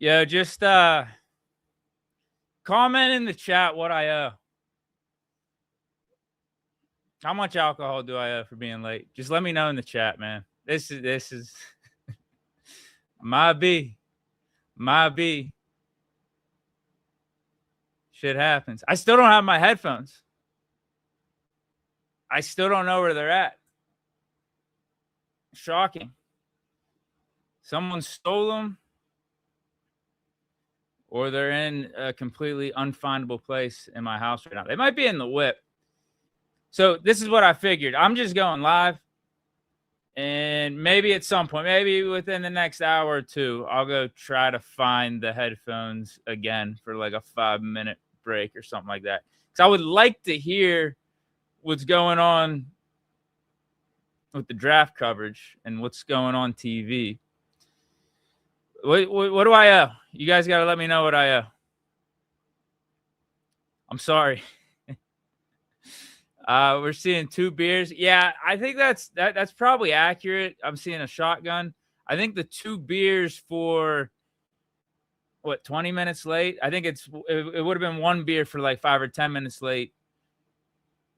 Yeah, just comment in the chat what I owe. How much alcohol do I owe for being late? Just let me know in the chat, man. This is my B. Shit happens. I still don't have my headphones. I still don't know where they're at. Shocking. Someone stole them, or they're in a completely unfindable place in my house right now. They might be in the whip. So this is what I figured. I'm just going live, and maybe at some point, maybe within the next hour or two, I'll go try to find the headphones again for like a 5-minute break or something like that. Because I would like to hear what's going on with the draft coverage and what's going on TV. What do I owe? You guys got to let me know what I owe. I'm sorry. We're seeing 2 beers. Yeah, I think that's probably accurate. I'm seeing a shotgun. I think the 2 beers for 20 minutes late. I think it would have been 1 beer for like 5 or 10 minutes late.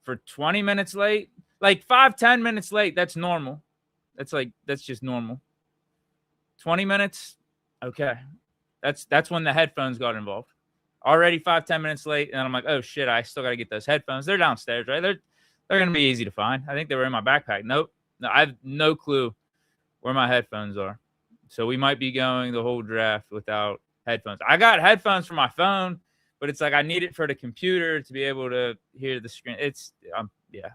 For 20 minutes late, like 5-10 minutes late, that's normal. That's just normal. 20 minutes, okay. That's when the headphones got involved. Already 5-10 minutes late, and I'm like, oh shit, I still gotta get those headphones. They're downstairs, right? They're gonna be easy to find. I think they were in my backpack. Nope. No, I have no clue where my headphones are. So we might be going the whole draft without headphones. I got headphones for my phone, but it's like I need it for the computer to be able to hear the screen. It's yeah.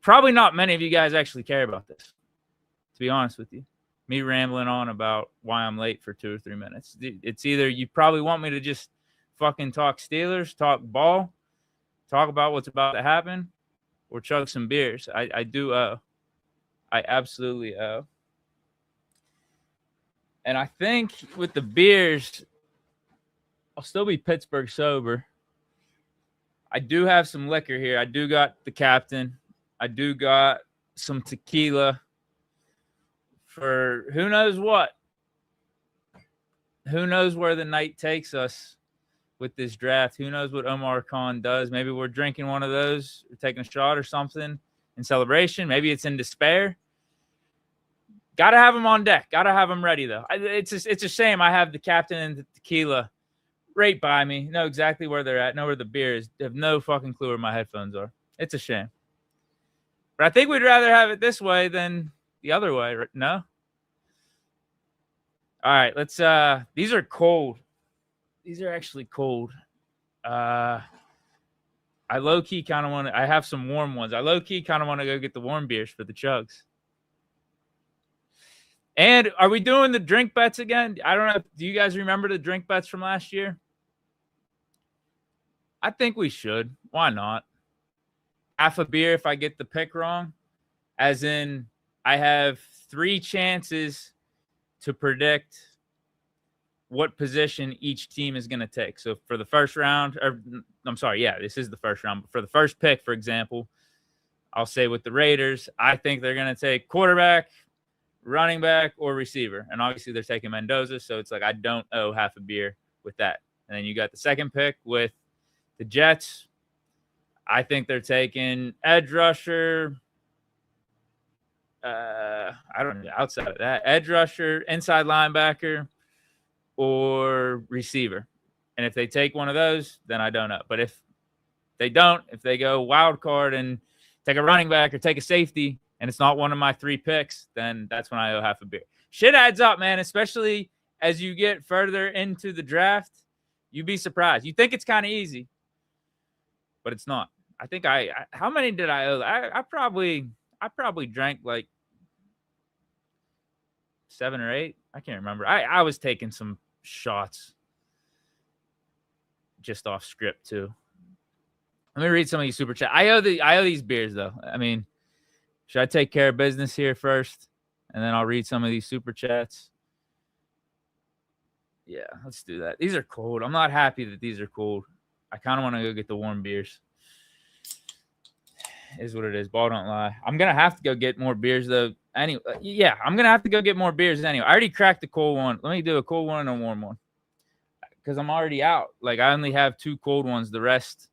Probably not many of you guys actually care about this, to be honest with you. Me rambling on about why I'm late for 2 or 3 minutes. It's either you probably want me to just fucking talk Steelers, talk ball, talk about what's about to happen, or chug some beers. I do owe. I absolutely owe. And I think with the beers, I'll still be Pittsburgh sober. I do have some liquor here. I do got the Captain. I do got some tequila for who knows what. Who knows where the night takes us with this draft. Who knows what Omar Khan does. Maybe we're drinking one of those, or taking a shot or something in celebration. Maybe it's in despair. Got to have them on deck. Got to have them ready, though. It's a shame I have the Captain and the tequila right by me. Know exactly where they're at. Know where the beer is. Have no fucking clue where my headphones are. It's a shame. But I think we'd rather have it this way than the other way. No? All right, let's these are cold. These are actually cold. I low-key kind of want to, I have some warm ones. I low-key kind of want to go get the warm beers for the chugs. And are we doing the drink bets again? I don't know. Do you guys remember the drink bets from last year? I think we should. Why not? Half a beer if I get the pick wrong. As in, I have 3 chances to predict what position each team is going to take. So for the first round, or I'm sorry, yeah, this is the first round. But for the first pick, for example, I'll say with the Raiders, I think they're going to take quarterback, running back, or receiver. And obviously they're taking Mendoza, so it's like I don't owe half a beer with that. And then you got the second pick with the Jets. I think they're taking edge rusher. I don't know, outside of that, edge rusher, inside linebacker, or receiver. And if they take one of those, then I don't know. But if they don't, if they go wild card and take a running back or take a safety, and it's not one of my 3 picks, then that's when I owe half a beer. Shit adds up, man, especially as you get further into the draft. You'd be surprised. You think it's kind of easy, but it's not. I think how many did I owe? I probably drank like 7 or 8. I can't remember. I was taking some shots just off script too. Let me read some of these super chat. I owe these beers though. I mean, should I take care of business here first, and then I'll read some of these super chats? Yeah, let's do that. These are cold. I'm not happy that these are cold. I kind of want to go get the warm beers. Is what it is. Ball don't lie. I'm gonna have to go get more beers though Anyway, yeah, I'm gonna have to go get more beers anyway. I already cracked the cold one. Let me do a cold one and a warm one because I'm already out. Like I only have 2 cold ones. The rest,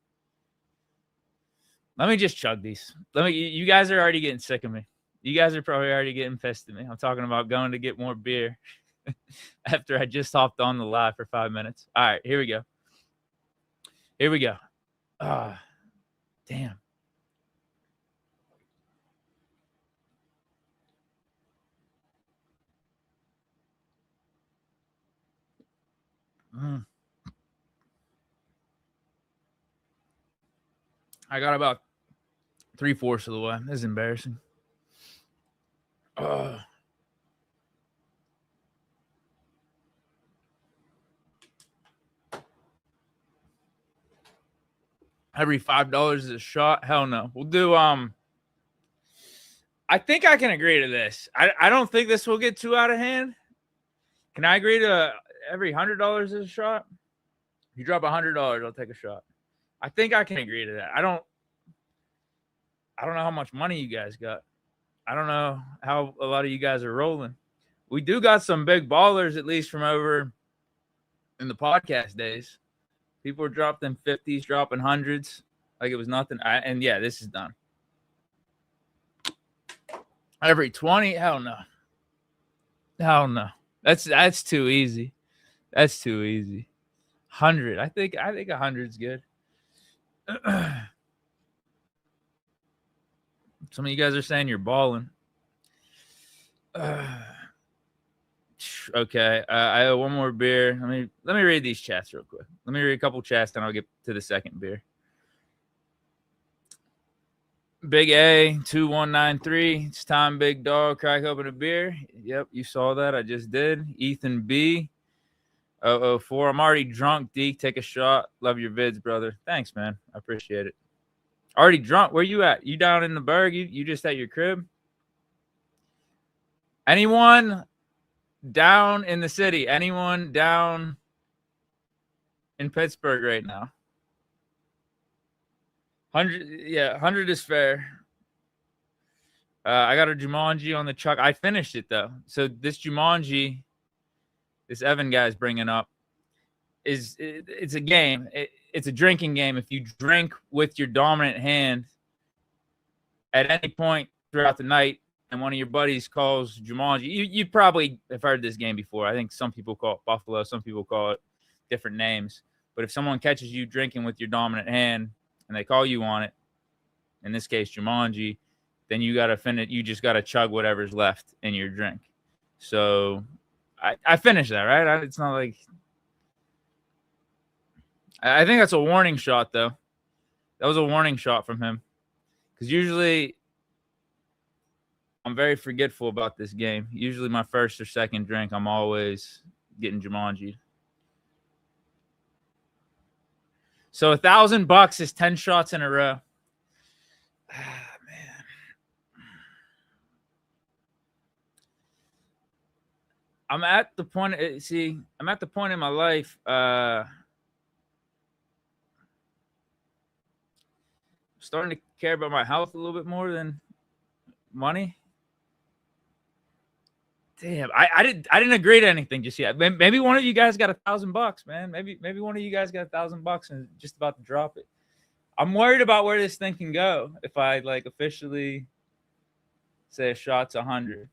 let me just chug these. You guys are already getting sick of me. You guys are probably already getting pissed at me. I'm talking about going to get more beer after I just hopped on the live for 5 minutes. All right, here we go. Here we go. Ah, damn. I got about 3/4 of the way. This is embarrassing. Every $5 is a shot. Hell no. We'll do I think I can agree to this. I don't think this will get too out of hand. Can I agree to every $100 is a shot? If you drop $100, I'll take a shot. I think I can agree to that. I don't know how much money you guys got. I don't know how a lot of you guys are rolling. We do got some big ballers, at least from over in the podcast days. People are dropping 50s, dropping hundreds like it was nothing. And yeah, this is done. Every 20? Hell no. Hell no. That's too easy. That's too easy. 100. I think 100's good. Some of you guys are saying you're balling. Okay, I have one more beer. Let me read these chats real quick. Let me read a couple chats, then I'll get to the second beer. Big A 2193. It's time, big dog. Crack open a beer. Yep, you saw that. I just did. Ethan B 004. I'm already drunk. Deke, take a shot. Love your vids, brother. Thanks, man. I appreciate it. Already drunk. Where you at? You down in the Berg? You just at your crib? Anyone down in the city? Anyone down in Pittsburgh right now? 100, yeah, 100 is fair. I got a Jumanji on the truck. I finished it though. So this Jumanji, this Evan guy's bringing up, it's a game. It's a drinking game. If you drink with your dominant hand at any point throughout the night, and one of your buddies calls Jumanji, you probably have heard this game before. I think some people call it Buffalo, some people call it different names. But if someone catches you drinking with your dominant hand and they call you on it, in this case Jumanji, then you gotta finish. You just gotta chug whatever's left in your drink. So I finished that, right? It's not like I think that's a warning shot though. That was a warning shot from him, because usually I'm very forgetful about this game. Usually my first or second drink, I'm always getting Jumanji. So $1,000 is 10 shots in a row. Ah, man. I'm at the point. I'm at the point in my life. Starting to care about my health a little bit more than money. Damn, I didn't agree to anything just yet. Maybe one of you guys got $1,000, man. Maybe one of you guys got $1,000 and just about to drop it. I'm worried about where this thing can go if I like officially say a shot's 100.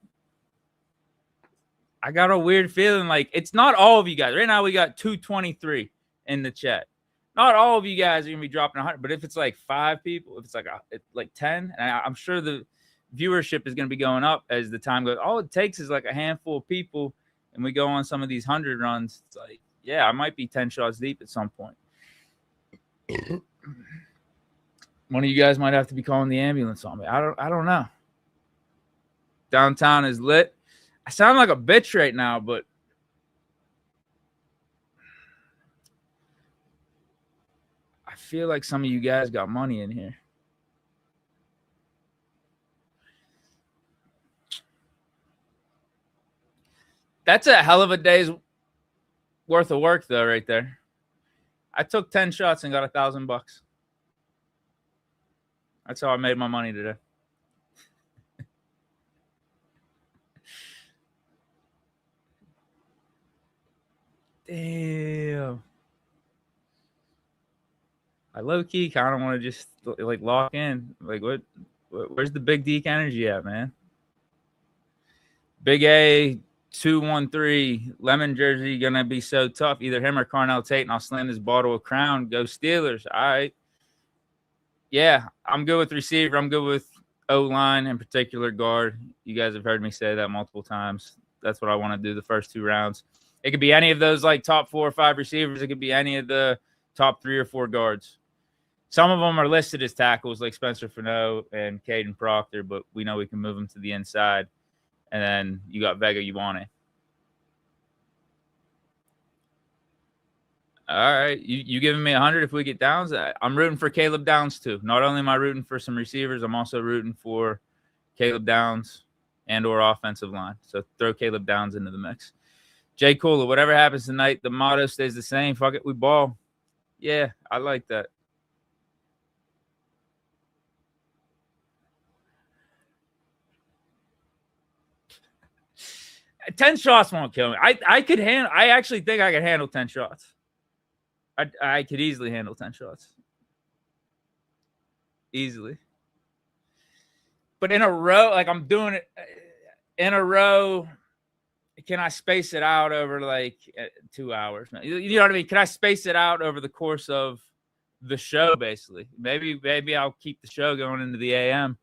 I got a weird feeling like it's not all of you guys. Right now we got 223 in the chat. Not all of you guys are gonna be dropping 100, but if it's like 5 people, if it's like 10, and I'm sure the viewership is going to be going up as the time goes. All it takes is like a handful of people, and we go on some of these 100 runs. It's like, yeah, I might be 10 shots deep at some point. One of you guys might have to be calling the ambulance on me. I don't know. Downtown is lit. I sound like a bitch right now, but I feel like some of you guys got money in here. That's a hell of a day's worth of work, though, right there. I took 10 shots and got $1,000. That's how I made my money today. Damn. I low-key kind of want to just like lock in. Like, where's the big Deke energy at, man? Big A 213 lemon jersey gonna be so tough. Either him or Carnell Tate, and I'll slam this bottle of Crown. Go Steelers. All right. Yeah, I'm good with receiver. I'm good with O-line, in particular guard. You guys have heard me say that multiple times. That's what I want to do the first 2 rounds. It could be any of those like top 4 or 5 receivers. It could be any of the top 3 or 4 guards. Some of them are listed as tackles, like Spencer Fano and Caden Proctor, but we know we can move them to the inside. And then you got Vega Ioane. All right. You giving me 100 if we get Downs? I'm rooting for Caleb Downs, too. Not only am I rooting for some receivers, I'm also rooting for Caleb Downs and or offensive line. So throw Caleb Downs into the mix. Jay Cooler, whatever happens tonight, the motto stays the same. Fuck it, we ball. Yeah, I like that. Ten shots won't kill me. I could handle. I actually think I could handle 10 shots. I could easily handle 10 shots. Easily. But in a row, like I'm doing it in a row, can I space it out over like 2 hours? You know what I mean? Can I space it out over the course of the show, basically? Maybe I'll keep the show going into the AM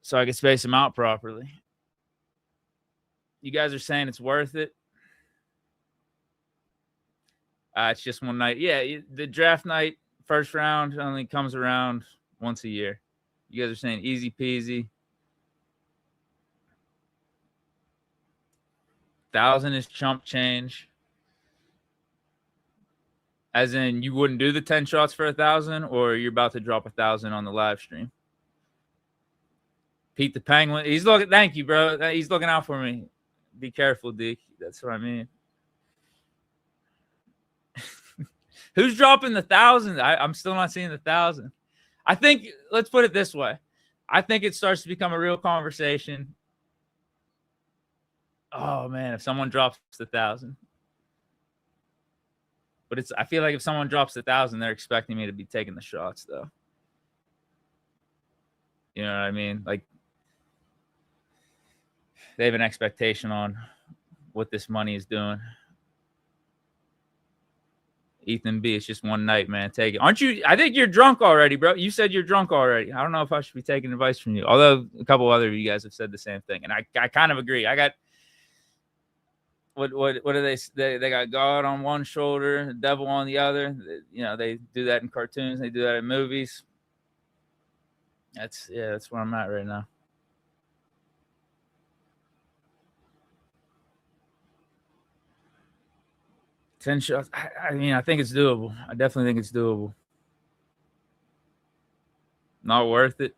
so I can space them out properly. You guys are saying it's worth it. It's just one night. Yeah, the draft night, first round, only comes around once a year. You guys are saying easy peasy. 1,000 is chump change. As in, you wouldn't do the 10 shots for 1,000, or you're about to drop 1,000 on the live stream. Pete the Penguin, he's looking. Thank you, bro. He's looking out for me. Be careful, Deke. That's what I mean. Who's dropping the 1,000? I'm still not seeing the 1,000. I think, let's put it this way. I think it starts to become a real conversation. Oh, man, if someone drops the 1,000. But I feel like if someone drops the 1,000, they're expecting me to be taking the shots, though. You know what I mean? Like, they have an expectation on what this money is doing. Ethan B, it's just one night, man. Take it. Aren't you? I think you're drunk already, bro. You said you're drunk already. I don't know if I should be taking advice from you. Although a couple other of you guys have said the same thing. And I kind of agree. I got what do they got God on one shoulder, the devil on the other. You know, they do that in cartoons, they do that in movies. That's where I'm at right now. Ten shots. I mean, I think it's doable. I definitely think it's doable. Not worth it.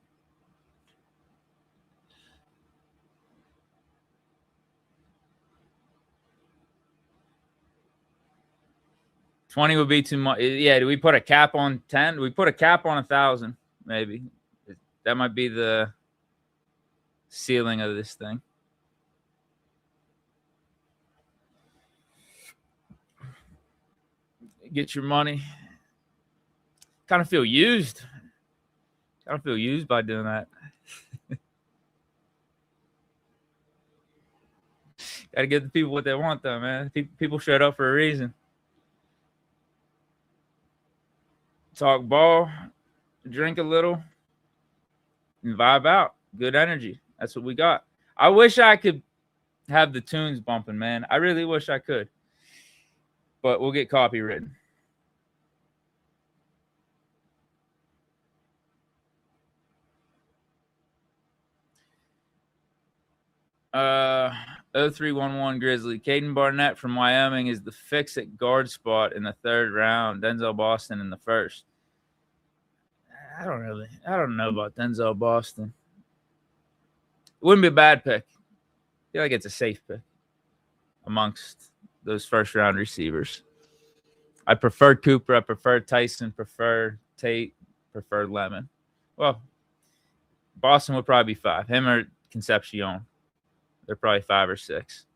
$20 would be too much. Yeah, do we put a cap on 10? Do we put a cap on 1,000? Maybe. That might be the ceiling of this thing. Get your money. Kind of feel used. Kind of feel used by doing that. Got to give the people what they want, though, man. People showed up for a reason. Talk ball, drink a little, and vibe out. Good energy. That's what we got. I wish I could have the tunes bumping, man. I really wish I could. But we'll get copywritten. Uh, 0311 Grizzly. Caden Barnett from Wyoming is the fix at guard spot in the 3rd round. Denzel Boston in the 1st. I don't know about Denzel Boston. It wouldn't be a bad pick. I feel like it's a safe pick amongst those 1st round receivers. I prefer Cooper. I prefer Tyson. Prefer Tate. Prefer Lemon. Well, Boston would probably be 5. Him or Concepcion. They're probably 5 or 6.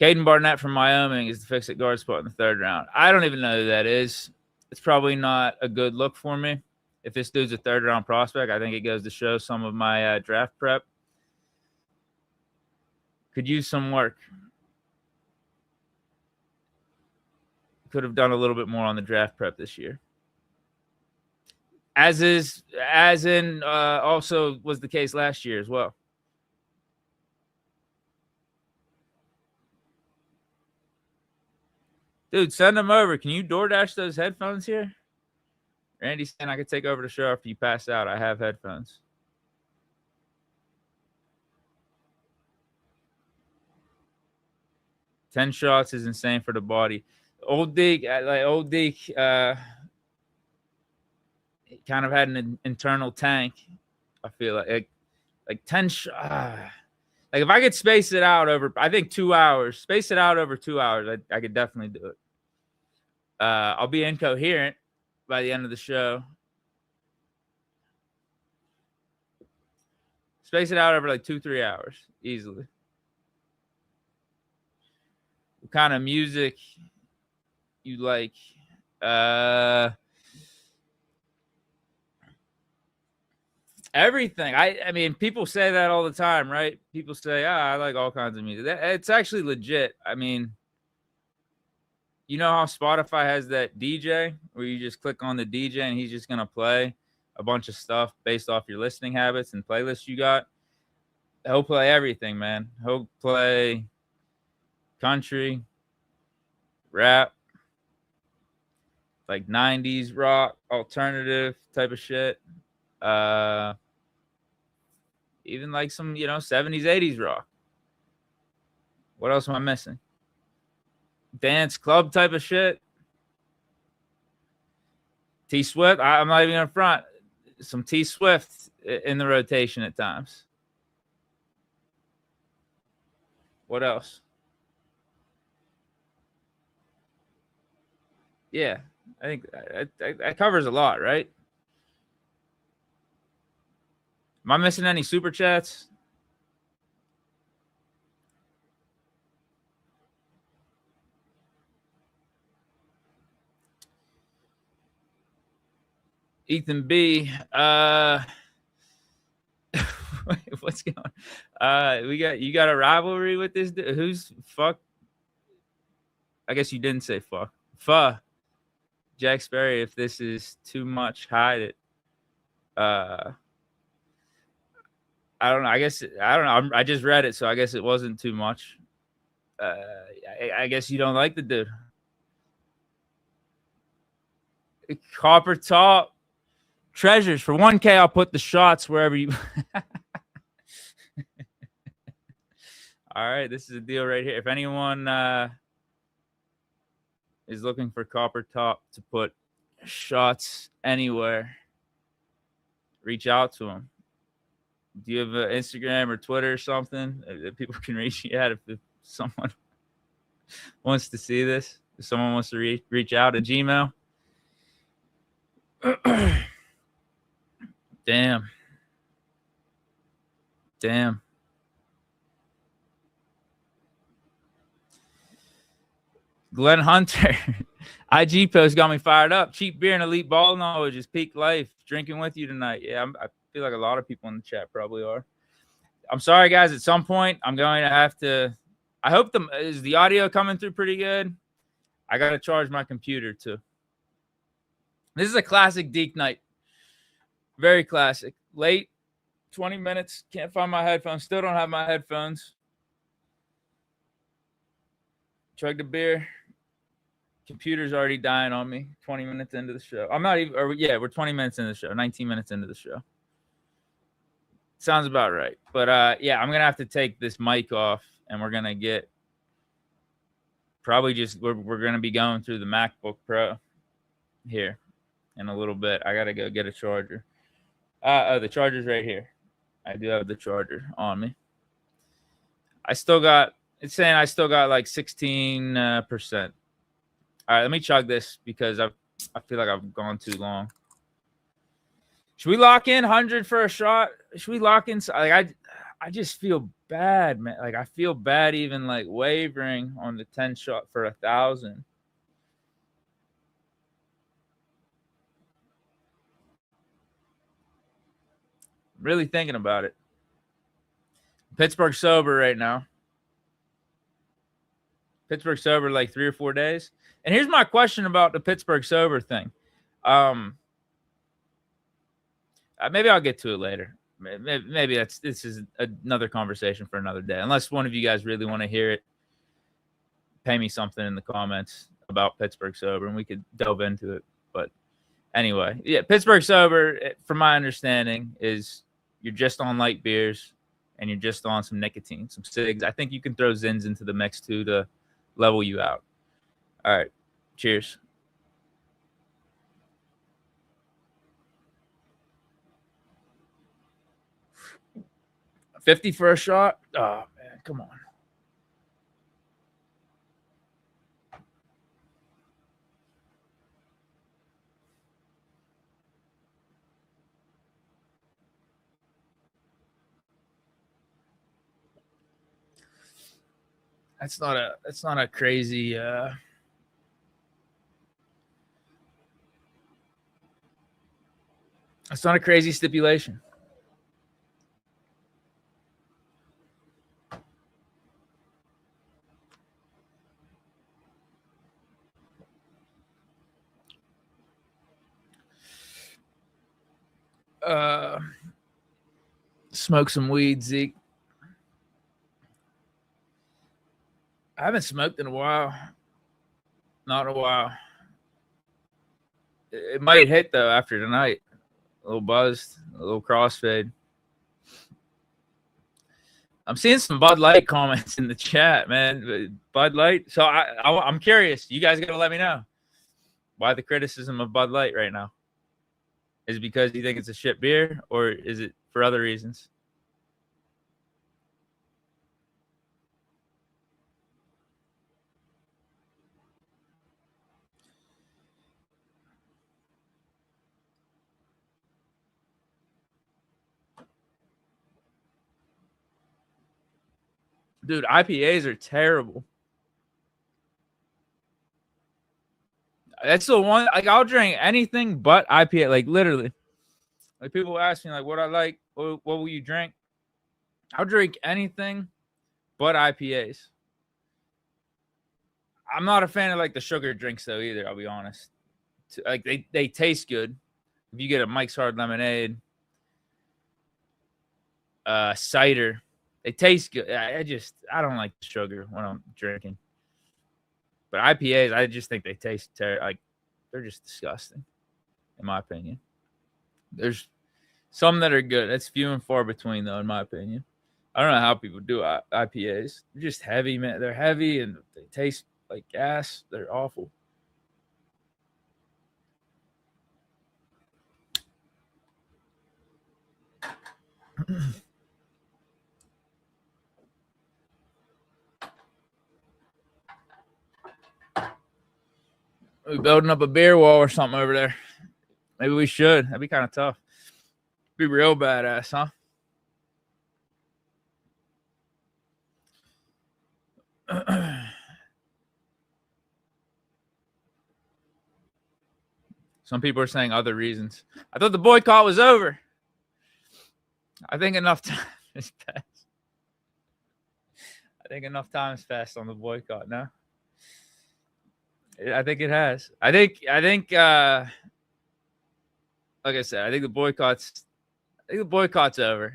Caden Barnett from Wyoming is the fix at guard spot in the 3rd round. I don't even know who that is. It's probably not a good look for me. If this dude's a 3rd round prospect, I think it goes to show some of my draft prep could use some work. Could have done a little bit more on the draft prep this year. As in also was the case last year as well. Dude, send them over. Can you DoorDash those headphones here? Randy's saying I could take over the show after you pass out. I have headphones. Ten shots is insane for the body. Old Deke, kind of had an internal tank. I feel like 10 shots. Like if I could space it out over, I think 2 hours, space it out over 2 hours, I could definitely do it. I'll be incoherent by the end of the show. Space it out over like 2-3 hours easily. What kind of music you like? Everything. I mean, people say that all the time, right? People say, I like all kinds of music. It's actually legit. I mean, you know how Spotify has that DJ where you just click on the DJ and he's just going to play a bunch of stuff based off your listening habits and playlists you got? He'll play everything, man. He'll play country, rap, like 90s rock, alternative type of shit. Even like some, 70s, 80s rock. What else am I missing? Dance club type of shit. T Swift. I'm not even in front. Some T Swift in the rotation at times. What else? Yeah, I think that covers a lot, right? Am I missing any super chats? Ethan B. What's going on? You got a rivalry with this dude? Who's fuck? I guess you didn't say fuck. Fuh. Jack Sperry, if this is too much, hide it. I don't know. I don't know. I just read it, so I guess it wasn't too much. I guess you don't like the dude. Copper top treasures for 1K. I'll put the shots wherever you. All right, this is a deal right here. If anyone is looking for copper top to put shots anywhere, reach out to him. Do you have an Instagram or Twitter or something that people can reach you at if someone wants to see this? If someone wants to reach out at Gmail? Damn. Glenn Hunter. IG post got me fired up. Cheap beer and elite ball knowledge is peak life. Drinking with you tonight. Yeah, I feel like a lot of people in the chat probably are. I'm sorry, guys. At some point, I'm going to have to. I hope is the audio coming through pretty good. I got to charge my computer too. This is a classic Deke night. Very classic. Late, 20 minutes. Can't find my headphones. Still don't have my headphones. Chugged a beer. Computer's already dying on me. 20 minutes into the show. I'm not even. We're 20 minutes into the show. 19 minutes into the show. Sounds about right. But I'm gonna have to take this mic off, and we're gonna get probably just we're gonna be going through the MacBook Pro here in a little bit. I gotta go get a charger. The charger's right here. I do have the charger on me. It's saying I still got like 16%. All right, let me chug this because I feel like I've gone too long. Should we lock in 100 for a shot? Should we lock in? Like I just feel bad, man. Like I feel bad even like wavering on the 10 shot for 1,000. Really thinking about it. Pittsburgh sober right now. Pittsburgh sober like 3 or 4 days. And here's my question about the Pittsburgh sober thing. Maybe I'll get to it later. Maybe this is another conversation for another day. Unless one of you guys really want to hear it, pay me something in the comments about Pittsburgh sober, and we could delve into it. But anyway, yeah, Pittsburgh sober, from my understanding, is you're just on light beers and you're just on some nicotine, some cigs. I think you can throw Zins into the mix too to level you out. All right, cheers. 50 for a shot? Oh, man, come on. That's not a crazy that's not a crazy stipulation. Smoke some weed, Zeke. I haven't smoked in a while. Not in a while. It might hit though after tonight. A little buzzed, a little crossfade. I'm seeing some Bud Light comments in the chat, man. Bud Light. So I'm curious. You guys got to let me know why the criticism of Bud Light right now. Is it because you think it's a shit beer, or is it for other reasons? Dude, IPAs are terrible. That's the one. Like, I'll drink anything but IPA. Like, literally. Like, people ask me, like, what I like, what will you drink? I'll drink anything but IPAs. I'm not a fan of, like, the sugar drinks, though, either, I'll be honest. Like, they taste good. If you get a Mike's Hard Lemonade, cider, they taste good. I don't like sugar when I'm drinking. But IPAs, I just think they taste terrible. Like, they're just disgusting, in my opinion. There's some that are good. That's few and far between, though, in my opinion. I don't know how people do IPAs. They're just heavy, man. They're heavy and they taste like gas. They're awful. We building up a beer wall or something over there. Maybe we should. That'd be kind of tough. Be real badass, huh? Some people are saying other reasons. I thought the boycott was over. I think enough time has passed. I think enough time has passed on the boycott now. I think it has. I think like I said, I think the boycott's over.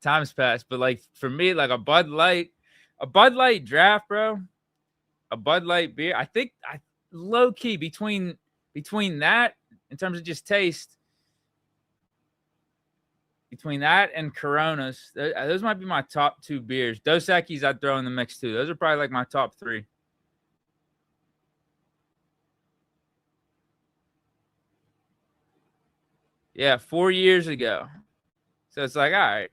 Time's passed. But like for me, like a Bud Light draft, bro. A Bud Light beer. I think low key between that in terms of just taste. Between that and Coronas, those might be my top two beers. Dos Equis I'd throw in the mix too. Those are probably like my top three. Yeah, 4 years ago. So it's like, all right.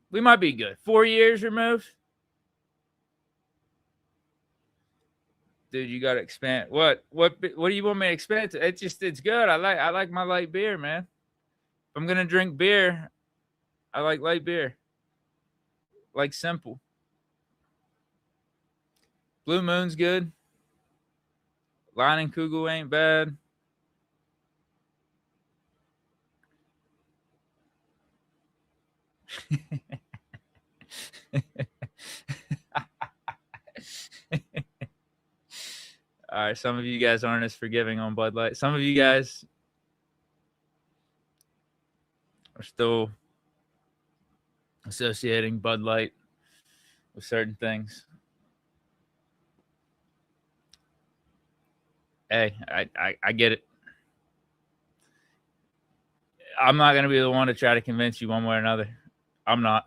We might be good. 4 years removed. Dude, you gotta expand. What do you want me to expand to? It's good. I like my light beer, man. If I'm gonna drink beer, I like light beer. Like simple. Blue Moon's good. Leinenkugel ain't bad. All right, some of you guys aren't as forgiving on Bud Light. Some of you guys are still associating Bud Light with certain things. Hey, I get it. I'm not going to be the one to try to convince you one way or another. I'm not.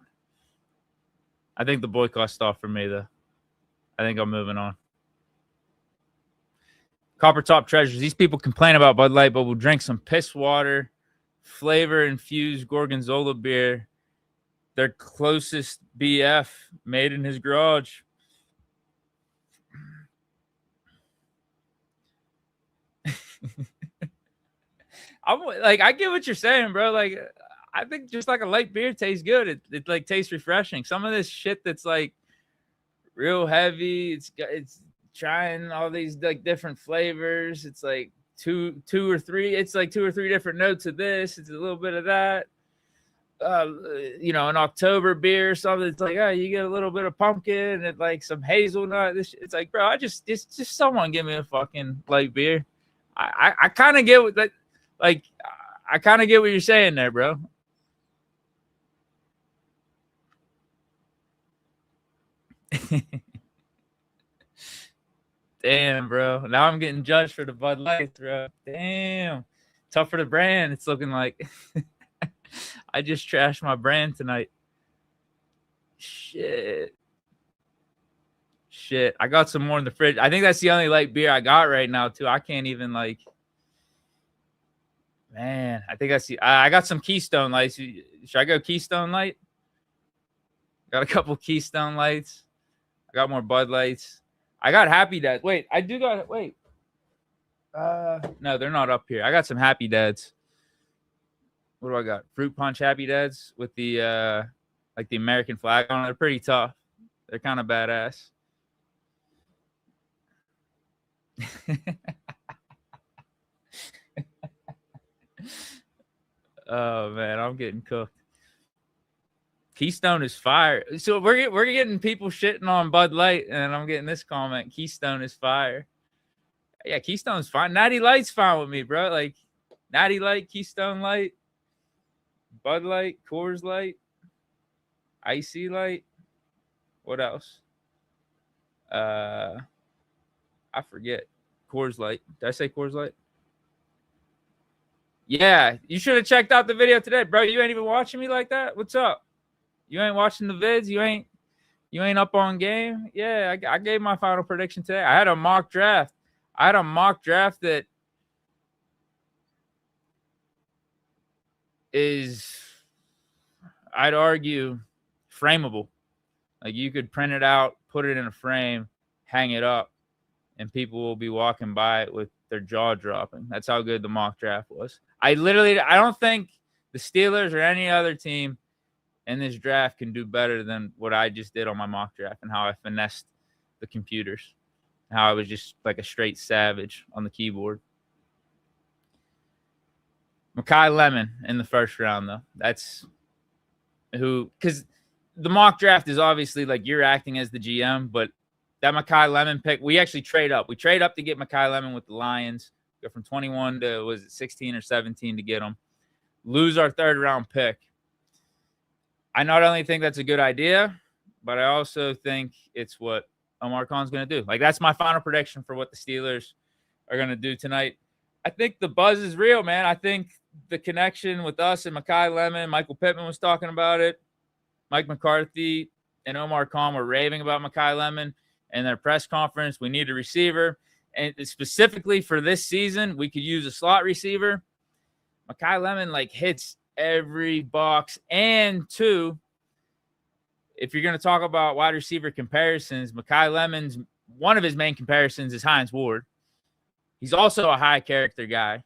I think the boycott's off for me, though. I think I'm moving on. Copper Top Treasures. These people complain about Bud Light, but will drink some piss water, flavor-infused Gorgonzola beer. Their closest BF made in his garage. I get what you're saying, bro. Like, I think just like a light beer tastes good. It like tastes refreshing. Some of this shit that's like real heavy. It's trying all these like different flavors. It's like two or three. It's like 2 or 3 different notes of this. It's a little bit of that. An October beer or something. It's like, oh, you get a little bit of pumpkin and like some hazelnut. It's like, bro, just someone give me a fucking light beer. I kind of get what that. Like, I kind of get what you're saying there, bro. Damn, bro. Now I'm getting judged for the Bud Light, bro. Damn. Tough for the brand. It's looking like I just trashed my brand tonight. Shit. I got some more in the fridge. I think that's the only light beer I got right now, too. I can't even like. Man, I think I got some Keystone Lights. Should I go Keystone Light? Got a couple Keystone Lights. I got more Bud Lights. I got Happy Dads. Wait. No, they're not up here. I got some Happy Dads. What do I got? Fruit Punch Happy Dads with the like the American flag on it. They're pretty tough. They're kind of badass. Oh man, I'm getting cooked. Keystone is fire. So we're getting people shitting on Bud Light, and I'm getting this comment: Keystone is fire. Yeah, Keystone's fine. Natty Light's fine with me, bro. Like Natty Light, Keystone Light, Bud Light, Coors Light, Icy Light. What else? I forget. Coors Light. Did I say Coors Light? Yeah, you should have checked out the video today, bro. You ain't even watching me like that. What's up? You ain't watching the vids. You ain't up on game. Yeah, I gave my final prediction today. I had a mock draft. That is, I'd argue, frameable. Like you could print it out, put it in a frame, hang it up, and people will be walking by it with their jaw dropping. That's how good the mock draft was. I don't think the Steelers or any other team in this draft can do better than what I just did on my mock draft and how I finessed the computers. How I was just like a straight savage on the keyboard. Makai Lemon in the first round, though. That's who, because the mock draft is obviously like you're acting as the GM, but that Makai Lemon pick, we actually trade up. We trade up to get Makai Lemon with the Lions. Go from 21 to, was it 16 or 17 to get him. Lose our third round pick. I not only think that's a good idea, but I also think it's what Omar Khan's going to do. Like, that's my final prediction for what the Steelers are going to do tonight. I think the buzz is real, man. I think the connection with us and Makai Lemon, Michael Pittman was talking about it. Mike McCarthy and Omar Khan were raving about Makai Lemon in their press conference. We need a receiver. And specifically for this season, we could use a slot receiver. Makai Lemon, like, hits every box. And two, if you're going to talk about wide receiver comparisons, Makai Lemon's, one of his main comparisons is Hines Ward. He's also a high character guy,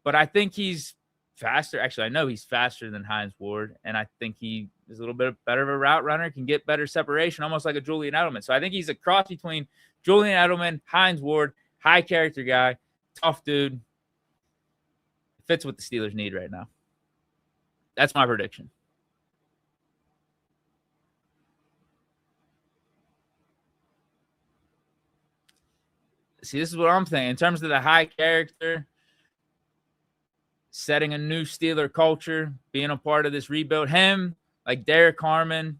but I think he's faster. Actually, I know he's faster than Hines Ward, and I think he is a little bit better of a route runner, can get better separation, almost like a Julian Edelman. So I think he's a cross between Julian Edelman, Hines Ward, high character guy, tough dude. Fits what the Steelers need right now. That's my prediction. See, this is what I'm thinking. In terms of the high character, setting a new Steeler culture, being a part of this rebuild. Him, like Derek Harmon.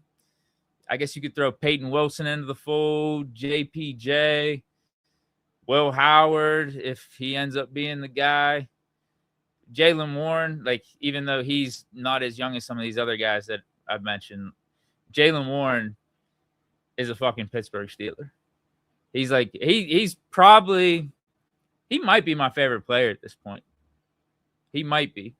I guess you could throw Peyton Wilson into the fold, JPJ, Will Howard, if he ends up being the guy. Jaylen Warren, like, even though he's not as young as some of these other guys that I've mentioned, Jaylen Warren is a fucking Pittsburgh Steeler. He's like, he's probably, he might be my favorite player at this point. He might be.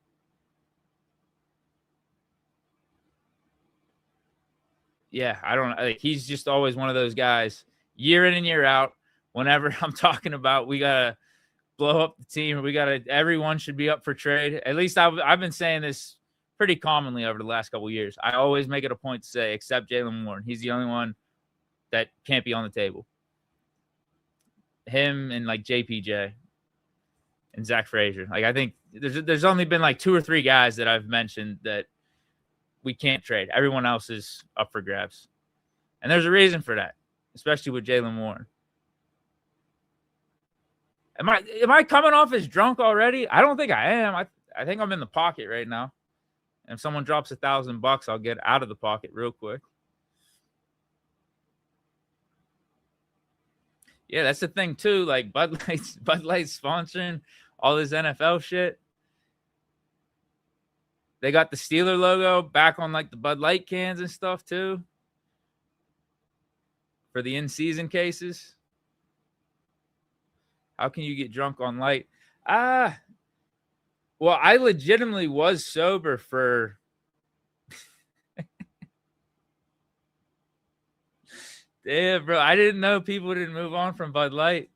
Yeah, I don't know. Like, he's just always one of those guys, year in and year out. Whenever I'm talking about we gotta blow up the team, or everyone should be up for trade. At least I've been saying this pretty commonly over the last couple of years. I always make it a point to say, except Jaylen Warren, he's the only one that can't be on the table. Him and like JPJ and Zach Frazier. Like, I think there's only been like 2 or 3 guys that I've mentioned that we can't trade. Everyone else is up for grabs. And there's a reason for that, especially with Jaylen Warren. Am I coming off as drunk already? I don't think I am. I think I'm in the pocket right now. And if someone drops $1,000, I'll get out of the pocket real quick. Yeah, that's the thing too. Like Bud Light's sponsoring all this NFL shit. They got the Steeler logo back on like the Bud Light cans and stuff too, for the in-season cases. How can you get drunk on light? Well, I legitimately was sober for damn, bro. I didn't know people didn't move on from Bud Light.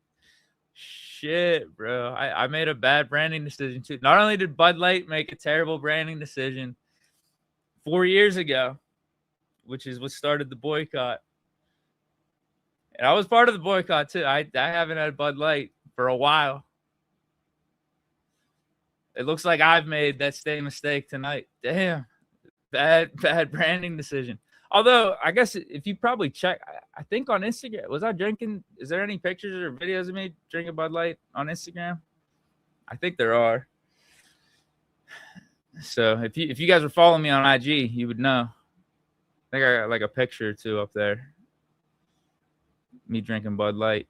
Shit, bro. I made a bad branding decision too. Not only did Bud Light make a terrible branding decision 4 years ago, which is what started the boycott. And I was part of the boycott too. I haven't had Bud Light for a while. It looks like I've made that same mistake tonight. Damn. Bad branding decision. Although, I guess if you probably check, I think on Instagram, was I drinking? Is there any pictures or videos of me drinking Bud Light on Instagram? I think there are. So if you guys were following me on IG, you would know. I think I got like a picture or 2 up there. Me drinking Bud Light.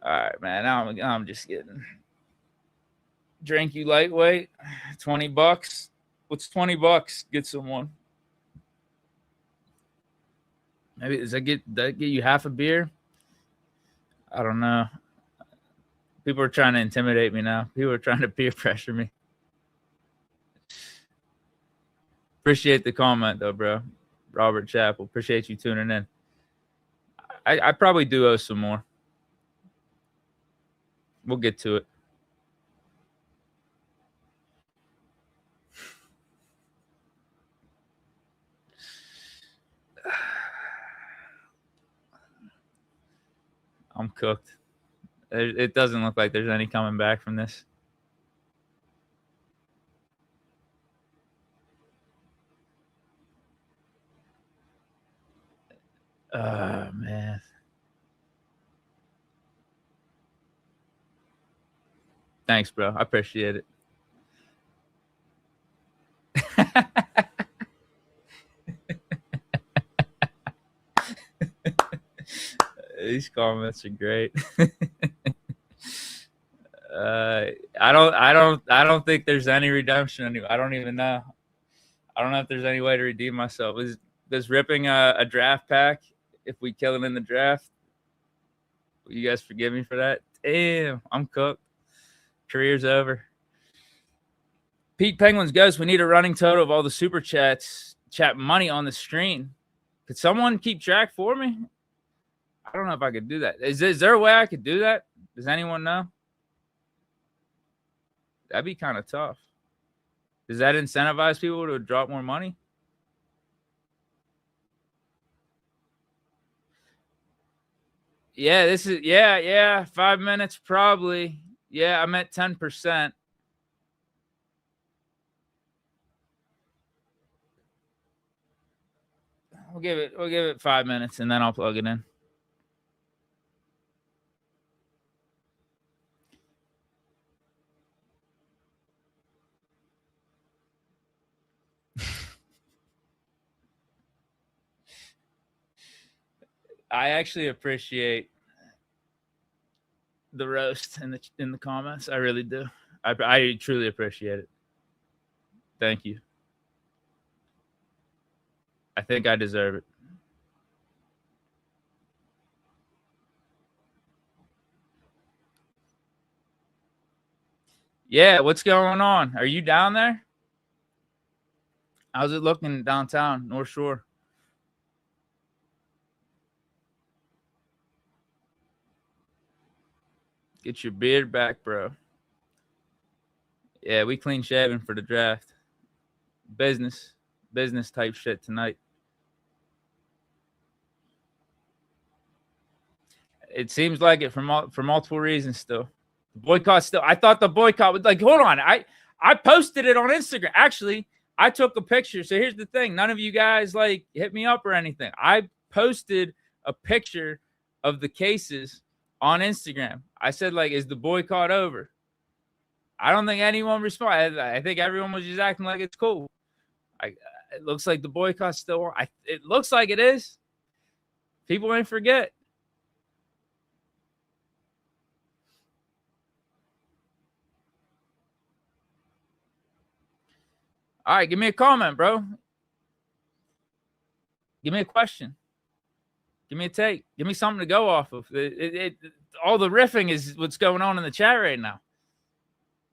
All right, man. Now I'm just getting drink you lightweight. $20. What's $20? Get someone. Maybe does that get you half a beer? I don't know. People are trying to intimidate me now. People are trying to peer pressure me. Appreciate the comment though, bro. Robert Chappell. Appreciate you tuning in. I probably do owe some more. We'll get to it. I'm cooked. It doesn't look like there's any coming back from this. Oh, man. Thanks, bro. I appreciate it. These comments are great. I don't think there's any redemption. I don't even know. I don't know if there's any way to redeem myself. Is ripping a draft pack if we kill it in the draft? Will you guys forgive me for that? Damn, I'm cooked. Career's over. Pete Penguins goes, we need a running total of all the super chat money on the stream. Could someone keep track for me? I don't know if I could do that. Is there a way I could do that? Does anyone know? That'd be kind of tough. Does that incentivize people to drop more money? Yeah, this is yeah. 5 minutes probably. Yeah, I meant 10%. We'll give it 5 minutes and then I'll plug it in. I actually appreciate the roast in the comments. I really do. I truly appreciate it. Thank you. I think I deserve it. Yeah, what's going on? Are you down there? How's it looking downtown, North Shore? Get your beard back, bro. Yeah, we clean shaven for the draft. Business type shit tonight. It seems like it for multiple reasons still. The boycott still. I thought the boycott was like, hold on. I posted it on Instagram. Actually, I took a picture. So here's the thing. None of you guys like hit me up or anything. I posted a picture of the cases on Instagram. I said, like, is the boycott over? I don't think anyone responded. I think everyone was just acting like it's cool. It looks like the boycott's still on. It looks like it is. People may forget. All right, give me a comment, bro. Give me a question. Give me a take. Give me something to go off of. All the riffing is what's going on in the chat right now.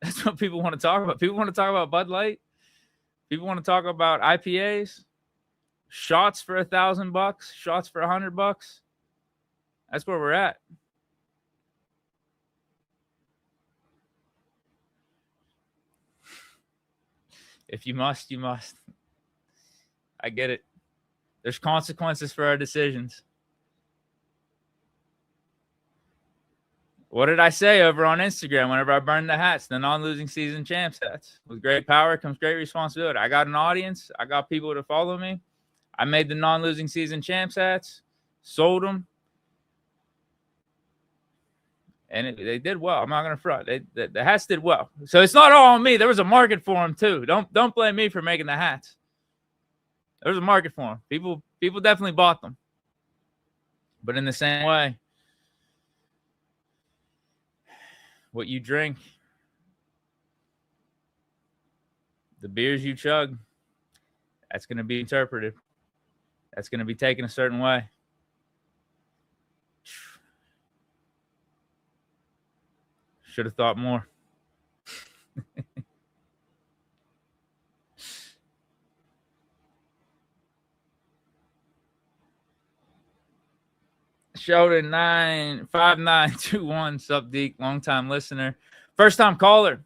That's what people want to talk about. People want to talk about Bud Light. People want to talk about IPAs. Shots for $1,000. Shots for $100. That's where we're at. If you must, you must. I get it. There's consequences for our decisions. What did I say over on Instagram whenever I burned the hats, the non-losing season champs hats? With great power comes great responsibility. I got an audience. I got people to follow me. I made the non-losing season champs hats, sold them, and they did well. I'm not going to front. The hats did well. So it's not all on me. There was a market for them too. Don't blame me for making the hats. There was a market for them. People definitely bought them. But in the same way, what you drink, the beers you chug, that's going to be interpreted. That's going to be taken a certain way. Should have thought more. Sheldon 95921, sup Deke, long time listener, first time caller.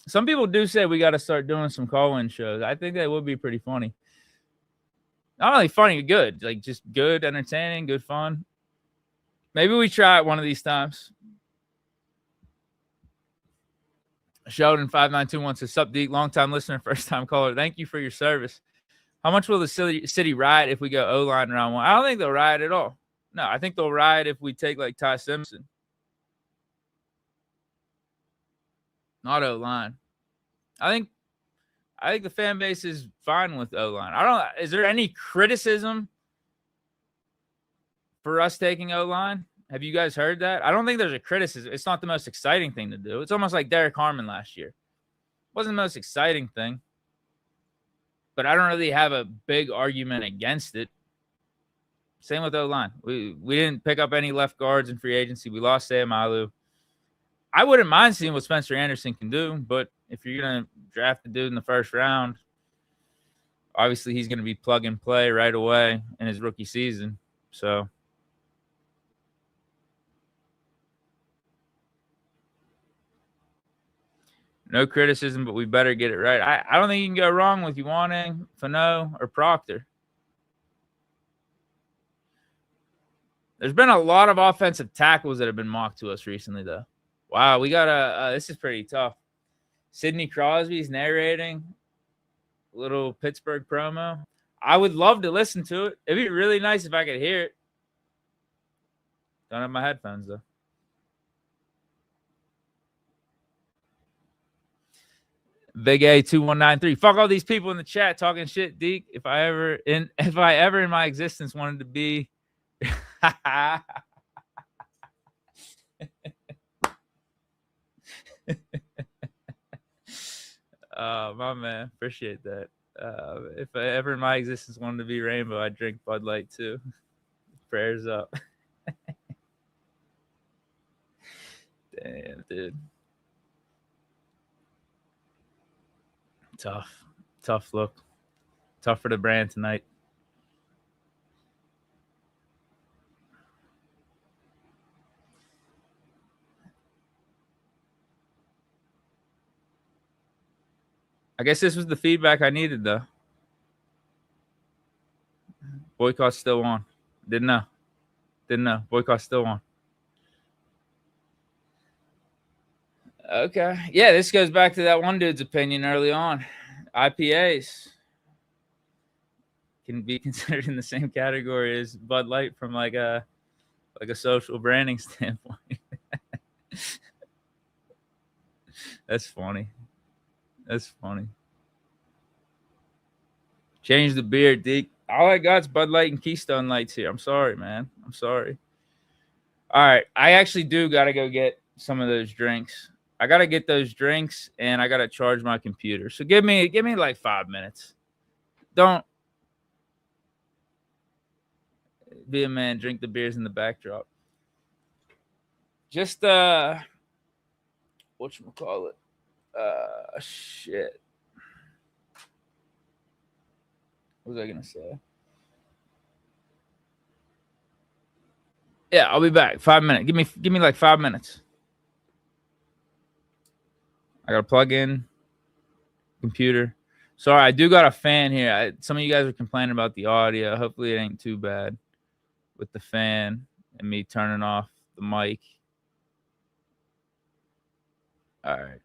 Some people do say we got to start doing some call-in shows. I think that would be pretty funny. Not only funny, good, like just good, entertaining, good fun. Maybe we try it one of these times. Sheldon 5921 says, sup Deke, long time listener, first time caller. Thank you for your service. How much will the city riot if we go O-line round one? I don't think they'll riot at all. No, I think they'll riot if we take like Ty Simpson. Not O-line. I think the fan base is fine with O-line. Is there any criticism for us taking O-line? Have you guys heard that? I don't think there's a criticism. It's not the most exciting thing to do. It's almost like Derek Harmon last year. It wasn't the most exciting thing. But I don't really have a big argument against it. Same with O-line. We didn't pick up any left guards in free agency. We lost Sam Alu. I wouldn't mind seeing what Spencer Anderson can do, but if you're going to draft the dude in the first round, obviously he's going to be plug and play right away in his rookie season. So No criticism, but we better get it right. I don't think you can go wrong with Ioane, Fano, or Proctor. There's been a lot of offensive tackles that have been mocked to us recently, though. Wow, we got this is pretty tough. Sidney Crosby's narrating a little Pittsburgh promo. I would love to listen to it. It'd be really nice if I could hear it. Don't have my headphones, though. Big A 2193. Fuck all these people in the chat talking shit, Deke. If I ever in my existence wanted to be my man, appreciate that. If I ever in my existence wanted to be rainbow, I'd drink Bud Light too. Prayers up. Damn, dude. Tough look. Tough for the brand tonight. I guess this was the feedback I needed, though. Boycott's still on. Didn't know. Boycott's still on. Okay. Yeah, this goes back to that one dude's opinion early on. IPAs can be considered in the same category as Bud Light from like a social branding standpoint. That's funny. Change the beer, Deke. All I got's Bud Light and Keystone Lights here. I'm sorry, man. I'm sorry. All right. I actually do got to go get some of those drinks. I got to get those drinks and I got to charge my computer. So give me like 5 minutes. Don't be a man. Drink the beers in the backdrop. Just, whatchamacallit? Shit. What was I going to say? Yeah, I'll be back. 5 minutes. Give me like 5 minutes. I gotta plug in computer. Sorry, I do got a fan here. Some of you guys are complaining about the audio. Hopefully, it ain't too bad with the fan and me turning off the mic. All right.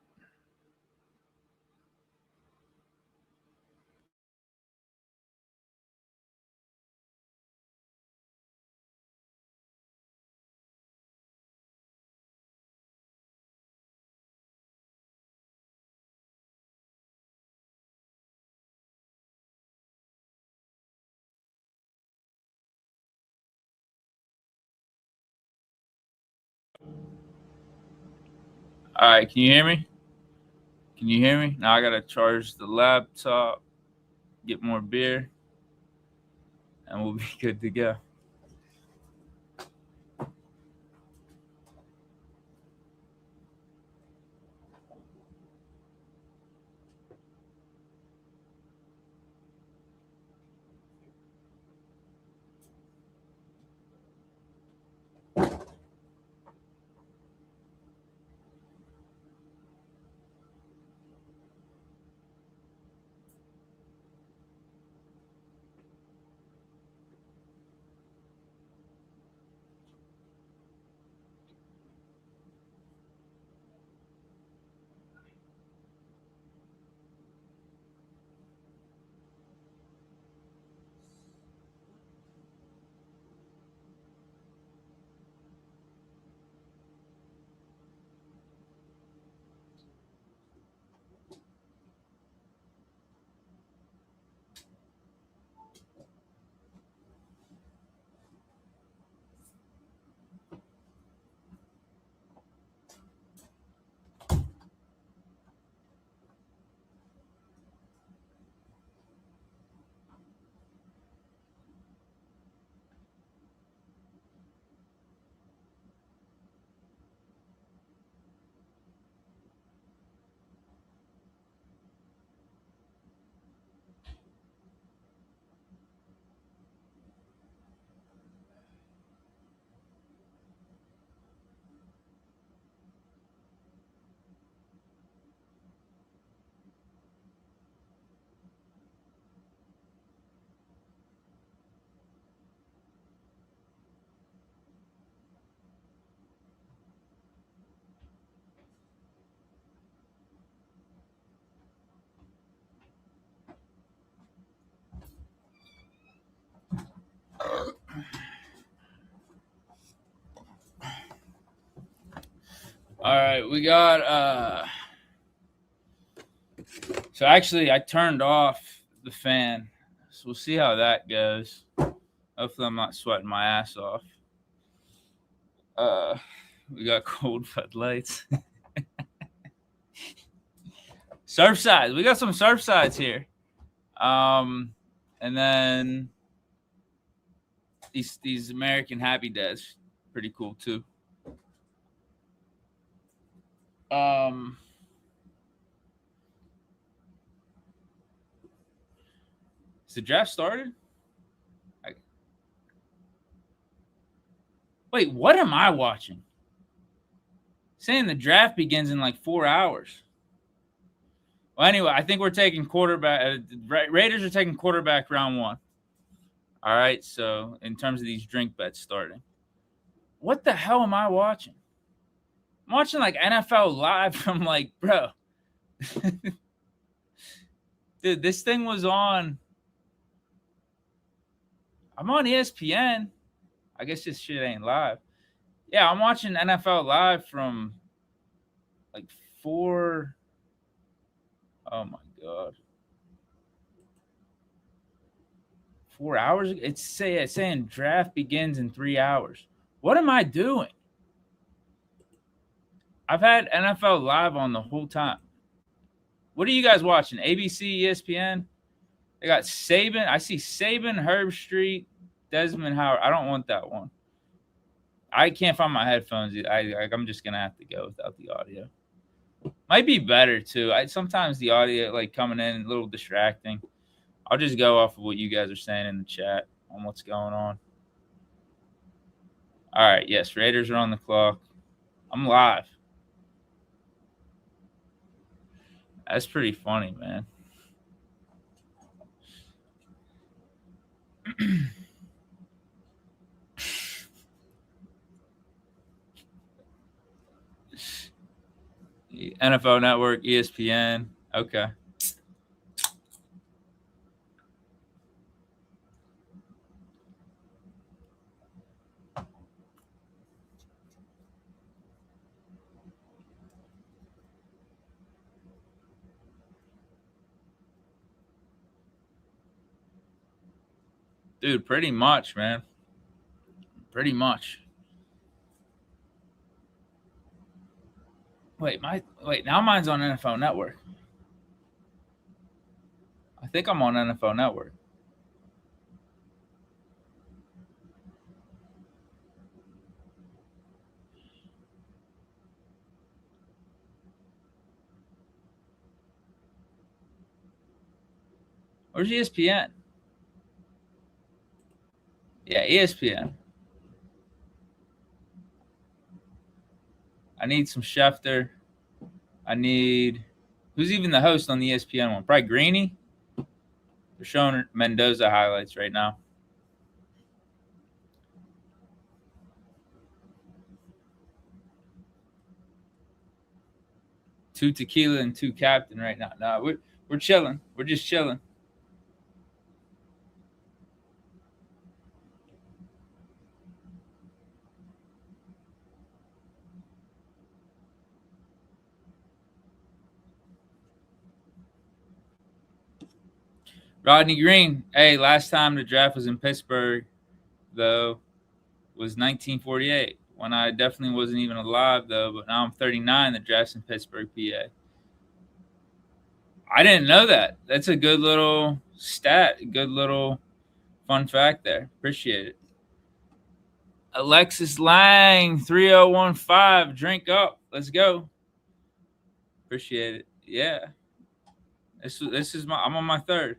All right. Can you hear me? Now I gotta charge the laptop, get more beer, and we'll be good to go. right, we got so actually I turned off the fan. So we'll see how that goes. Hopefully I'm not sweating my ass off. We got cold Bud Lights. Surfsides. We got some Surfsides here. And then these American Happy Dads, pretty cool too. Is the draft started? Wait, what am I watching? Saying the draft begins in like 4 hours. Well, anyway, I think we're taking quarterback. Raiders are taking quarterback round 1. All right, so in terms of these drink bets starting. What the hell am I watching? I'm watching like NFL Live. I'm like, bro. Dude, this thing was on. I'm on ESPN. I guess this shit ain't live. Yeah, I'm watching NFL Live from like 4. Oh my God. 4 hours? It's saying draft begins in 3 hours. What am I doing? I've had NFL Live on the whole time. What are you guys watching? ABC, ESPN? They got Saban. I see Saban, Herb Street, Desmond Howard. I don't want that one. I can't find my headphones. I'm just going to have to go without the audio. Might be better, too. Sometimes the audio, like, coming in, a little distracting. I'll just go off of what you guys are saying in the chat on what's going on. All right, yes, Raiders are on the clock. I'm live. That's pretty funny, man. NFL Network, ESPN. Okay. Dude, pretty much, man. Pretty much. Wait, now mine's on NFL Network. I think I'm on NFL Network. Where's ESPN? Yeah, ESPN. I need some Schefter. I need who's even the host on the ESPN one? Probably Greeny. They're showing Mendoza highlights right now. Two tequila and two captain right now. No, we're chilling. We're just chilling. Rodney Green. Hey, last time the draft was in Pittsburgh, though, was 1948, when I definitely wasn't even alive, though. But now I'm 39. The draft's in Pittsburgh, PA. I didn't know that. That's a good little stat, a good little fun fact there. Appreciate it. Alexis Lang, 3015. Drink up. Let's go. Appreciate it. Yeah. This is I'm on my 3rd.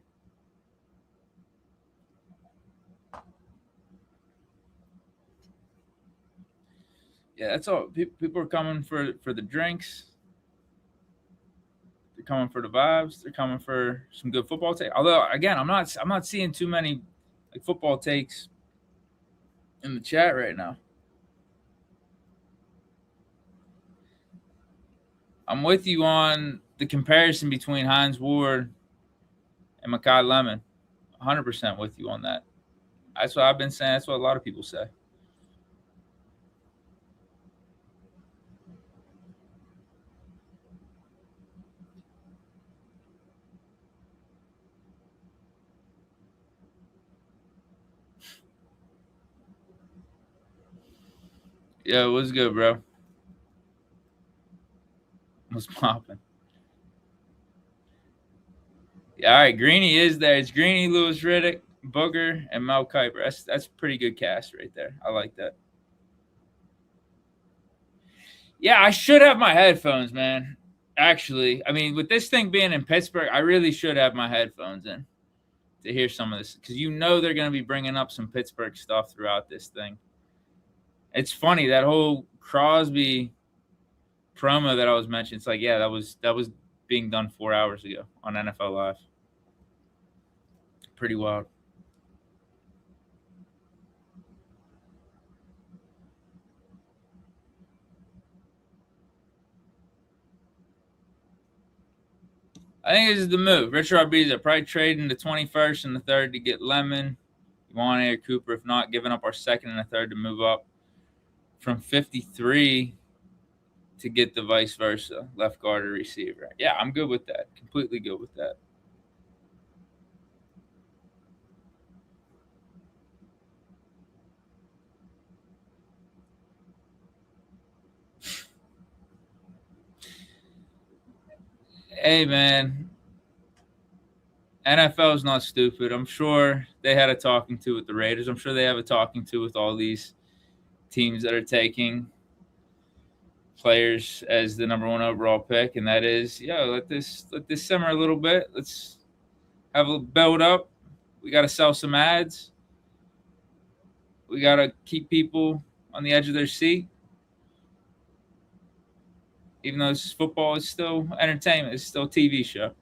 Yeah, that's all. People are coming for the drinks. They're coming for the vibes. They're coming for some good football take. Although, again, I'm not seeing too many like football takes in the chat right now. I'm with you on the comparison between Hines Ward and Mekhi Lemon. 100% with you on that. That's what I've been saying. That's what a lot of people say. Yeah, it was good, bro. Was popping. Yeah, all right. Greeny is there. It's Greeny, Lewis Riddick, Booger, and Mel Kiper. That's a pretty good cast right there. I like that. Yeah, I should have my headphones, man. Actually, I mean, with this thing being in Pittsburgh, I really should have my headphones in to hear some of this because they're going to be bringing up some Pittsburgh stuff throughout this thing. It's funny that whole Crosby promo that I was mentioning. It's like, yeah, that was being done 4 hours ago on NFL Live. Pretty wild. I think this is the move. Rich Rodriguez probably trading the 21st and the 3rd to get Lemon. You want Air Cooper, if not, giving up our 2nd and a 3rd to move up from 53 to get the vice versa, left guard or receiver. Yeah, I'm good with that. Completely good with that. Hey, man, NFL is not stupid. I'm sure they had a talking to with the Raiders. I'm sure they have a talking to with all these teams that are taking players as the number 1 overall pick, and that is, let this simmer a little bit. Let's have a build up. We got to sell some ads. We got to keep people on the edge of their seat. Even though this football is still entertainment, it's still a TV show.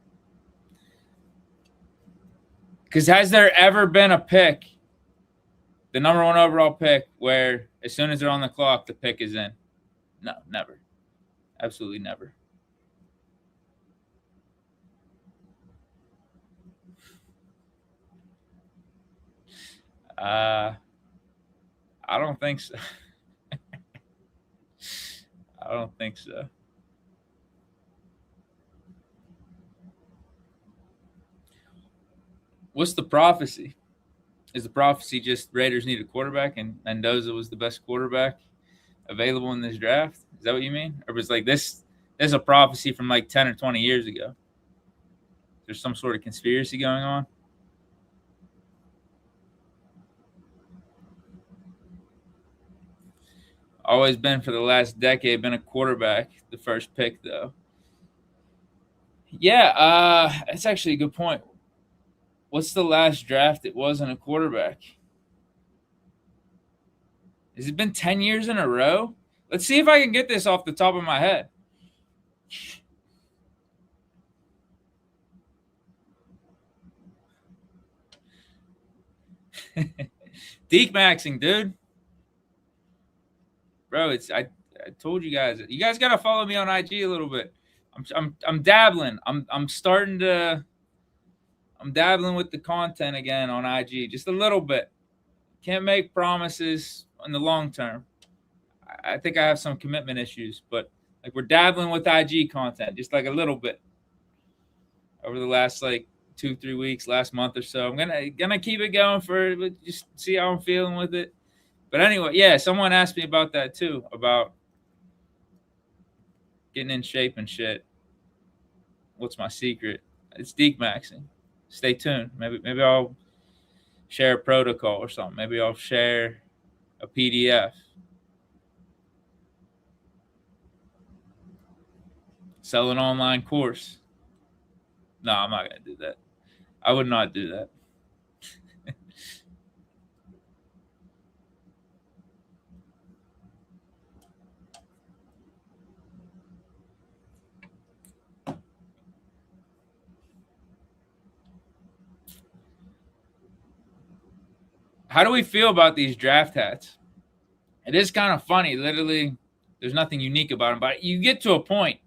Because has there ever been a pick, the number 1 overall pick, where as soon as they're on the clock, the pick is in? No, never. Absolutely never. I don't think so. I don't think so. What's the prophecy? Is the prophecy just Raiders need a quarterback and Mendoza was the best quarterback available in this draft? Is that what you mean? Or was like this? There's a prophecy from like 10 or 20 years ago. There's some sort of conspiracy going on. Always been for the last decade, been a quarterback. The first pick, though. Yeah, that's actually a good point. What's the last draft that wasn't a quarterback? Has it been 10 years in a row? Let's see if I can get this off the top of my head. Deke maxing, dude. Bro, I told you guys. You guys gotta follow me on IG a little bit. I'm dabbling. I'm dabbling with the content again on IG, just a little bit. Can't make promises in the long term. I think I have some commitment issues, but like we're dabbling with IG content, just like a little bit over the last like 2-3 weeks, last month or so. I'm gonna keep it going for just see how I'm feeling with it. But anyway, yeah, someone asked me about that too, about getting in shape and shit. What's my secret? It's Deke maxing. Stay tuned. Maybe I'll share a protocol or something. Maybe I'll share a PDF. Sell an online course. No, I'm not gonna do that. I would not do that. How do we feel about these draft hats? It is kind of funny. Literally, there's nothing unique about them, but you get to a point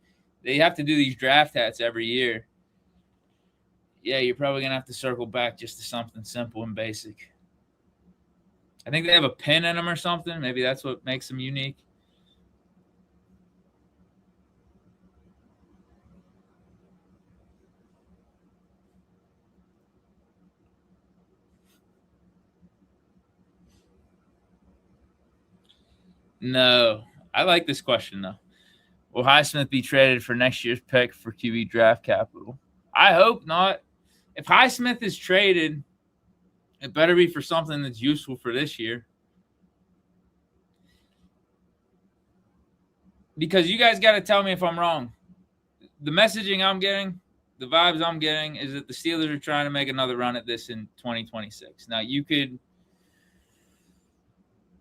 that you have to do these draft hats every year. Yeah, you're probably gonna have to circle back just to something simple and basic. I think they have a pin in them or something. Maybe that's what makes them unique. No. I like this question, though. Will Highsmith be traded for next year's pick for QB draft capital? I hope not. If Highsmith is traded, it better be for something that's useful for this year. Because you guys got to tell me if I'm wrong. The messaging I'm getting, the vibes I'm getting is that the Steelers are trying to make another run at this in 2026. Now, you could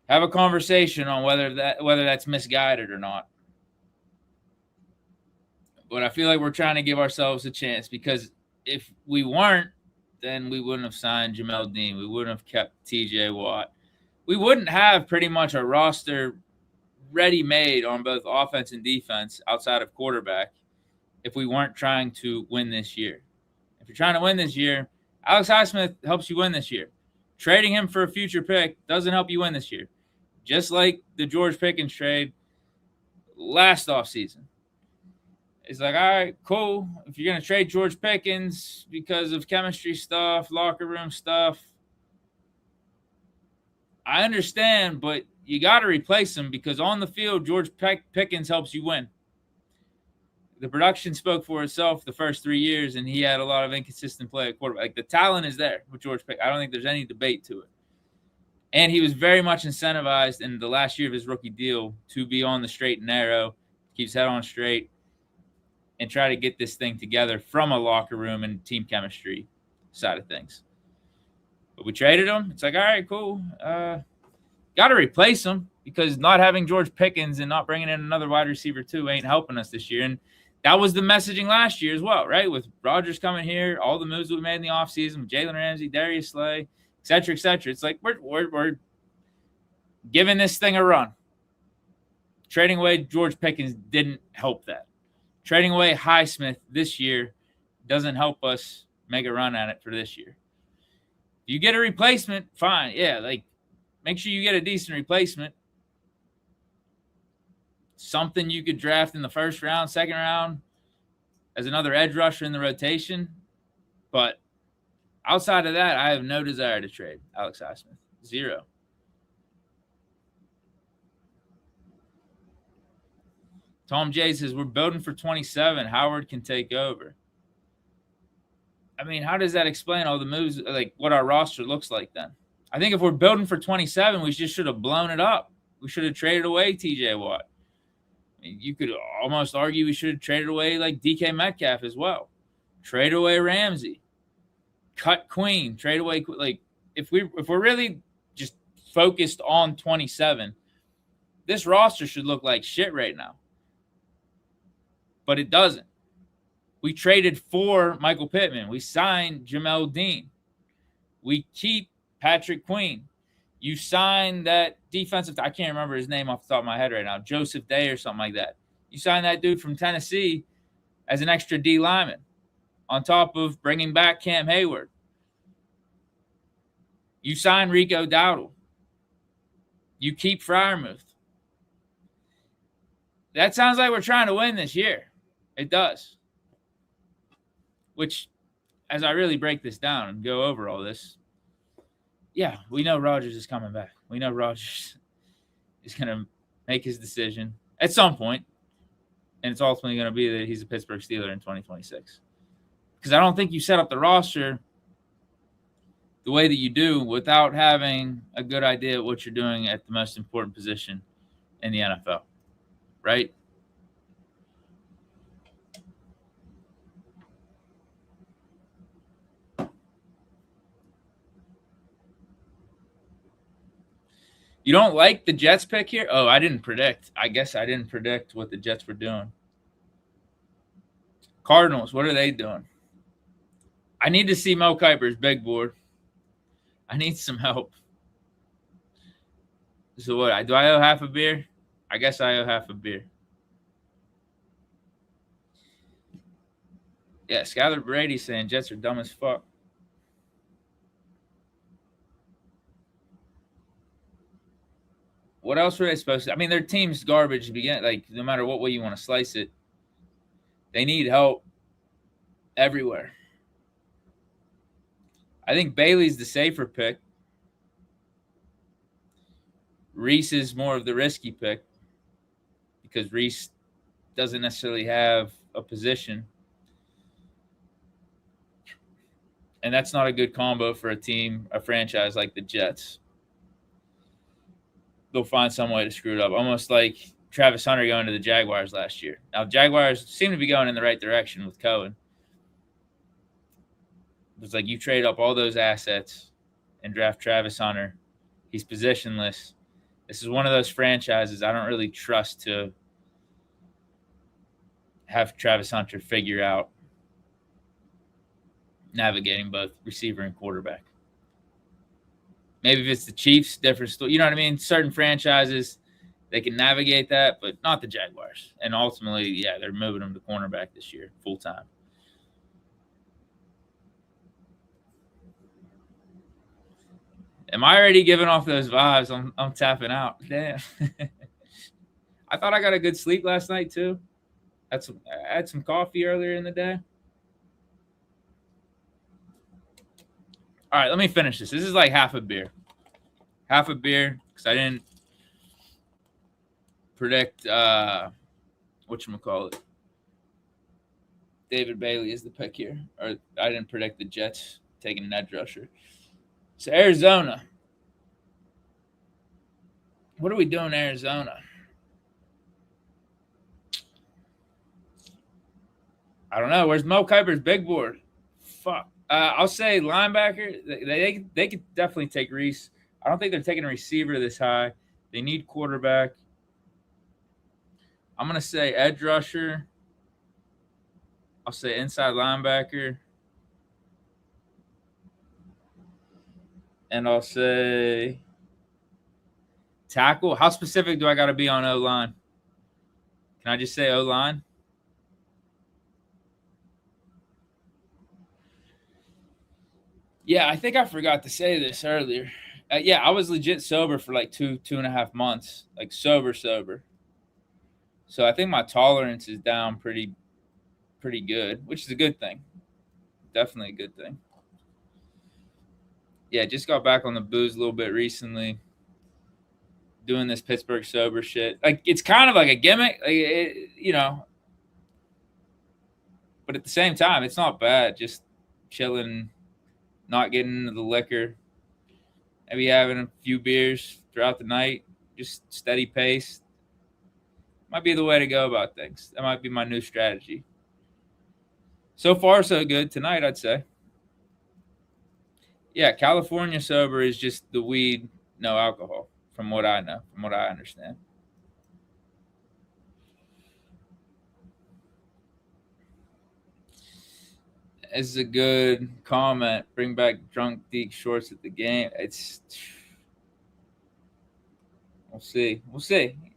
have a conversation on whether that's misguided or not. But I feel like we're trying to give ourselves a chance, because if we weren't, then we wouldn't have signed Jamel Dean. We wouldn't have kept TJ Watt. We wouldn't have pretty much a roster ready-made on both offense and defense outside of quarterback if we weren't trying to win this year. If you're trying to win this year, Alex Highsmith helps you win this year. Trading him for a future pick doesn't help you win this year. Just like the George Pickens trade last offseason. It's like, all right, cool. If you're going to trade George Pickens because of chemistry stuff, locker room stuff, I understand, but you got to replace him, because on the field, George Pickens helps you win. The production spoke for itself the first 3 years, and he had a lot of inconsistent play at quarterback. Like, the talent is there with George Pickens. I don't think there's any debate to it. And he was very much incentivized in the last year of his rookie deal to be on the straight and narrow, keep his head on straight, and try to get this thing together from a locker room and team chemistry side of things. But we traded him. It's like, all right, cool. Got to replace him, because not having George Pickens and not bringing in another wide receiver too ain't helping us this year. And that was the messaging last year as well, right? With Rodgers coming here, all the moves that we made in the offseason with Jalen Ramsey, Darius Slay, et cetera, et cetera. It's like we're giving this thing a run. Trading away George Pickens didn't help that. Trading away Highsmith this year doesn't help us make a run at it for this year. If you get a replacement, fine. Yeah, like, make sure you get a decent replacement. Something you could draft in the first round, second round, as another edge rusher in the rotation. But outside of that, I have no desire to trade Alex Highsmith. Zero. Tom J says, we're building for 27. Howard can take over. I mean, how does that explain all the moves, like what our roster looks like then? I think if we're building for 27, we just should have blown it up. We should have traded away TJ Watt. I mean, you could almost argue we should have traded away like DK Metcalf as well. Trade away Ramsey. Cut Queen. Trade away, like, if we're really just focused on 27, this roster should look like shit right now. But it doesn't. We traded for Michael Pittman. We signed Jamel Dean. We keep Patrick Queen. You signed that defensive, I can't remember his name off the top of my head right now, Joseph Day or something like that. You signed that dude from Tennessee as an extra D lineman on top of bringing back Cam Hayward. You signed Rico Dowdle. You keep Freiermuth. That sounds like we're trying to win this year. It does. Which, as I really break this down and go over all this, yeah, we know Rodgers is coming back. We know Rodgers is going to make his decision at some point, and it's ultimately going to be that he's a Pittsburgh Steeler in 2026. Because I don't think you set up the roster the way that you do without having a good idea of what you're doing at the most important position in the NFL, right? You don't like the Jets pick here? Oh, I didn't predict. I guess I didn't predict what the Jets were doing. Cardinals, what are they doing? I need to see Mel Kiper's big board. I need some help. So what? Do I owe half a beer? I guess I owe half a beer. Yeah, Skylar Brady saying Jets are dumb as fuck. What else were they supposed to? I mean, their team's garbage to begin. Like, no matter what way you want to slice it, they need help everywhere. I think Bailey's the safer pick. Reese is more of the risky pick because Reese doesn't necessarily have a position. And that's not a good combo for a franchise like the Jets. They'll find some way to screw it up, almost like Travis Hunter going to the Jaguars last year. Now, Jaguars seem to be going in the right direction with Cohen. It's like you trade up all those assets and draft Travis Hunter. He's positionless. This is one of those franchises I don't really trust to have Travis Hunter figure out navigating both receiver and quarterback. Maybe if it's the Chiefs, different story. You know what I mean? Certain franchises, they can navigate that, but not the Jaguars. And ultimately, yeah, they're moving them to cornerback this year, full time. Am I already giving off those vibes? I'm tapping out. Damn. I thought I got a good sleep last night too. I had some coffee earlier in the day. All right, let me finish this. This is like half a beer. Half a beer because I didn't predict whatchamacallit. David Bailey is the pick here. Or I didn't predict the Jets taking an edge rusher. So Arizona. What are we doing in Arizona? I don't know. Where's Mel Kiper's big board? Fuck. I'll say linebacker. They could definitely take Reese. I don't think they're taking a receiver this high. They need quarterback. I'm going to say edge rusher. I'll say inside linebacker. And I'll say tackle. How specific do I got to be on O-line? Can I just say O-line? Yeah, I think I forgot to say this earlier. Yeah, I was legit sober for like 2.5 months, like sober. So I think my tolerance is down pretty good, which is a good thing. Definitely a good thing. Yeah, just got back on the booze a little bit recently. Doing this Pittsburgh sober shit. Like, it's kind of like a gimmick, but at the same time, it's not bad. Just chilling, not getting into the liquor. Maybe having a few beers throughout the night, just steady pace. Might be the way to go about things. That might be my new strategy. So far, so good. Tonight, I'd say. Yeah, California sober is just the weed, no alcohol, from what I know, from what I understand. This is a good comment. Bring back drunk Deke shorts at the game. We'll see.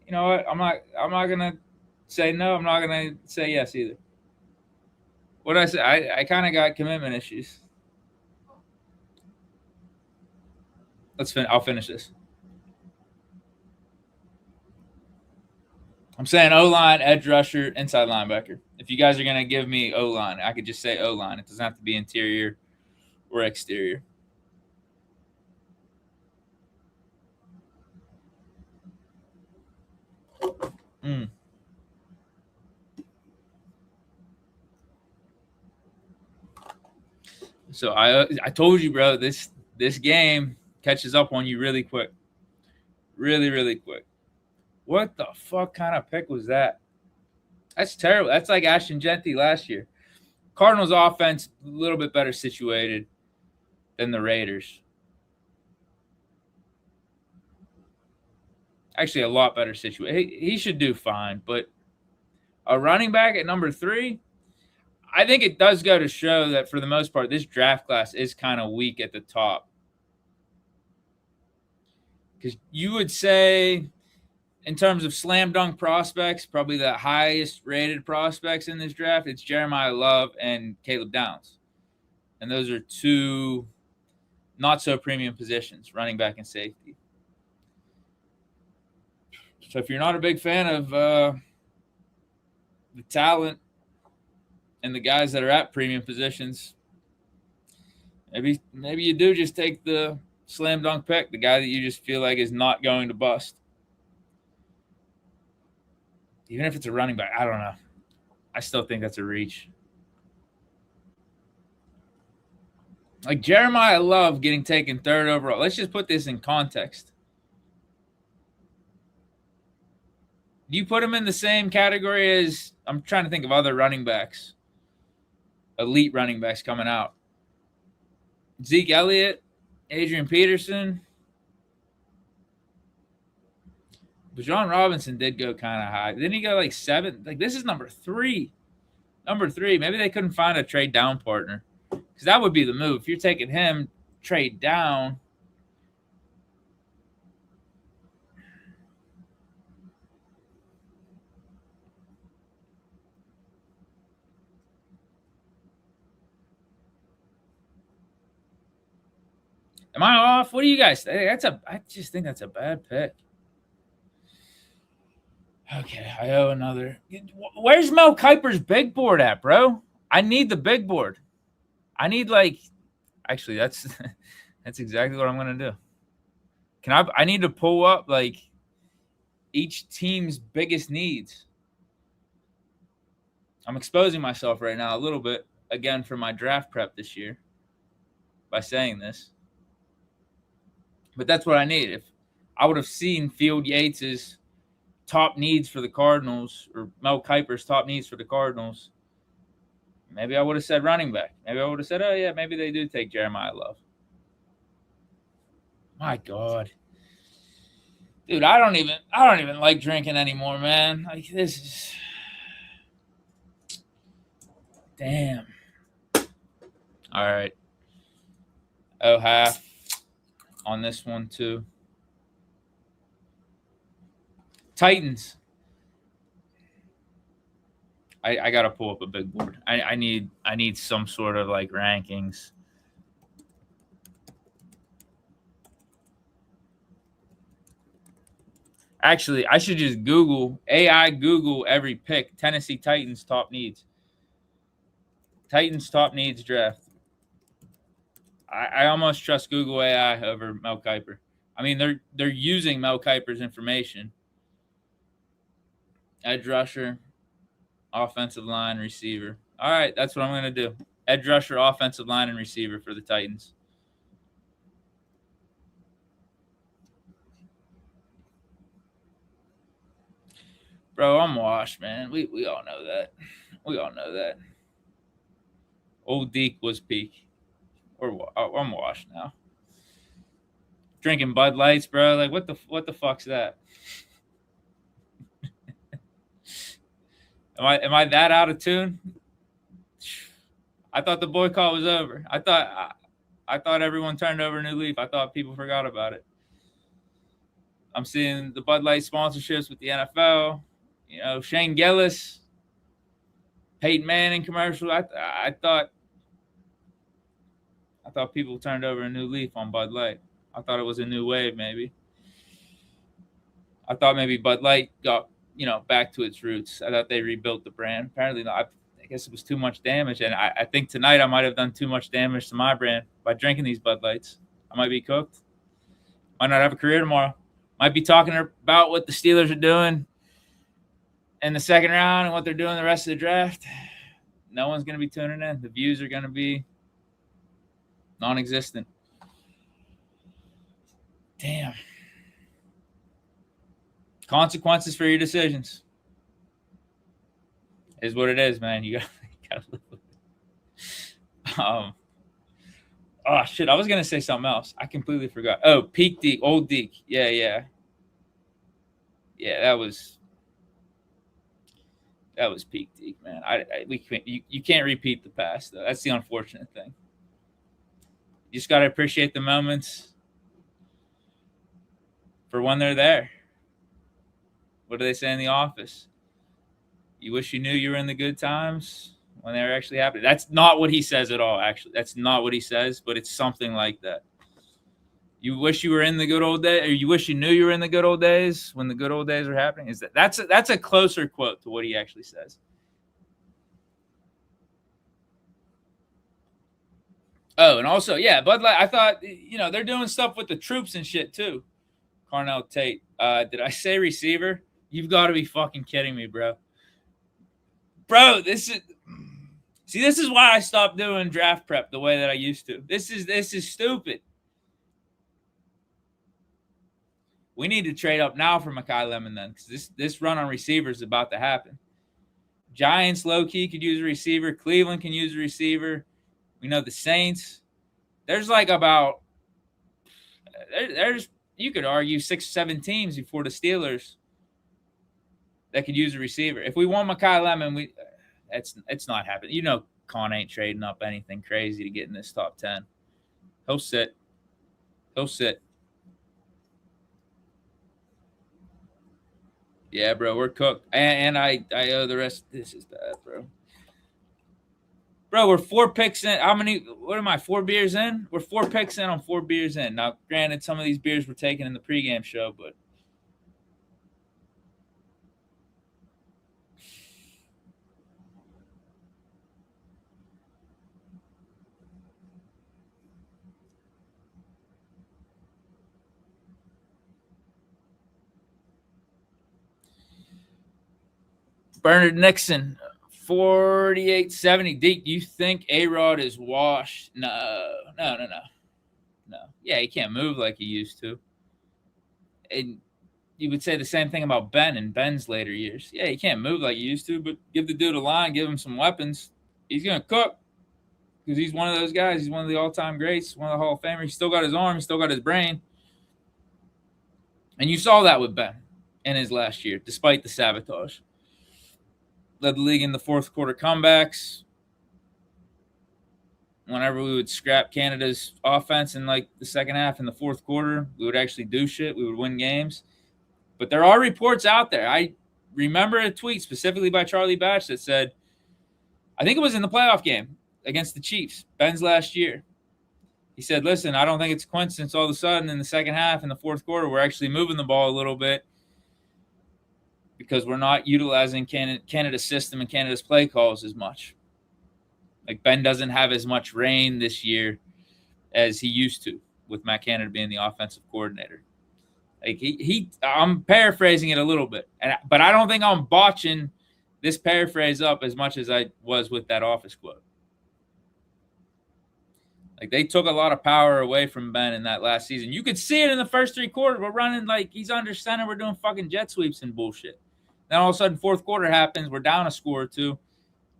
You know what? I'm not gonna say no. I'm not gonna say yes either. What did I say? I kind of got commitment issues. I'll finish this. I'm saying O-line, edge rusher, inside linebacker. If you guys are going to give me O-line, I could just say O-line. It doesn't have to be interior or exterior. So I told you, bro, this game catches up on you really quick. Really, really quick. What the fuck kind of pick was that? That's terrible. That's like Ashton Genty last year. Cardinals offense a little bit better situated than the Raiders. Actually, a lot better situated. He should do fine, but a running back at number 3, I think it does go to show that for the most part, this draft class is kind of weak at the top. Because you would say, in terms of slam dunk prospects, probably the highest rated prospects in this draft, it's Jeremiah Love and Caleb Downs. And those are 2 not so premium positions, running back and safety. So if you're not a big fan of the talent and the guys that are at premium positions, maybe you do just take the slam dunk pick, the guy that you just feel like is not going to bust. Even if it's a running back, I don't know. I still think that's a reach. Like Jeremiah Love getting taken 3rd overall. Let's just put this in context. Do you put him in the same category as, I'm trying to think of other running backs, elite running backs coming out? Zeke Elliott, Adrian Peterson. Bijan Robinson did go kind of high. Didn't he go like 7? Like, this is number 3. Number 3. Maybe they couldn't find a trade down partner, because that would be the move. If you're taking him, trade down. Am I off? What do you guys think? I just think that's a bad pick. Okay, I owe another. Where's Mel Kiper's big board at, bro? I need the big board. I need, like, actually, that's exactly what I'm gonna do. I need to pull up like each team's biggest needs. I'm exposing myself right now a little bit again for my draft prep this year by saying this. But that's what I need. If I would have seen Field Yates's top needs for the Cardinals, or Mel Kiper's top needs for the Cardinals, maybe I would have said running back. Maybe I would have said, oh yeah, maybe they do take Jeremiah Love. My God. Dude, I don't even like drinking anymore, man. Like, this is damn. All right. Oh, half on this one too. Titans. I gotta pull up a big board. I need some sort of like rankings. Actually, I should just Google every pick. Tennessee Titans top needs. Titans top needs draft. I almost trust Google AI over Mel Kiper. I mean, they're using Mel Kiper's information. Edge rusher, offensive line, receiver. All right, that's what I'm going to do. Edge rusher, offensive line, and receiver for the Titans. Bro, I'm washed, man. We all know that. We all know that. Old Deke was peak. I'm washed now. Drinking Bud Lights, bro. Like, what the fuck's that? Am I that out of tune? I thought the boycott was over. I thought everyone turned over a new leaf. I thought people forgot about it. I'm seeing the Bud Light sponsorships with the NFL. You know, Shane Gillis, Peyton Manning commercial. I thought people turned over a new leaf on Bud Light. I thought it was a new wave, maybe. I thought maybe Bud Light got, back to its roots. I thought they rebuilt the brand. Apparently not. I guess it was too much damage. And I think tonight I might have done too much damage to my brand by drinking these Bud Lights. I might be cooked. Might not have a career tomorrow. Might be talking about what the Steelers are doing in the second round and what they're doing the rest of the draft. No one's going to be tuning in. The views are going to be non-existent. Damn. Consequences for your decisions is what it is, man. You gotta live with it. Oh shit! I was gonna say something else. I completely forgot. Oh, peak Deke, old Deke. Yeah. That was peak Deke, man. We can't. You can't repeat the past, though. That's the unfortunate thing. You just gotta appreciate the moments for when they're there. What do they say in The Office? You wish you knew you were in the good times when they were actually happening. That's not what he says at all, actually. That's not what he says, but it's something like that. You wish you were in the good old days, or you wish you knew you were in the good old days when the good old days were happening. That's a closer quote to what he actually says. Oh, and also, yeah, Bud Light. I thought, they're doing stuff with the troops and shit too. Carnell Tate. Did I say receiver? You've got to be fucking kidding me, bro. Bro, this is why I stopped doing draft prep the way that I used to. This is stupid. We need to trade up now for Mekhi Lemon then, because this run on receivers is about to happen. Giants low-key could use a receiver. Cleveland can use a receiver. We know the Saints. There's like about there's you could argue 6 or 7 teams before the Steelers that could use a receiver. If we want Mekhi Lemon, it's not happening. Con ain't trading up anything crazy to get in this top 10. He'll sit. Yeah, bro, we're cooked. And I owe the rest. This is bad, bro. Bro, we're 4 picks in. How many? What am I? 4 beers in? We're 4 picks in on 4 beers in. Now, granted, some of these beers were taken in the pregame show, but Bernard Nixon, 4870. Deke, do you think A-Rod is washed? No. Yeah, he can't move like he used to. And you would say the same thing about Ben in Ben's later years. Yeah, he can't move like he used to, but give the dude a line, give him some weapons. He's going to cook because he's one of those guys. He's one of the all-time greats, one of the Hall of Famers. He's still got his arm. He's still got his brain. And you saw that with Ben in his last year, despite the sabotage. Led the league in the fourth quarter comebacks. Whenever we would scrap Canada's offense in like the second half in the fourth quarter, we would actually do shit. We would win games. But there are reports out there. I remember a tweet specifically by Charlie Batch that said, I think it was in the playoff game against the Chiefs, Ben's last year. He said, listen, I don't think it's a coincidence all of a sudden in the second half, in the fourth quarter, we're actually moving the ball a little bit because we're not utilizing Canada's system and Canada's play calls as much. Like Ben doesn't have as much reign this year as he used to with Matt Canada being the offensive coordinator. Like I'm paraphrasing it a little bit, but I don't think I'm botching this paraphrase up as much as I was with that Office quote. Like they took a lot of power away from Ben in that last season. You could see it in the first 3 quarters. We're running like he's under center. We're doing fucking jet sweeps and bullshit. Then all of a sudden, fourth quarter happens. We're down a score or 2.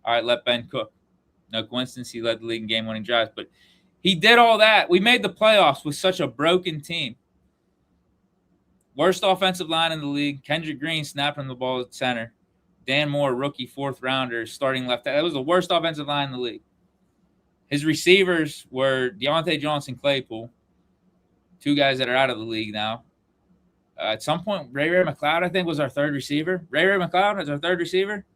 All right, let Ben cook. No coincidence he led the league in game-winning drives, but he did all that. We made the playoffs with such a broken team. Worst offensive line in the league. Kendrick Green snapping the ball at center. Dan Moore, rookie 4th rounder, starting left. That was the worst offensive line in the league. His receivers were Deontay Johnson, Claypool, 2 guys that are out of the league now. At some point, Ray McLeod, I think, was our 3rd receiver. Ray McLeod was our 3rd receiver.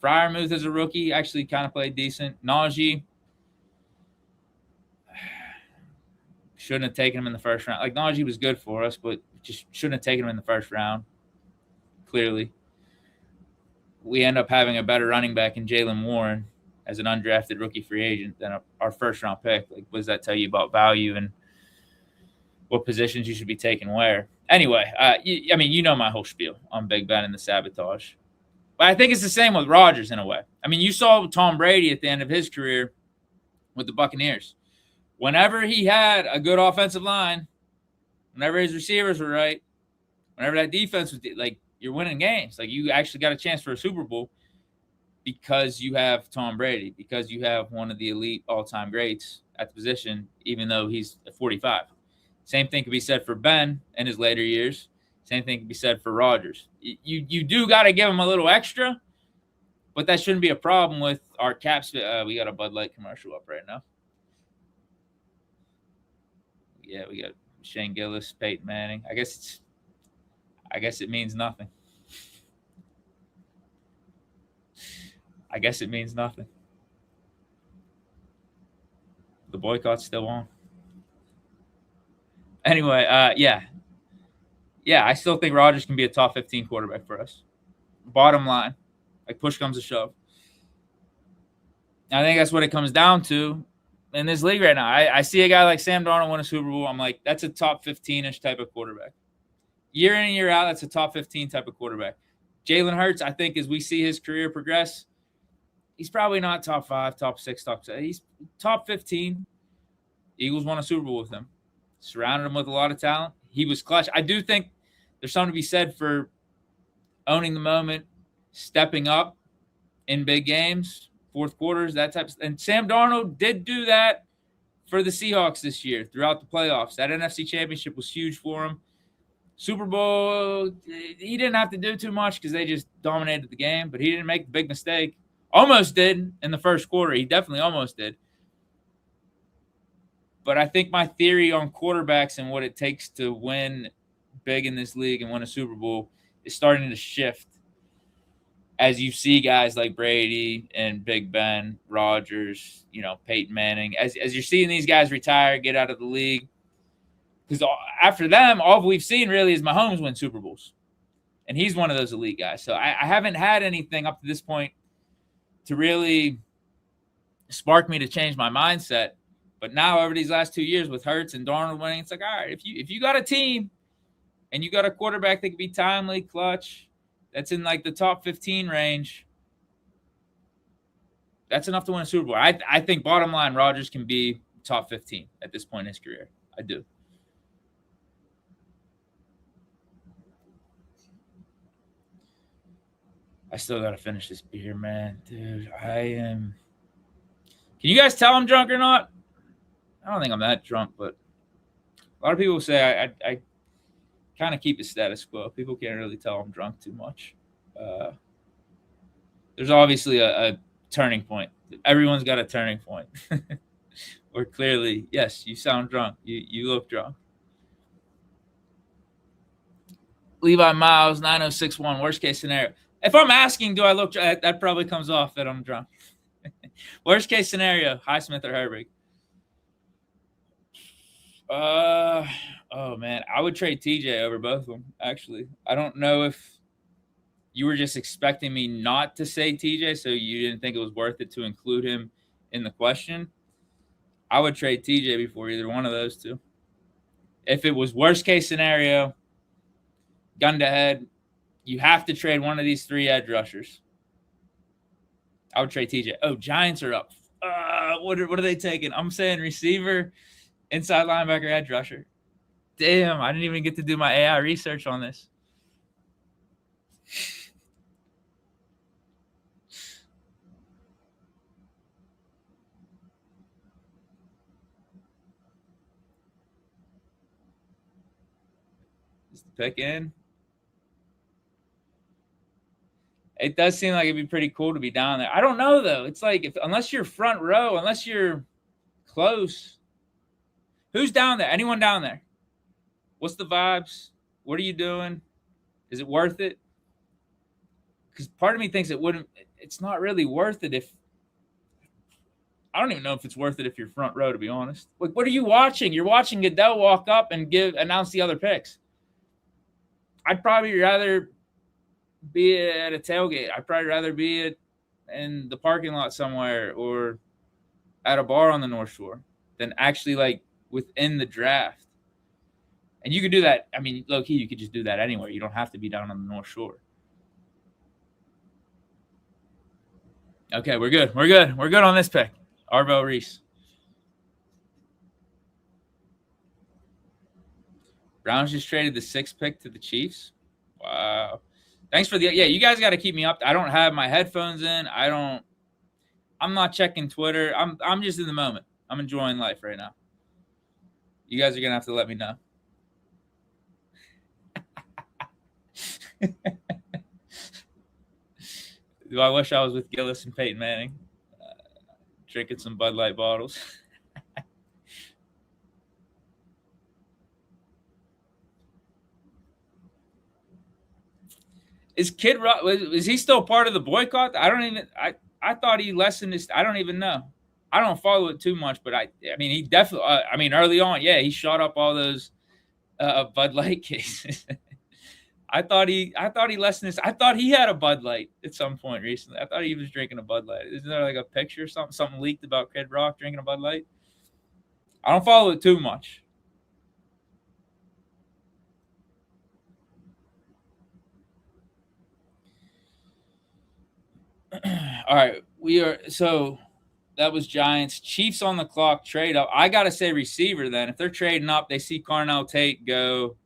Freiermuth as a rookie actually kind of played decent. Najee shouldn't have taken him in the first round. Like Najee was good for us, but just shouldn't have taken him in the first round. Clearly, we end up having a better running back in Jaylen Warren as an undrafted rookie free agent than our first round pick. Like, what does that tell you about value and what positions you should be taking where? Anyway, you know my whole spiel on Big Ben and the sabotage. But I think it's the same with Rodgers in a way. I mean, you saw Tom Brady at the end of his career with the Buccaneers. Whenever he had a good offensive line, whenever his receivers were right, whenever that defense was like, you're winning games. Like you actually got a chance for a Super Bowl because you have Tom Brady, because you have one of the elite all-time greats at the position, even though he's 45. Same thing could be said for Ben in his later years. Same thing can be said for Rodgers. You do got to give him a little extra, but that shouldn't be a problem with our caps. We got a Bud Light commercial up right now. Yeah, we got Shane Gillis, Peyton Manning. I guess it means nothing. I guess it means nothing. The boycott's still on. Anyway, yeah, I still think Rodgers can be a top 15 quarterback for us. Bottom line, like push comes to shove. I think that's what it comes down to. in this league right now. I see a guy like Sam Darnold win a Super Bowl. I'm like, that's a top 15-ish type of quarterback. Year in and year out, that's a top 15 type of quarterback. Jalen Hurts, I think, as we see his career progress, he's probably not top 5, top 6, top 7. He's top 15. Eagles won a Super Bowl with him. Surrounded him with a lot of talent. He was clutch. I do think there's something to be said for owning the moment, stepping up in big games, fourth quarters, that type of stuff. And Sam Darnold did do that for the Seahawks this year throughout the playoffs. That NFC Championship was huge for him. Super Bowl, he didn't have to do too much because they just dominated the game, but he didn't make the big mistake. Almost did in the first quarter. He definitely almost did. But I think my theory on quarterbacks and what it takes to win big in this league and win a Super Bowl is starting to shift as you see guys like Brady and Big Ben, Rodgers, Peyton Manning. As you're seeing these guys retire, get out of the league. Because after them, all we've seen really is Mahomes win Super Bowls. And he's one of those elite guys. So I haven't had anything up to this point to really spark me to change my mindset. But now over these last 2 years with Hurts and Darnold winning, it's like, all right, if you got a team and you got a quarterback that can be timely, clutch, that's in like the top 15 range, that's enough to win a Super Bowl. I think bottom line, Rodgers can be top 15 at this point in his career. I do. I still got to finish this beer, man. Dude, I am. Can you guys tell I'm drunk or not? I don't think I'm that drunk, but a lot of people say I kind of keep it status quo. People can't really tell I'm drunk too much. There's obviously a turning point. Everyone's got a turning point. Or clearly, yes, you sound drunk. You look drunk. Levi Miles, 9061, worst case scenario. If I'm asking, do I look drunk? That probably comes off that I'm drunk. Worst case scenario, Highsmith or Herbig. Oh man, I would trade TJ over both of them. Actually, I don't know if you were just expecting me not to say TJ, so you didn't think it was worth it to include him in the question. I would trade TJ before either one of those two. If it was worst case scenario, gun to head, you have to trade one of these 3 edge rushers. I would trade TJ. Oh, Giants are up. What are they taking? I'm saying receiver, inside linebacker, edge rusher. Damn, I didn't even get to do my AI research on this. Is the pick in? It does seem like it'd be pretty cool to be down there. I don't know, though. It's like, unless you're front row, unless you're close. Who's down there? Anyone down there? What's the vibes? What are you doing? Is it worth it? Because part of me thinks it's not really worth it if, I don't even know if it's worth it if you're front row, to be honest. Like, what are you watching? You're watching Goodell walk up and announce the other picks. I'd probably rather be at a tailgate. I'd probably rather be in the parking lot somewhere or at a bar on the North Shore than actually like within the draft. And you could do that. I mean, low key, you could just do that anywhere. You don't have to be down on the North Shore. Okay, we're good. We're good on this pick. Arvo Reese. Browns just traded the 6th pick to the Chiefs. Wow. Thanks for you guys got to keep me up. I don't have my headphones in. I'm not checking Twitter. I'm just in the moment. I'm enjoying life right now. You guys are going to have to let me know. Do I wish I was with Gillis and Peyton Manning, drinking some Bud Light bottles? Is Kid Rock, is he still part of the boycott? I thought he lessened his. I don't even know. I don't follow it too much, but I mean, he definitely. Early on, yeah, he shot up all those Bud Light cases. I thought he lessened his. I thought he had a Bud Light at some point recently. I thought he was drinking a Bud Light. Isn't there like a picture or something leaked about Kid Rock drinking a Bud Light? I don't follow it too much. All right, so that was Giants. Chiefs on the clock, trade up. I gotta say receiver then. If they're trading up, they see Carnell Tate go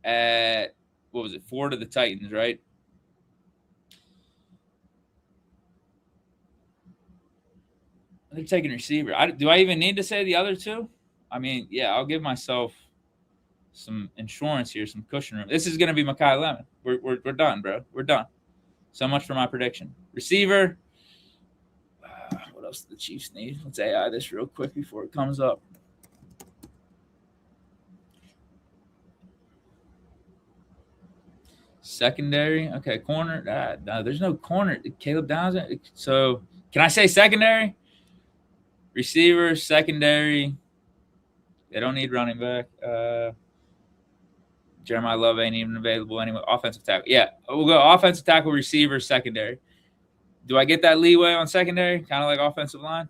at what was it, 4 to the Titans, right? They're taking receiver. Do I even need to say the other two? I mean, yeah, I'll give myself some insurance here, some cushion room. This is going to be Mekhi Lemon. We're done, bro. We're done. So much for my prediction. Receiver. What else do the Chiefs need? Let's AI this real quick before it comes up. Secondary. Okay, corner. No, there's no corner. Caleb Downs. So can I say secondary? Receiver, secondary. They don't need running back. Jeremiah Love ain't even available anyway. Offensive tackle. Yeah, we'll go offensive tackle, receiver, secondary. Do I get that leeway on secondary? Kind of like offensive line?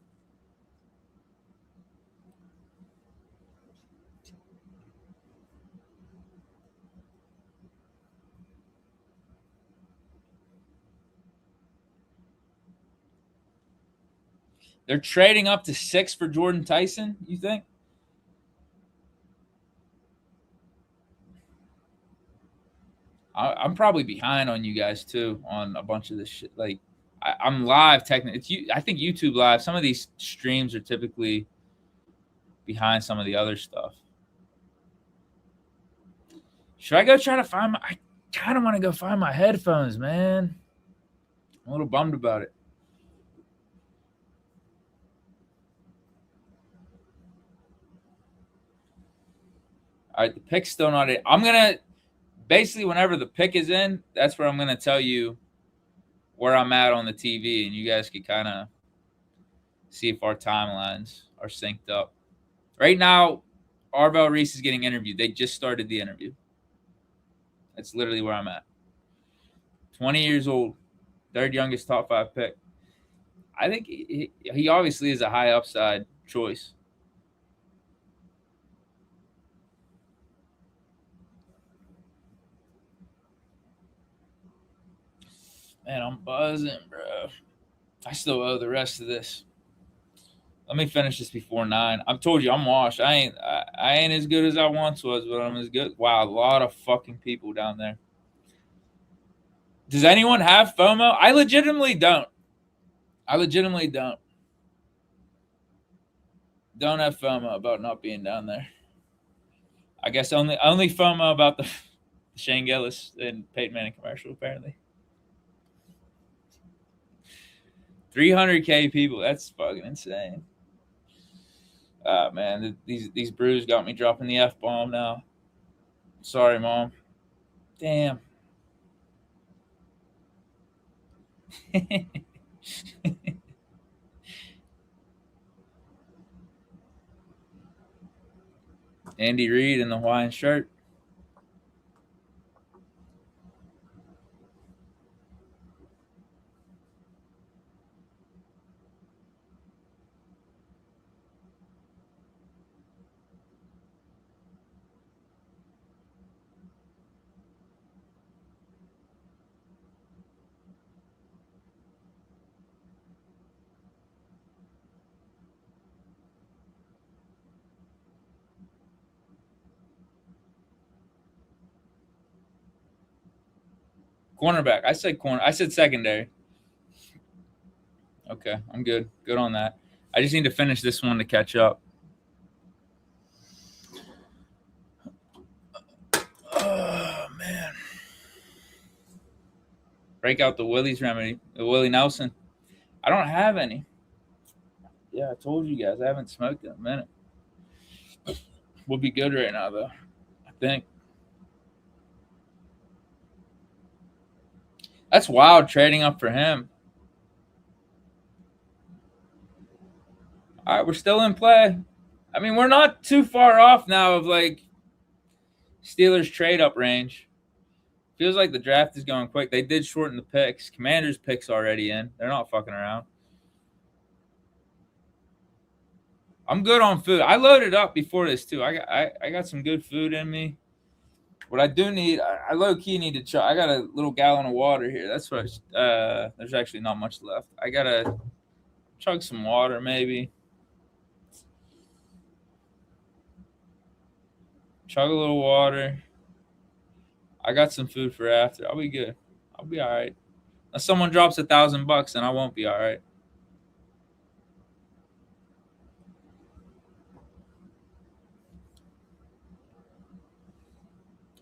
They're trading up to 6 for Jordan Tyson, you think? I'm probably behind on you guys too on a bunch of this shit. Like I'm live technically. I think YouTube live. Some of these streams are typically behind some of the other stuff. Should I go try to find my? I kind of want to go find my headphones, man. I'm a little bummed about it. All right, the pick's still not in. I'm gonna basically whenever the pick is in, that's where I'm gonna tell you where I'm at on the TV, and you guys can kind of see if our timelines are synced up. Right now, Arvell Reese is getting interviewed. They just started the interview. That's literally where I'm at. 20 years old, third youngest top 5 pick. I think he obviously is a high upside choice. Man, I'm buzzing, bro. I still owe the rest of this. Let me finish this before 9. I've told you I'm washed. I ain't as good as I once was, but I'm as good. Wow, a lot of fucking people down there. Does anyone have FOMO? I legitimately don't. Don't have FOMO about not being down there. I guess only FOMO about the Shane Gillis and Peyton Manning commercial, apparently. 300K people. That's fucking insane. Man, these brews got me dropping the F-bomb now. Sorry, Mom. Damn. Andy Reid in the Hawaiian shirt. Cornerback. I said corner. I said secondary. Okay, I'm good. Good on that. I just need to finish this one to catch up. Oh man. Break out the Willie's remedy. The Willie Nelson. I don't have any. Yeah, I told you guys I haven't smoked in a minute. We'll be good right now though. I think. That's wild trading up for him. All right, we're still in play. I mean, we're not too far off now of like Steelers trade up range. Feels like the draft is going quick. They did shorten the picks. Commanders picks already in. They're not fucking around. I'm good on food. I loaded up before this too. I got some good food in me. What I do need, I low key need to chug. I got a little gallon of water here. That's what. There's actually not much left. I gotta chug some water maybe. Chug a little water. I got some food for after. I'll be good. I'll be all right. If someone drops $1,000, then I won't be all right.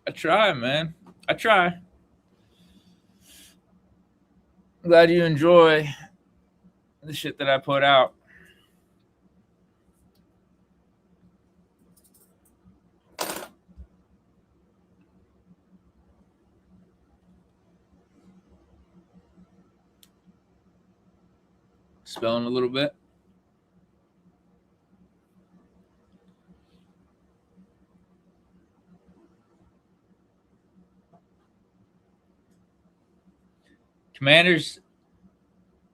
I try, man. I try. I'm glad you enjoy the shit that I put out. Spelling a little bit. Commanders,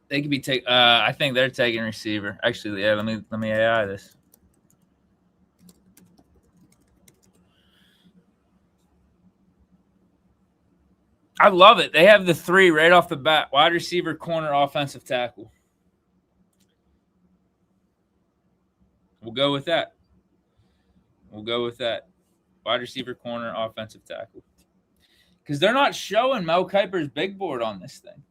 they could be take. I think they're taking receiver. Actually, yeah. Let me AI this. I love it. They have the 3 right off the bat: wide receiver, corner, offensive tackle. We'll go with that. Wide receiver, corner, offensive tackle. Because they're not showing Mel Kiper's big board on this thing.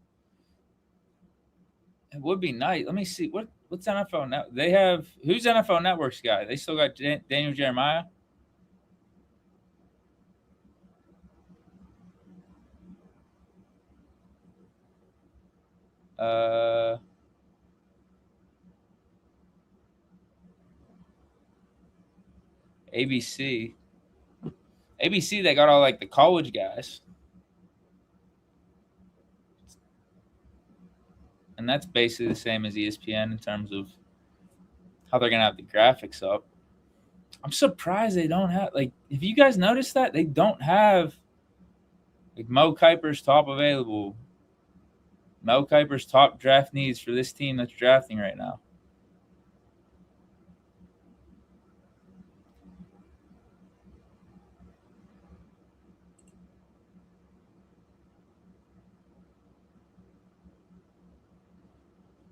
It would be nice. Let me see. What's NFL Network? They have who's NFL Network's guy? They still got Daniel Jeremiah. ABC. ABC, they got all like the college guys. And that's basically the same as ESPN in terms of how they're going to have the graphics up. I'm surprised they don't have, like, if you guys noticed that, they don't have, like, Mo Kiper's top available. Mo Kiper's top draft needs for this team that's drafting right now.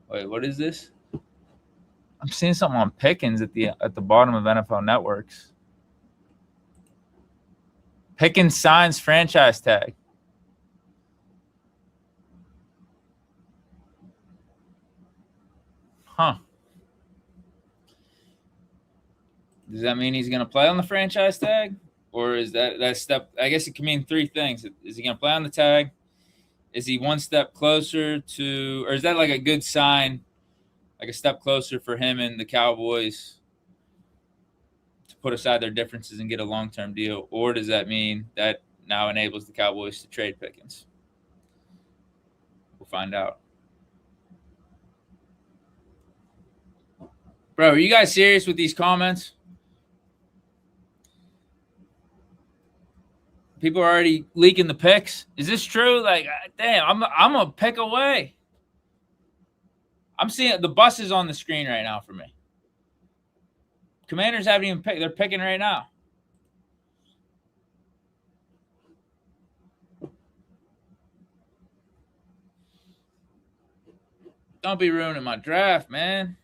Wait, what is this? I'm seeing something on Pickens at the bottom of NFL Networks. Pickens signs franchise tag. Huh. Does that mean he's going to play on the franchise tag? Or is that step? I guess it can mean 3 things. Is he going to play on the tag? Is he one step closer to, or is that like a good sign, like a step closer for him and the Cowboys to put aside their differences and get a long-term deal? Or does that mean that now enables the Cowboys to trade Pickens? We'll find out. Bro, are you guys serious with these comments? People are already leaking the picks. Is this true? Like, damn, I'm a pick away. I'm seeing the bus is on the screen right now for me. Commanders haven't even picked. They're picking right now. Don't be ruining my draft, man.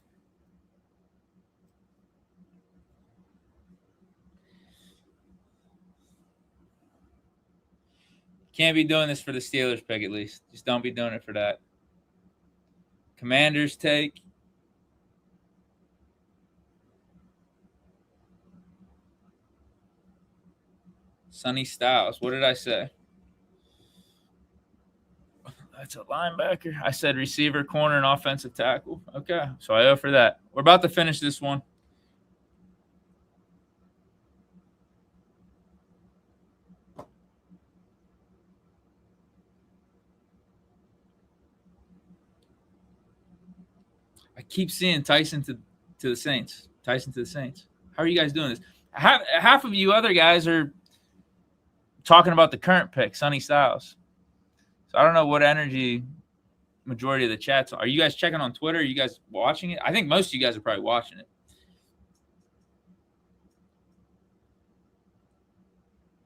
Can't be doing this for the Steelers pick, at least. Just don't be doing it for that. Commanders take. Sonny Styles. What did I say? That's a linebacker. I said receiver, corner, and offensive tackle. Okay, so I owe for that. We're about to finish this one. I keep seeing Tyson to the Saints. Tyson to the Saints. How are you guys doing this? Half of you other guys are talking about the current pick, Sonny Styles. So I don't know what energy majority of the chats are. You guys checking on Twitter? Are you guys watching it? I think most of you guys are probably watching it.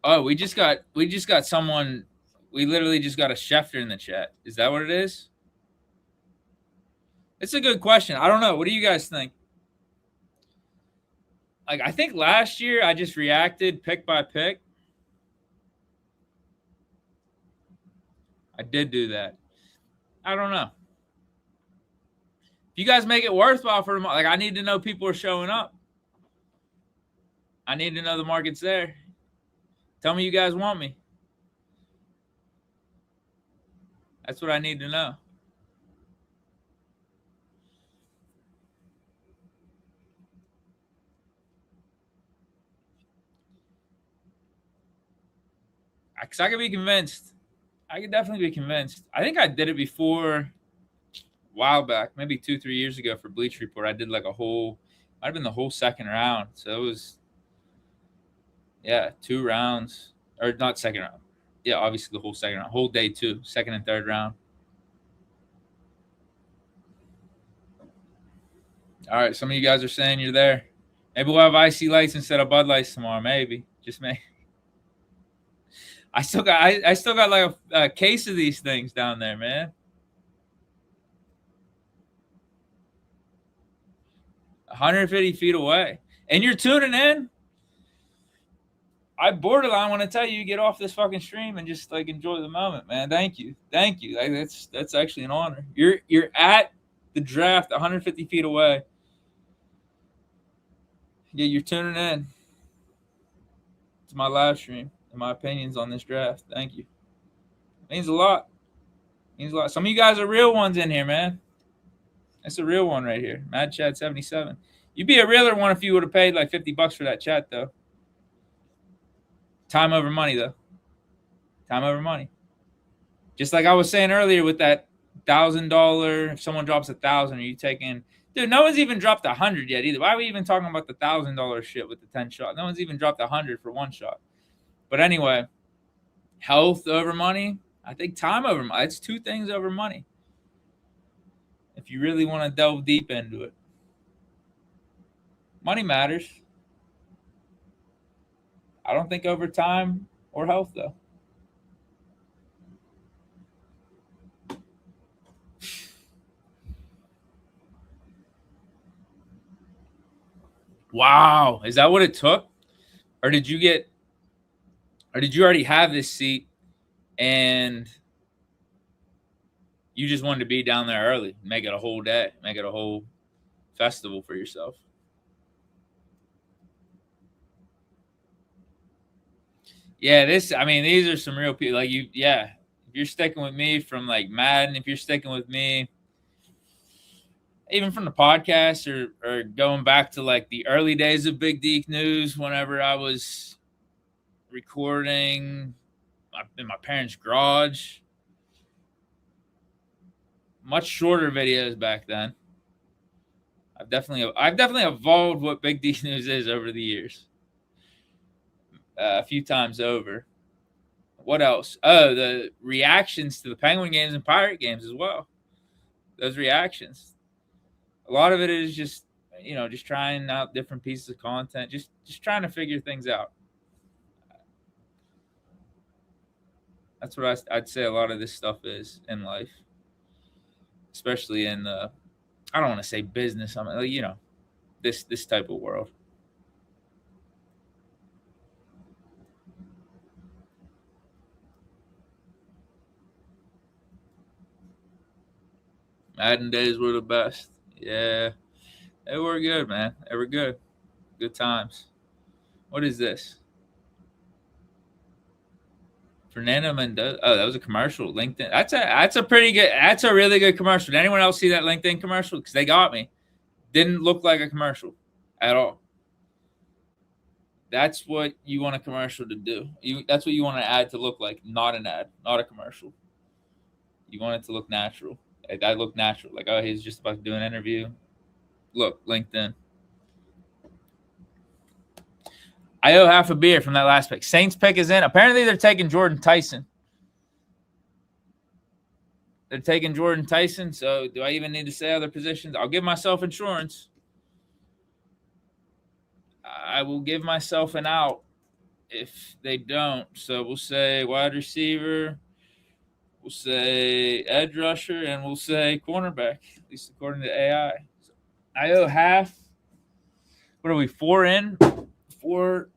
Oh, we just got someone. We literally just got a Schefter in the chat. Is that what it is? It's a good question. I don't know. What do you guys think? Like, I think last year I just reacted pick by pick. I did do that. I don't know. If you guys make it worthwhile for them, like, I need to know people are showing up. I need to know the market's there. Tell me you guys want me. That's what I need to know. Because I could be convinced. I could definitely be convinced. I think I did it before a while back, maybe 2-3 years ago for Bleach Report. I did like a whole, might have been the whole second round. So it was, yeah, 2 rounds. Or not second round. Yeah, obviously the whole second round. Whole day 2, second and third round. All right, some of you guys are saying you're there. Maybe we'll have icy lights instead of Bud Lights tomorrow. Maybe, just maybe. I still got like a case of these things down there, man. 150 feet away, and you're tuning in. I borderline want to tell you, get off this fucking stream and just like enjoy the moment, man. Thank you. Like, that's actually an honor. You're at the draft 150 feet away. Yeah, you're tuning in to my live stream and my opinions on this draft. Thank you. It means a lot. It means a lot. Some of you guys are real ones in here, man. That's a real one right here. Mad Chad 77. You'd be a realer one if you would have paid like $50 for that chat, though. Time over money, though. Time over money. Just like I was saying earlier with that $1,000, if someone drops 1,000, are you taking? Dude, no one's even dropped 100 yet either. Why are we even talking about the $1,000 shit with the 10 shot? No one's even dropped 100 for one shot. But anyway, health over money. I think time over money. It's 2 things over money. If you really want to delve deep into it, money matters. I don't think over time or health, though. Wow. Is that what it took? Or did you already have this seat and you just wanted to be down there early, make it a whole day, make it a whole festival for yourself? Yeah, these are some real people. Like, if you're sticking with me from like Madden, if you're sticking with me even from the podcast or going back to like the early days of Big Deke News, whenever I was recording in my parents' garage, much shorter videos back then. I've definitely evolved what Big Deke News is over the years. A few times over. What else? Oh, the reactions to the Penguin games and Pirate games as well. Those reactions. A lot of it is just trying out different pieces of content, just trying to figure things out. That's what I'd say a lot of this stuff is in life, especially in the, I don't want to say business. I mean, this type of world. Madden days were the best. Yeah, they were good, man. They were good. Good times. What is this? Fernando Mendoza. Oh, that was a commercial. LinkedIn. That's a really good commercial. Did anyone else see that LinkedIn commercial? Because they got me. Didn't look like a commercial at all. That's what you want a commercial to do. That's what you want an ad to look like, not an ad, not a commercial. You want it to look natural. That looked natural. Like, oh, he's just about to do an interview. Look, LinkedIn. I owe half a beer from that last pick. Saints pick is in. Apparently, they're taking Jordan Tyson. They're taking Jordan Tyson. So, do I even need to say other positions? I'll give myself insurance. I will give myself an out if they don't. So we'll say wide receiver, we'll say edge rusher, and we'll say cornerback, at least according to AI. So I owe half. What are we, 4 in? 4.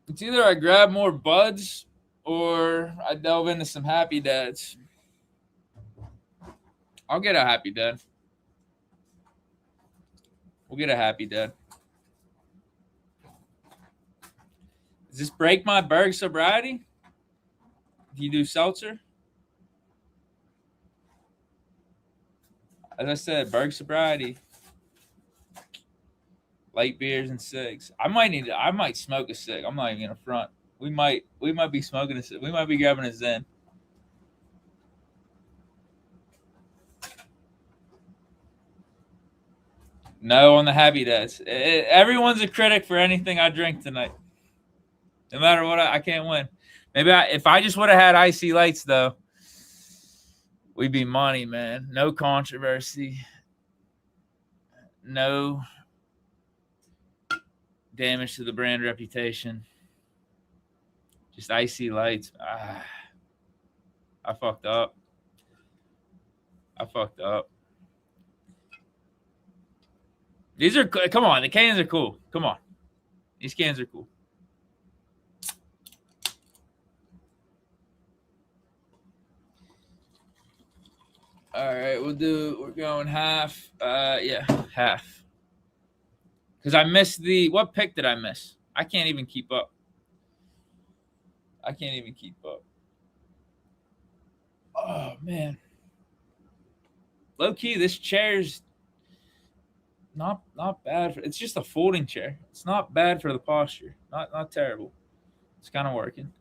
It's either I grab more buds or I delve into some happy dads. I'll get a happy dad. We'll get a happy dad. Does this break my Berg sobriety? Do you do seltzer? As I said, Berg sobriety. Light beers and cigs. I might smoke a cig. I'm not even gonna front. We might be smoking a cig. We might be grabbing a Zen. No on the happy dads. Everyone's a critic for anything I drink tonight. No matter what, I can't win. Maybe if I just would have had icy lights though, we'd be money, man. No controversy. No damage to the brand reputation. Just icy lights. I fucked up. These are, come on, the cans are cool. Come on. These cans are cool. All right, we're going half. Yeah, half. Because I missed what pick did I miss? I can't even keep up. Oh, man. Low key, this chair's not bad. It's just a folding chair. It's not bad for the posture. Not terrible. It's kind of working.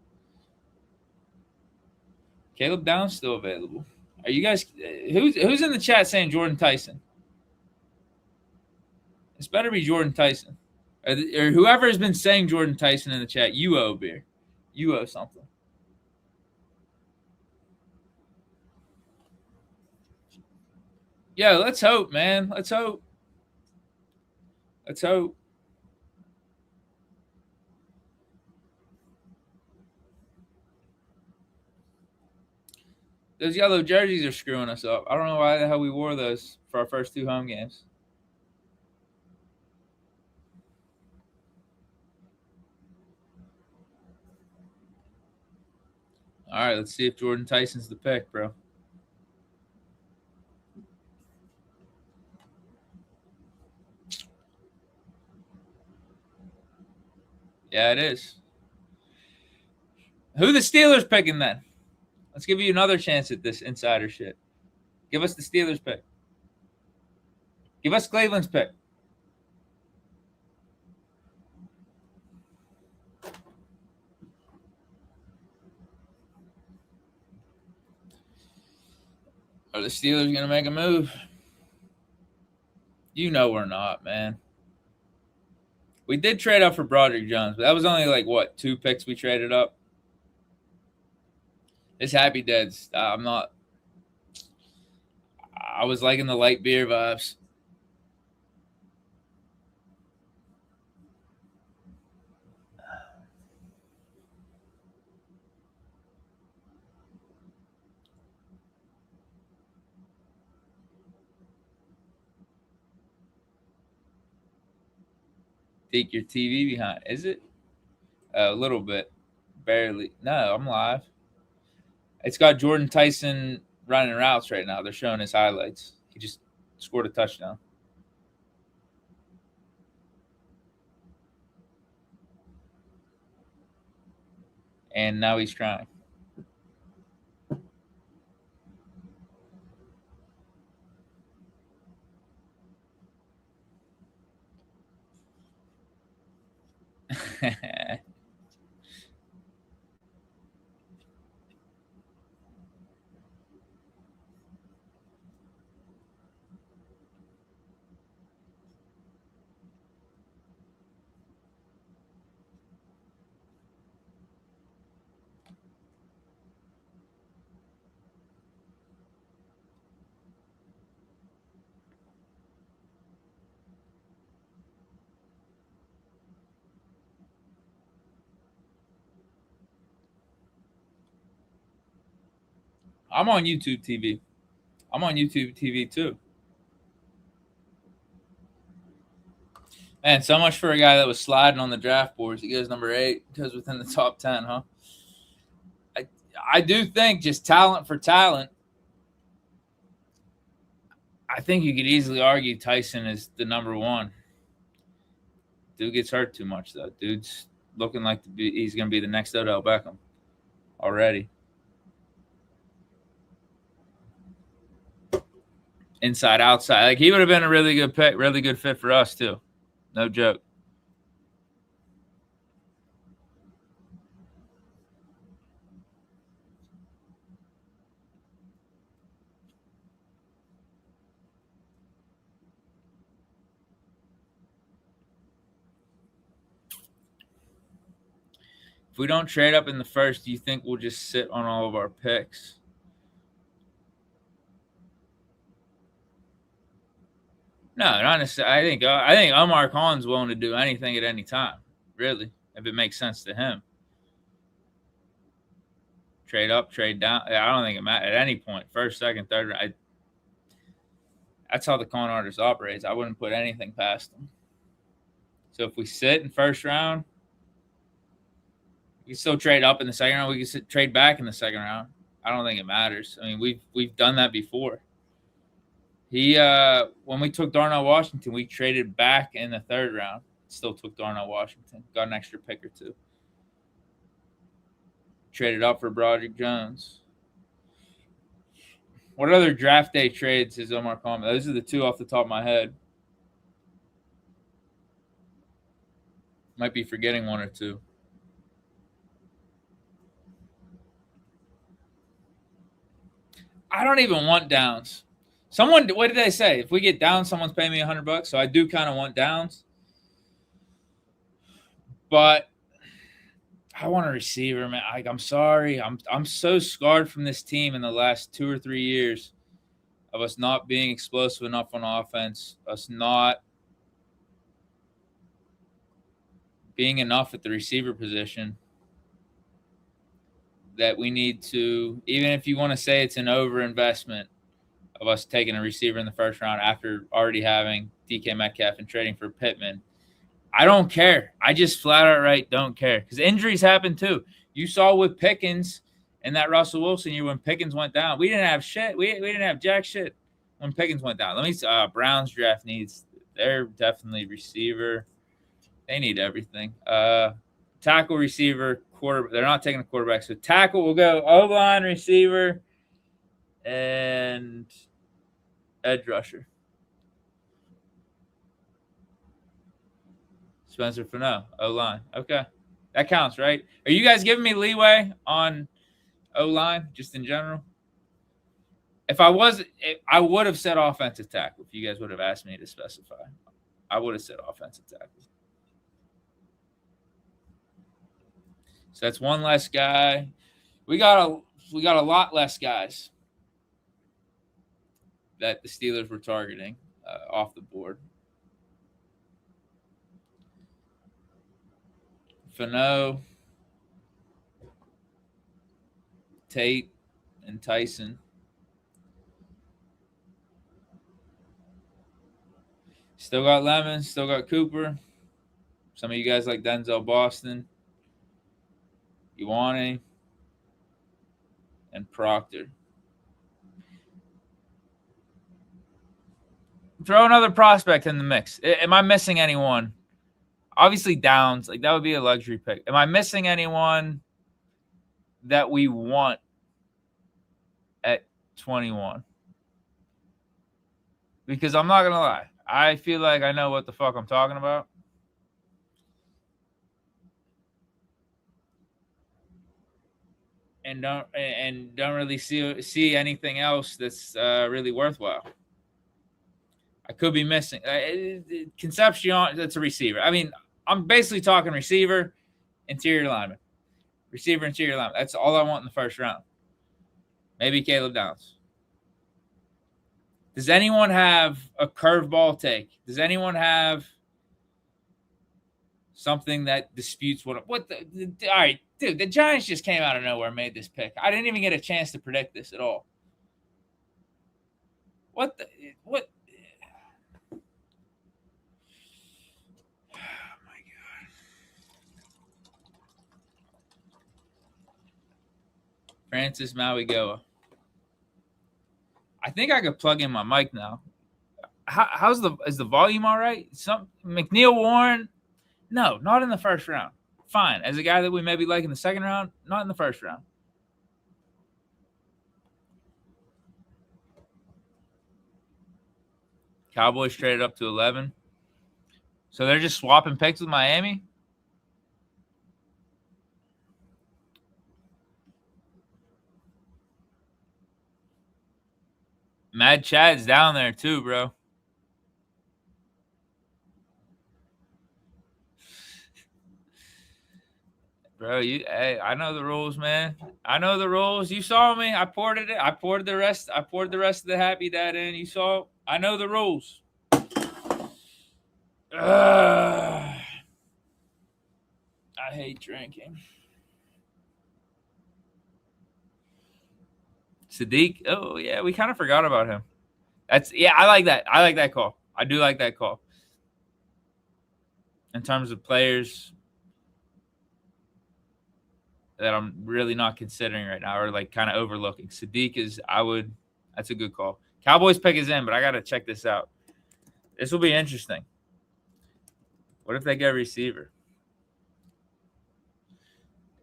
Caleb Down's still available. Are you guys who's in the chat saying Jordan Tyson? It's better be Jordan Tyson. Or whoever has been saying Jordan Tyson in the chat, you owe beer. You owe something. Yeah, let's hope, man. Let's hope. Those yellow jerseys are screwing us up. I don't know why the hell we wore those for our first 2 home games. All right, let's see if Jordan Tyson's the pick, bro. Yeah, it is. Who the Steelers picking then? Let's give you another chance at this insider shit. Give us the Steelers pick. Give us Cleveland's pick. Are the Steelers going to make a move? You know we're not, man. We did trade up for Broderick Jones, but that was only like, what, 2 picks we traded up? This Happy Deads, I'm not. I was liking the light beer vibes. Deke, your TV behind. Is it? A little bit. Barely. No, I'm live. It's got Jordan Tyson running routes right now. They're showing his highlights. He just scored a touchdown. And now he's crying. I'm on YouTube TV. I'm on YouTube TV too. Man, so much for a guy that was sliding on the draft boards. He goes number 8, goes within the top 10, huh? I do think just talent for talent, I think you could easily argue Tyson is the number 1. Dude gets hurt too much, though. Dude's looking like he's going to be the next Odell Beckham already. Inside, outside. Like, he would have been a really good pick, really good fit for us, too. No joke. If we don't trade up in the first, do you think we'll just sit on all of our picks? No, not necessarily. I think Omar Khan's willing to do anything at any time, really, if it makes sense to him. Trade up, trade down. I don't think it matters at any point. First, second, third. That's how the con artist operates. I wouldn't put anything past them. So if we sit in first round, we can still trade up in the second round. We can trade back in the second round. I don't think it matters. I mean, we've done that before. When we took Darnell Washington, we traded back in the third round. Still took Darnell Washington. Got an extra pick or 2. Traded up for Broderick Jones. What other draft day trades has Omar Khan? Those are the 2 off the top of my head. Might be forgetting 1 or 2. I don't even want downs. What did they say? If we get down, someone's paying me $100. So I do kind of want downs. But I want a receiver, man. I'm sorry. I'm so scarred from this team in the last 2 or 3 years of us not being explosive enough on offense, us not being enough at the receiver position, that we need to, even if you want to say it's an overinvestment of us taking a receiver in the first round after already having DK Metcalf and trading for Pittman, I don't care. I just flat out don't care, because injuries happen too. You saw with Pickens and that Russell Wilson year when Pickens went down. We didn't have shit. We didn't have jack shit when Pickens went down. Let me see. Browns draft needs. They're definitely receiver. They need everything. Tackle, receiver, quarter. They're not taking a quarterback. So tackle will go O-line, receiver, and edge rusher. Spencer Fano, O-line. Okay. That counts, right? Are you guys giving me leeway on O-line, just in general? If I was, I would have said offensive tackle if you guys would have asked me to specify. I would have said offensive tackle. So that's 1 less guy. We got a lot less guys that the Steelers were targeting off the board. Fano, Tate, and Tyson. Still got Lemon, still got Cooper. Some of you guys like Denzel Boston, Ioane, and Proctor. Throw another prospect in the mix. Am I missing anyone? Obviously, Downs. Like, that would be a luxury pick. Am I missing anyone that we want at 21? Because I'm not going to lie. I feel like I know what the fuck I'm talking about. And don't really see anything else that's really worthwhile. I could be missing. Concepcion, that's a receiver. I mean, I'm basically talking receiver, interior lineman. Receiver, interior lineman. That's all I want in the first round. Maybe Caleb Downs. Does anyone have a curveball take? Does anyone have something that disputes what the all right, dude, the Giants just came out of nowhere and made this pick. I didn't even get a chance to predict this at all. What? Oh my God. Francis Mauigoa. I think I could plug in my mic now. Is the volume all right? McNeil Warren? No, not in the first round. Fine. As a guy that we maybe like in the second round, not in the first round. Cowboys traded up to 11. So they're just swapping picks with Miami? Mad Chad's down there too, bro. Bro, hey, I know the rules, man. I know the rules. You saw me. I poured it in. I poured the rest of the Happy Dad in. You saw. I know the rules. I hate drinking. Sadiq. Oh, yeah, we kind of forgot about him. I like that. I like that call. I do like that call. In terms of players that I'm really not considering right now or like kind of overlooking. Sadiq that's a good call. Cowboys pick is in, but I got to check this out. This will be interesting. What if they get a receiver?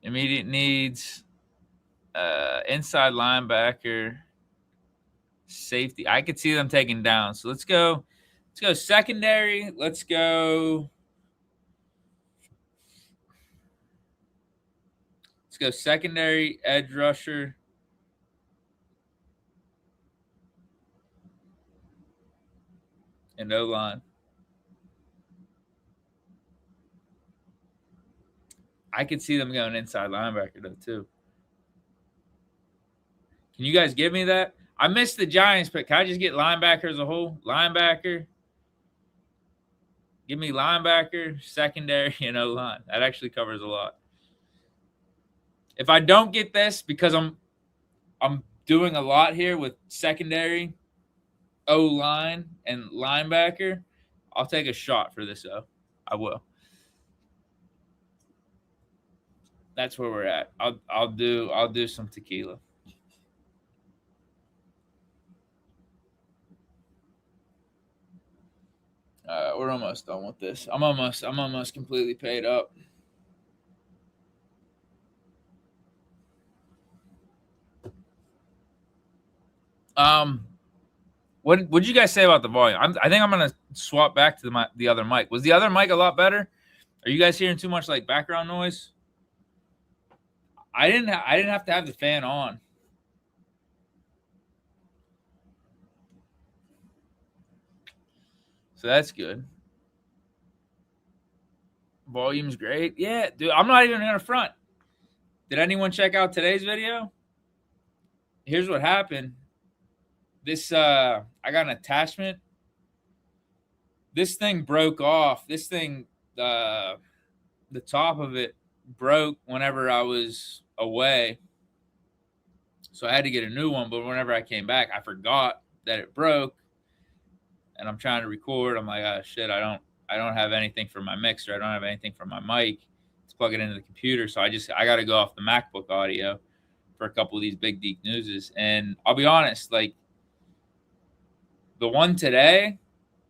Immediate needs, inside linebacker, safety. I could see them taking down. So let's go secondary. Let's go secondary, edge rusher. And O-line. I could see them going inside linebacker, though, too. Can you guys give me that? I missed the Giants pick. Can I just get linebacker as a whole? Linebacker. Give me linebacker, secondary, and O-line. That actually covers a lot. If I don't get this, because I'm doing a lot here with secondary, O-line, and linebacker, I'll take a shot for this, though. I will. That's where we're at. I'll do some tequila. We're almost done with this. I'm almost completely paid up. What did you guys say about the volume? I think I'm gonna swap back to the other mic. Was the other mic a lot better? Are you guys hearing too much like background noise? I didn't have to have the fan on. So that's good. Volume's great. Yeah, dude, I'm not even gonna front. Did anyone check out today's video? Here's what happened. This I got an attachment. This thing broke off. This thing, the top of it broke whenever I was away. So I had to get a new one, but whenever I came back, I forgot that it broke. And I'm trying to record. I'm like, oh shit, I don't have anything for my mixer. I don't have anything for my mic to plug it into the computer. So I got to go off the MacBook audio for a couple of these big Deke newses. And I'll be honest, like the one today,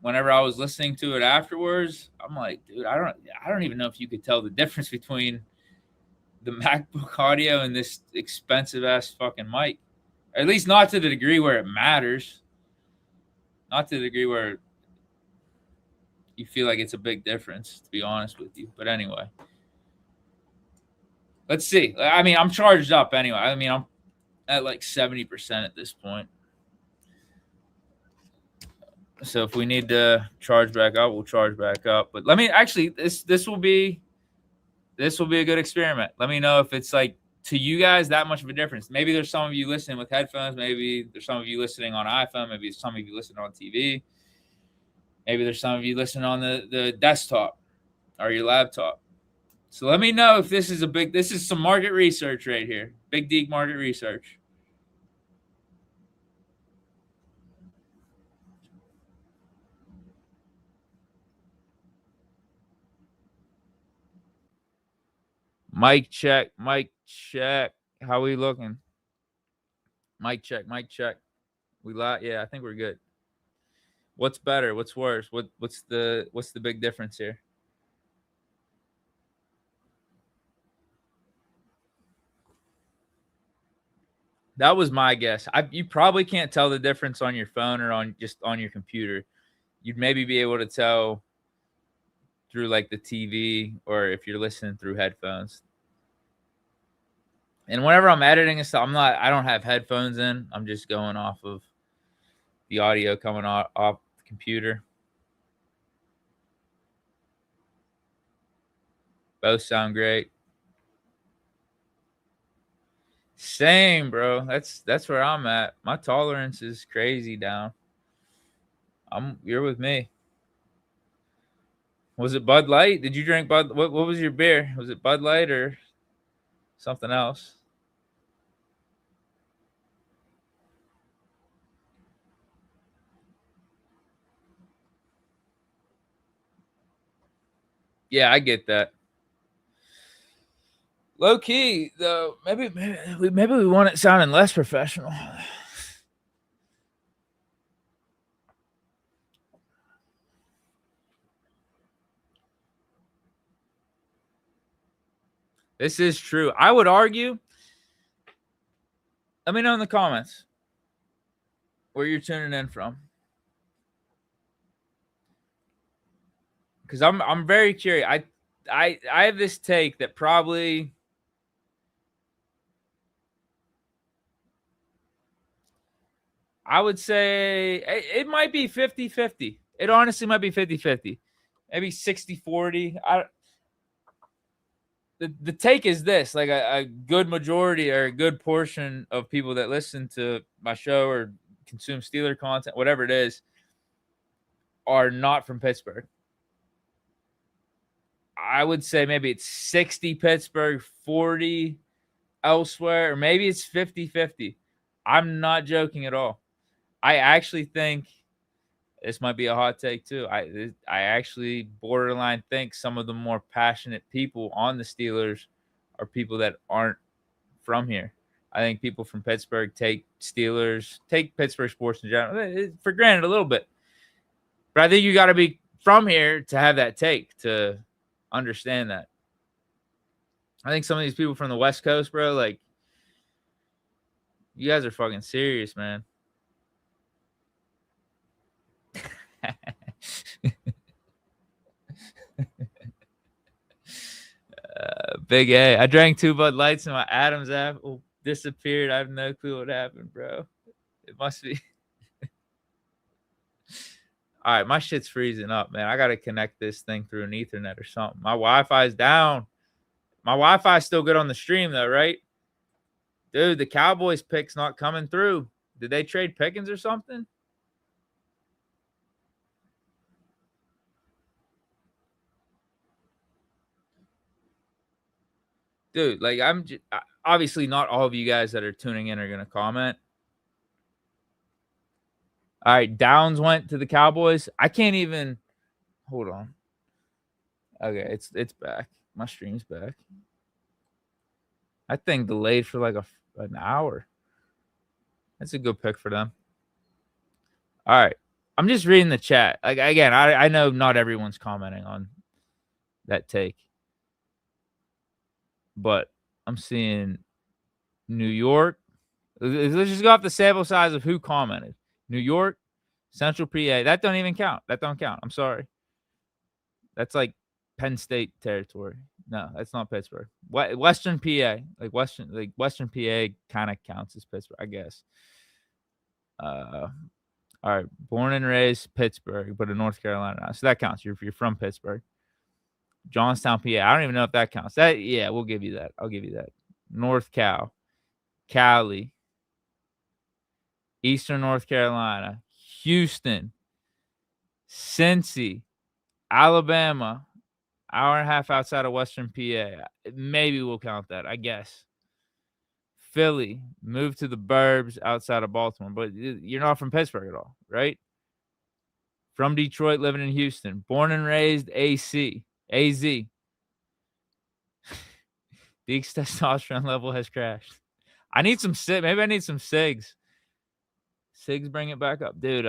whenever I was listening to it afterwards, I'm like, dude, I don't even know if you could tell the difference between the MacBook audio and this expensive ass fucking mic. Or at least not to the degree where it matters. Not to the degree where you feel like it's a big difference, to be honest with you. But anyway, let's see. I mean, I'm charged up anyway. I mean, I'm at like 70% at this point. So if we need to charge back up, we'll charge back up. But let me actually, this will be a good experiment. Let me know if it's like to you guys that much of a difference. Maybe there's some of you listening with headphones. Maybe there's some of you listening on iPhone. Maybe some of you listening on TV. Maybe there's some of you listening on the desktop. or your laptop. So let me know if this is some market research right here. Big Deke market research. Mic check, mic check. How we looking? Mic check, mic check. We live? Yeah, I think we're good. What's better? What's worse? What's the big difference here? That was my guess. You probably can't tell the difference on your phone or on your computer. You'd maybe be able to tell through like the TV or if you're listening through headphones. And whenever I'm editing and stuff, I don't have headphones in. I'm just going off of the audio coming off the computer. Both sound great. Same, bro. That's where I'm at. My tolerance is crazy down. You're with me. Was it Bud Light? Did you drink Bud? What was your beer? Was it Bud Light or something else? Yeah, I get that. Low key though, maybe we want it sounding less professional. This is true. I would argue. Let me know in the comments where you're tuning in from, because I'm very curious. I have this take that probably I would say it might be 50-50. It honestly might be 50-50. Maybe 60-40. The take is this, like a good majority or a good portion of people that listen to my show or consume Steeler content, whatever it is, are not from Pittsburgh. I would say maybe it's 60 Pittsburgh, 40 elsewhere, or maybe it's 50-50. I'm not joking at all. I actually think this might be a hot take too. I actually borderline think some of the more passionate people on the Steelers are people that aren't from here. I think people from Pittsburgh take Pittsburgh sports in general for granted a little bit. But I think you got to be from here to have that take, to understand that. I think some of these people from the West Coast, bro, like, you guys are fucking serious, man. Big A. I drank 2 Bud Lights and my Adams apple disappeared. I have no clue what happened, bro. It must be. All right, my shit's freezing up, man. I got to connect this thing through an Ethernet or something. My Wi-Fi's down. My Wi-Fi's still good on the stream, though, right? Dude, the Cowboys pick's not coming through. Did they trade Pickens or something? Dude, like, obviously not all of you guys that are tuning in are going to comment. All right, Downs went to the Cowboys. I can't even hold on. Okay, it's back. My stream's back. That thing delayed for like an hour. That's a good pick for them. All right. I'm just reading the chat. Like, again, I know not everyone's commenting on that take, but I'm seeing New York. Let's just go off the sample size of who commented. New York, Central PA. That don't even count. That don't count. I'm sorry. That's like Penn State territory. No, that's not Pittsburgh. Western PA, like Western PA kind of counts as Pittsburgh, I guess. All right, born and raised Pittsburgh, but in North Carolina now, so that counts. You're from Pittsburgh. Johnstown, PA. I don't even know if that counts. We'll give you that. I'll give you that. North Cal, Cali, Eastern North Carolina, Houston, Cincy, Alabama, Hour and a half outside of Western PA. Maybe we'll count that, I guess. Philly, moved to the burbs outside of Baltimore, but you're not from Pittsburgh at all, right? From Detroit, living in Houston. Born and raised AC. AZ. Deke's testosterone level has crashed. I need some sig. Maybe I need some SIGs. SIGs bring it back up. Dude,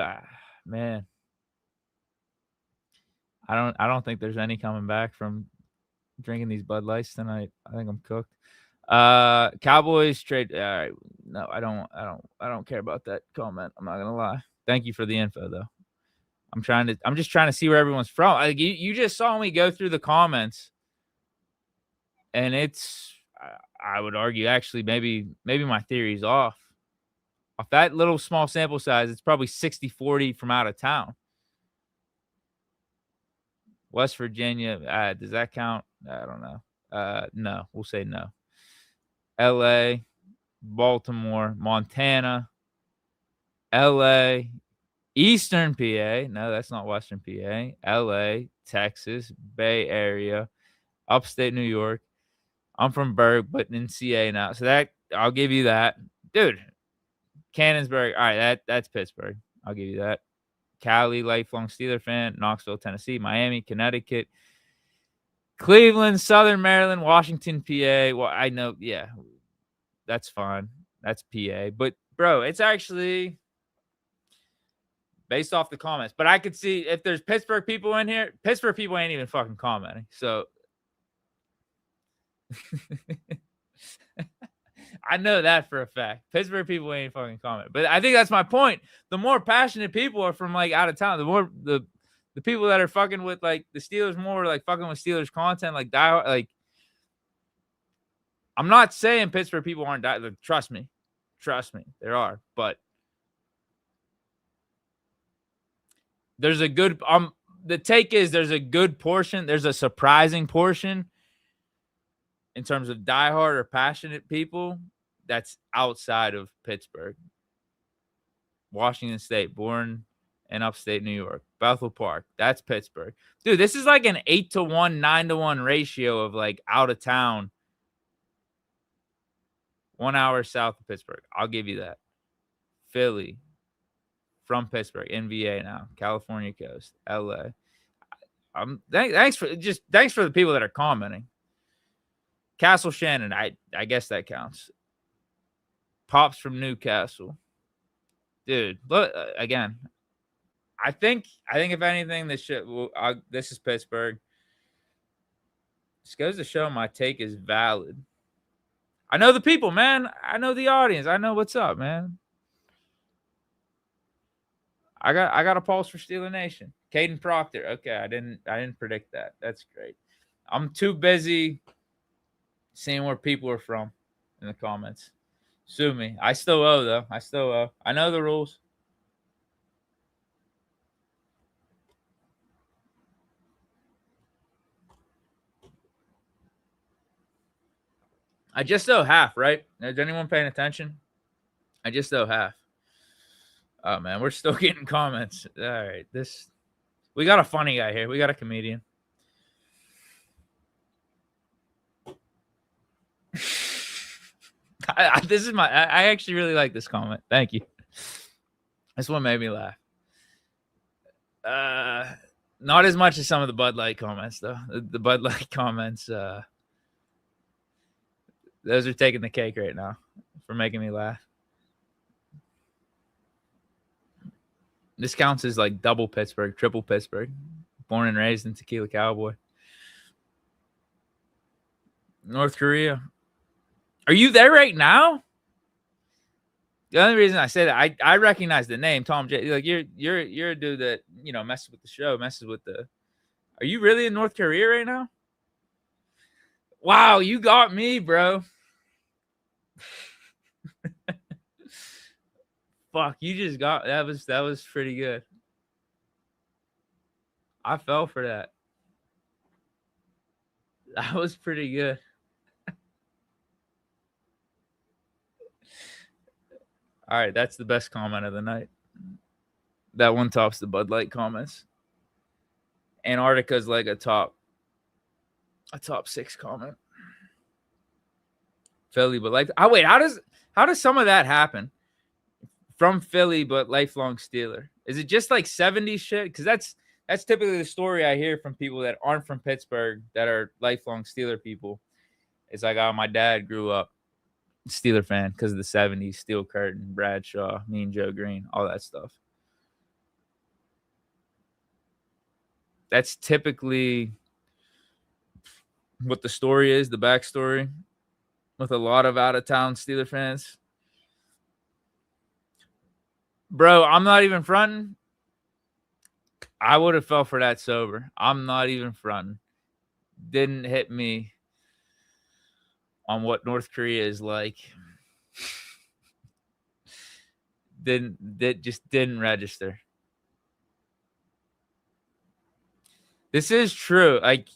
man. I don't think there's any coming back from drinking these Bud Lights tonight. I think I'm cooked. Cowboys trade. All right. No, I don't care about that comment. I'm not gonna lie. Thank you for the info though. I'm just trying to see where everyone's from. Like you just saw me go through the comments, and I would argue actually maybe my theory's off. Off that little small sample size, it's probably 60-40 from out of town. West Virginia, does that count? I don't know. No, we'll say no. LA, Baltimore, Montana, LA, Eastern PA. No, that's not Western PA. LA, Texas, Bay Area, upstate New York. I'm from Berg, but in CA now. So that I'll give you that. Dude, Cannonsburg. All right, that's Pittsburgh. I'll give you that. Cali, lifelong Steeler fan. Knoxville, Tennessee. Miami, Connecticut. Cleveland, Southern Maryland, Washington, PA. Well, I know, yeah, that's fine. That's PA. But, bro, it's actually based off the comments. But I could see if there's Pittsburgh people in here, Pittsburgh people ain't even fucking commenting. So I know that for a fact. Pittsburgh people ain't fucking comment. But I think that's my point. The more passionate people are from like out of town, the more the people that are fucking with like the Steelers more like fucking with Steelers content, like die. Like I'm not saying Pittsburgh people aren't die. Like, trust me, there are. But there's a good the take is there's a good portion. There's a surprising portion in terms of diehard or passionate people that's outside of Pittsburgh. Washington State, born in upstate New York. Bethel Park, that's Pittsburgh. Dude, this is like an 8-1, 9-1 ratio of like out of town. 1 hour south of Pittsburgh. I'll give you that. Philly, from Pittsburgh, NVA now, California coast, LA. Thanks for the people that are commenting. Castle Shannon, I guess that counts. Pops from Newcastle. Dude, look again. I think if anything, this is Pittsburgh. This goes to show my take is valid. I know the people, man. I know the audience. I know what's up, man. I got a pulse for Steeler Nation. Caden Proctor. Okay, I didn't predict that. That's great. I'm too busy seeing where people are from in the comments. Sue me. I still owe though. I know the rules. I just owe half, right? Is anyone paying attention? I just owe half. Oh man, we're still getting comments. All right, we got a funny guy here. We got a comedian. I actually really like this comment. Thank you. This one made me laugh. Not as much as some of the Bud Light comments though. The Bud Light comments, those are taking the cake right now for making me laugh. This counts as like double Pittsburgh, triple Pittsburgh. Born and raised in Tequila Cowboy. North Korea. Are you there right now? The only reason I say that I recognize the name Tom J. Like you're a dude that messes with the show, messes with the. Are you really in North Korea right now? Wow, you got me, bro. Fuck, you just got that was pretty good. I fell for that. That was pretty good. All right, that's the best comment of the night. That one tops the Bud Light comments. Antarctica's like a top A top 6 comment. Philly, but like, oh wait, how does some of that happen? From Philly, but lifelong Steeler. Is it just like 70s shit? Because that's typically the story I hear from people that aren't from Pittsburgh that are lifelong Steeler people. It's like, oh, my dad grew up Steeler fan because of the 70s, Steel Curtain, Bradshaw, Mean Joe Green, all that stuff. That's typically what the story is, the backstory, with a lot of out-of-town Steeler fans. Bro, I'm not even fronting. I would have fell for that sober. I'm not even fronting. Didn't hit me on what North Korea is like. Just didn't register. This is true. Like,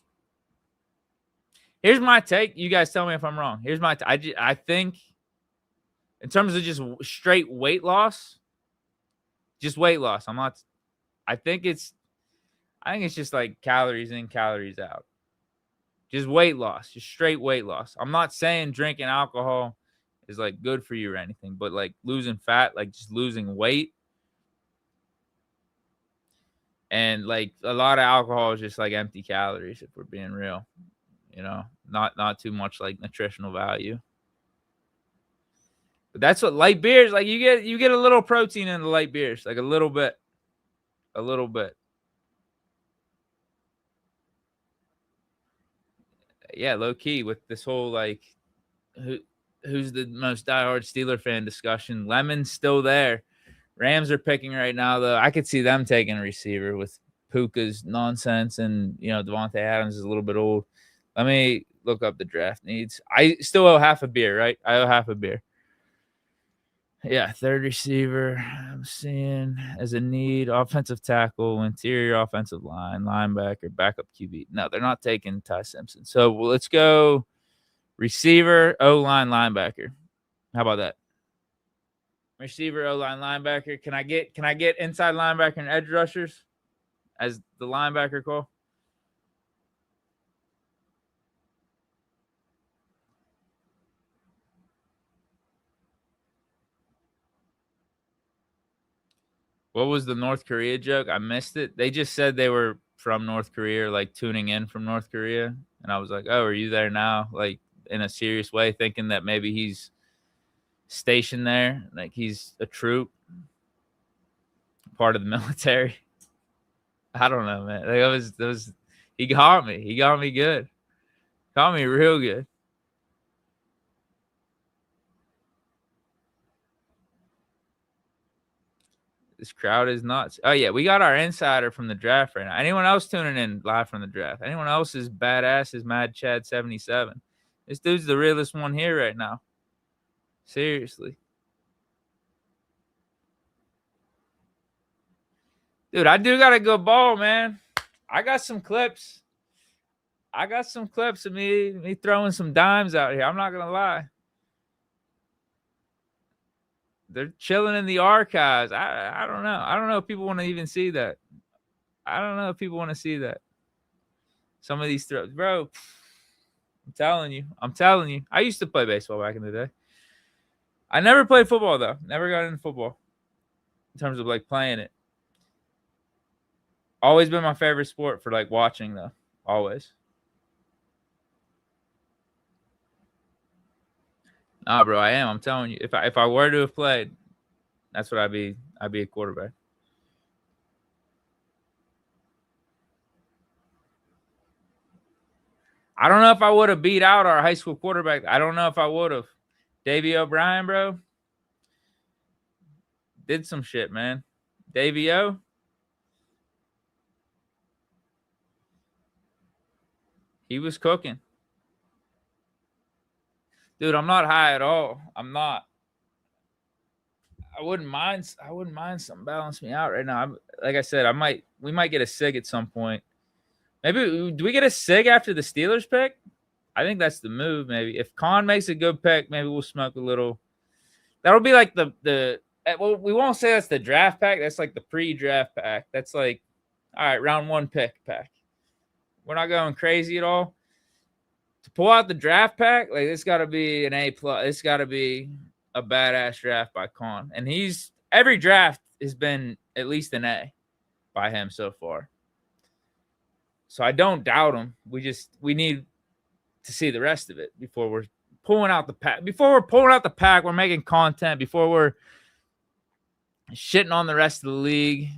here's my take. You guys tell me if I'm wrong. Here's my I think in terms of just straight weight loss, just weight loss. I think it's just like calories in, calories out. Just weight loss, just straight weight loss. I'm not saying drinking alcohol is like good for you or anything, but like losing fat, like just losing weight. And like a lot of alcohol is just like empty calories, if we're being real. You know, not too much like nutritional value. But that's what light beers, like you get a little protein in the light beers, like a little bit. A little bit. Yeah, low key with this whole like who's the most diehard Steeler fan discussion. Lemon's still there. Rams are picking right now, though. I could see them taking a receiver with Puka's nonsense, and Devontae Adams is a little bit old. Let me look up the draft needs. I still owe half a beer, right? I owe half a beer. Yeah, third receiver. I'm seeing as a need, offensive tackle, interior offensive line, linebacker, backup QB. No, they're not taking Ty Simpson. So let's go receiver, O-line, linebacker. How about that? Receiver, O-line, linebacker. Can I get inside linebacker and edge rushers as the linebacker call? What was the North Korea joke? I missed it. They just said they were from North Korea, or like tuning in from North Korea. And I was like, oh, are you there now? Like in a serious way, thinking that maybe he's stationed there, like he's a troop, part of the military. I don't know, man. Like, it was he got me. He got me good. Got me real good. This crowd is nuts. Oh, yeah. We got our insider from the draft right now. Anyone else tuning in live from the draft? Anyone else is badass is Mad Chad 77. This dude's the realest one here right now. Seriously. Dude, I do got a good ball, man. I got some clips. Of me throwing some dimes out here. I'm not going to lie. They're chilling in the archives. I don't know. I don't know if people want to even see that. I don't know if people want to see that. Some of these throws, bro. I'm telling you. I used to play baseball back in the day. I never played football though. Never got into football in terms of like playing it. Always been my favorite sport for like watching though. Always. Nah, bro, I am. I'm telling you. If I were to have played, that's what I'd be. I'd be a quarterback. I don't know if I would have beat out our high school quarterback. I don't know if I would have. Davey O'Brien, bro, did some shit, man. Davey O. He was cooking. Dude, I'm not high at all. I'm not. I wouldn't mind something balance me out right now. Like I said, we might get a SIG at some point. Maybe do we get a SIG after the Steelers pick? I think that's the move. Maybe if Khan makes a good pick, maybe we'll smoke a little. That'll be like the well, we won't say that's the draft pack. That's like the pre-draft pack. That's like, all right, round 1 pick pack. We're not going crazy at all. to pull out the draft pack, like it's got to be an A+. It's got to be a badass draft by Con, and every draft has been at least an A by him so far. So I don't doubt him. We need to see the rest of it before we're pulling out the pack. Before we're pulling out the pack, we're making content. Before we're shitting on the rest of the league,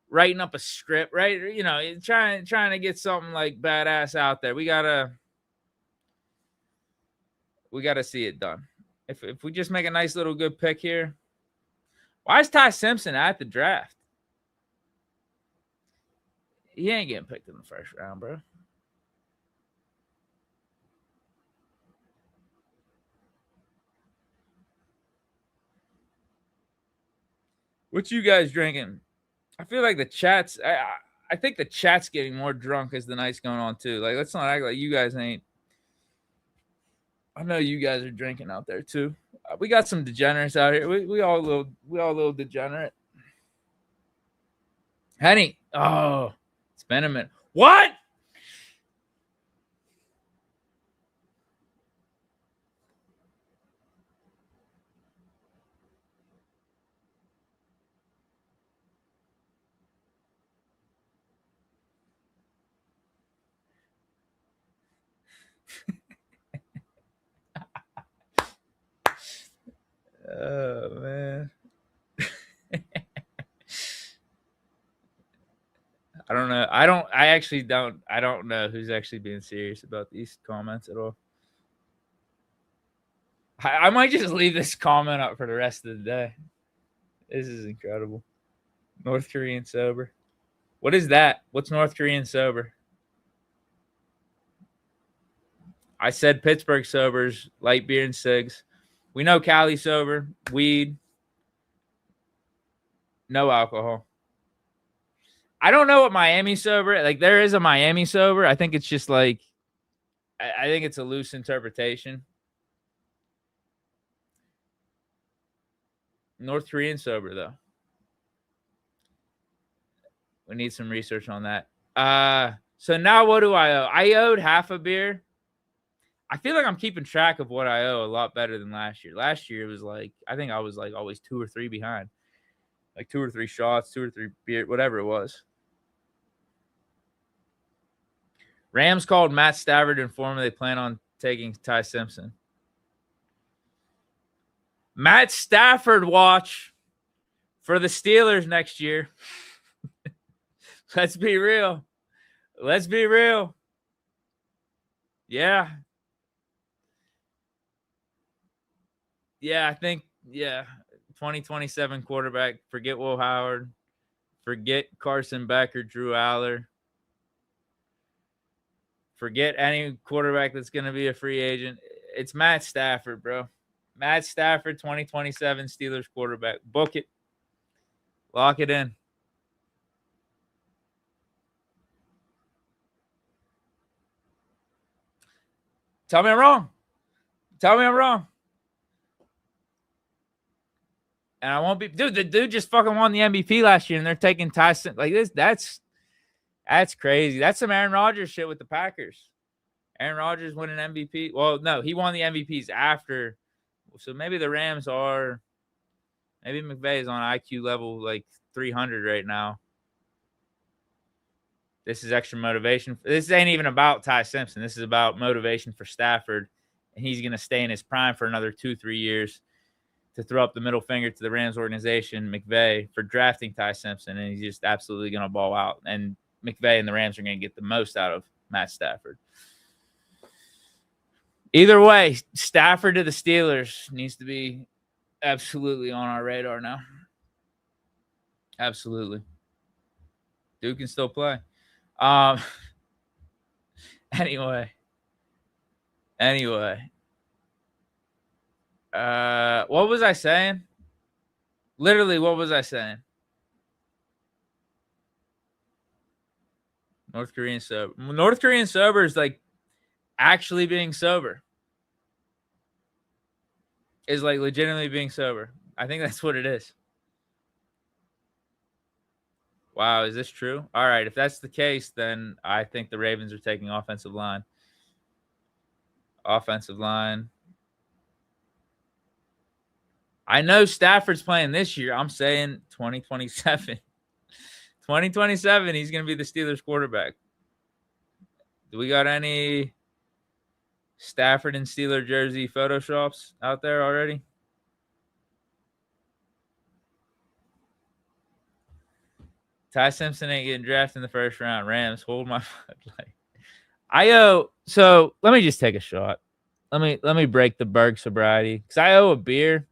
writing up a script, right? You know, trying to get something like badass out there. We gotta see it done. If we just make a nice little good pick here. Why is Ty Simpson at the draft? He ain't getting picked in the first round, bro. What you guys drinking? I feel like the chat's. I think the chat's getting more drunk as the night's going on too. Like, let's not act like you guys ain't. I know you guys are drinking out there too. We got some degenerates out here. We all a little degenerate. Henny. Oh, it's been a minute. What? Oh man. I don't know. I don't know who's actually being serious about these comments at all. I might just leave this comment up for the rest of the day. This is incredible. North Korean sober. What is that? What's North Korean sober? I said Pittsburgh sobers, light beer and cigs. We know Cali sober, weed, no alcohol. I don't know what Miami sober. Like, there is a Miami sober. I think it's just like, I think it's a loose interpretation. North Korean sober, though. We need some research on that. So now what do I owe? I owed half a beer. I feel like I'm keeping track of what I owe a lot better than last year. Last year it was like, I think I was like always 2 or 3 behind. Like 2 or 3 shots, 2 or 3 beer, whatever it was. Rams called Matt Stafford to inform they plan on taking Ty Simpson. Matt Stafford watch for the Steelers next year. Let's be real. Let's be real. Yeah. Yeah, I think, 2027 quarterback. Forget Will Howard. Forget Carson Beck or Drew Aller. Forget any quarterback that's going to be a free agent. It's Matt Stafford, bro. Matt Stafford, 2027 Steelers quarterback. Book it. Lock it in. Tell me I'm wrong. Tell me I'm wrong. And I won't be. Dude, the dude just fucking won the MVP last year, and they're taking Tyson like this. That's crazy. That's some Aaron Rodgers shit with the Packers. Aaron Rodgers winning MVP. Well, no, he won the MVPs after. So maybe the Rams are. Maybe McVay is on IQ level like 300 right now. This is extra motivation. This ain't even about Ty Simpson. This is about motivation for Stafford. And he's going to stay in his prime for another 2-3 years to throw up the middle finger to the Rams organization, McVay, for drafting Ty Simpson. And he's just absolutely going to ball out. And McVay and the Rams are going to get the most out of Matt Stafford. Either way, Stafford to the Steelers needs to be absolutely on our radar now. Absolutely. Duke can still play. Anyway. What was I saying? Literally, what was I saying? North Korean sober. North Korean sober is like actually being sober. Is like legitimately being sober. I think that's what it is. Wow, is this true? All right, if that's the case, then I think the Ravens are taking offensive line. Offensive line. I know Stafford's playing this year. I'm saying 2027. 2027, he's going to be the Steelers quarterback. Do we got any Stafford and Steeler jersey photoshops out there already? Ty Simpson ain't getting drafted in the first round. Rams, hold my so let me just take a shot. Let me break the Berg sobriety because I owe a beer.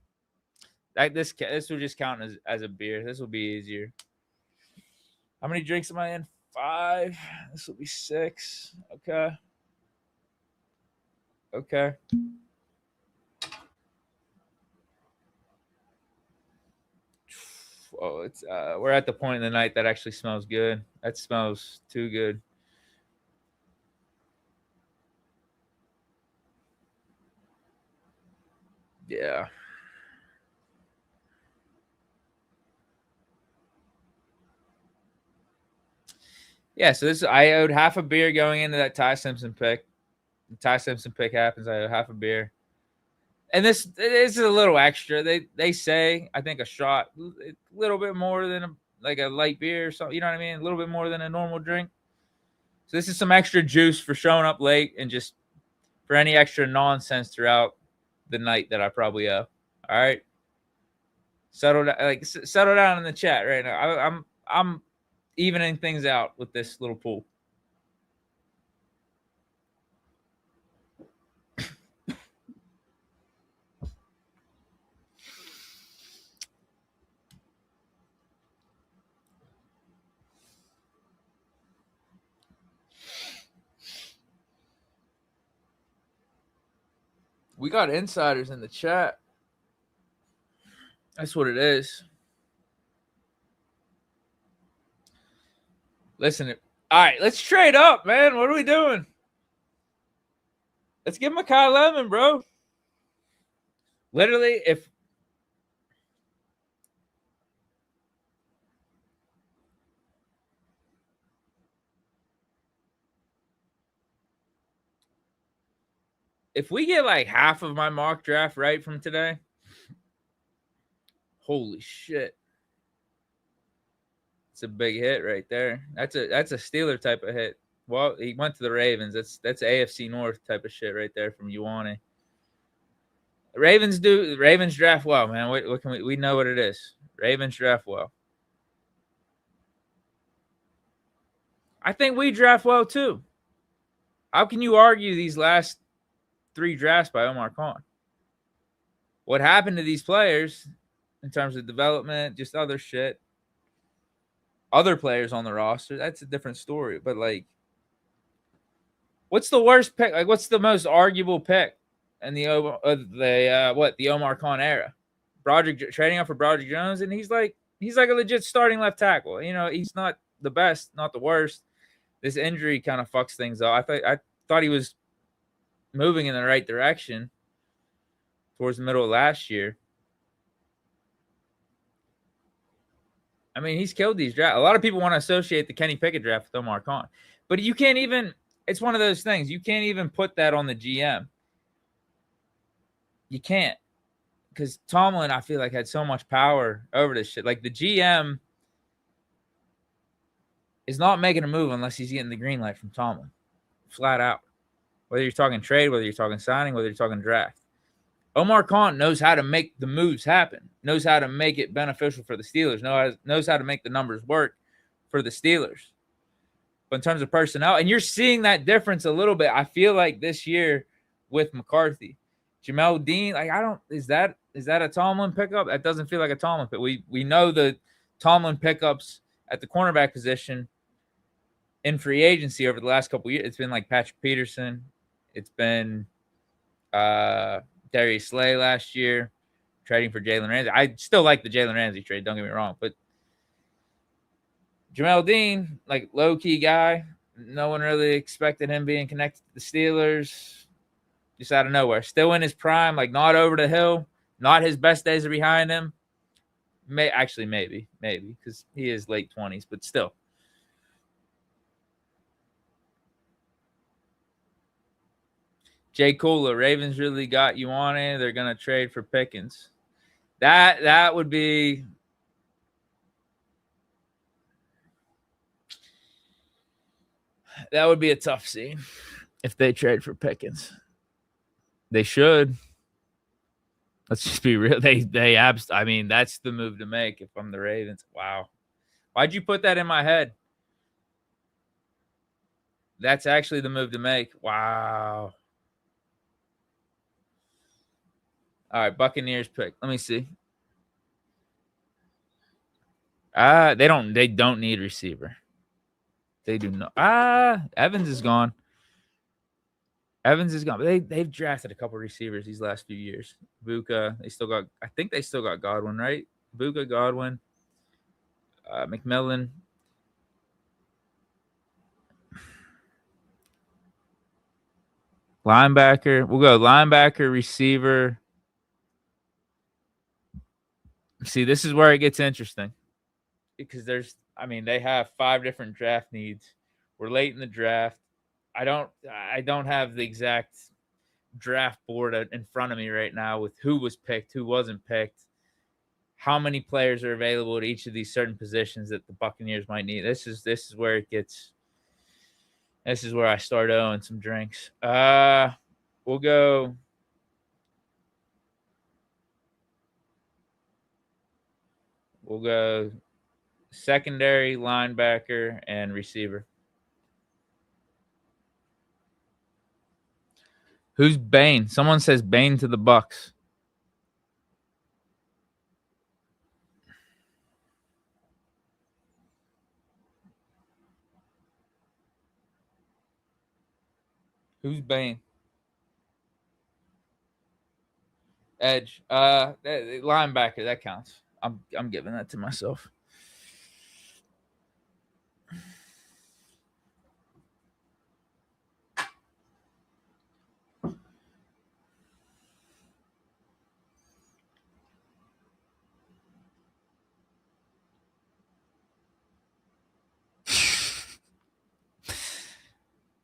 Like this will just count as a beer. This will be easier. How many drinks am I in? 5. This will be 6. Okay. Okay. Oh, it's we're at the point in the night that actually smells good. That smells too good. Yeah. Yeah, so I owed half a beer going into that Ty Simpson pick. The Ty Simpson pick happens, I owe half a beer. And this is a little extra. They say I think a shot, a little bit more than a light beer or something. You know what I mean? A little bit more than a normal drink. So this is some extra juice for showing up late and just for any extra nonsense throughout the night that I probably owe. All right, settle down in the chat right now. I'm evening things out with this little pool. We got insiders in the chat. That's what it is. Listen, all right, let's trade up, man. What are we doing? Let's give Makai Lemon, bro. Literally, if we get like half of my mock draft right from today, holy shit. It's a big hit right there. That's a Steeler type of hit. Well, he went to the Ravens. That's AFC North type of shit right there from Ioane. Ravens draft well, man. What can we know what it is. Ravens draft well. I think we draft well too. How can you argue these last 3 drafts by Omar Khan? What happened to these players in terms of development, just other shit, other players on the roster, that's a different story. But like, what's the worst pick? Like, what's the most arguable pick in the Omar Khan era? Trading up for Broderick Jones, and he's like a legit starting left tackle. You know, he's not the best, not the worst. This injury kind of fucks things up. I thought he was moving in the right direction towards the middle of last year. I mean, he's killed these drafts. A lot of people want to associate the Kenny Pickett draft with Omar Khan, but you can't even. It's one of those things. You can't even put that on the GM. You can't, because Tomlin, I feel like, had so much power over this shit. Like, the GM is not making a move unless he's getting the green light from Tomlin, flat out. Whether you're talking trade, whether you're talking signing, whether you're talking draft. Omar Khan knows how to make the moves happen, knows how to make it beneficial for the Steelers, knows how to make the numbers work for the Steelers. But in terms of personnel, and you're seeing that difference a little bit, I feel like this year with McCarthy. Jamel Dean, like, is that a Tomlin pickup? That doesn't feel like a Tomlin pick. We know the Tomlin pickups at the cornerback position in free agency over the last couple of years. It's been like Patrick Peterson. It's been Darius Slay last year, trading for Jalen Ramsey. I still like the Jalen Ramsey trade, don't get me wrong, but Jamel Dean, like, low-key guy. No one really expected him being connected to the Steelers. Just out of nowhere. Still in his prime, like, not over the hill. Not his best days are behind him. Maybe, because he is late 20s, but still. Jay Cooler, Ravens really got you on it. They're gonna trade for Pickens. That would be. That would be a tough scene if they trade for Pickens. They should. Let's just be real. I mean, that's the move to make if I'm the Ravens. Wow. Why'd you put that in my head? That's actually the move to make. Wow. All right, Buccaneers pick. Let me see. They don't need receiver. They do not. Evans is gone. Evans is gone. But they've drafted a couple receivers these last few years. Buka, I think they still got Godwin, right? Buka, Godwin, McMillan. Linebacker. We'll go linebacker, receiver. See, this is where it gets interesting. Because they have 5 different draft needs. We're late in the draft. I don't have the exact draft board in front of me right now with who was picked, who wasn't picked, how many players are available at each of these certain positions that the Buccaneers might need. This is where it gets. This is where I start owing some drinks. We'll go. We'll go secondary, linebacker, and receiver. Who's Bane? Someone says Bane to the Bucks. Who's Bane? Edge. Linebacker. That counts. I'm giving that to myself.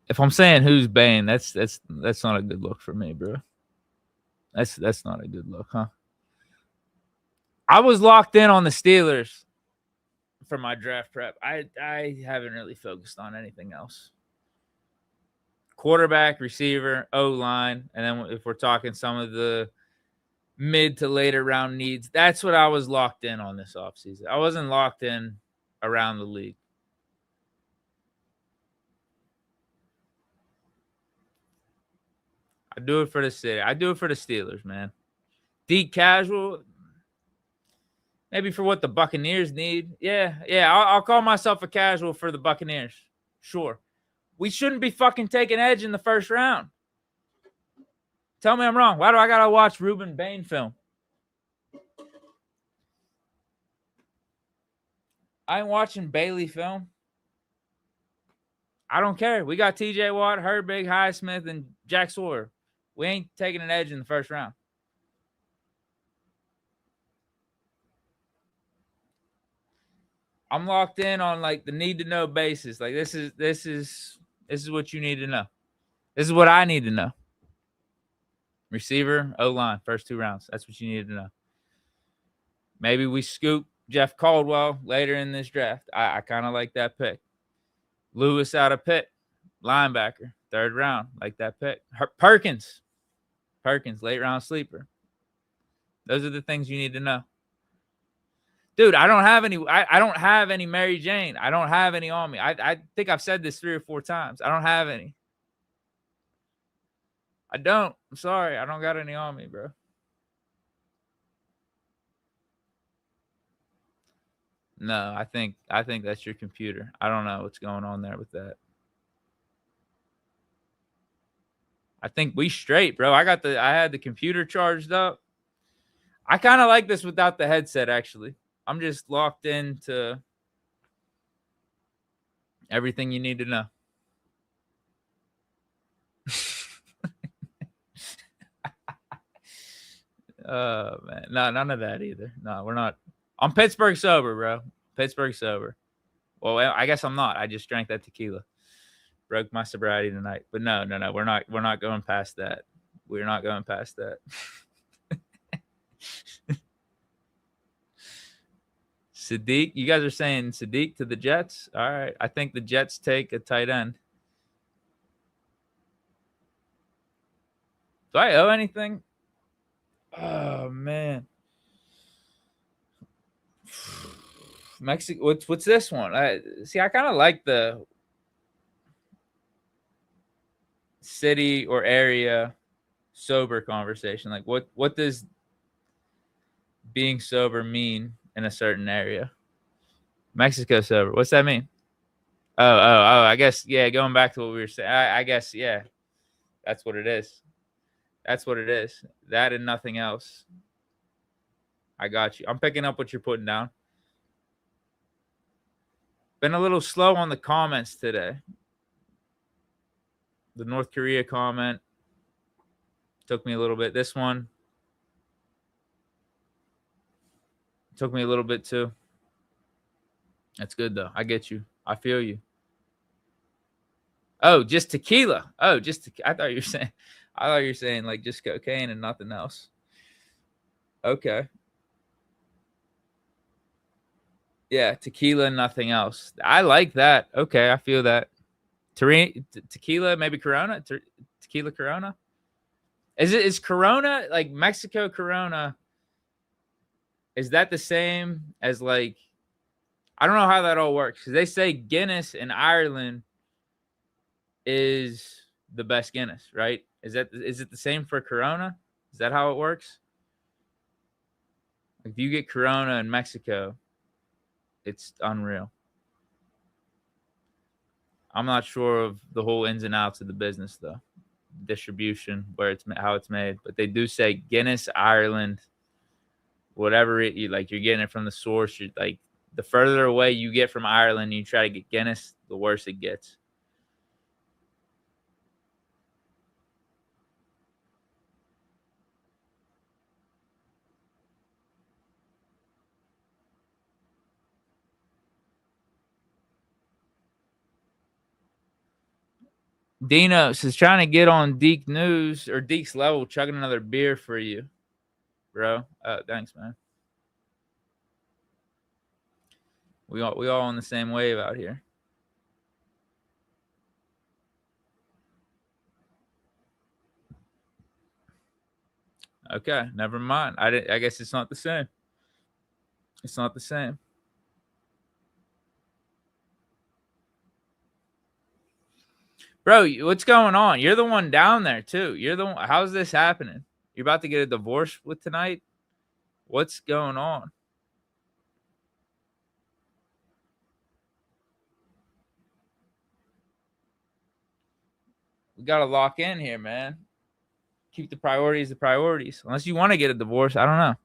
If I'm saying who's Bane, that's not a good look for me, bro. That's not a good look, huh? I was locked in on the Steelers for my draft prep. I haven't really focused on anything else. Quarterback, receiver, O-line, and then if we're talking some of the mid to later round needs, that's what I was locked in on this offseason. I wasn't locked in around the league. I do it for the city. I do it for the Steelers, man. Deke casual, maybe for what the Buccaneers need. Yeah. I'll call myself a casual for the Buccaneers. Sure. We shouldn't be fucking taking edge in the first round. Tell me I'm wrong. Why do I gotta watch Ruben Bain film? I ain't watching Bailey film. I don't care. We got TJ Watt, Herbig, Highsmith, and Jack Sawyer. We ain't taking an edge in the first round. I'm locked in on like the need to know basis. Like this is what you need to know. This is what I need to know. Receiver, O-line, first 2 rounds. That's what you need to know. Maybe we scoop Jeff Caldwell later in this draft. I kind of like that pick. Lewis out of Pitt, linebacker, 3rd round. Like that pick. Perkins, late round sleeper. Those are the things you need to know. Dude, I don't have any. I don't have any Mary Jane. I don't have any on me. I think I've said this 3 or 4 times. I don't have any. I don't. I'm sorry. I don't got any on me, bro. No, I think that's your computer. I don't know what's going on there with that. I think we straight, bro. I had the computer charged up. I kind of like this without the headset, actually. I'm just locked into everything you need to know. Oh, man. No, none of that either. No, we're not. I'm Pittsburgh sober, bro. Pittsburgh sober. Well, I guess I'm not. I just drank that tequila. Broke my sobriety tonight. But no. We're not going past that. We're not going past that. Sadiq, you guys are saying Sadiq to the Jets? All right. I think the Jets take a tight end. Do I owe anything? Oh man. Mexico. What's this one? I kind of like the city or area sober conversation. Like what does being sober mean in a certain area? Mexico sober. What's that mean? Oh. I guess yeah. Going back to what we were saying. I guess yeah. That's what it is. That's what it is. That and nothing else. I got you. I'm picking up what you're putting down. Been a little slow on the comments today. The North Korea comment took me a little bit. This one took me a little bit too. That's good though. I get you. I feel you. Oh, just tequila. Oh, I thought you were saying like just cocaine and nothing else. Okay. Yeah, tequila and nothing else. I like that. Okay, I feel that. Tequila, maybe Corona. Tequila Corona. Is Corona like Mexico Corona? Is that the same as like? I don't know how that all works because they say Guinness in Ireland is the best Guinness, right? Is it the same for Corona? Is that how it works? If you get Corona in Mexico, it's unreal. I'm not sure of the whole ins and outs of the business though, distribution, how it's made, but they do say Guinness Ireland, whatever you're getting it from the source. You're like the further away you get from Ireland, you try to get Guinness, the worse it gets. Dino is trying to get on Deke news or Deke's level, chugging another beer for you, bro. Thanks, man. We all on the same wave out here. Okay, never mind. I guess it's not the same. It's not the same. Bro, what's going on? You're the one down there too. You're the one. How's this happening? You're about to get a divorce with tonight? What's going on? We got to lock in here, man. Keep the priorities the priorities. Unless you want to get a divorce, I don't know.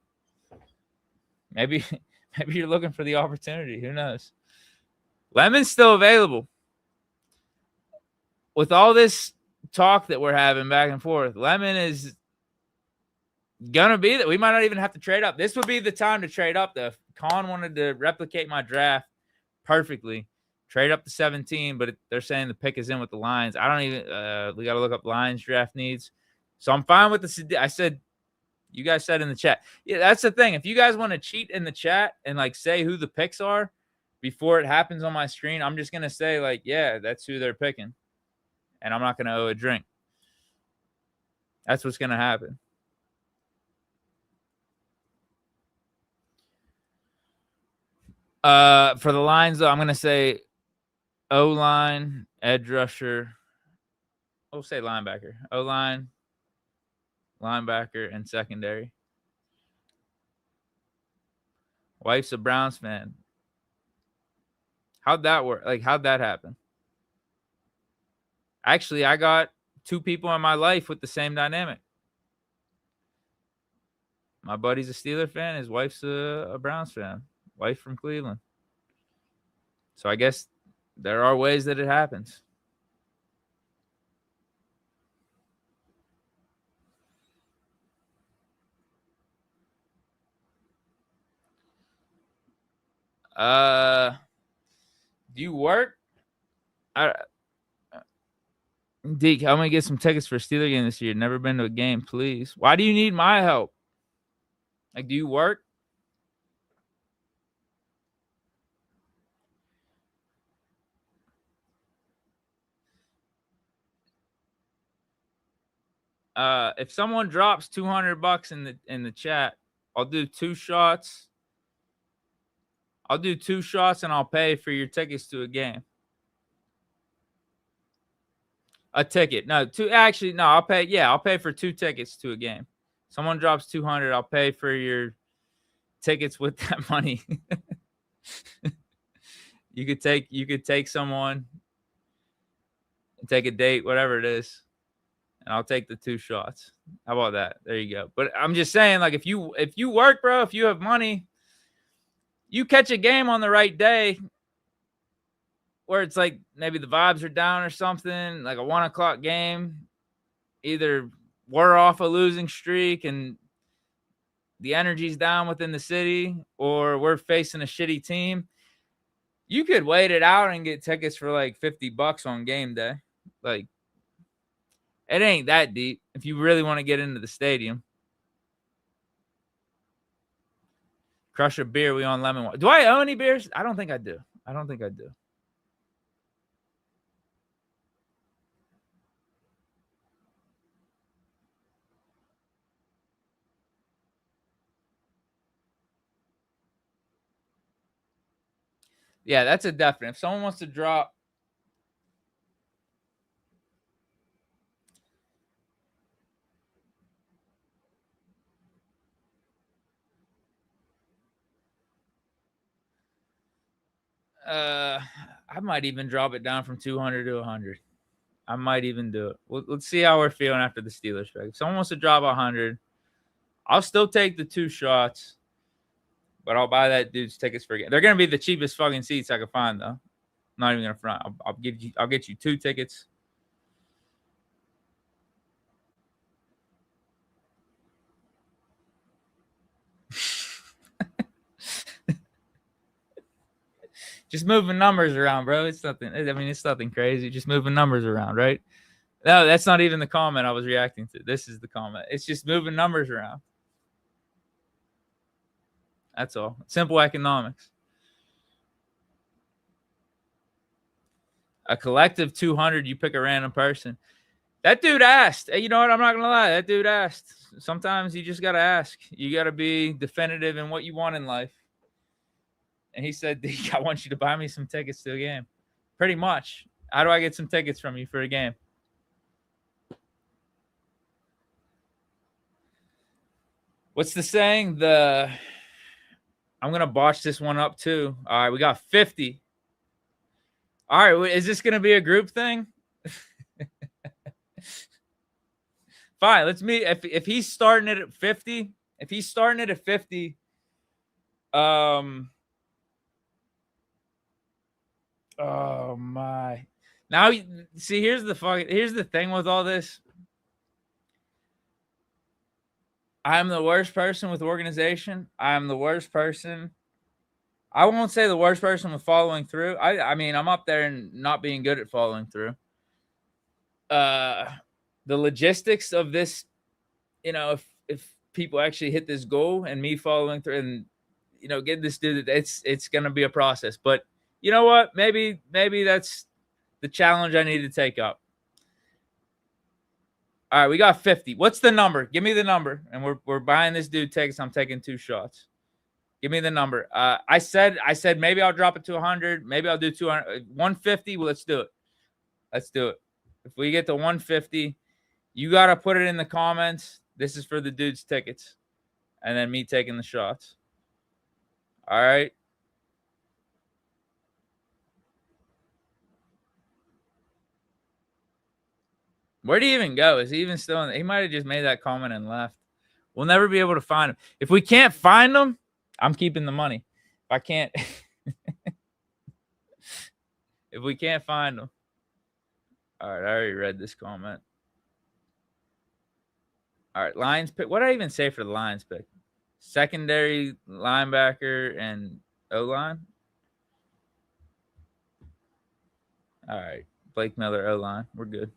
Maybe you're looking for the opportunity. Who knows? Lemon's still available. With all this talk that we're having back and forth, Lemon is gonna be that. We might not even have to trade up. This would be the time to trade up though. If Con wanted to replicate my draft perfectly, trade up to 17, but they're saying the pick is in with the Lions. I don't even we got to look up Lions draft needs. So I'm fine with the I said you guys said in the chat. Yeah, that's the thing. If you guys want to cheat in the chat and like say who the picks are before it happens on my screen, I'm just going to say like, yeah, that's who they're picking. And I'm not going to owe a drink. That's what's going to happen. For the Lions, though, I'm going to say O-line, edge rusher. We'll say linebacker. O-line, linebacker, and secondary. Wife's a Browns fan. How'd that work? Like, how'd that happen? Actually, I got two people in my life with the same dynamic. My buddy's a Steeler fan. His wife's a Browns fan. Wife from Cleveland. So I guess there are ways that it happens. Do you work? Deke, help me get some tickets for a Steeler game this year. Never been to a game, please. Why do you need my help? Like, do you work? If someone drops $200 in the chat, I'll do 2 shots. I'll do 2 shots and I'll pay for your tickets to a game. A ticket. No, I'll pay. Yeah, I'll pay for 2 tickets to a game. Someone drops 200, I'll pay for your tickets with that money. You could take someone and take a date, whatever it is, and I'll take the 2 shots. How about that? There you go. But I'm just saying, like, if you work, bro, if you have money, you catch a game on the right day where it's like maybe the vibes are down or something, like a 1:00 game. Either we're off a losing streak and the energy's down within the city, or we're facing a shitty team. You could wait it out and get tickets for like $50 on game day. Like, it ain't that deep if you really want to get into the stadium. Crush a beer. We on lemon water. Do I own any beers? I don't think I do. Yeah, that's a definite. If someone wants to drop, I might even drop it down from 200 to 100. I might even do it. Let's see how we're feeling after the Steelers pick. If someone wants to drop 100, I'll still take the 2 shots, but I'll buy that dude's tickets for a game. They're gonna be the cheapest fucking seats I can find, though. I'm not even gonna front. I'll get you 2 tickets. Just moving numbers around, bro. It's nothing. I mean, it's nothing crazy. Just moving numbers around, right? No, that's not even the comment I was reacting to. This is the comment. It's just moving numbers around. That's all. Simple economics. A collective 200, you pick a random person. That dude asked. You know what? I'm not going to lie. That dude asked. Sometimes you just got to ask. You got to be definitive in what you want in life. And he said, Deke, I want you to buy me some tickets to a game. Pretty much. How do I get some tickets from you for a game? What's the saying? I'm going to botch this one up too. All right, we got 50. All right, is this going to be a group thing? Fine, let's meet. If he's starting it at 50, oh my. Now, see, here's the thing with all this. I'm the worst person with organization. I'm the worst person. I won't say the worst person with following through. I mean, I'm up there and not being good at following through. The logistics of this, if people actually hit this goal and me following through and get this dude, it's gonna be a process. But you know what? Maybe that's the challenge I need to take up. All right, we got 50. What's the number? Give me the number, and we're buying this dude tickets. I'm taking 2 shots. Give me the number. I said maybe I'll drop it to 100. Maybe I'll do 200. 150. Well, let's do it. Let's do it. If we get to 150, you got to put it in the comments. This is for the dude's tickets. And then me taking the shots. All right. Where'd he even go? Is he even still in? He might have just made that comment and left. We'll never be able to find him. If we can't find him, I'm keeping the money. If I can't, if we can't find him. All right, I already read this comment. All right, Lions pick. What did I even say for the Lions pick? Secondary linebacker and O-line. All right, Blake Miller, O-line. We're good.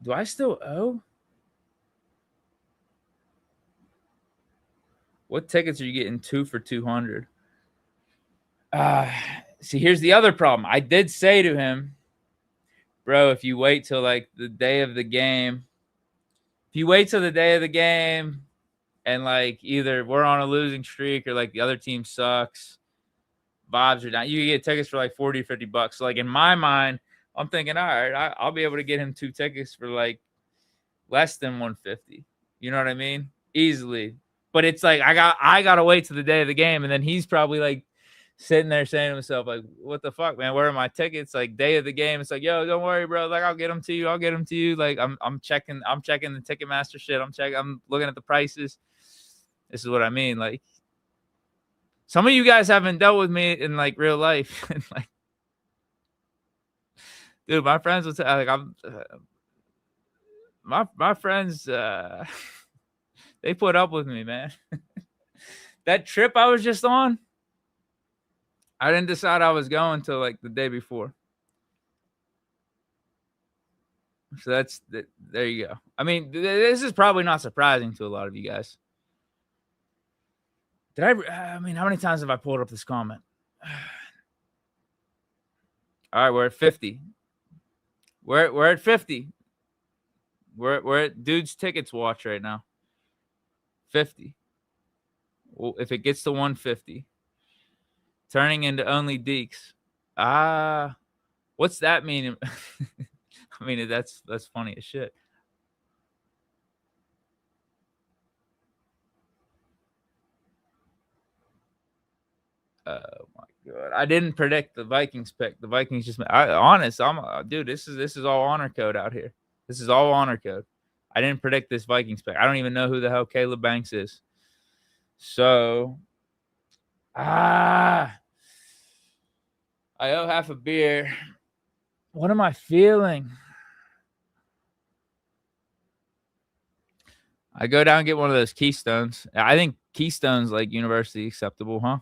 Do I still owe? What tickets are you getting 2 for 200? See, here's the other problem. I did say to him, bro, if you wait till like the day of the game, and like either we're on a losing streak or like the other team sucks, vibes are down, you can get tickets for like 40 or 50 bucks. So like in my mind, I'm thinking, all right, I'll be able to get him 2 tickets for like less than 150. You know what I mean? Easily. But it's like I gotta wait till the day of the game, and then he's probably like sitting there saying to himself, like, what the fuck, man? Where are my tickets? Like day of the game. It's like, yo, don't worry, bro. Like, I'll get them to you. Like, I'm checking the Ticketmaster shit. I'm looking at the prices. This is what I mean. Like, some of you guys haven't dealt with me in like real life. And like, dude, my friends will tell, like, my friends they put up with me, man. That trip I was just on, I didn't decide I was going till like the day before. So there you go. I mean, this is probably not surprising to a lot of you guys. I mean, how many times have I pulled up this comment? All right, we're at 50. We're at 50. We're at Dude's Tickets Watch right now. 50. Well, if it gets to 150, turning into only Deeks. What's that mean? I mean, that's funny as shit. Oh my god! I didn't predict the Vikings pick. The Vikings just. Dude. This is all honor code out here. This is all honor code. I didn't predict this Vikings pick. I don't even know who the hell Caleb Banks is. So, I owe half a beer. What am I feeling? I go down and get one of those Keystones. I think Keystone's like university acceptable, huh?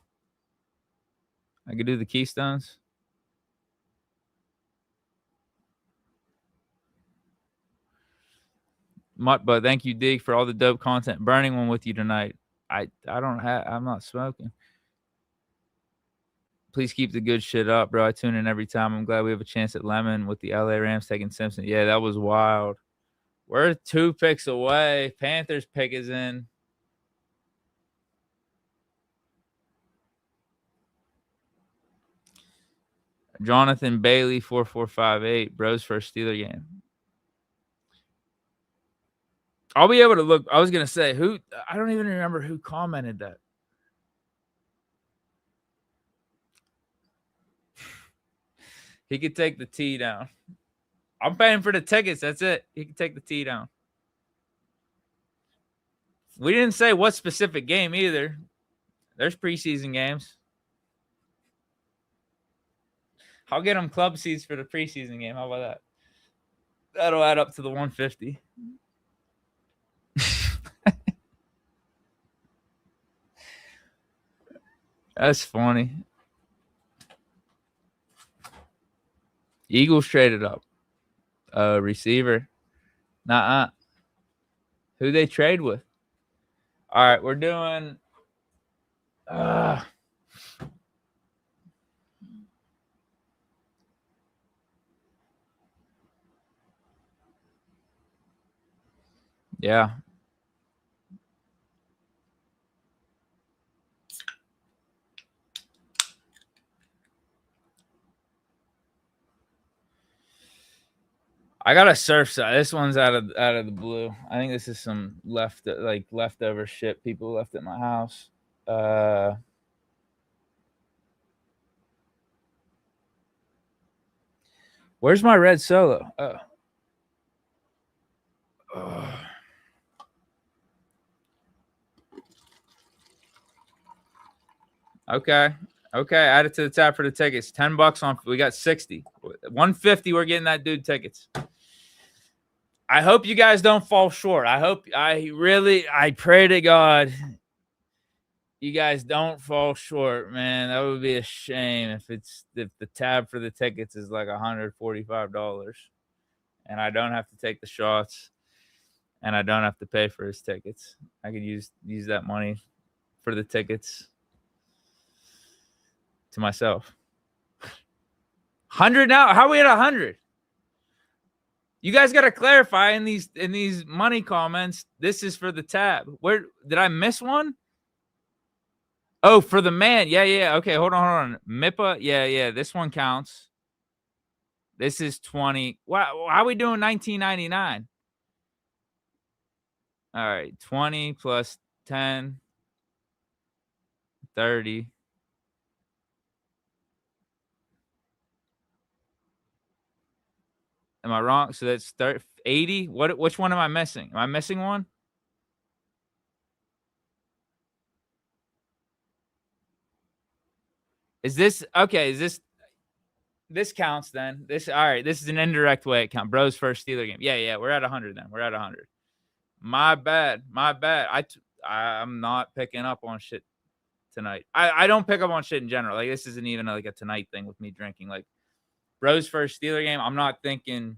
I could do the Keystones. But thank you, Deke, for all the dope content. Burning one with you tonight. I'm not smoking. Please keep the good shit up, bro. I tune in every time. I'm glad we have a chance at Lemon with the LA Rams taking Simpson. Yeah, that was wild. We're 2 picks away. Panthers pick is in. Jonathan Bailey 4458. Bros first Steeler game. I'll be able to look. I was gonna say who. I don't even remember who commented that. He could take the T down. I'm paying for the tickets. That's it. He can take the T down. We didn't say what specific game either. There's preseason games. I'll get him club seats for the preseason game. How about that? That'll add up to the 150. That's funny. Eagles traded up. Receiver. Nuh-uh. Who they trade with? All right, we're doing. Yeah. I got a surf side. This one's out of the blue. I think this is some leftover shit people left at my house. Where's my red solo? Okay. Add it to the tab for the tickets. $10 on. We got 60. 150. We're getting that dude tickets. I hope you guys don't fall short. I pray to God you guys don't fall short, man. That would be a shame if the tab for the tickets is like $145. and I don't have to take the shots, and I don't have to pay for his tickets. I could use that money for the tickets to myself. 100 now? How are we at 100? You guys got to clarify in these money comments. This is for the tab. Where did I miss one? Oh, for the man. Yeah. Okay, hold on. MIPA. Yeah. This one counts. This is 20. Wow, how are we doing 19.99? All right, 20 plus 10, 30. Am I wrong? So that's 80. Which one am I missing? Am I missing one? Is this okay? Is this counts then? This all right? This is an indirect way it counts. Bro's first Steeler game. Yeah. We're at 100 then. We're at 100. My bad. I'm not picking up on shit tonight. I don't pick up on shit in general. Like this isn't even like a tonight thing with me drinking. Like Bro's first Steeler game. I'm not thinking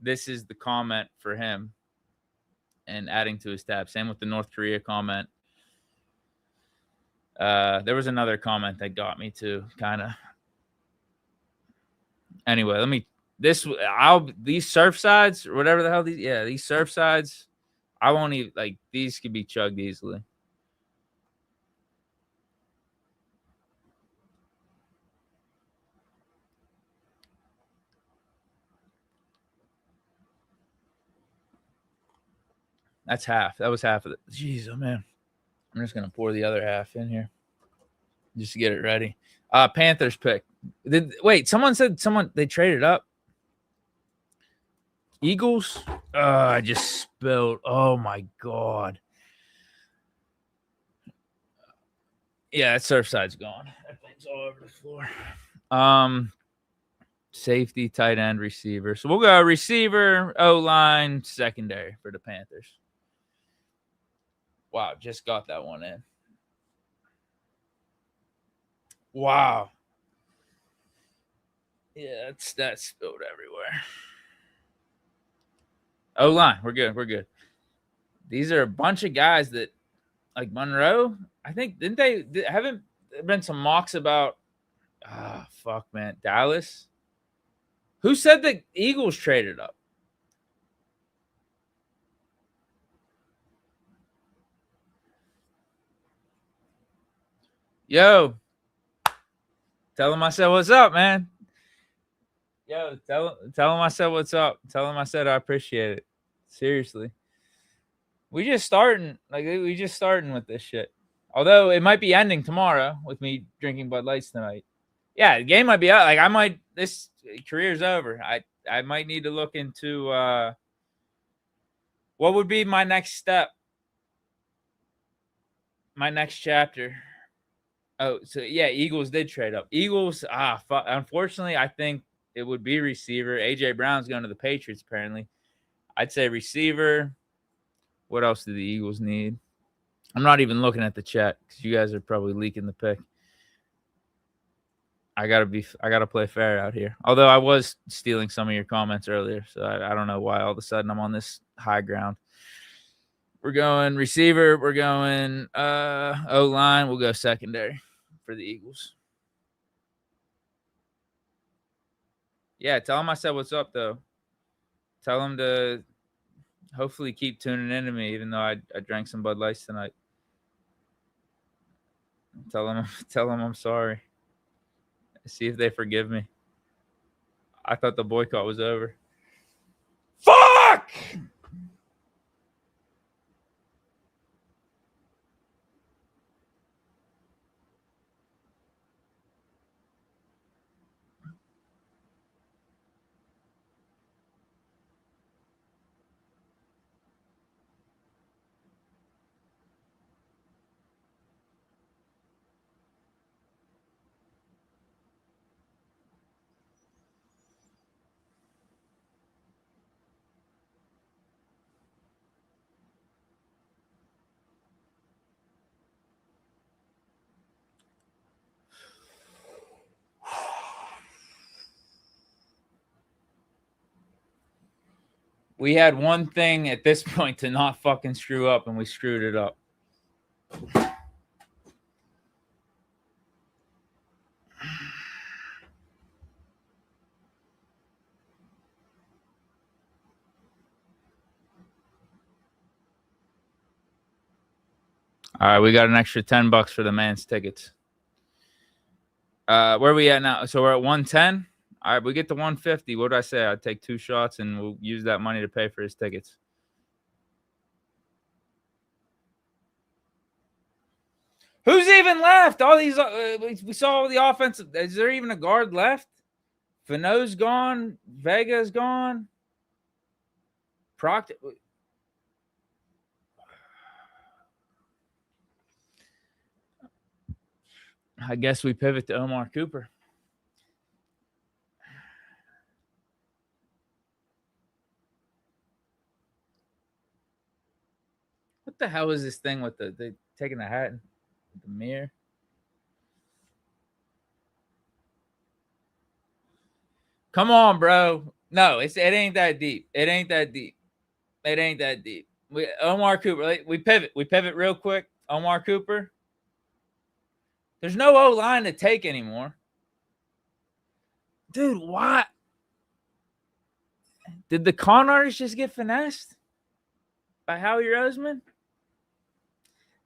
this is the comment for him and adding to his tab. Same with the North Korea comment. There was another comment that got me too, kind of. Anyway, these surf sides or whatever the hell these surf sides, I won't even like these could be chugged easily. That's half. That was half of it. Jeez, oh man. I'm just gonna pour the other half in here just to get it ready. Panthers pick. Someone said they traded up. Eagles. I just spilled. Oh my god. Yeah, that Surfside's gone. That thing's all over the floor. Safety, tight end, receiver. So we'll go receiver, O-line, secondary for the Panthers. Wow, just got that one in. Wow. Yeah, that's spilled everywhere. O-line, we're good. These are a bunch of guys that, like Monroe, I think, haven't there been some mocks about, fuck, man, Dallas? Who said the Eagles traded up? Yo, tell him I said what's up, man. Yo, tell him I said what's up. Tell him I said I appreciate it. Seriously. We just starting with this shit. Although it might be ending tomorrow with me drinking Bud Lights tonight. Yeah, the game might be out. Like this career's over. I might need to look into what would be my next step. My next chapter. Oh, so yeah, Eagles did trade up. Eagles, unfortunately, I think it would be receiver. AJ Brown's going to the Patriots, apparently. I'd say receiver. What else do the Eagles need? I'm not even looking at the chat because you guys are probably leaking the pick. I gotta play fair out here. Although I was stealing some of your comments earlier, so I don't know why all of a sudden I'm on this high ground. We're going receiver. We're going O-line. We'll go secondary for the Eagles. Yeah, tell him I said what's up, though. Tell him to hopefully keep tuning in to me, even though I drank some Bud Lights tonight. Tell him I'm sorry. See if they forgive me. I thought the boycott was over. Fuck! We had one thing at this point to not fucking screw up, and we screwed it up. All right, we got an extra $10 for the man's tickets. Where are we at now? So we're at 110. All right, we get to 150. What did I say? I'd take 2 shots, and we'll use that money to pay for his tickets. Who's even left? All these we saw all the offensive. Is there even a guard left? Fano's gone. Vega's gone. Proctor. I guess we pivot to Omar Cooper. What the hell is this thing with the taking the hat and the mirror? Come on, bro. No, it ain't that deep. It ain't that deep. It ain't that deep. Omar Cooper. We pivot. We pivot real quick. Omar Cooper. There's no O line to take anymore. Dude, what? Did the con artist just get finessed by Howie Roseman?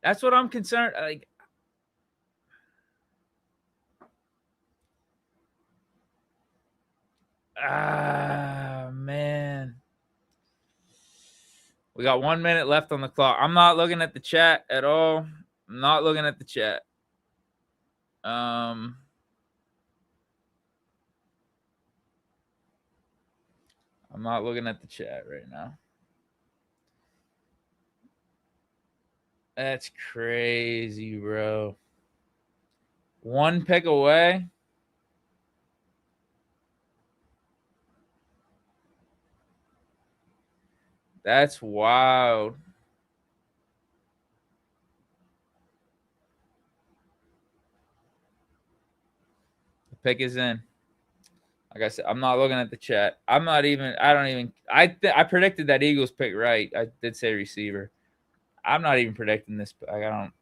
That's what I'm concerned. Like, man. We got 1 minute left on the clock. I'm not looking at the chat at all. I'm not looking at the chat. I'm not looking at the chat right now. That's crazy, bro. 1 pick away. That's wild. The pick is in. Like I said, I'm not looking at the chat. I predicted that Eagles pick right. I did say receiver. I'm not even predicting this. I don't.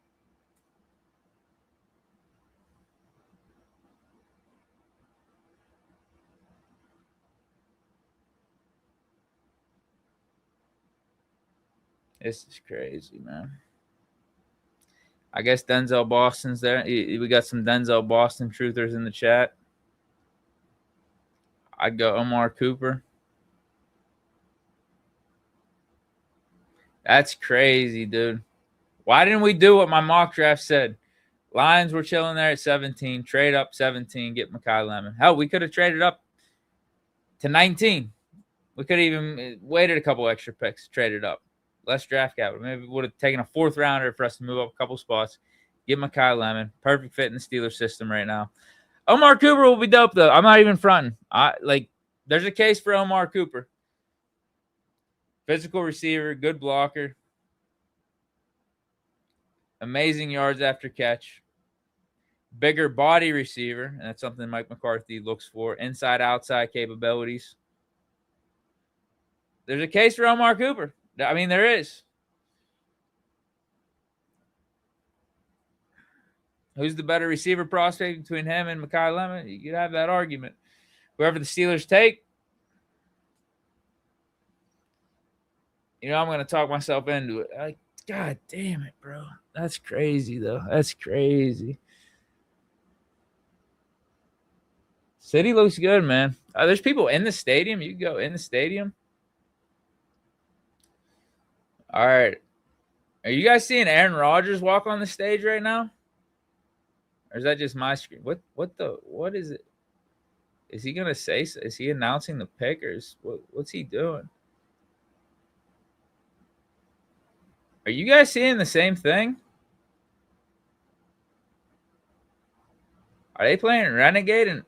This is crazy, man. I guess Denzel Boston's there. We got some Denzel Boston truthers in the chat. I'd go Omar Cooper. That's crazy, dude. Why didn't we do what my mock draft said? Lions were chilling there at 17. Trade up 17. Get Mekhi Lemon. Hell, we could have traded up to 19. We could have even waited a couple extra picks, traded up. Less draft capital. Maybe we would have taken a 4th rounder for us to move up a couple spots. Get Mekhi Lemon. Perfect fit in the Steelers system right now. Omar Cooper will be dope, though. I'm not even fronting. There's a case for Omar Cooper. Physical receiver, good blocker. Amazing yards after catch. Bigger body receiver, and that's something Mike McCarthy looks for. Inside-outside capabilities. There's a case for Omar Cooper. I mean, there is. Who's the better receiver prospect between him and Mekhi Lemon? You could have that argument. Whoever the Steelers take, I'm going to talk myself into it. God damn it, bro. That's crazy, though. That's crazy. City looks good, man. There's people in the stadium. You can go in the stadium. All right. Are you guys seeing Aaron Rodgers walk on the stage right now? Or is that just my screen? What is it? Is he gonna say? Is he announcing the pick, or what's he doing? Are you guys seeing the same thing? Are they playing Renegade and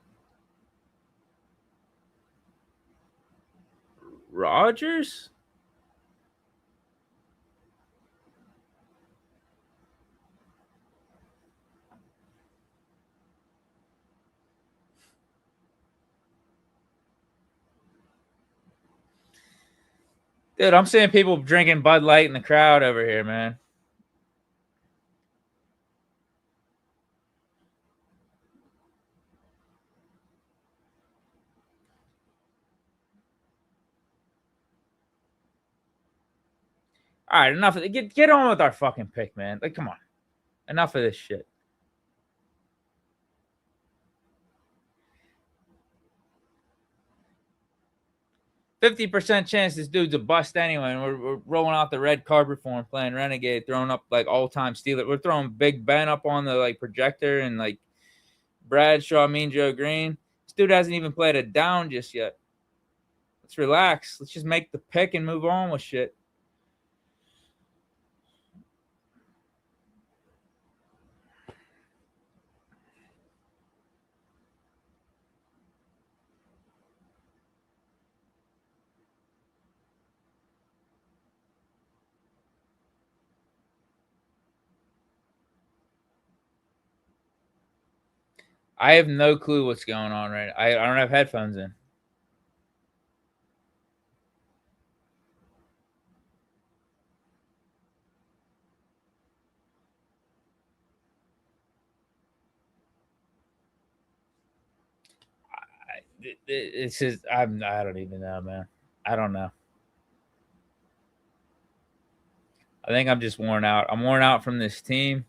Rodgers? Dude, I'm seeing people drinking Bud Light in the crowd over here, man. All right, enough of it. Get on with our fucking pick, man. Like, come on. Enough of this shit. 50% chance this dude's a bust anyway, and we're rolling out the red carpet for him, playing Renegade, throwing up like all-time Steelers. We're throwing Big Ben up on the like projector and like Bradshaw, Mean Joe Green. This dude hasn't even played a down just yet. Let's relax. Let's just make the pick and move on with shit. I have no clue what's going on right now. I don't have headphones in. It's just I don't even know, man. I don't know. I think I'm just worn out. I'm worn out from this team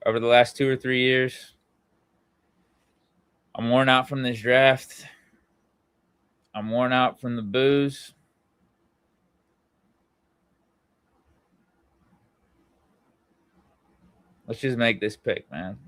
over the last 2 or 3 years. I'm worn out from this draft. I'm worn out from the booze. Let's just make this pick, man.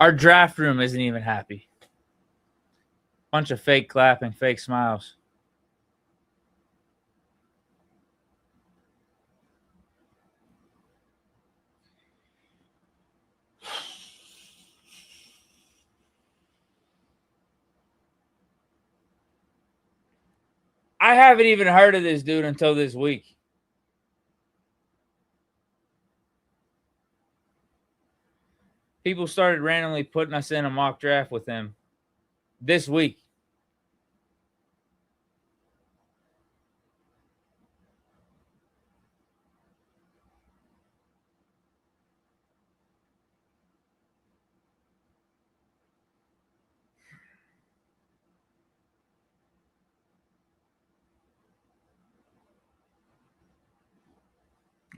Our draft room isn't even happy. Bunch of fake clapping, fake smiles. I haven't even heard of this dude until this week. People started randomly putting us in a mock draft with him this week.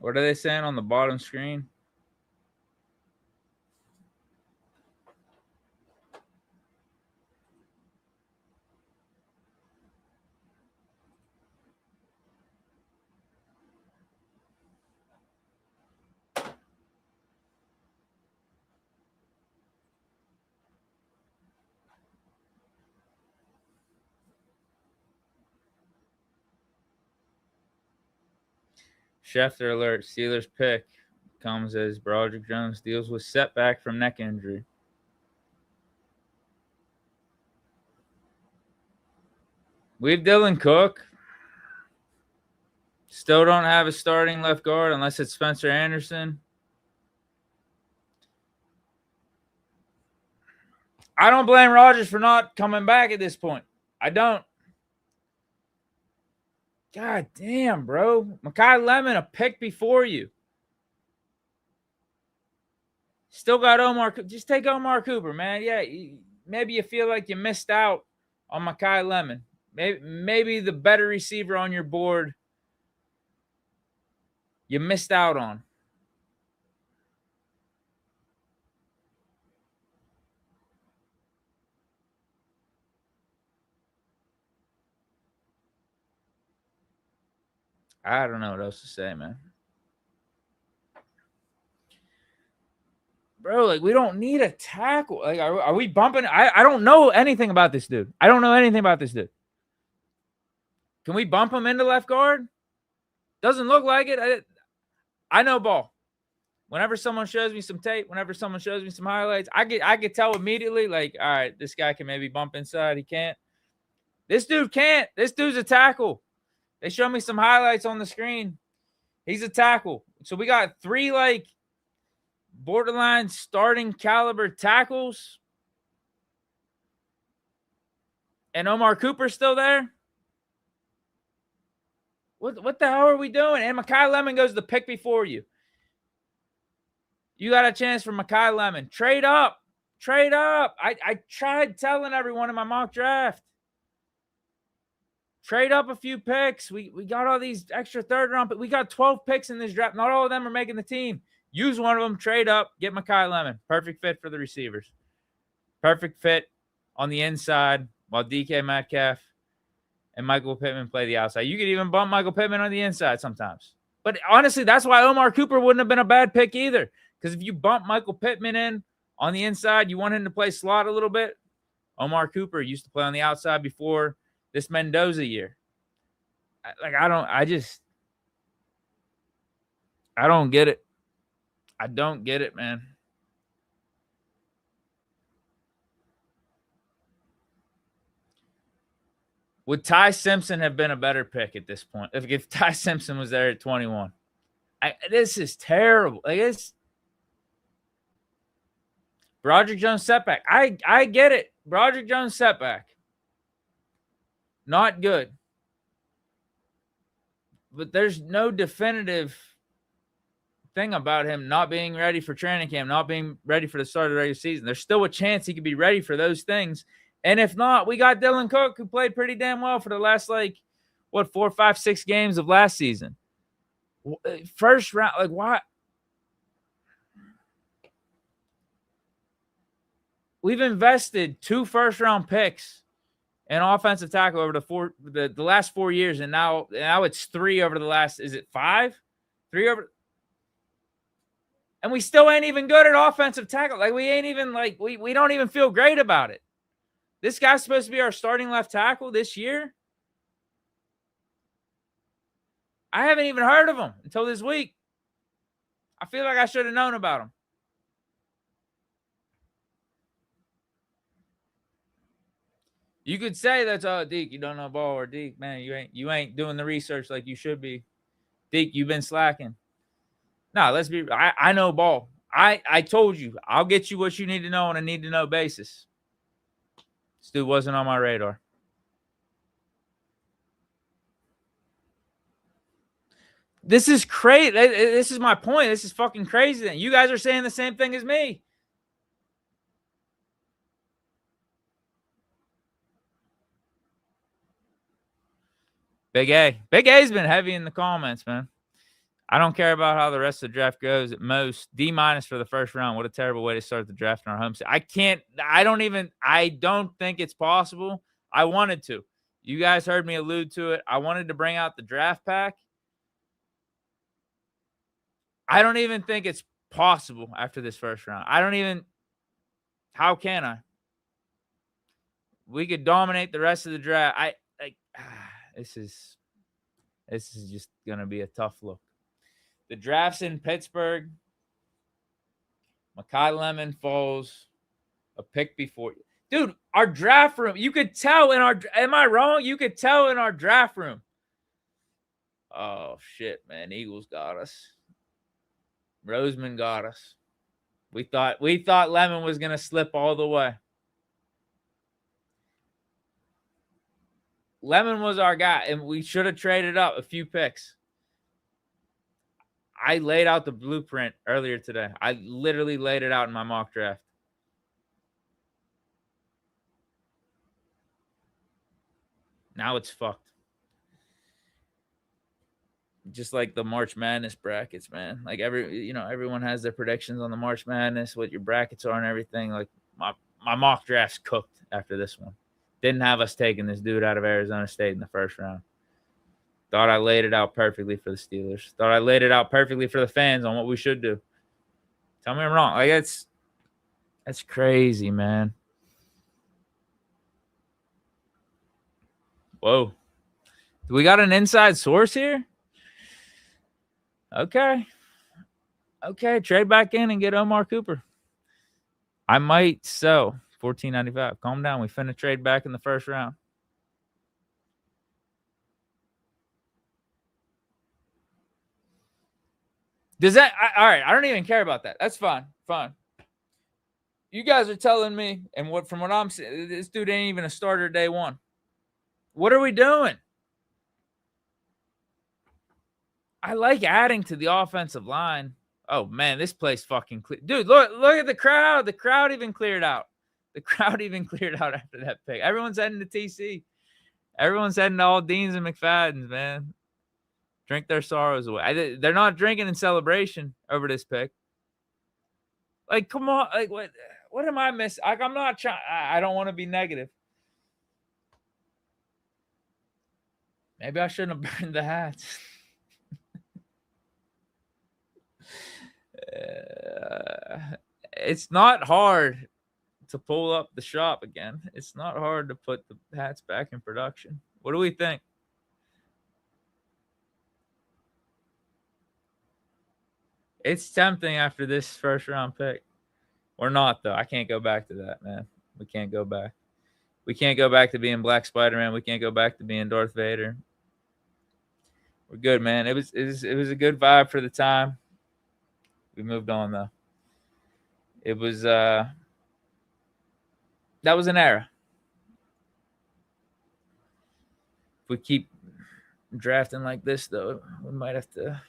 What are they saying on the bottom screen? Schefter alert. Steelers pick comes as Broderick Jones deals with setback from neck injury. We have Dylan Cook. Still don't have a starting left guard unless it's Spencer Anderson. I don't blame Rodgers for not coming back at this point. I don't. God damn, bro. Mekhi Lemon, a pick before you. Still got Omar. Just take Omar Cooper, man. Yeah, maybe you feel like you missed out on Mekhi Lemon. Maybe the better receiver on your board you missed out on. I don't know what else to say, man. Bro, like, we don't need a tackle. Like, are we bumping? I don't know anything about this dude. I don't know anything about this dude. Can we bump him into left guard? Doesn't look like it. I know ball. Whenever someone shows me some tape, whenever someone shows me some highlights, I could tell immediately, like, all right, this guy can maybe bump inside. He can't. This dude can't. This dude's a tackle. They show me some highlights on the screen. He's a tackle. So we got 3, like, borderline starting caliber tackles. And Omar Cooper's still there? What the hell are we doing? And Mekhi Lemon goes the pick before you. You got a chance for Mekhi Lemon. Trade up. Trade up. I tried telling everyone in my mock draft. Trade up a few picks. We got all these extra third round, but we got 12 picks in this draft. Not all of them are making the team. Use one of them, trade up, get Mekhi Lemon. Perfect fit for the receivers. Perfect fit on the inside while DK Metcalf and Michael Pittman play the outside. You could even bump Michael Pittman on the inside sometimes. But honestly, that's why Omar Cooper wouldn't have been a bad pick either. Because if you bump Michael Pittman in on the inside, you want him to play slot a little bit. Omar Cooper used to play on the outside before this Mendoza year. I don't get it. I don't get it, man. Would Ty Simpson have been a better pick at this point? If Ty Simpson was there at 21? This is terrible. Like, it's Broderick Jones setback. I get it. Broderick Jones setback. Not good. But there's no definitive thing about him not being ready for training camp, not being ready for the start of the regular season. There's still a chance he could be ready for those things. And if not, we got Dylan Cook, who played pretty damn well for the last, 4, 5, 6 games of last season. First round, like, why? We've invested 2 first-round picks in offensive tackle over the last 4 years, and now it's 3 over the last, is it 5? 3 over. And we still ain't even good at offensive tackle. Like, we ain't even, we don't even feel great about it. This guy's supposed to be our starting left tackle this year. I haven't even heard of him until this week. I feel like I should have known about him. You could say that's Deke, you don't know ball, or Deke, man, you ain't doing the research like you should be. Deke, you've been slacking. No, let's be. I know ball. I told you I'll get you what you need to know on a need to know basis. This dude wasn't on my radar. This is crazy. This is my point. This is fucking crazy. Then you guys are saying the same thing as me. Big A's been heavy in the comments, man. I don't care about how the rest of the draft goes. At most, D- for the first round. What a terrible way to start the draft in our home state. I don't think it's possible. I wanted to. You guys heard me allude to it. I wanted to bring out the draft pack. I don't even think it's possible after this first round. How can I? We could dominate the rest of the draft. This is just going to be a tough look. The draft's in Pittsburgh. Makai Lemon falls a pick before. Dude, our draft room, you could tell in our, am I wrong? You could tell in our draft room. Oh, shit, man. Eagles got us. Roseman got us. We thought Lemon was going to slip all the way. Lemon was our guy, and we should have traded up a few picks. I laid out the blueprint earlier today. I literally laid it out in my mock draft. Now it's fucked. Just like the March Madness brackets, man. Like everyone has their predictions on the March Madness, what your brackets are and everything. Like my mock draft's cooked after this one. Didn't have us taking this dude out of Arizona State in the first round. Thought I laid it out perfectly for the Steelers. Thought I laid it out perfectly for the fans on what we should do. Tell me I'm wrong. Like that's crazy, man. Whoa. Do we got an inside source here? Okay. Trade back in and get Omar Cooper. I might sell $14.95. Calm down. We finna trade back in the first round. Does that all right? I don't even care about that. That's fine. Fine. You guys are telling me, and from what I'm saying, this dude ain't even a starter day one. What are we doing? I like adding to the offensive line. Oh man, this place fucking clear. Dude, look at the crowd. The crowd even cleared out. The crowd even cleared out after that pick. Everyone's heading to TC. Everyone's heading to all Deans and McFadden's, man. Drink their sorrows away. They're not drinking in celebration over this pick. Like, come on. Like, what am I missing? Like, I'm not trying. I don't want to be negative. Maybe I shouldn't have burned the hats. It's not hard to pull up the shop again. It's not hard to put the hats back in production. What do we think? It's tempting after this first round pick. Or not, though. I can't go back to that, man. We can't go back. We can't go back to being Black Spider-Man. We can't go back to being Darth Vader. We're good, man. It was a good vibe for the time. We moved on, though. It was that was an era. If we keep drafting like this, though, we might have to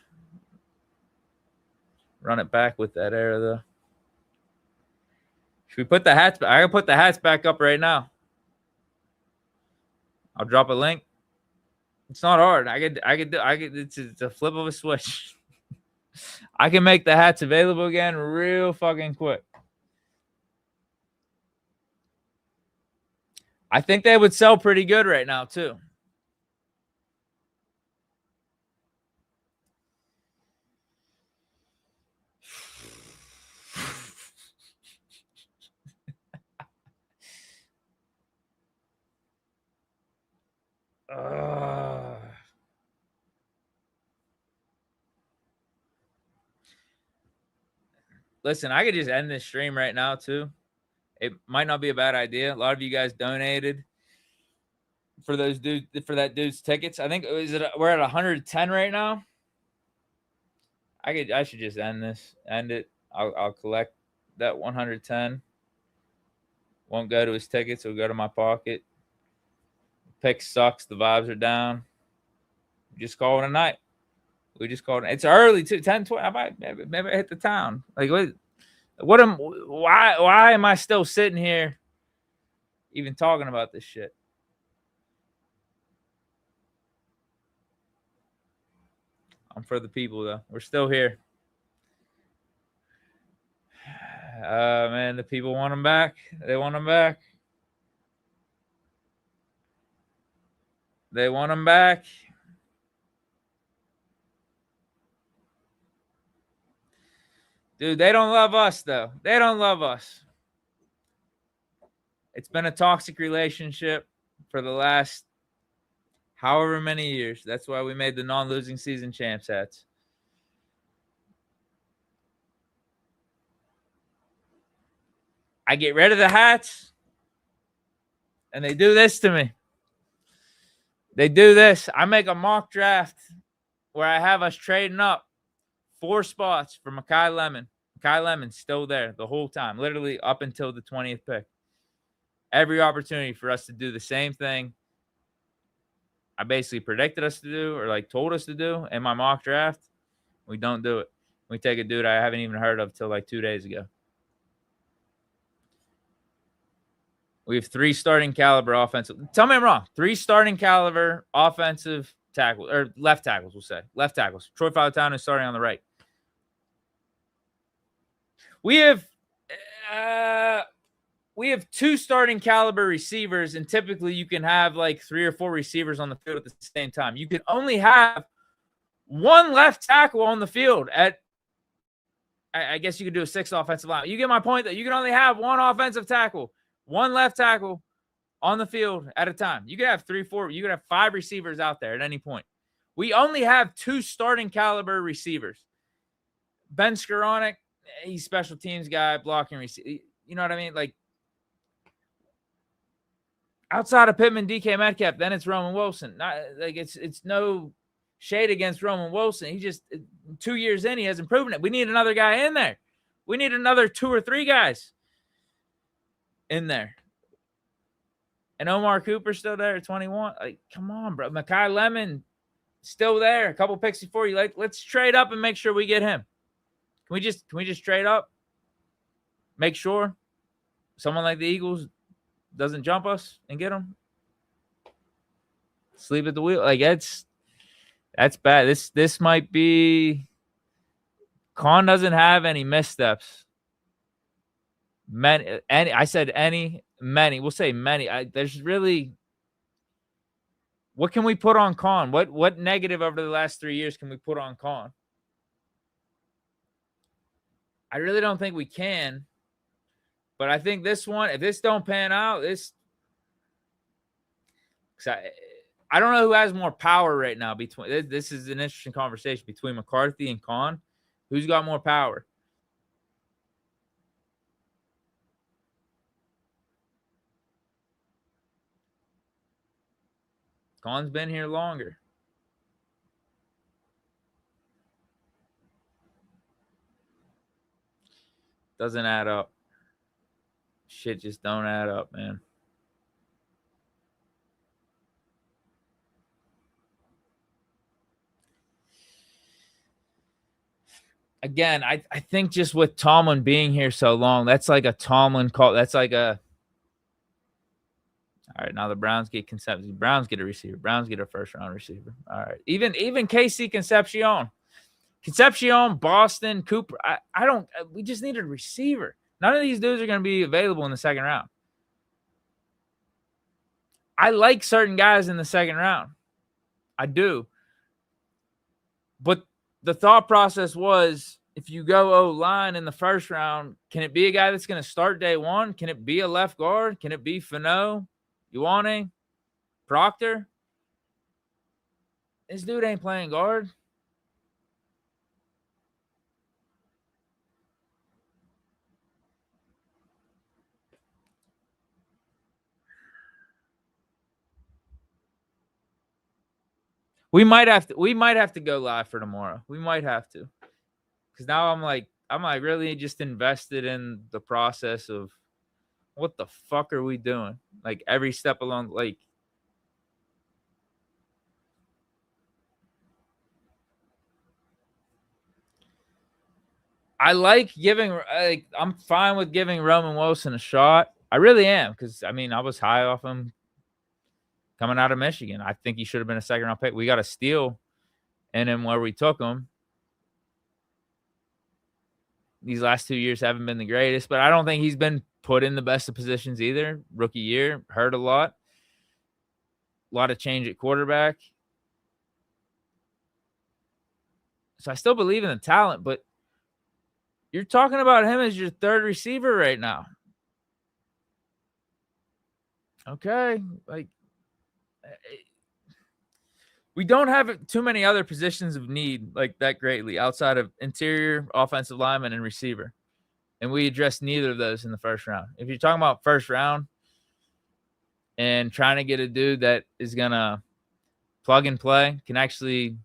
run it back with that era, though. Should we put the hats back? I can put the hats back up right now. I'll drop a link. It's not hard. It's a flip of a switch. I can make the hats available again real fucking quick. I think they would sell pretty good right now, too. Listen, I could just end this stream right now, too. It might not be a bad idea. A lot of you guys donated for that dude's tickets. I think we're at 110 right now. I should just end it. I'll collect that 110. Won't go to his tickets. It'll go to my pocket. Pick sucks. The vibes are down. Just call it a night. We just called it. It's early too. 10, 20. Maybe I hit the town. Like why am I still sitting here even talking about this shit? I'm for the people, though. We're still here. Man, the people want him back. They want him back. They want him back. Dude, they don't love us, though. They don't love us. It's been a toxic relationship for the last however many years. That's why we made the non-losing season champs hats. I get rid of the hats, and they do this to me. They do this. I make a mock draft where I have us trading up 4 spots for Makai Lemon. Makai Lemon's still there the whole time, literally up until the 20th pick. Every opportunity for us to do the same thing I basically predicted us to do or like told us to do in my mock draft. We don't do it. We take a dude I haven't even heard of till like 2 days ago. We have 3 starting caliber offensive. Tell me I'm wrong. 3 starting caliber offensive tackles or left tackles, we'll say. Left tackles. Troy Falatano is starting on the right. We have 2 starting caliber receivers, and typically you can have like 3 or 4 receivers on the field at the same time. You can only have 1 left tackle on the field at, I guess you could do a 6 offensive line. You get my point that you can only have 1 offensive tackle, 1 left tackle on the field at a time. You could have 3, 4, you could have 5 receivers out there at any point. We only have 2 starting caliber receivers. Ben Skoranek, he's special teams guy, blocking receiver. You know what I mean? Like, outside of Pittman, Deke Metcalf, then it's Roman Wilson. Not like it's no shade against Roman Wilson. He just 2 years in, he hasn't proven it. We need another guy in there. We need another 2 or 3 guys in there. And Omar Cooper's still there at 21. Like, come on, bro. Makai Lemon still there. A couple picks before you. Like, let's trade up and make sure we get him. Can we just trade up? Make sure someone like the Eagles doesn't jump us and get him. Sleep at the wheel. Like, that's bad. This might be. Khan doesn't have any missteps. Many. We'll say many. There's really. What can we put on Khan? What negative over the last 3 years can we put on Khan? I really don't think we can. But I think this one, if this don't pan out, I don't know who has more power right now. This is an interesting conversation between McCarthy and Khan. Who's got more power? Khan's been here longer. Doesn't add up. Shit just don't add up, man. Again, I think just with Tomlin being here so long, that's like a Tomlin call. That's like a. All right, now the Browns get Concepcion. Browns get a receiver. Browns get a first-round receiver. All right, even KC Concepcion, Boston, Cooper. I don't. We just need a receiver. None of these dudes are going to be available in the second round. I like certain guys in the second round. I do. But the thought process was, if you go O-line in the first round, can it be a guy that's going to start day one? Can it be a left guard? Can it be Fano, Ioane, Proctor? This dude ain't playing guard. We might have to go live for tomorrow. We might have to. Because now I'm like really just invested in the process of what the fuck are we doing? Like every step along, like I'm fine with giving Roman Wilson a shot. I really am, because I was high off him coming out of Michigan. I think he should have been a second round pick. We got a steal and then where we took him. These last 2 years haven't been the greatest, but I don't think he's been put in the best of positions either. Rookie year, hurt a lot of change at quarterback. So I still believe in the talent, but you're talking about him as your third receiver right now. Okay, like we don't have too many other positions of need like that greatly outside of interior, offensive lineman, and receiver. And we addressed neither of those in the first round. If you're talking about first round and trying to get a dude that is going to plug and play, can actually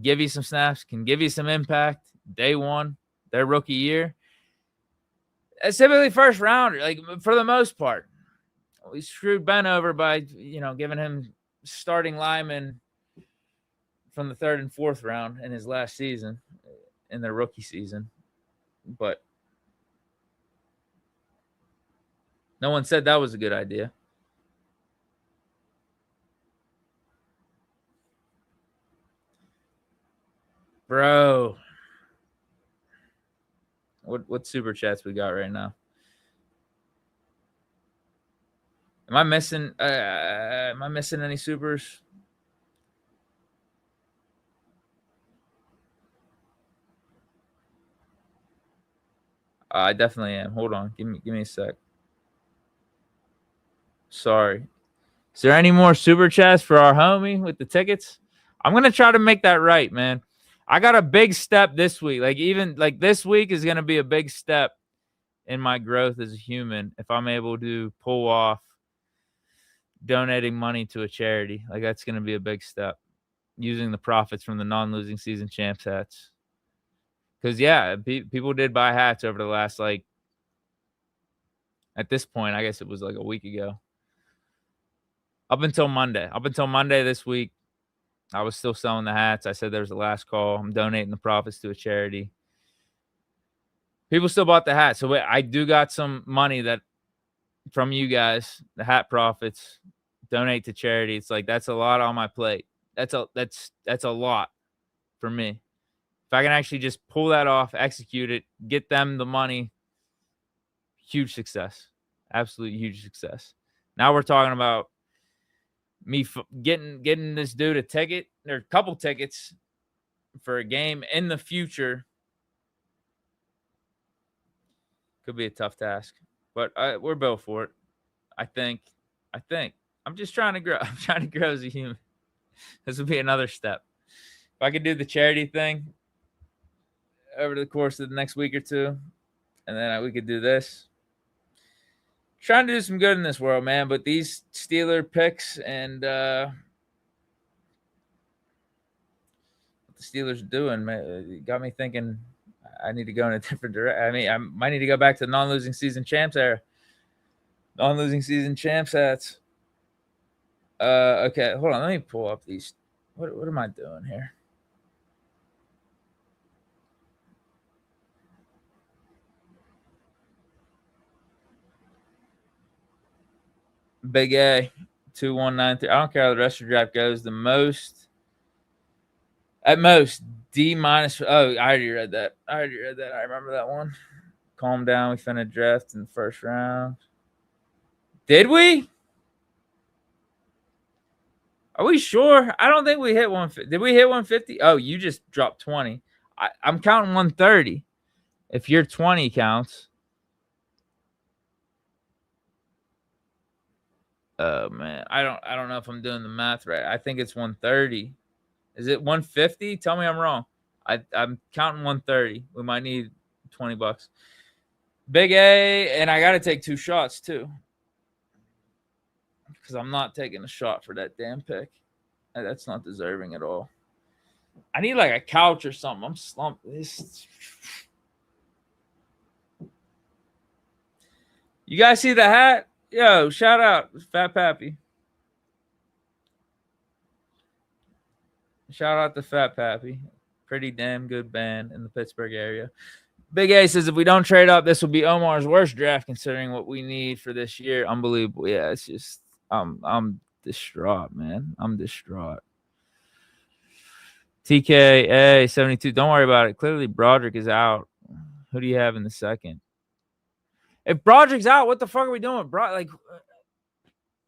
give you some snaps, can give you some impact day one, their rookie year, it's typically first rounder, like for the most part. We screwed Ben over by, giving him starting linemen from the third and fourth round in his last season, in their rookie season. But no one said that was a good idea. Bro. What super chats we got right now? Am I missing any supers? I definitely am. Hold on. Give me a sec. Sorry. Is there any more super chats for our homie with the tickets? I'm going to try to make that right, man. I got a big step this week. Like this week is going to be a big step in my growth as a human if I'm able to pull off donating money to a charity. Like that's going to be a big step, using the profits from the non-losing season champs hats. Because people did buy hats over the last, like, at this point, I guess it was like a week ago. Up until Monday this week, I was still selling the hats. I said there was a last call. I'm donating the profits to a charity. People still bought the hat. So I do got some money that from you guys, the hat profits, donate to charity. It's like that's a lot on my plate. That's a lot for me. If I can actually just pull that off, execute it, get them the money, huge success. Absolute huge success. Now we're talking about me getting this dude a ticket or a couple tickets for a game in the future. Could be a tough task, but we're built for it. I think. I'm just trying to grow. I'm trying to grow as a human. This will be another step. If I could do the charity thing over the course of the next week or two, and then we could do this. Trying to do some good in this world, man. But these Steeler picks and what the Steelers are doing, man, it got me thinking I need to go in a different direction. I mean, I might need to go back to the non-losing season champs era. Non-losing season champs hats. Okay, hold on. Let me pull up these. What am I doing here? Big A, 2193. I don't care how the rest of the draft goes. At most, D minus. Oh, I already read that. I remember that one. Calm down. We finna draft in the first round. Did we? Are we sure? I don't think we hit 150. Did we hit 150? Oh, you just dropped 20. I'm counting 130. If your 20 counts. Oh man, I don't know if I'm doing the math right. I think it's 130. Is it 150? Tell me I'm wrong. I'm counting 130. We might need $20. Big A, and I got to take 2 shots too, because I'm not taking a shot for that damn pick. That's not deserving at all. I need like a couch or something. I'm slumped. You guys see the hat? Yo, shout out Fat Pappy. Shout out to Fat Pappy. Pretty damn good band in the Pittsburgh area. Big A says if we don't trade up, this will be Omar's worst draft considering what we need for this year. Unbelievable. Yeah, it's just I'm distraught, man. I'm distraught. TKA 72. Don't worry about it. Clearly, Broderick is out. Who do you have in the second? If Broderick's out, what the fuck are we doing, bro? Like,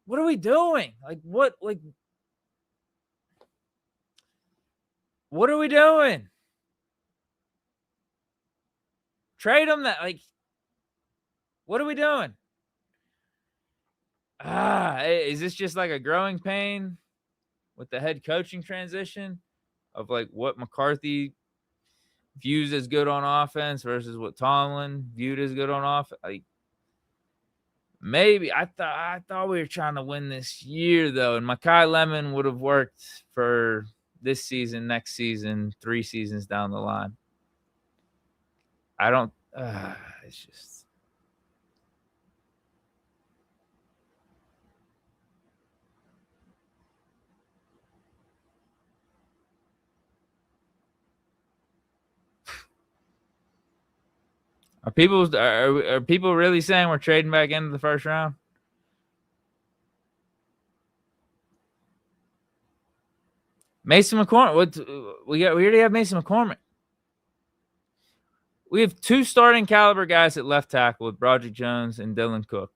what are we doing? What are we doing? Trade him that, what are we doing? Is this just like a growing pain with the head coaching transition of like what McCarthy views as good on offense versus what Tomlin viewed as good on offense? Like, maybe I thought we were trying to win this year though, and Makai Lemon would have worked for this season, next season, 3 seasons down the line. I don't. It's just. Are people really saying we're trading back into the first round? Mason McCormick. We already have Mason McCormick. We have 2 starting caliber guys at left tackle with Broderick Jones and Dylan Cook.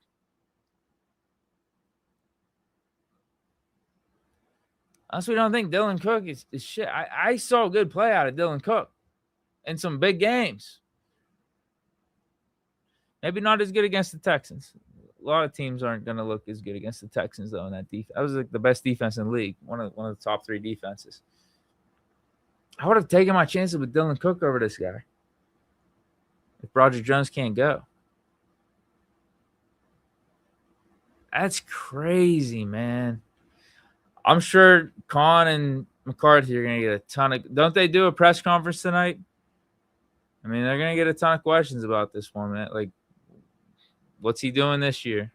Honestly, we don't think Dylan Cook is shit. I saw a good play out of Dylan Cook in some big games. Maybe not as good against the Texans. A lot of teams aren't going to look as good against the Texans, though, in that defense. That was like the best defense in the league, one of the top 3 defenses. I would have taken my chances with Dylan Cook over this guy if Broderick Jones can't go. That's crazy, man. I'm sure Khan and McCarthy are going to get a ton of – don't they do a press conference tonight? I mean, they're going to get a ton of questions about this one, man. Like, what's he doing this year?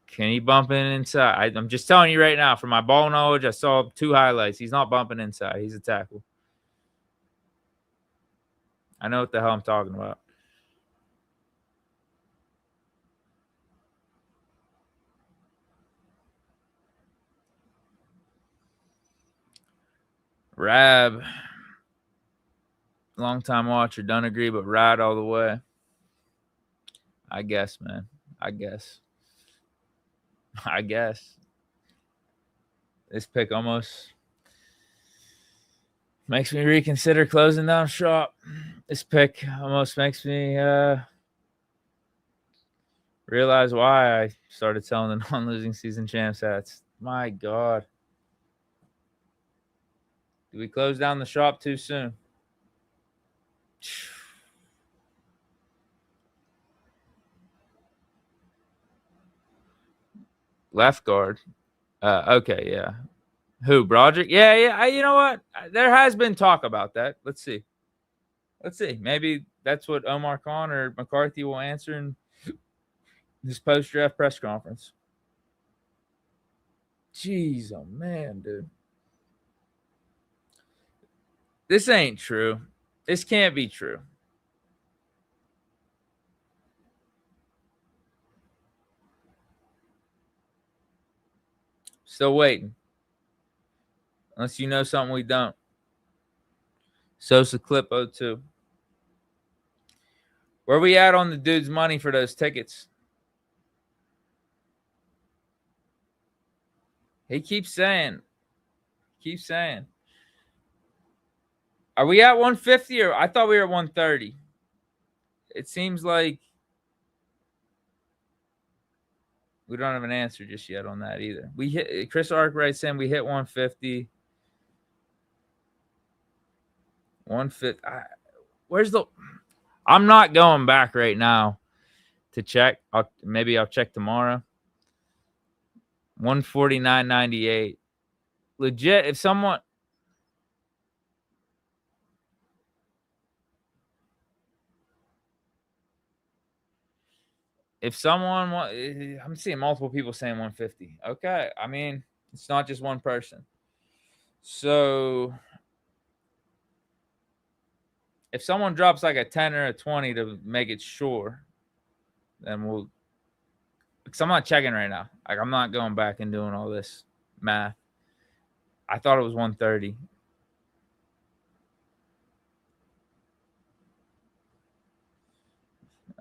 Can he bump in inside? I'm just telling you right now, from my ball knowledge, I saw 2 highlights. He's not bumping inside. He's a tackle. I know what the hell I'm talking about. Rab, long-time watcher, don't agree, but ride all the way. I guess, man. I guess. This pick almost makes me reconsider closing down shop. This pick almost makes me realize why I started selling the non-losing season champs hats. My God. Did we close down the shop too soon? Left guard. Okay, yeah. Who, Broderick? Yeah. You know what? There has been talk about that. Let's see. Maybe that's what Omar Khan or McCarthy will answer in this post-draft press conference. Jeez, oh man, dude. This ain't true. This can't be true. Still waiting. Unless you know something we don't. Sosa Clip 02. Where we at on the dude's money for those tickets? He keeps saying. Are we at 150 or I thought we were at 130? It seems like we don't have an answer just yet on that either. We hit Chris Arkwright saying we hit 150. 150. Where's the? I'm not going back right now to check. Maybe I'll check tomorrow. 149.98. Legit. If someone. I'm seeing multiple people saying 150. Okay. I mean, it's not just one person. So if someone drops like a 10 or a 20 to make it sure, then we'll. Because I'm not checking right now. Like, I'm not going back and doing all this math. I thought it was 130.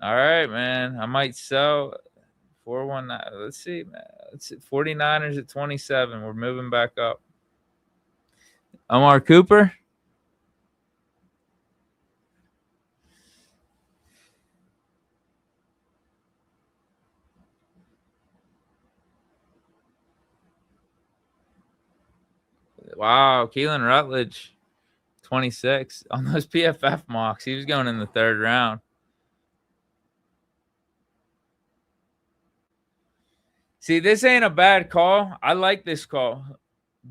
All right, man. I might sell 419. Let's see, man. Let's see. 49ers at 27. We're moving back up. Amari Cooper. Wow, Keelan Rutledge, 26 on those PFF mocks. He was going in the third round. See, this ain't a bad call. I like this call.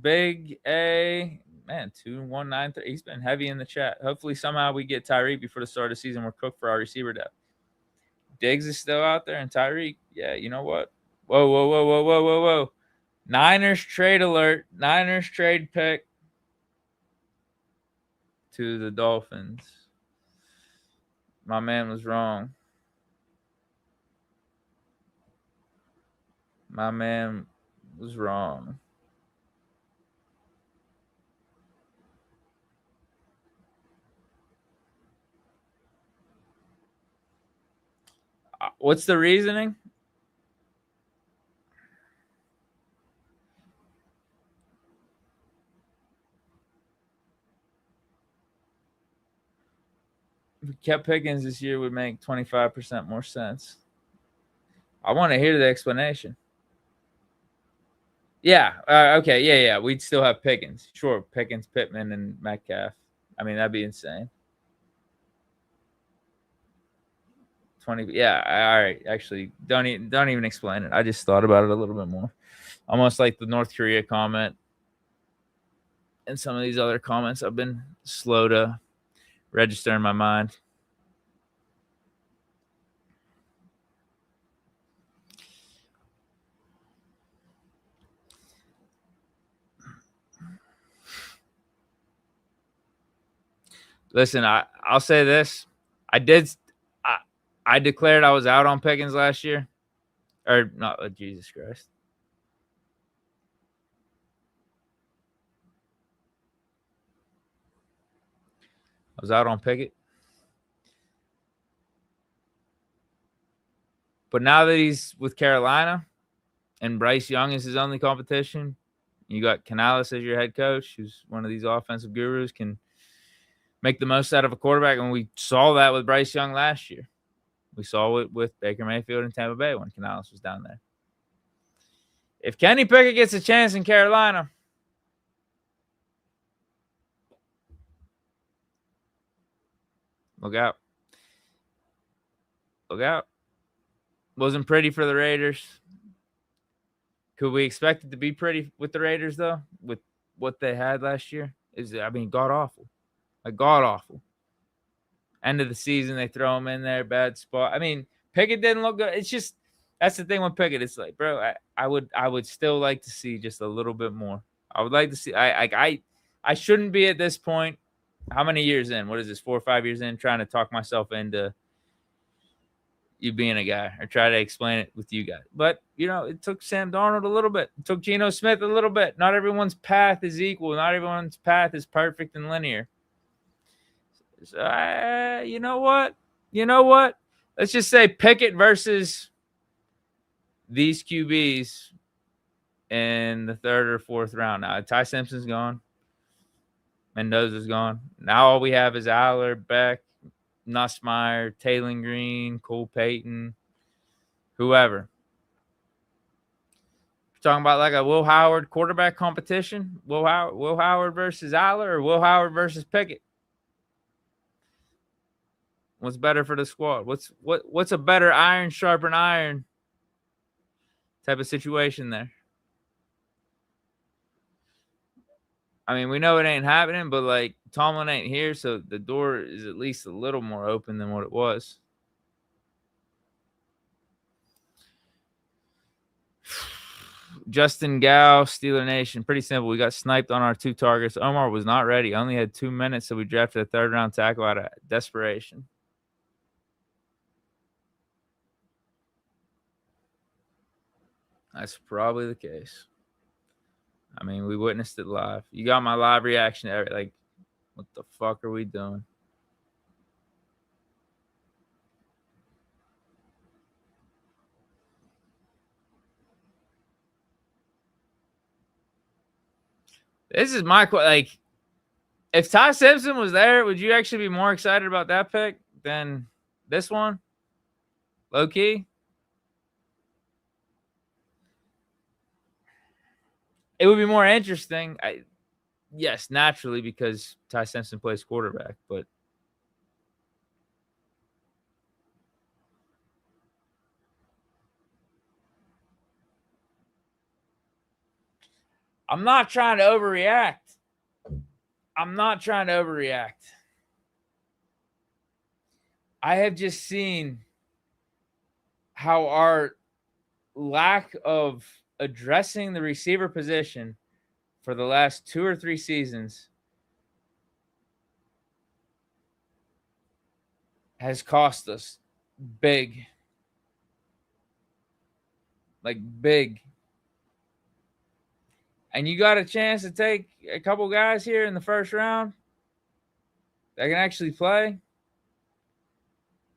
Big A, man, 2193. He's been heavy in the chat. Hopefully, somehow we get Tyreek before the start of the season. We're cooked for our receiver depth. Diggs is still out there, and Tyreek, yeah, you know what? Whoa, whoa, whoa, whoa, whoa, whoa, whoa. Niners trade alert. Niners trade pick to the Dolphins. My man was wrong. My man was wrong. What's the reasoning? If we kept Pickens this year, would make 25% more sense. I want to hear the explanation. Yeah. Okay. Yeah. We'd still have Pickens. Sure. Pickens, Pittman, and Metcalf. I mean, that'd be insane. 20. Yeah. All right. Actually, don't even explain it. I just thought about it a little bit more. Almost like the North Korea comment and some of these other comments I've been slow to register in my mind. Listen, I'll say this. I declared I was out on Pickens last year. Or not, Jesus Christ. I was out on Pickett. But now that he's with Carolina and Bryce Young is his only competition, you got Canales as your head coach, who's one of these offensive gurus, can make the most out of a quarterback. And we saw that with Bryce Young last year. We saw it with Baker Mayfield in Tampa Bay when Canales was down there. If Kenny Pickett gets a chance in Carolina, look out. Look out. Wasn't pretty for the Raiders. Could we expect it to be pretty with the Raiders, though, with what they had last year? God awful. Like, god awful. End of the season, they throw him in there, bad spot. I mean, Pickett didn't look good. It's just, that's the thing with Pickett. It's like, bro, I would still like to see just a little bit more. I would like to see. I shouldn't be at this point. How many years in? What is this? 4 or 5 years in, trying to talk myself into you being a guy or try to explain it with you guys. But, it took Sam Darnold a little bit. It took Geno Smith a little bit. Not everyone's path is equal. Not everyone's path is perfect and linear. So, you know what? Let's just say Pickett versus these QBs in the third or fourth round. Now, Ty Simpson's gone. Mendoza's gone. Now all we have is Aller, Beck, Nussmeier, Taylor Green, Cole Payton, whoever. We're talking about like a Will Howard quarterback competition. Will Howard versus Aller, or Will Howard versus Pickett? What's better for the squad? What's a better iron sharpen iron type of situation there? I mean, we know it ain't happening, but like Tomlin ain't here, so the door is at least a little more open than what it was. Justin Gow, Steeler Nation. Pretty simple. We got sniped on our 2 targets. Omar was not ready. Only had 2 minutes, so we drafted a 3rd-round tackle out of desperation. That's probably the case. I mean, we witnessed it live. You got my live reaction. Like, what the fuck are we doing? This is my like. If Ty Simpson was there, would you actually be more excited about that pick than this one? Low key, it would be more interesting. Yes, naturally, because Ty Simpson plays quarterback, but I'm not trying to overreact. I'm not trying to overreact. I have just seen how our lack of addressing the receiver position for the last 2 or 3 seasons has cost us big. Like big. And you got a chance to take a couple guys here in the first round that can actually play,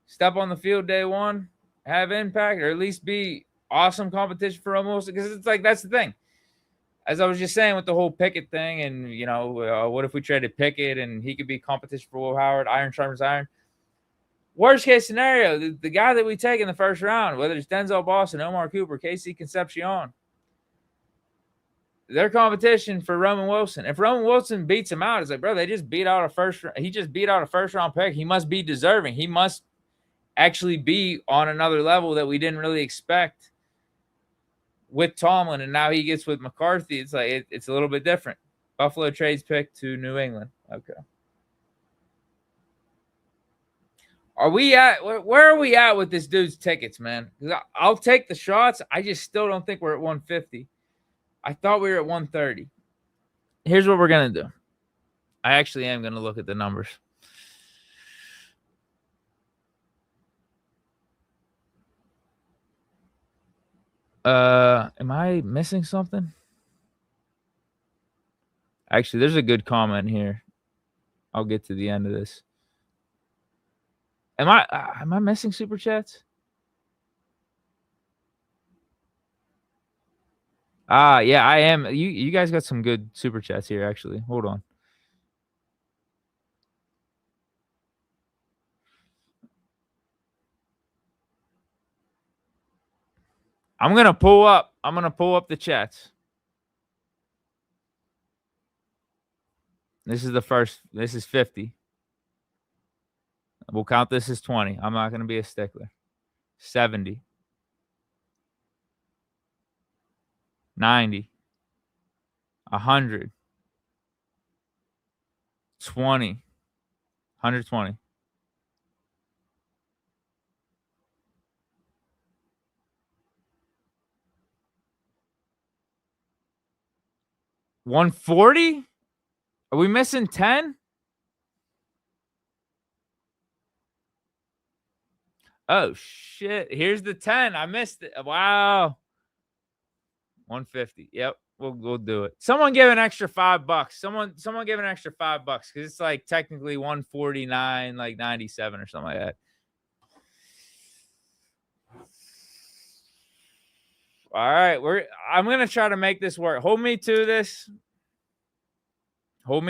step on the field day one, have impact, or at least be awesome competition for almost. Because it's like that's the thing. As I was just saying with the whole Pickett thing, and what if we traded Pickett and he could be competition for Will Howard, iron sharpens iron. Worst case scenario, the guy that we take in the first round, whether it's Denzel Boston, Omar Cooper, Casey Concepcion, their competition for Roman Wilson. If Roman Wilson beats him out, it's like, bro, they just beat out a first. He just beat out a first round pick. He must be deserving. He must actually be on another level that we didn't really expect with Tomlin, and now he gets with McCarthy. It's like it's a little bit different. Buffalo trades pick to New England. Okay. Are we at where are we at with this dude's tickets, man? I'll take the shots. I just still don't think we're at 150. I thought we were at 130. Here's what we're gonna do. I actually am gonna look at the numbers. Am I missing something? Actually, there's a good comment here. I'll get to the end of this. Am I missing super chats? Yeah, I am. You guys got some good super chats here, actually. Hold on. I'm gonna pull up the chats. This is the first. This is 50. We'll count this as 20. I'm not gonna be a stickler. 70. 90. 100. 20. 120. 140? Are we missing 10? Oh shit. Here's the 10. I missed it. Wow. 150. Yep. We'll do it. Someone give an extra $5. Someone give an extra $5 because it's like technically 149, like 97 or something like that. All right, I'm gonna try to make this work. Hold me to this. I'm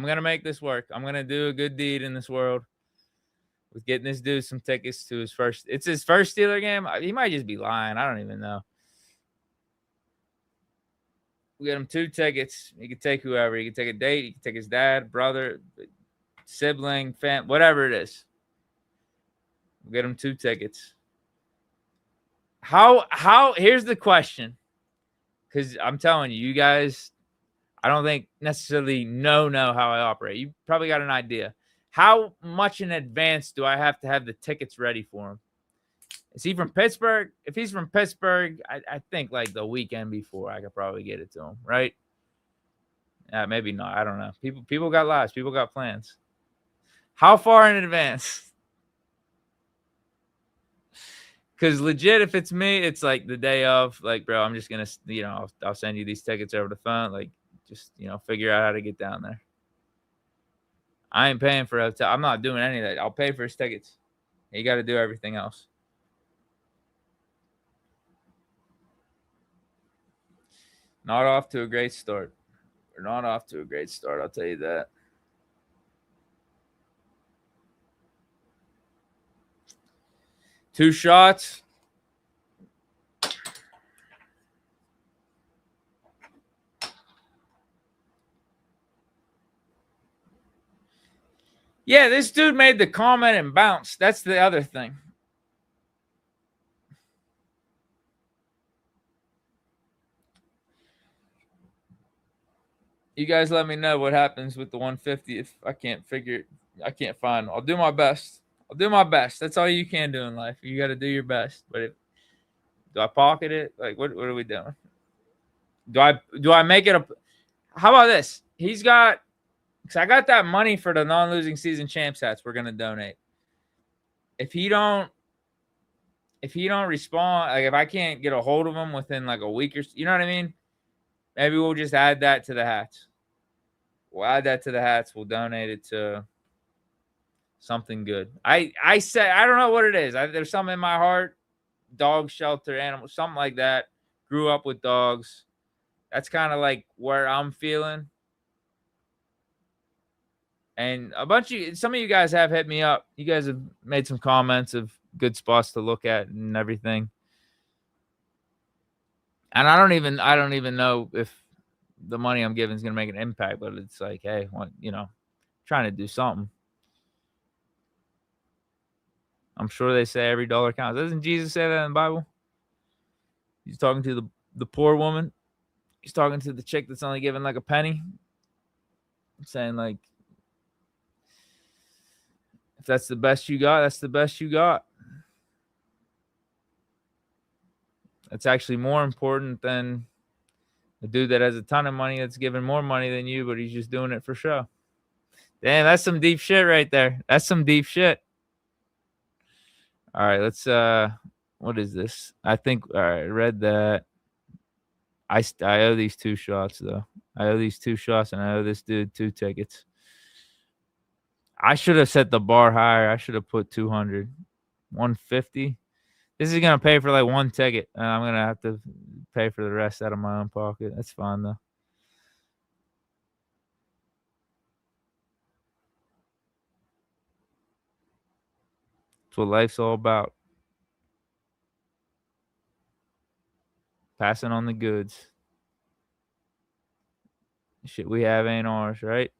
gonna make this work. I'm gonna do a good deed in this world with getting this dude some tickets to his first. It's his first Steeler game. He might just be lying. I don't even know. We get him 2 tickets. He can take whoever. He can take a date. He can take his dad, brother, sibling, whatever it is. We'll get him 2 tickets. How? Here's the question, because I'm telling you, you guys, I don't think necessarily know how I operate. You probably got an idea. How much in advance do I have to have the tickets ready for him? Is he from Pittsburgh? If he's from Pittsburgh, I think like the weekend before I could probably get it to him, right? Maybe not. I don't know. People got lives. People got plans. How far in advance? Because legit, if it's me, it's like the day of. Like, bro, I'm just gonna, I'll send you these tickets over the phone. Like, just figure out how to get down there. I ain't paying for a hotel. I'm not doing any of that. I'll pay for his tickets. You got to do everything else. Not off to a great start. They're not off to a great start, I'll tell you that. Two shots. Yeah, this dude made the comment and bounced. That's the other thing. You guys let me know what happens with the 150 if I can't figure it. I can't find them. I'll do my best. I'll do my best. That's all you can do in life. You got to do your best. But do I pocket it? Like, what are we doing? Do I make it a? How about this? He's got, because I got that money for the non-losing season champs hats. We're gonna donate. If he don't respond, like if I can't get a hold of him within like a week or, you know what I mean? Maybe we'll just add that to the hats. We'll add that to the hats. We'll donate it to something good. I say, I don't know what it is. There's something in my heart. Dog shelter, animal, something like that. Grew up with dogs. That's kind of like where I'm feeling. And some of you guys have hit me up. You guys have made some comments of good spots to look at and everything. And I don't even know if the money I'm giving is going to make an impact, but it's like, hey, trying to do something. I'm sure they say every dollar counts. Doesn't Jesus say that in the Bible? He's talking to the poor woman. He's talking to the chick that's only given like a penny. I'm saying, like, if that's the best you got, that's the best you got. That's actually more important than the dude that has a ton of money that's giving more money than you, but he's just doing it for show. Damn, that's some deep shit right there. That's some deep shit. All right, let's what is this? I think, all right, I read that. I owe these two shots though. I owe these two shots, and I owe this dude 2 tickets. I should have set the bar higher. I should have put 200, 150. This is gonna pay for like 1 ticket, and I'm gonna have to pay for the rest out of my own pocket. That's fine though. That's what life's all about. Passing on the goods. Shit we have ain't ours, right?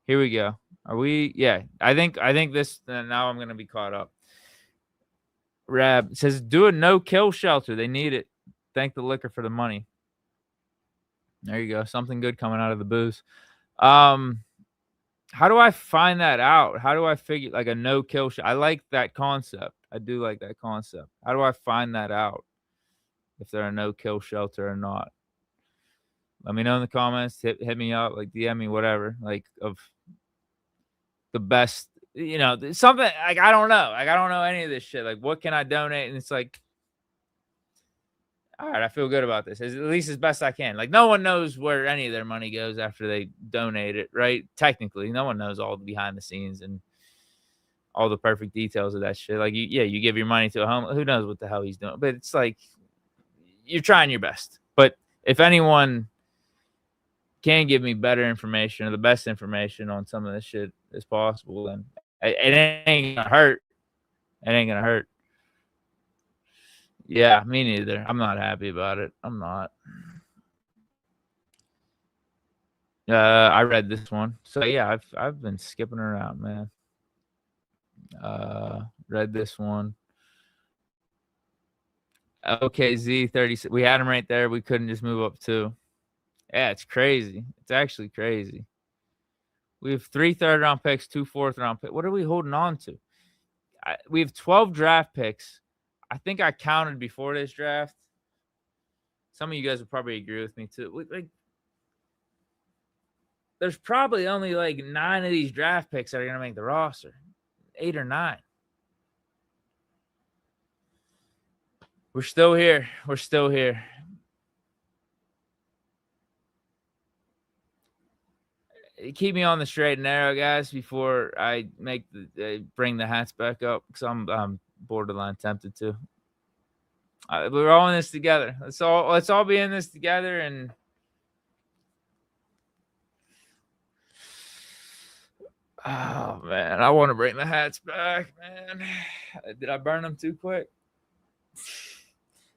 Here we go. Are we? Yeah, I think this. Now I'm gonna be caught up. Rab says, "Do a no-kill shelter. They need it. Thank the liquor for the money." There you go. Something good coming out of the booze. How do I find that out? How do I figure like a no-kill? I like that concept. I do like that concept. How do I find that out? If they're a no-kill shelter or not? Let me know in the comments. Hit me up, like DM me, whatever. Like of the best, something like I don't know. Like I don't know any of this shit. Like what can I donate? And it's like, all right, I feel good about this. At least as best I can. Like no one knows where any of their money goes after they donate it, right? Technically, no one knows all the behind the scenes and all the perfect details of that shit. Like you give your money to a home. Who knows what the hell he's doing? But it's like you're trying your best. But if anyone can give me better information or the best information on some of this shit as possible, then it ain't gonna hurt. It ain't gonna hurt. Yeah, me neither. I'm not happy about it. I'm not. I read this one. So yeah, I've been skipping around, man. Read this one. Okay, Z30. We had him right there. We couldn't just move up 2. Yeah, it's crazy. It's actually crazy. We have 3 third-round picks, 2 fourth-round picks. What are we holding on to? We have 12 draft picks. I think I counted before this draft. Some of you guys would probably agree with me too. Like, there's probably only like 9 of these draft picks that are going to make the roster. 8 or 9. We're still here. We're still here. Keep me on the straight and narrow, guys, before I bring the hats back up, because I'm borderline tempted to. We're all in this together. Let's all be in this together. And oh man, I want to bring the hats back, man. Did I burn them too quick?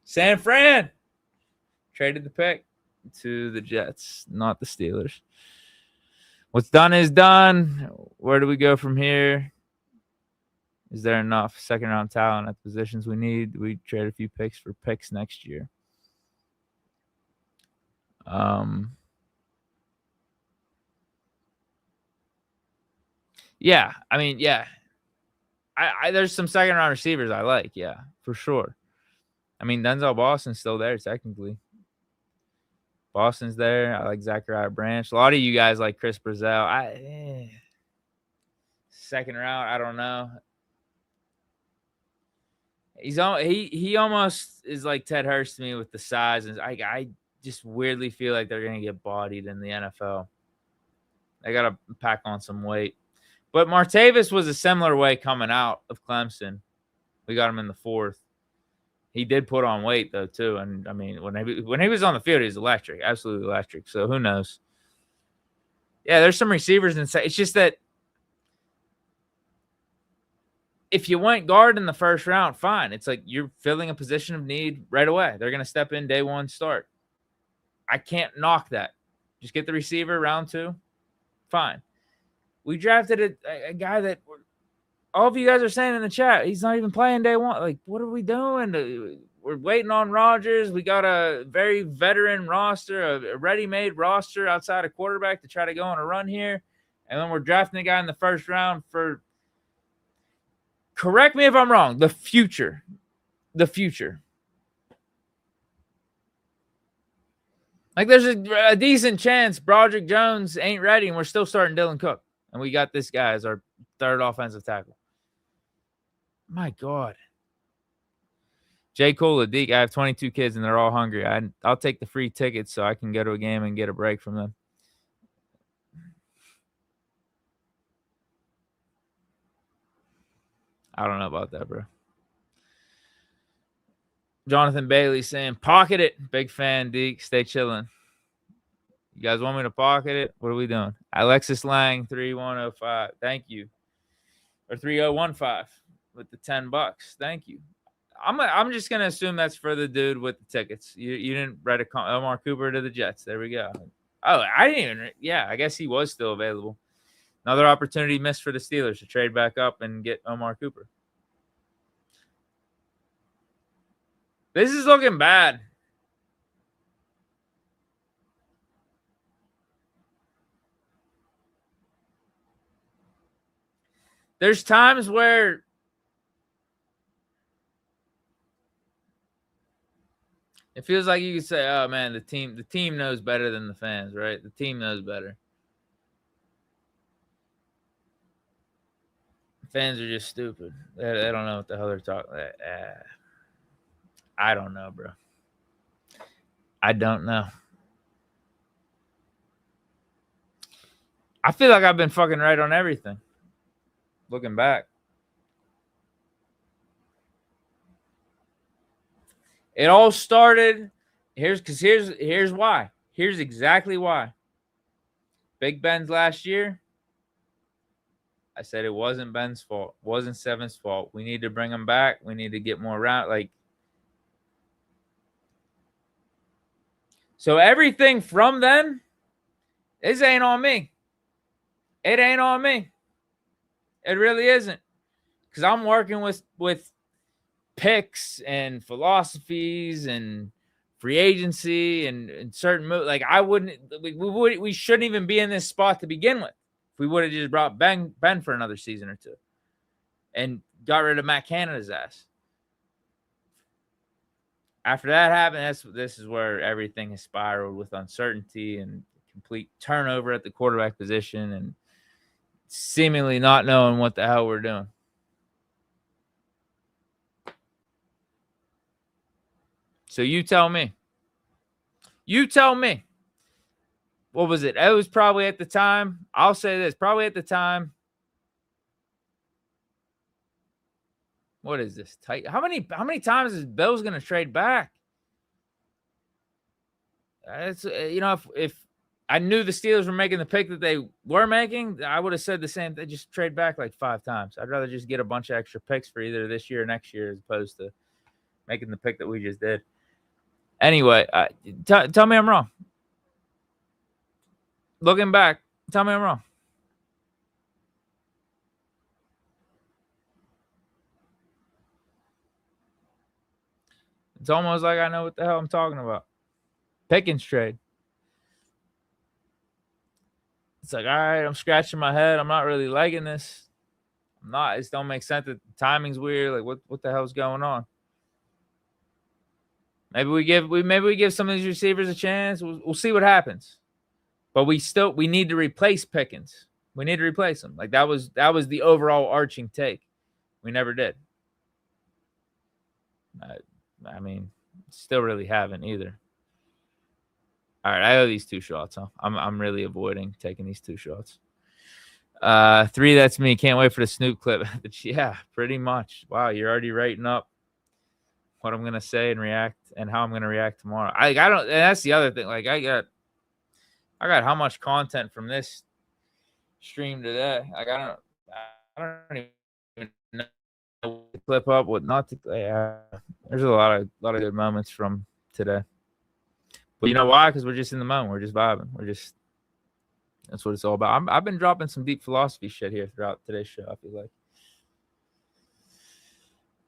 San Fran traded the pick to the Jets, not the Steelers. What's done is done. Where do we go from here? Is there enough second round talent at the positions we need? We trade a few picks for picks next year. Yeah, I mean, yeah. I there's some second round receivers I like, yeah, for sure. I mean, Denzel Boston's still there technically. Boston's there. I like Zachariah Branch. A lot of you guys like Chris Brazell. Second round, I don't know. He almost is like Ted Hurst to me with the size, and I just weirdly feel like they're gonna get bodied in the NFL. They gotta pack on some weight. But Martavis was a similar way coming out of Clemson. We got him in the 4th. He did put on weight though too, and I mean when he was on the field, he was electric, absolutely electric. So who knows? Yeah, there's some receivers inside. It's just that if you went guard in the first round, fine. It's like you're filling a position of need right away. They're gonna step in day one start. I can't knock that. Just get the receiver round 2, fine. We drafted a guy that all of you guys are saying in the chat, he's not even playing day one. Like, what are we doing? We're waiting on Rodgers. We got a very veteran roster, a ready-made roster outside of quarterback to try to go on a run here. And then we're drafting a guy in the first round for, correct me if I'm wrong, the future. The future. Like, there's a decent chance Broderick Jones ain't ready, and we're still starting Dylan Cook. And we got this guy as our third offensive tackle. My God. J. Cole, Deke, I have 22 kids, and they're all hungry. I'll take the free tickets so I can go to a game and get a break from them. I don't know about that, bro. Jonathan Bailey saying, pocket it. Big fan, Deke. Stay chilling. You guys want me to pocket it? What are we doing? Alexis Lang, 3105. Thank you. Or 3015 with the $10. Thank you. I'm just gonna assume that's for the dude with the tickets. You didn't write Omar Cooper to the Jets. There we go. Oh, I didn't even. Yeah, I guess he was still available. Another opportunity missed for the Steelers to trade back up and get Omar Cooper. This is looking bad. There's times where it feels like you could say, "Oh man, the team knows better than the fans, right? The team knows better." Fans are just stupid. They don't know what the hell they're talking. I don't know, bro. I don't know. I feel like I've been fucking right on everything. Looking back. It all started. Here's why. Here's exactly why. Big Ben's last year. I said it wasn't Ben's fault. It wasn't Seven's fault. We need to bring him back. We need to get more around. Like, so everything from then, this ain't on me. It ain't on me. It really isn't. Because I'm working with picks and philosophies and free agency and certain moves. Like, I wouldn't, we shouldn't even be in this spot to begin with. If we would have just brought Ben for another season or two and got rid of Matt Canada's ass. After that happened, this is where everything has spiraled with uncertainty and complete turnover at the quarterback position and seemingly not knowing what the hell we're doing. So you tell me. You tell me. What was it? It was probably at the time. I'll say this. Probably at the time. What is this tight? How many times is Bills going to trade back? It's if I knew the Steelers were making the pick that they were making, I would have said the same. They just trade back like 5 times. I'd rather just get a bunch of extra picks for either this year or next year as opposed to making the pick that we just did. Anyway, tell me I'm wrong. Looking back, tell me I'm wrong. It's almost like I know what the hell I'm talking about. Pickens trade. It's like, all right, I'm scratching my head. I'm not really liking this. I'm not. It just don't make sense. The timing's weird. Like, what the hell's going on? Maybe we give some of these receivers a chance. We'll see what happens. But we need to replace Pickens. We need to replace him. Like that was the overall arching take. We never did. I mean, still really haven't either. All right, I owe these 2 shots. Huh? I'm really avoiding taking these 2 shots. 3, that's me. Can't wait for the Snoop clip. Yeah, pretty much. Wow, you're already writing up what I'm gonna say and react and how I'm gonna react tomorrow. I don't. And that's the other thing. Like I got how much content from this stream today. Like I don't even know what to clip up, what not to. There's a lot of good moments from today. But you know why? Because we're just in the moment. We're just vibing. That's what it's all about. I've been dropping some deep philosophy shit here throughout today's show, I feel like.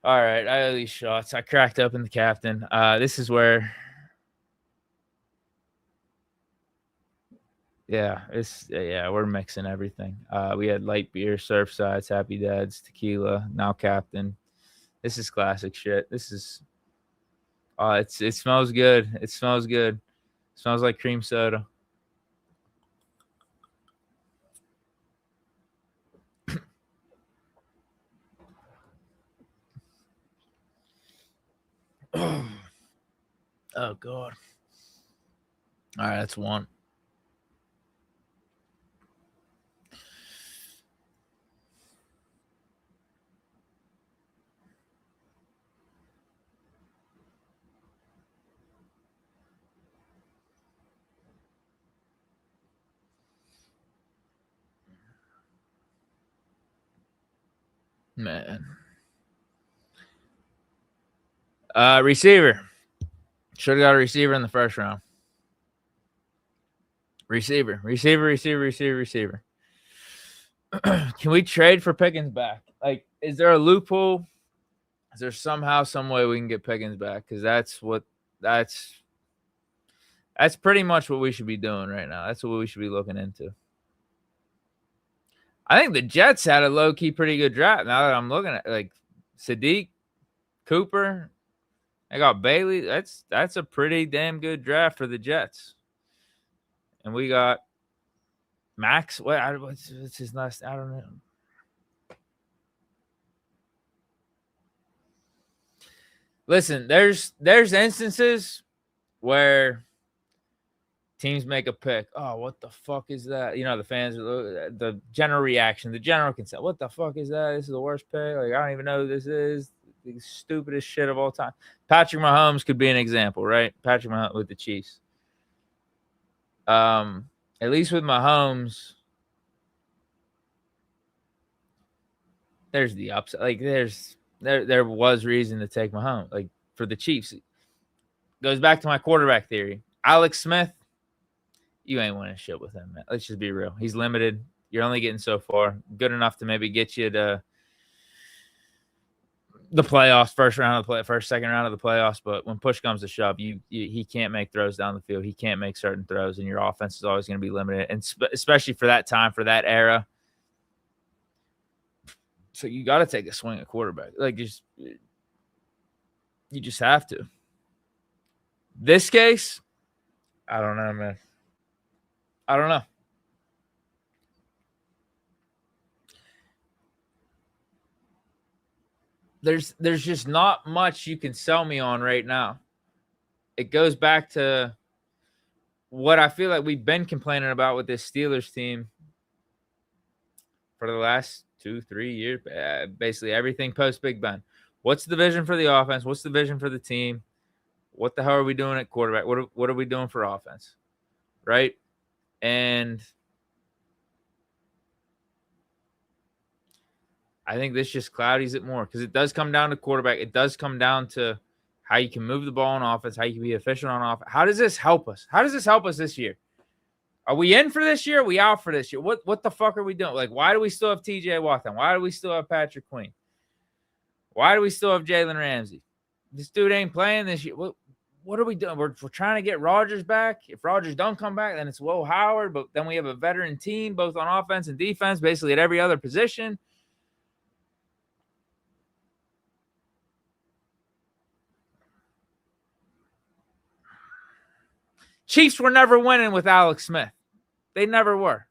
All right, I owe these shots. I cracked open the captain. This is where, we're mixing everything. We had light beer, Surfsides, Happy Dads, tequila, now captain. This is classic shit. This is, it smells good. It smells good. It smells like cream soda. Oh, God. All right, that's 1. Man. Receiver. Should have got a receiver in the first round. Receiver. Can we trade for Pickens back? Like, is there a loophole? Is there somehow, some way we can get Pickens back? Because that's pretty much what we should be doing right now. That's what we should be looking into. I think the Jets had a low-key pretty good draft. Now that I'm looking at like Sadiq, Cooper, I got Bailey. That's a pretty damn good draft for the Jets. And we got Max. What's his last? I don't know. Listen, there's instances where teams make a pick. Oh, what the fuck is that? You know, the fans, the general reaction, the general consent. What the fuck is that? This is the worst pick. Like, I don't even know who this is. The stupidest shit of all time. Patrick Mahomes could be an example, right? Patrick Mahomes with the Chiefs. At least with Mahomes, there's the upside. Like, there was reason to take Mahomes. Like, for the Chiefs. It goes back to my quarterback theory. Alex Smith, you ain't winning shit with him, man. Let's just be real. He's limited. You're only getting so far. Good enough to maybe get you to the playoffs, second round of the playoffs. But when push comes to shove, he can't make throws down the field. He can't make certain throws, and your offense is always going to be limited. And especially for that time, for that era. So you got to take a swing at quarterback. Like, you just have to. This case, I don't know, man. I don't know. There's just not much you can sell me on right now. It goes back to what I feel like we've been complaining about with this Steelers team for the last 2-3 years. Basically everything post Big Ben. What's the vision for the offense? What's the vision for the team? What the hell are we doing at quarterback? What are we doing for offense? Right? And I think this just cloudies it more because it does come down to quarterback. It does come down to how you can move the ball on offense, how you can be efficient on offense. How does this help us? How does this help us this year? Are we in for this year? Are we out for this year? What the fuck are we doing? Like, why do we still have TJ Watt? Why do we still have Patrick Queen? Why do we still have Jalen Ramsey? This dude ain't playing this year. What are we doing? We're trying to get Rodgers back. If Rodgers don't come back, then it's Will Howard. But then we have a veteran team, both on offense and defense, basically at every other position. Chiefs were never winning with Alex Smith. They never were.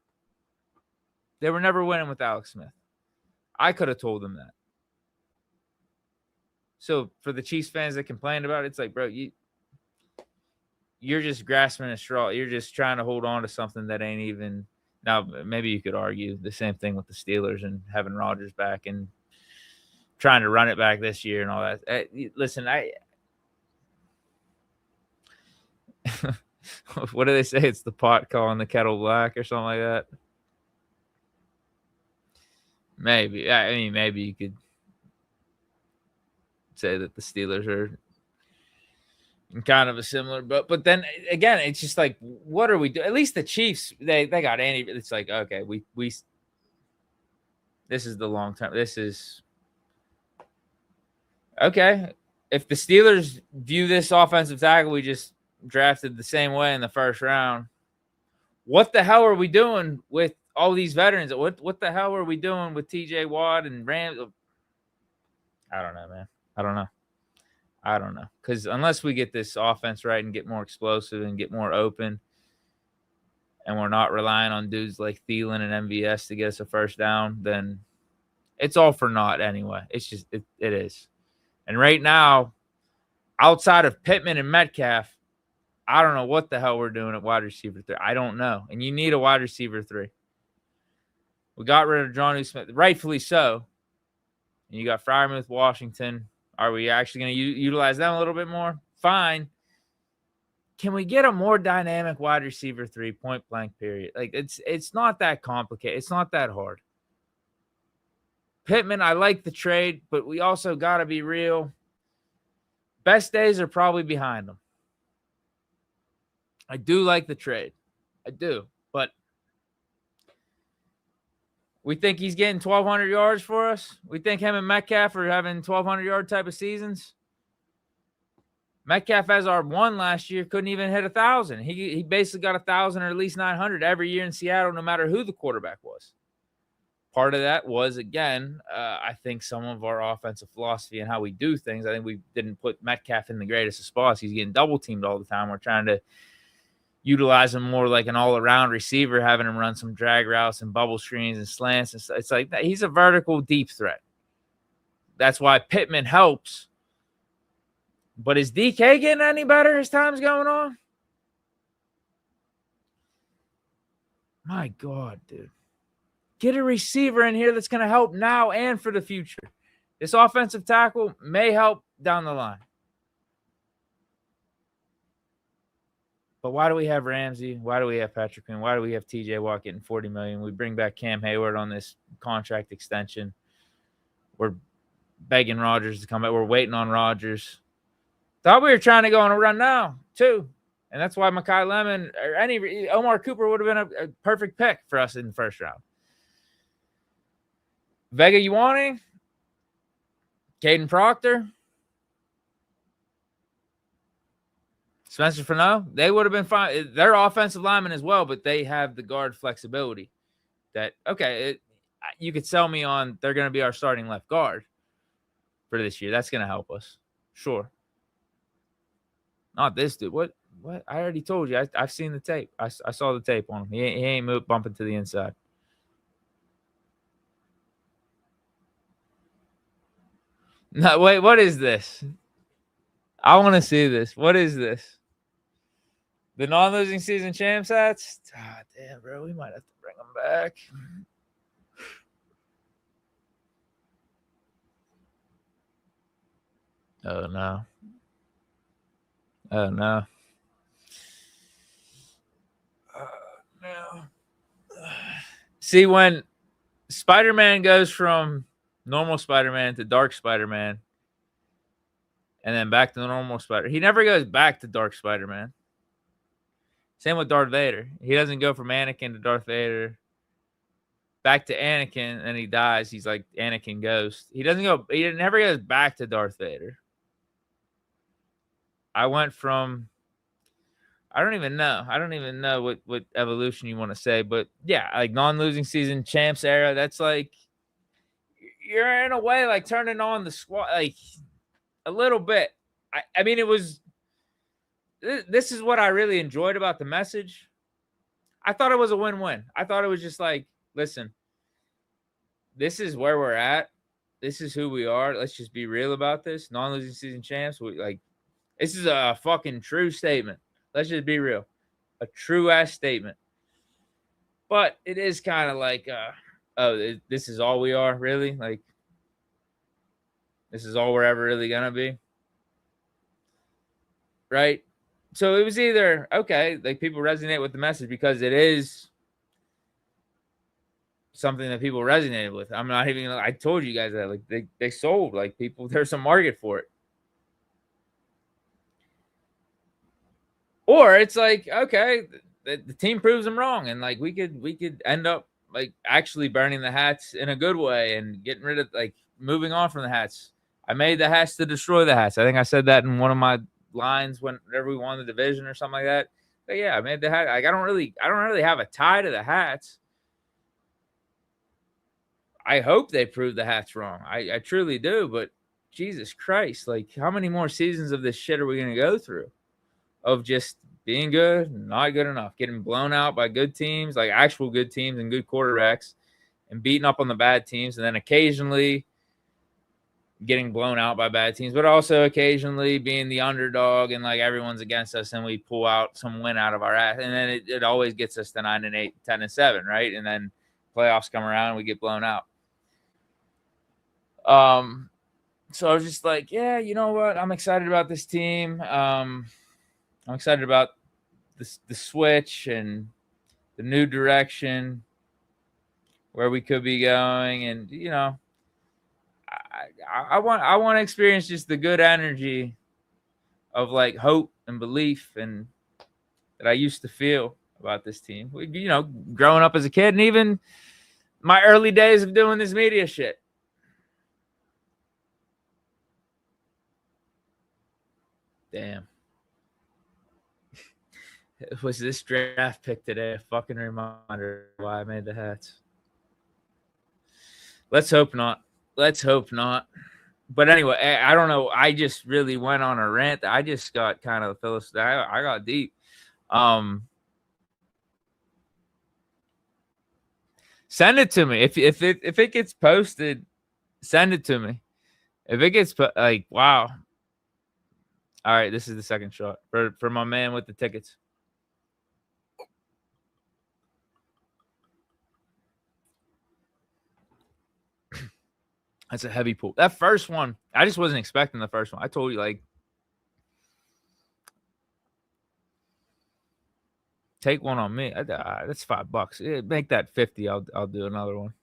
They were never winning with Alex Smith. I could have told them that. So for the Chiefs fans that complained about it, it's like, bro, you're just grasping at straw. You're just trying to hold on to something that ain't even. Now, maybe you could argue the same thing with the Steelers and having Rodgers back and trying to run it back this year and all that. Listen, what do they say? It's the pot calling the kettle black or something like that. Maybe. I mean, maybe you could say that the Steelers are kind of a similar, but then again, it's just like, what are we doing? At least the Chiefs, they got Andy. It's like, okay, we this is the long term. This is okay. If the Steelers view this offensive tackle we just drafted the same way in the first round, what the hell are we doing with all these veterans? What the hell are we doing with TJ Watt and Rams? I don't know, man. I don't know. Because unless we get this offense right and get more explosive and get more open, and we're not relying on dudes like Thielen and MVS to get us a first down, then it's all for naught anyway. It's just, it is. And right now, outside of Pittman and Metcalf, I don't know what the hell we're doing at wide receiver 3. I don't know. And you need a wide receiver 3. We got rid of Jonnu Smith, rightfully so. And you got Freiermuth, Washington. Are we actually going to utilize them a little bit more? Fine. Can we get a more dynamic wide receiver 3, point blank, period? Like, it's not that complicated. It's not that hard. Pittman, I like the trade, but we also got to be real. Best days are probably behind him. I do like the trade. I do. But we think he's getting 1,200 yards for us. We think him and Metcalf are having 1,200-yard type of seasons. Metcalf, as our one last year, couldn't even hit 1,000. He basically got 1,000 or at least 900 every year in Seattle, no matter who the quarterback was. Part of that was, again, I think some of our offensive philosophy and how we do things. I think we didn't put Metcalf in the greatest of spots. He's getting double-teamed all the time. We're trying to utilize him more like an all-around receiver, having him run some drag routes and bubble screens and slants. And it's like that. He's a vertical deep threat. That's why Pittman helps. But is Deke getting any better as time's going on? My God, dude. Get a receiver in here that's going to help now and for the future. This offensive tackle may help down the line. But why do we have Ramsey? Why do we have Patrick Queen? Why do we have TJ Watt getting $40 million? We bring back Cam Hayward on this contract extension. We're begging Rodgers to come back. We're waiting on Rodgers. Thought we were trying to go on a run now, too. And that's why Mekhi Lemon or Omar Cooper would have been a perfect pick for us in the first round. Vega Ioane, Caden Proctor, Spencer Fano, they would have been fine. They're offensive linemen as well, but they have the guard flexibility that, okay, you could sell me on they're going to be our starting left guard for this year. That's going to help us. Sure. Not this dude. What? I already told you. I've seen the tape. I saw the tape on him. He ain't bumping to the inside. No, wait, what is this? I want to see this. What is this? The non-losing season champs hats? Ah, damn, bro. We might have to bring them back. Oh no. Oh no. No. See, when Spider-Man goes from normal Spider-Man to Dark Spider-Man, and then back to the normal Spider, he never goes back to Dark Spider-Man. Same with Darth Vader. He doesn't go from Anakin to Darth Vader, back to Anakin, and he dies. He's like Anakin Ghost. He doesn't go. He never goes back to Darth Vader. I went from. I don't even know. I don't even know what evolution you want to say, but yeah, like non-losing season champs era. That's like you're in a way like turning on the squad like a little bit. I mean, it was. This is what I really enjoyed about the message. I thought it was a win-win. I thought it was just like, listen, this is where we're at. This is who we are. Let's just be real about this. Non-losing season champs. This is a fucking true statement. Let's just be real. A true ass statement. But it is kind of like, this is all we are, really? Like, this is all we're ever really gonna be. Right? So it was either, okay, like people resonate with the message because it is something that people resonated with. I'm not even, I told you guys that, like, they sold, like, people, there's a market for it. Or it's like, okay, the team proves them wrong, and like we could end up like actually burning the hats in a good way and getting rid of, like, moving on from the hats. I made the hats to destroy the hats. I think I said that in one of my lines whenever we won the division or something like that. But yeah, I made the hat. Like, I don't really have a tie to the hats. I hope they prove the hats wrong. I truly do, but Jesus Christ, like, how many more seasons of this shit are we gonna go through? Of just being good, not good enough, getting blown out by good teams, like actual good teams and good quarterbacks, and beating up on the bad teams, and then occasionally getting blown out by bad teams, but also occasionally being the underdog and like everyone's against us and we pull out some win out of our ass. And then it always gets us to 9-8, 10-7, right? And then playoffs come around and we get blown out. So I was just like, yeah, you know what? I'm excited about this team. I'm excited about the switch and the new direction where we could be going, and you know, I want to experience just the good energy of like hope and belief and that I used to feel about this team. You know, growing up as a kid and even my early days of doing this media shit. Damn. Was this draft pick today a fucking reminder why I made the hats? Let's hope not. Let's hope not. But anyway, I don't know. I just really went on a rant. I just got kind of I got deep. Send it to me if it gets posted. Send it to me. If it gets like, wow. All right, this is the second shot for my man with the tickets. That's a heavy pull. That first one, I just wasn't expecting the first one. I told you, like, take one on me. That's $5. Make that 50. I'll do another one.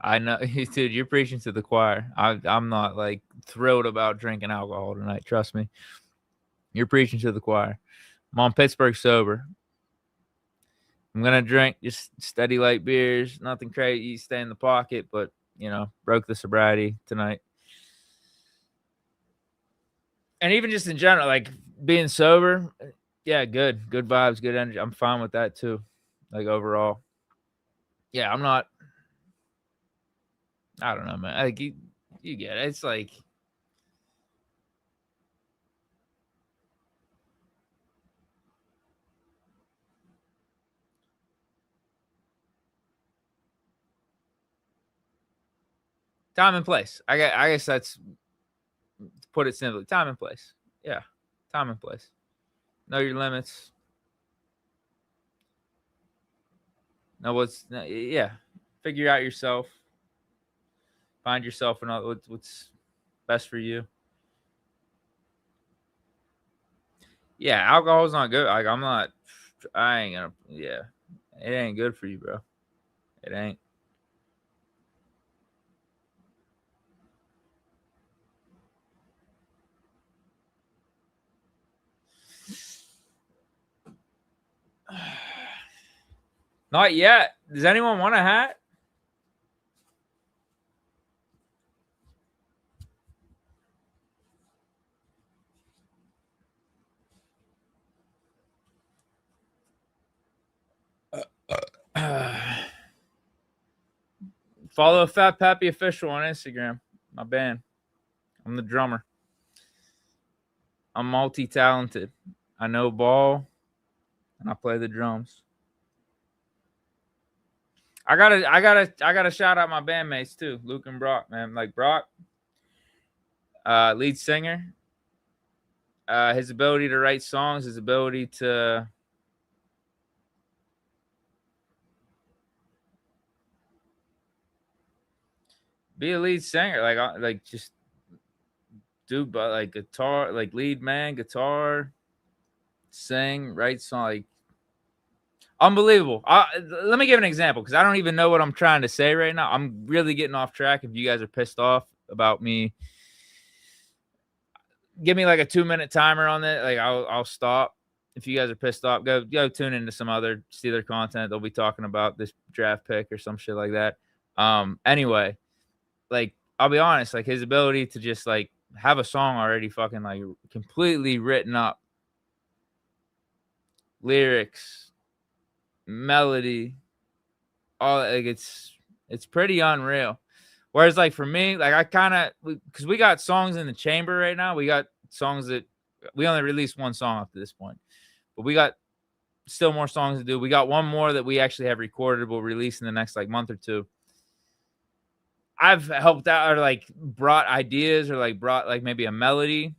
I know, dude. You're preaching to the choir. I'm not like thrilled about drinking alcohol tonight. Trust me. You're preaching to the choir. I'm on Pittsburgh sober. I'm gonna drink just steady light beers, nothing crazy, stay in the pocket, but you know, broke the sobriety tonight. And even just in general, like being sober, yeah, good vibes, good energy. I'm fine with that too. Like overall, yeah, I'm not. I don't know, man. Like you get it. It's like time and place. I guess that's, to put it simply, time and place. Yeah, time and place. Know your limits. Know what's, yeah. Figure out yourself. Find yourself and what's best for you. Yeah, alcohol's not good. Like I'm not. I ain't gonna. Yeah, it ain't good for you, bro. It ain't. Not yet. Does anyone want a hat? Follow Fat Pappy Official on Instagram. My band. I'm the drummer. I'm multi-talented. I know ball and I play the drums. I gotta shout out my bandmates too, Luke and Brock, man. Like Brock, lead singer. His ability to write songs, his ability to be a lead singer, like just do but like guitar, like lead man, guitar, sing, write song, like unbelievable. Let me give an example because I don't even know what I'm trying to say right now. I'm really getting off track. If you guys are pissed off about me, give me like a 2-minute timer on that. Like I'll stop. If you guys are pissed off, go tune into some other Steeler content. They'll be talking about this draft pick or some shit like that. Anyway, like I'll be honest, like his ability to just like have a song already fucking like completely written up, lyrics, melody, all like it's pretty unreal. Whereas like for me, like I kind of because we got songs in the chamber right now. We got songs that we only released one song up to this point, but we got still more songs to do. We got one more that we actually have recorded. We'll release in the next like month or two. I've helped out or like brought ideas or like brought like maybe a melody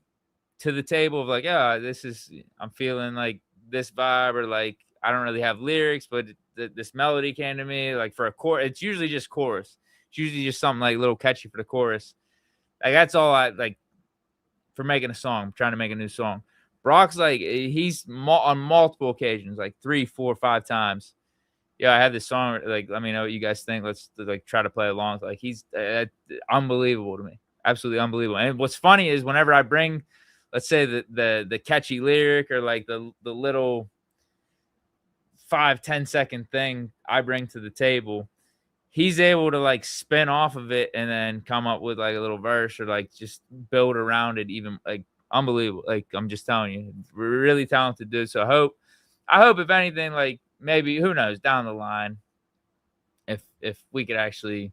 to the table of like, yeah, this is I'm feeling like this vibe or like I don't really have lyrics, but this melody came to me like for a chorus. It's usually just chorus. It's usually just something like a little catchy for the chorus. Like that's all I like for making a song. I'm trying to make a new song. Brock's like he's on multiple occasions, like 3, 4, 5 times. Yeah, I have this song. Like, let me know what you guys think. Let's like try to play along. Like, he's unbelievable to me, absolutely unbelievable. And what's funny is whenever I bring, let's say the catchy lyric or like the little 5-10 second thing I bring to the table, he's able to like spin off of it and then come up with like a little verse or like just build around it. Even like unbelievable. Like I'm just telling you, we're really talented dude. So I hope if anything, like maybe who knows down the line, if we could actually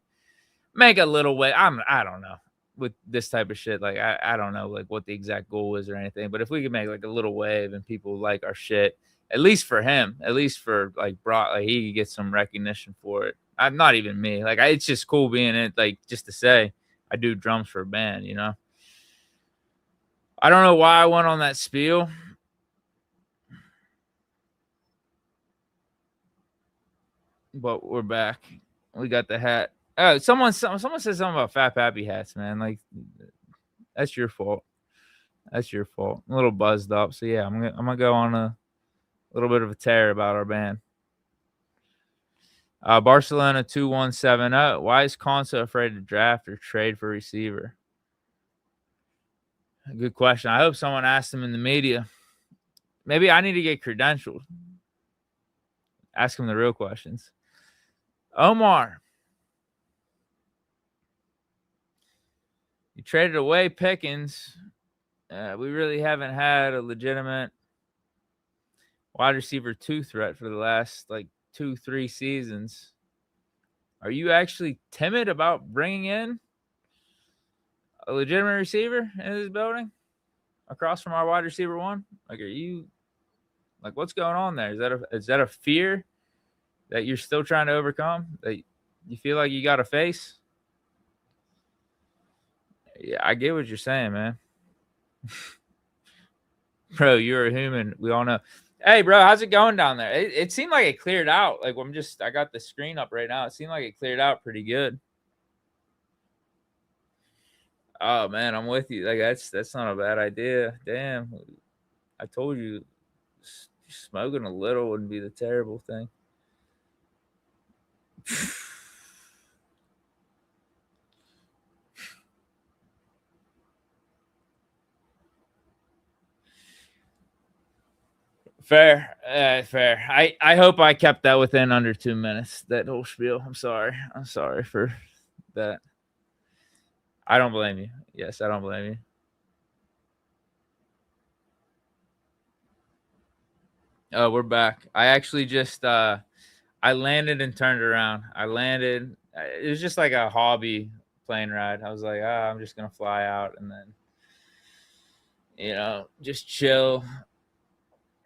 make a little way. I don't know with this type of shit. Like I don't know like what the exact goal is or anything. But if we could make like a little wave and people like our shit, at least for him, at least for like Brock, like he could get some recognition for it. I'm not even me. Like it's just cool being it. Like just to say I do drums for a band. You know. I don't know why I went on that spiel. But we're back. We got the hat. Oh, someone said something about Fat Pappy hats, man. Like that's your fault. That's your fault. I'm a little buzzed up. So yeah, I'm gonna go on a little bit of a tear about our band. Barcelona 2170. Why is Consa afraid to draft or trade for receiver? Good question. I hope someone asked him in the media. Maybe I need to get credentialed. Ask him the real questions. Omar, you traded away Pickens. We really haven't had a legitimate wide receiver 2 threat for the last like 2-3 seasons. Are you actually timid about bringing in a legitimate receiver in this building across from our wide receiver 1? Like, are you like what's going on there? Is that a fear that you're still trying to overcome that you feel like you got to face? Yeah, I get what you're saying, man. Bro, you're a human. We all know. Hey, bro, how's it going down there? It seemed like it cleared out. Like I got the screen up right now. It seemed like it cleared out pretty good. Oh man, I'm with you. Like that's not a bad idea. Damn, I told you, smoking a little wouldn't be the terrible thing. Fair, fair. I hope I kept that within under 2 minutes. That whole spiel. I'm sorry. I'm sorry for that. I don't blame you. Yes, I don't blame you. Oh, we're back. I actually just I landed and turned around. I landed. It was just like a hobby plane ride. I was like, I'm just gonna fly out and then just chill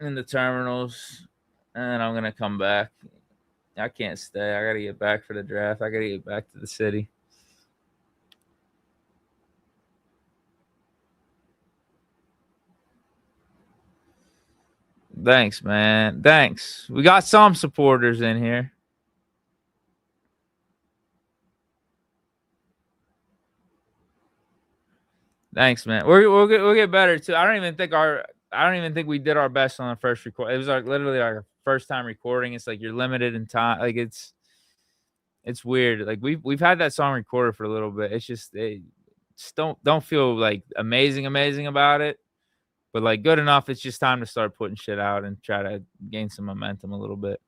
in the terminals, and then I'm gonna come back. I can't stay. I gotta get back for the draft. I gotta get back to the city. Thanks, man. Thanks. We got some supporters in here. Thanks, man. We'll get better too. I don't even think we did our best on the first record. It was like literally our first time recording. It's like you're limited in time. Like it's weird. Like we've had that song recorded for a little bit. It's just just don't feel like amazing about it, but like good enough. It's just time to start putting shit out and try to gain some momentum a little bit.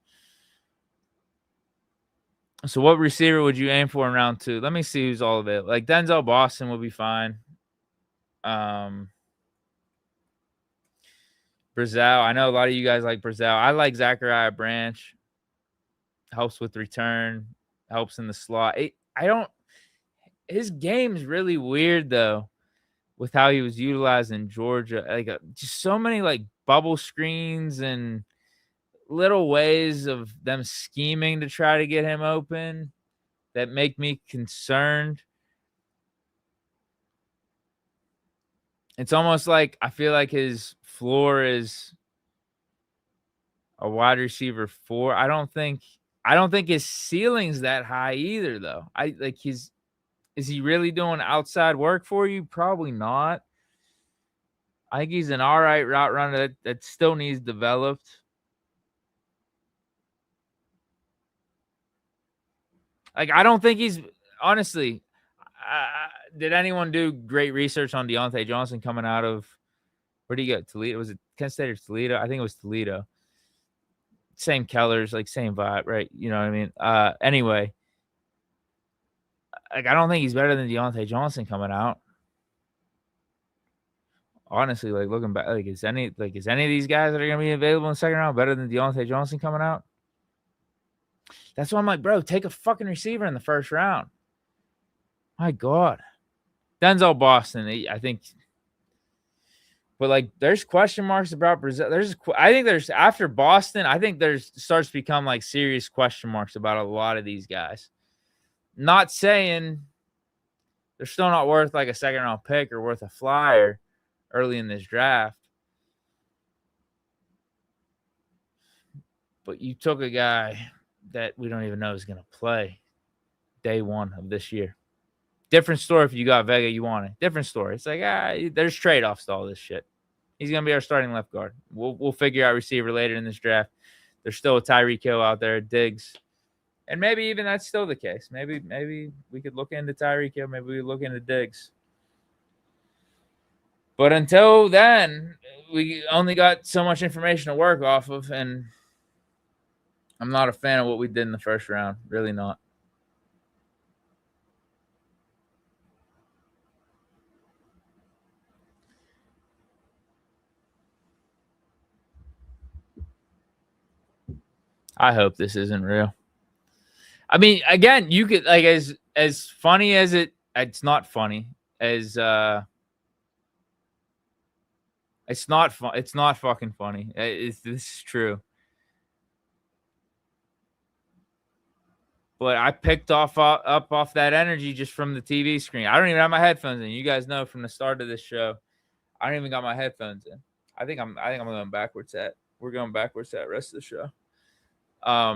So what receiver would you aim for in round 2? Let me see who's all of it. Like Denzel Boston will be fine. Um Brazil. I know a lot of you guys like Brazil. I like Zachariah Branch. Helps with return, helps in the slot. I don't his game's really weird though with how he was utilized in Georgia. Like just so many like bubble screens and little ways of them scheming to try to get him open that make me concerned. It's almost like I feel like his floor is a wide receiver 4. I don't think his ceiling's that high either though. I like is he really doing outside work for you? Probably not. I think he's an all right route runner that still needs developed. Like I don't think he's honestly. Did anyone do great research on Deontay Johnson coming out of where did he go? Toledo? Was it Kent State or Toledo? I think it was Toledo. Same colors, like same vibe, right? You know what I mean? Anyway, like I don't think he's better than Deontay Johnson coming out. Honestly, like looking back, like is any of these guys that are gonna be available in the second round better than Deontay Johnson coming out? That's why I'm like, bro, take a fucking receiver in the first round. My God. Denzel Boston, I think. But like, there's question marks about Brazil. I think there's after Boston. I think there's starts to become like serious question marks about a lot of these guys. Not saying they're still not worth like a second round pick or worth a flyer early in this draft. But you took a guy that we don't even know is going to play day one of this year. Different story if you got Vega, you want it. Different story. It's like, there's trade-offs to all this shit. He's going to be our starting left guard. We'll figure out receiver later in this draft. There's still a Tyreek Hill out there, Diggs. And maybe even that's still the case. Maybe we could look into Tyreek Hill. Maybe we look into Diggs. But until then, we only got so much information to work off of, and I'm not a fan of what we did in the first round. Really not. I hope this isn't real. I mean, again, you could like as funny as it's not funny as it's not fun. It's not fucking funny. This is true. But I picked up off that energy just from the TV screen. I don't even have my headphones in. You guys know from the start of this show, I don't even got my headphones in. I think I'm going backwards. we're going backwards that rest of the show. I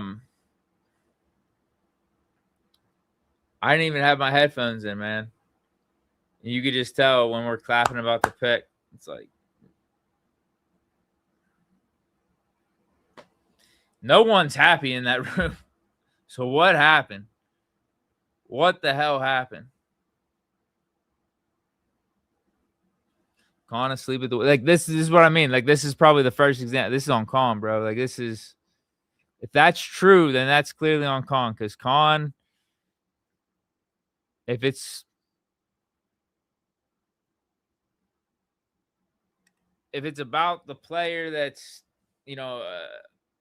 didn't even have my headphones in, man. You could just tell when we're clapping about the pick. It's like no one's happy in that room. So what happened? What the hell happened? Con asleep at the like. This is what I mean. Like this is probably the first example. This is on Con, bro. Like this is. If that's true, then that's clearly on Con. Because Con, if it's about the player that's,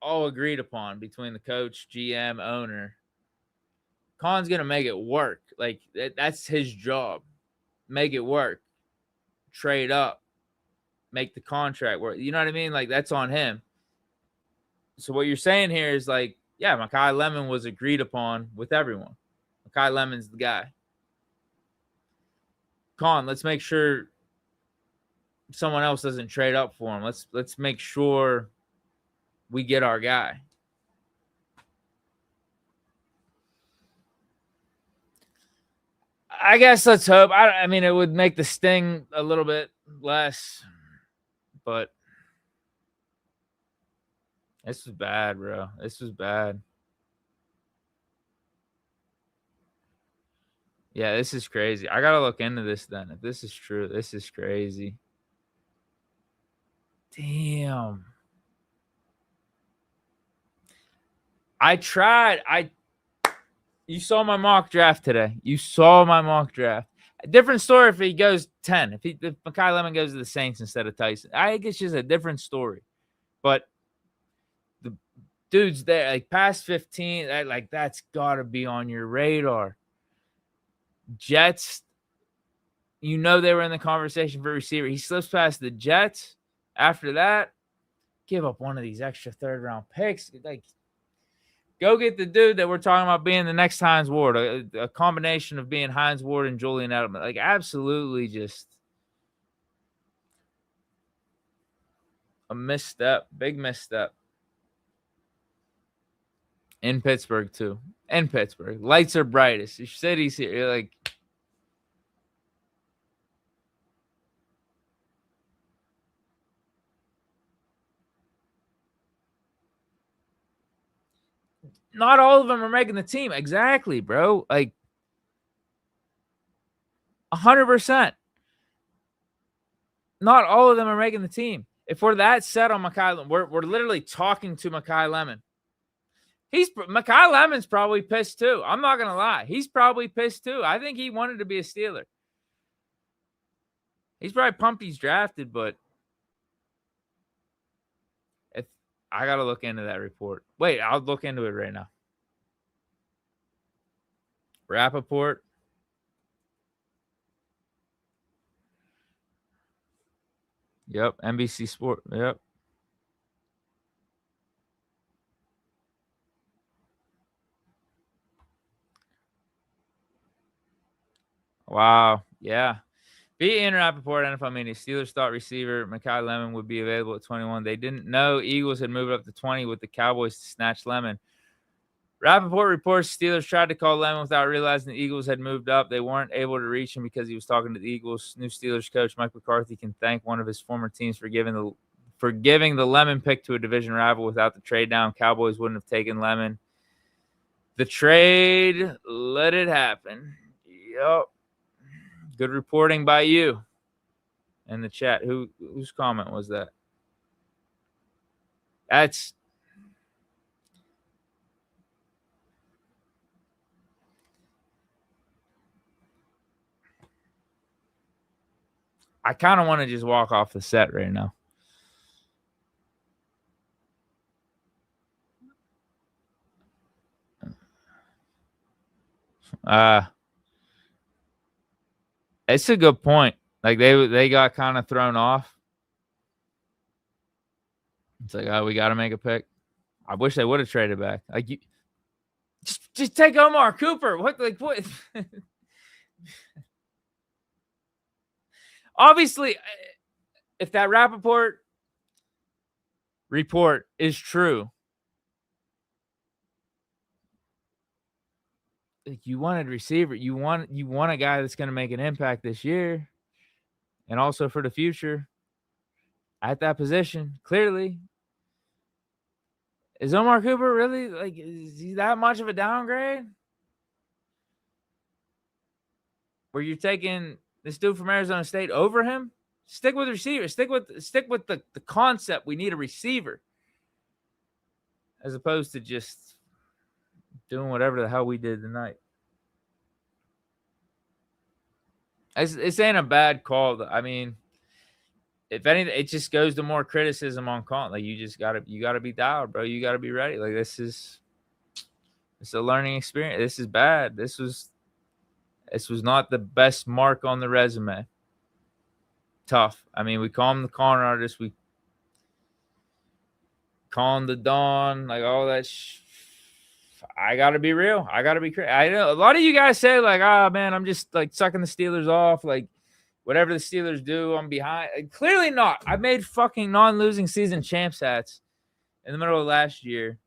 all agreed upon between the coach, GM, owner, Con's going to make it work. Like, that's his job. Make it work. Trade up. Make the contract work. You know what I mean? Like, that's on him. So what you're saying here is like, yeah, Makai Lemon was agreed upon with everyone. Makai Lemon's the guy. Con, let's make sure someone else doesn't trade up for him. Let's make sure we get our guy. I guess let's hope. I mean, it would make the sting a little bit less, but this was bad, bro. This was bad. Yeah, this is crazy. I gotta look into this then. If this is true, this is crazy. Damn. You saw my mock draft today. A different story if he goes 10. If Makai Lemon goes to the Saints instead of Tyson. I think it's just a different story. But the dude's there, like past 15, that's gotta be on your radar. Jets, they were in the conversation for receiver. He slips past the Jets. After that, give up one of these extra third-round picks. Like, go get the dude that we're talking about being the next Hines Ward, a combination of being Hines Ward and Julian Edelman. Like, absolutely just a misstep, big misstep. In Pittsburgh, too. In Pittsburgh. Lights are brightest. Your city's here. You're like, not all of them are making the team. Exactly, bro. Like, 100%. Not all of them are making the team. If we're that set on Makai Lemon, we're literally talking to Makai Lemon. Makai Lemon's probably pissed too. I'm not going to lie. He's probably pissed too. I think he wanted to be a Steeler. He's probably pumped he's drafted, but if I got to look into that report. Wait, I'll look into it right now. Rappaport. Yep, NBC Sport. Yep. Wow. Yeah. Via Ian Rappaport, NFL Media, Steelers thought receiver Makai Lemon would be available at 21. They didn't know Eagles had moved up to 20 with the Cowboys to snatch Lemon. Rappaport reports Steelers tried to call Lemon without realizing the Eagles had moved up. They weren't able to reach him because he was talking to the Eagles. New Steelers coach Mike McCarthy can thank one of his former teams for giving the Lemon pick to a division rival. Without the trade down, Cowboys wouldn't have taken Lemon. The trade, let it happen. Yep. Good reporting by you in the chat. Whose comment was that? That's I kind of want to just walk off the set right now. It's a good point. Like they got kind of thrown off. It's like, oh, we got to make a pick. I wish they would have traded back. Like, you just take Omar Cooper. What? Obviously, if that Rappaport report is true, you wanted receiver. You want a guy that's going to make an impact this year and also for the future at that position. Clearly, is Omar Cooper really is he that much of a downgrade? Where you're taking this dude from Arizona State over him? Stick with receiver. Stick with the concept. We need a receiver, as opposed to just doing whatever the hell we did tonight. It's ain't a bad call. I mean, if anything, it just goes to more criticism on Colin. Like you gotta be dialed, bro. You gotta be ready. Like it's a learning experience. This is bad. This was not the best mark on the resume. Tough. I mean, we call him the con artist. We call him the Dawn. Like all that. I gotta be real. I gotta be. I know a lot of you guys say like, "Ah, man, I'm just like sucking the Steelers off." Like whatever the Steelers do, I'm behind. Clearly not. I made fucking non-losing season champs hats in the middle of last year.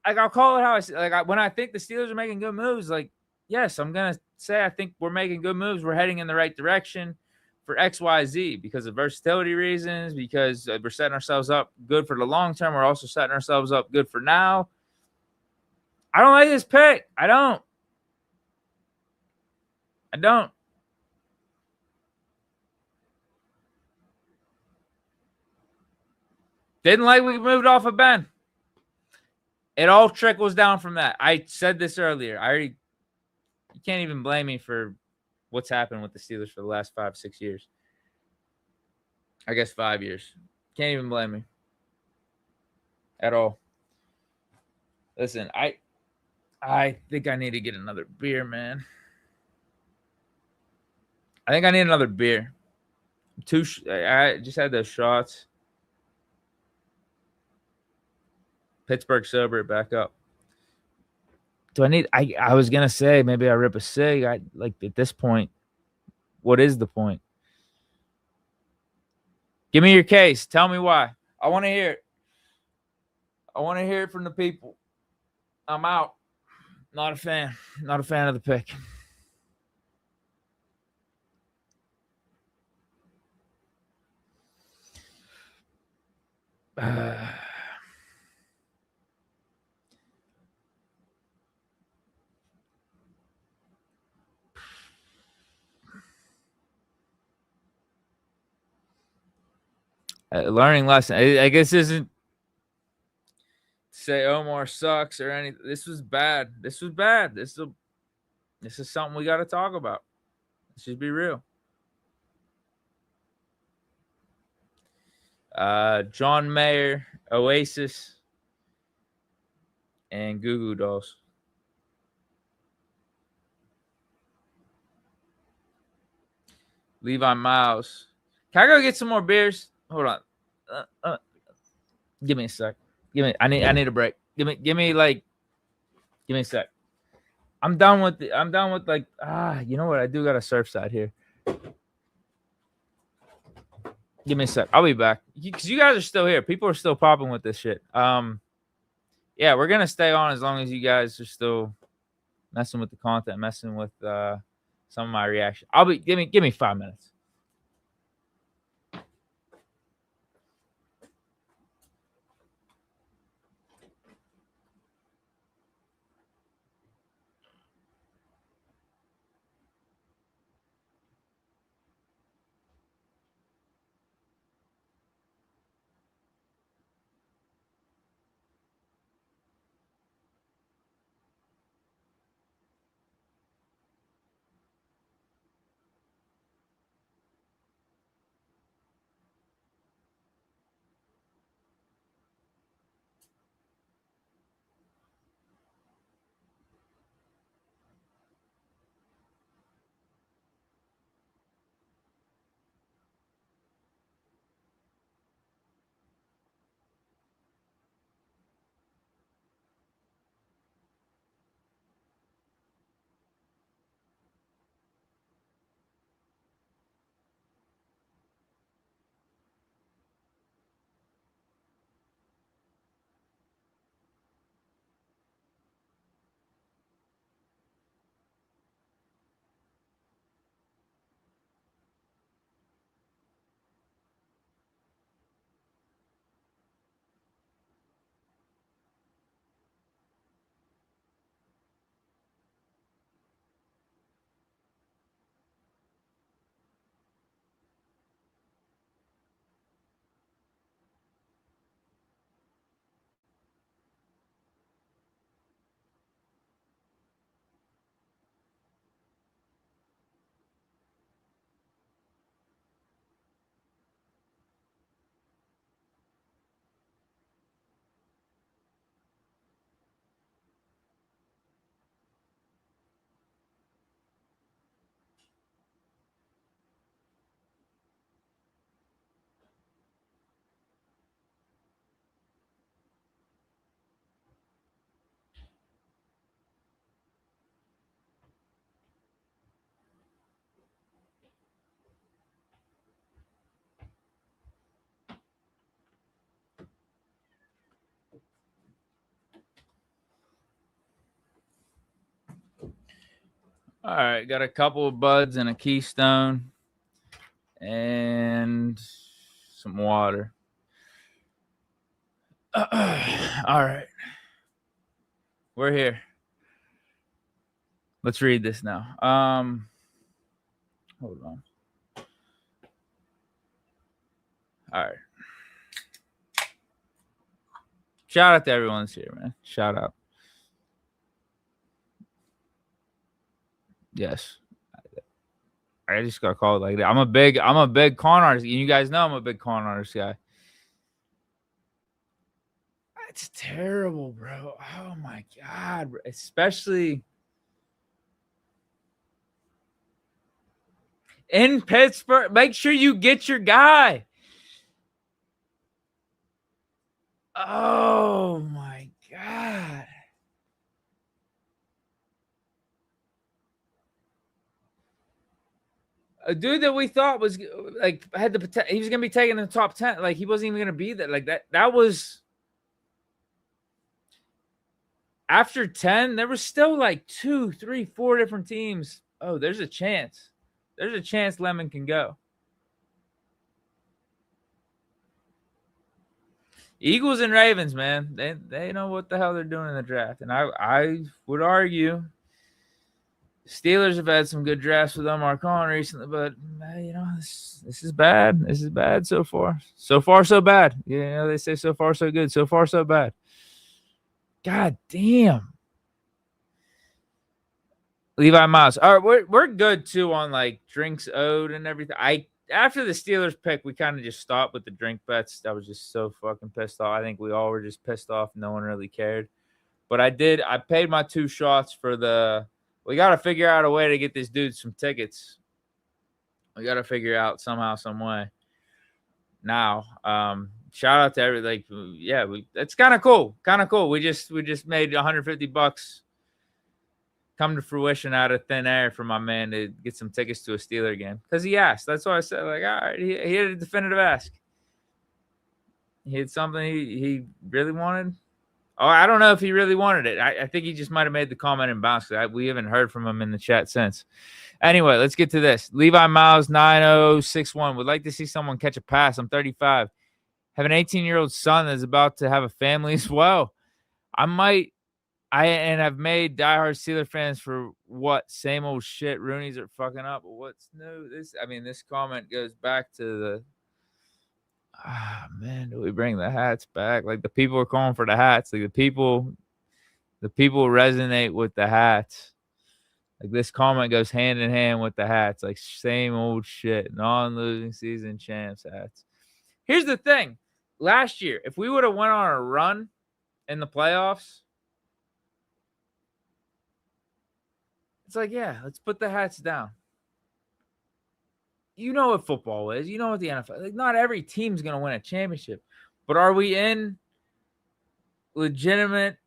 I'll call it how I see. When I think the Steelers are making good moves, like yes, I'm gonna say I think we're making good moves. We're heading in the right direction for X, Y, Z because of versatility reasons. Because we're setting ourselves up good for the long term. We're also setting ourselves up good for now. I don't like this pick. I don't. Didn't like we moved off of Ben. It all trickles down from that. I said this earlier. You can't even blame me for what's happened with the Steelers for the last 5-6 years. I guess 5 years. Can't even blame me at all. Listen, I think I need to get another beer, man. I think I need another beer. I just had those shots. Pittsburgh sober it back up. Do I need? I was gonna say maybe I rip a cig. I like at this point. What is the point? Give me your case. Tell me why. I want to hear it. I want to hear it from the people. I'm out. Not a fan. Not a fan of the pick. Learning lesson. I guess isn't say Omar sucks or anything. This was bad. This was bad. This is something we got to talk about. Let's just be real. John Mayer, Oasis, and Goo Goo Dolls. Levi Miles. Can I go get some more beers? Hold on. Give me a sec. I need a break. Give me a sec. I'm done with you know what? I do got a surf side here. Give me a sec. I'll be back. Because you guys are still here. People are still popping with this shit. Yeah, we're gonna stay on as long as you guys are still messing with the content, messing with some of my reaction. Give me 5 minutes. All right, got a couple of buds and a Keystone and some water. All right, we're here. Let's read this now. Hold on. All right. Shout out to everyone that's here, man. Shout out. Yes. I just got called like that. I'm a big con artist. You guys know I'm a big con artist guy. It's terrible, bro. Oh my God. Especially in Pittsburgh. Make sure you get your guy. Oh my God. A dude that we thought was like had the potential, he was gonna be taken in the top 10. Like he wasn't even gonna be there. Like that was after 10, there was still like 2, 3, 4 different teams. Oh, there's a chance. There's a chance Lemon can go. Eagles and Ravens, man. They know what the hell they're doing in the draft. And I would argue Steelers have had some good drafts with Omar Khan recently, but you know, this is bad. This is bad so far. So far, so bad. You know, they say so far, so good. So far, so bad. God damn. Levi Miles. All right, we're good too on like drinks owed and everything. After the Steelers pick, we kind of just stopped with the drink bets. I was just so fucking pissed off. I think we all were just pissed off. No one really cared. But I paid my 2 shots for the. We got to figure out a way to get this dude some tickets. We got to figure out somehow, some way. Now, shout out to everybody. Like, yeah, it's kind of cool. Kind of cool. We just made $150 come to fruition out of thin air for my man to get some tickets to a Steeler game because he asked. That's why I said, like, all right, he had a definitive ask. He had something he really wanted. Oh, I don't know if he really wanted it. I think he just might have made the comment and bounced. We haven't heard from him in the chat since. Anyway, let's get to this. Levi Miles 9061 would like to see someone catch a pass. I'm 35. Have an 18-year-old son that's about to have a family as well. I've made diehard Steeler fans for what? Same old shit. Rooney's are fucking up. But what's new? This comment goes back to the. Man, do we bring the hats back? Like the people are calling for the hats. Like the people resonate with the hats. Like this comment goes hand in hand with the hats. Like same old shit. Non-losing season champs hats. Here's the thing. Last year, if we would have went on a run in the playoffs, it's like, yeah, let's put the hats down. You know what football is. You know what the NFL. Like, not every team's going to win a championship. But are we in legitimate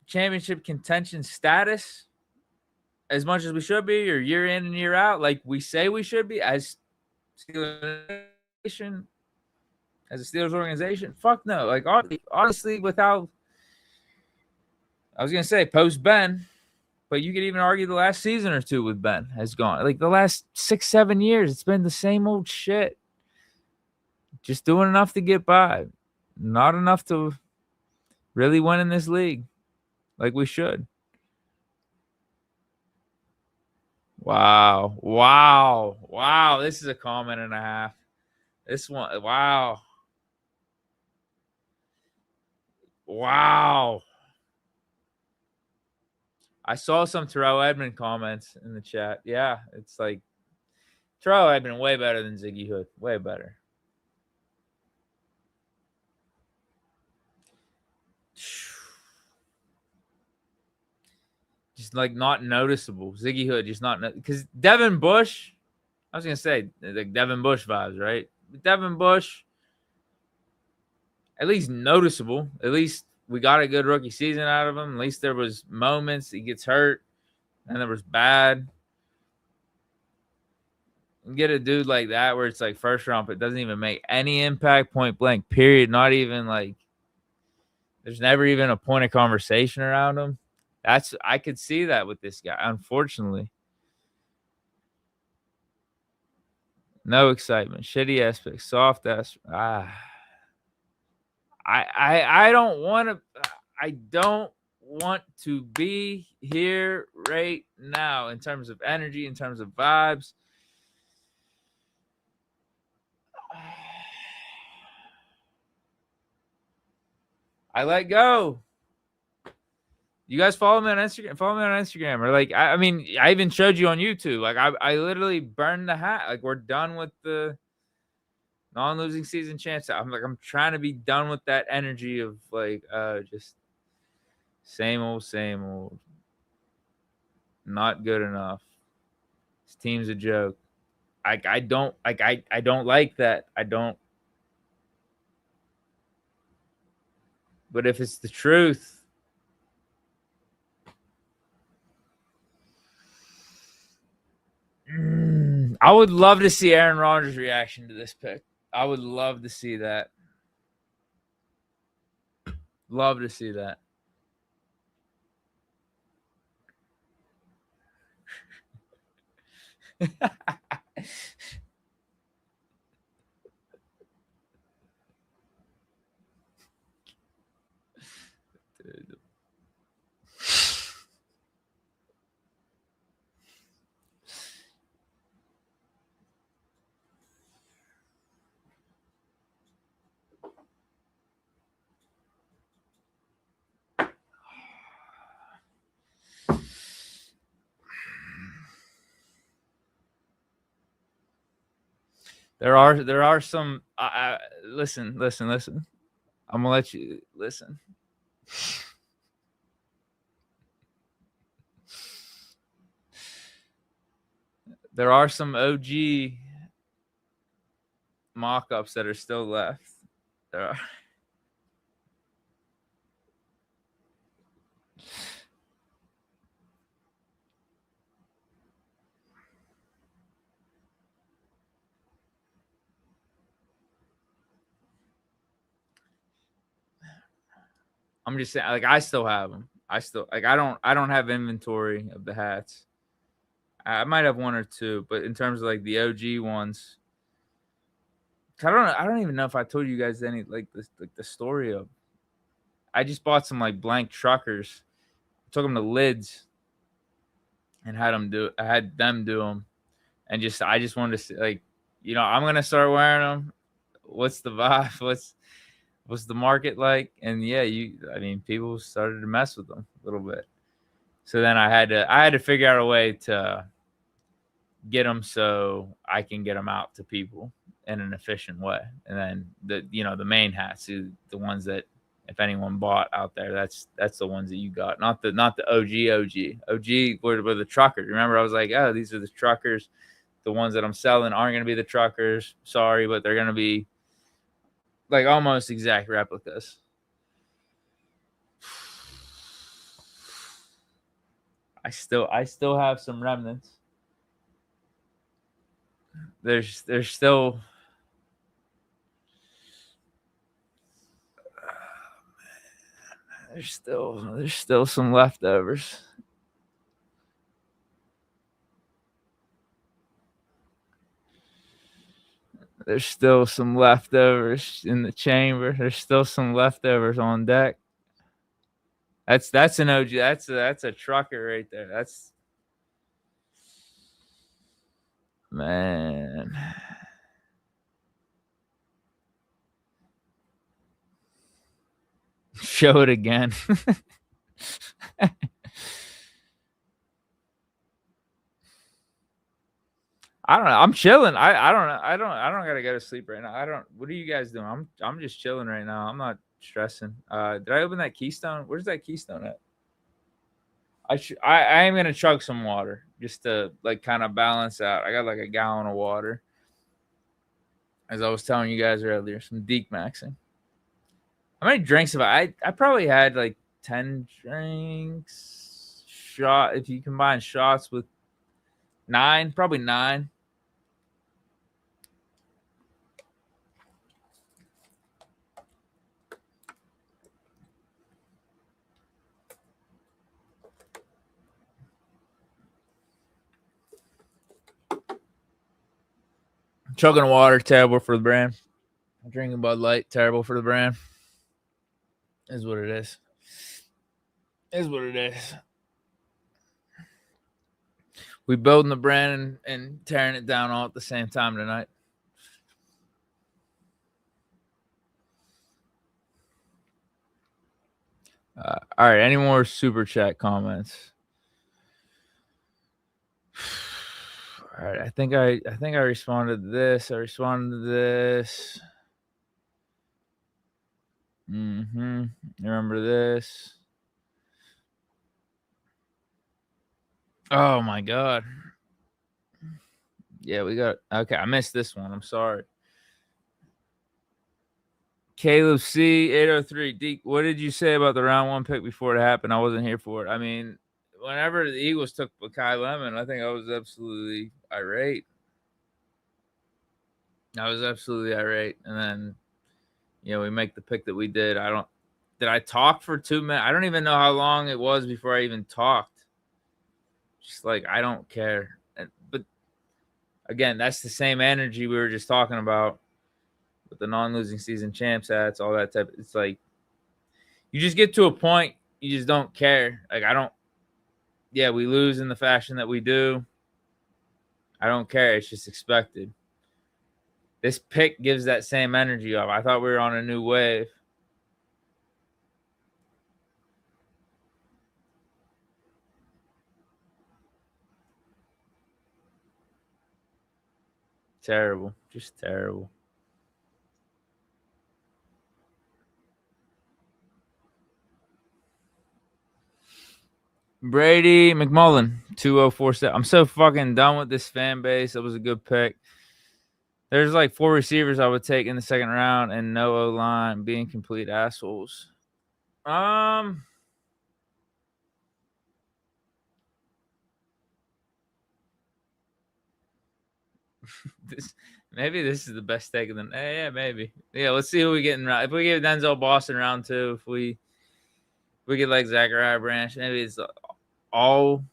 championship contention status as much as we should be, or year in and year out, like we say we should be as a Steelers organization? Fuck no. Like, honestly, without, I was going to say post Ben, but you could even argue the last season or two with Ben has gone. Like the last 6-7 years, it's been the same old shit. Just doing enough to get by. Not enough to really win in this league like we should. Wow. This is a comment and a half. This one, wow. I saw some Terrell Edmond comments in the chat. Yeah, it's like Terrell Edmond way better than Ziggy Hood. Way better. Just like not noticeable. Ziggy Hood just not because Devin Bush. I was gonna say like Devin Bush vibes, right? Devin Bush, at least noticeable. At least we got a good rookie season out of him. At least there was moments he gets hurt, and there was bad. You get a dude like that where it's like first round, but it doesn't even make any impact, point blank, period. Not even like there's never even a point of conversation around him. I could see that with this guy, unfortunately. No excitement. Shitty aspect. Soft ass. I don't want to. I don't want to be here right now in terms of energy, in terms of vibes. I let go. You guys follow me on Instagram. Follow me on Instagram, or like I mean, I even showed you on YouTube. Like I literally burned the hat. Like we're done with the non-losing season chance. I'm trying to be done with that energy of like just same old, not good enough. This team's a joke. I don't like I don't like that. I don't. But if it's the truth, I would love to see Aaron Rodgers' reaction to this pick. I would love to see that. Love to see that. Dude. There are some. Listen. I'm gonna let you listen. There are some OG mock-ups that are still left. There are. I'm just saying, like I still have them. I don't have inventory of the hats. I might have one or two, but in terms of like the OG ones, I don't even know if I told you guys any like the story of. I just bought some like blank truckers, took them to Lids, and I had them do them, and I just wanted to see like, I'm gonna start wearing them. What's the vibe? What's the market like? And yeah, I mean, people started to mess with them a little bit. So then I had to figure out a way to get them so I can get them out to people in an efficient way. And then the main hats, the ones that if anyone bought out there, that's the ones that you got, not the OG were the truckers. Remember, I was like, oh, these are the truckers. The ones that I'm selling aren't going to be the truckers. Sorry, but they're going to be like almost exact replicas. I still have some remnants. There's still there's still some leftovers. There's still some leftovers in the chamber. There's still some leftovers on deck. That's an OG. That's a trucker right there. That's man. Show it again. I don't know. I'm chilling. I don't know. I don't gotta go to sleep right now. What are you guys doing? I'm just chilling right now. I'm not stressing. Did I open that Keystone? Where's that Keystone at? I am gonna chug some water just to like kind of balance out. I got like a gallon of water. As I was telling you guys earlier, some Deke maxing. How many drinks have I probably had like 10 drinks. If you combine shots with 9, probably 9. Chugging water, terrible for the brand. Drinking Bud Light, terrible for the brand. Is what it is. Is what it is. We building the brand and tearing it down all at the same time tonight. All right. Any more super chat comments? All right. I think I responded to this. I responded to this. Remember this? Oh my god. Yeah, we got. Okay, I missed this one. I'm sorry. Caleb C 803. Deke, what did you say about the round 1 pick before it happened? I wasn't here for it. I mean, whenever the Eagles took Kai Lemon, I think I was absolutely irate. And then, we make the pick that we did. Did I talk for 2 minutes? I don't even know how long it was before I even talked. Just like, I don't care. But again, that's the same energy we were just talking about with the non-losing season champs hats, all that type. It's like, you just get to a point, you just don't care. Like, we lose in the fashion that we do. I don't care. It's just expected. This pick gives that same energy off. I thought we were on a new wave. Terrible. Just terrible. Brady McMullen, 2047. I'm so fucking done with this fan base. That was a good pick. There's like 4 receivers I would take in the second round and no O-line, being complete assholes. Maybe this is the best take of the night. Yeah, maybe. Yeah, let's see who we get in round. If we get Denzel Boston round 2, if we get like Zachariah Branch, maybe it's all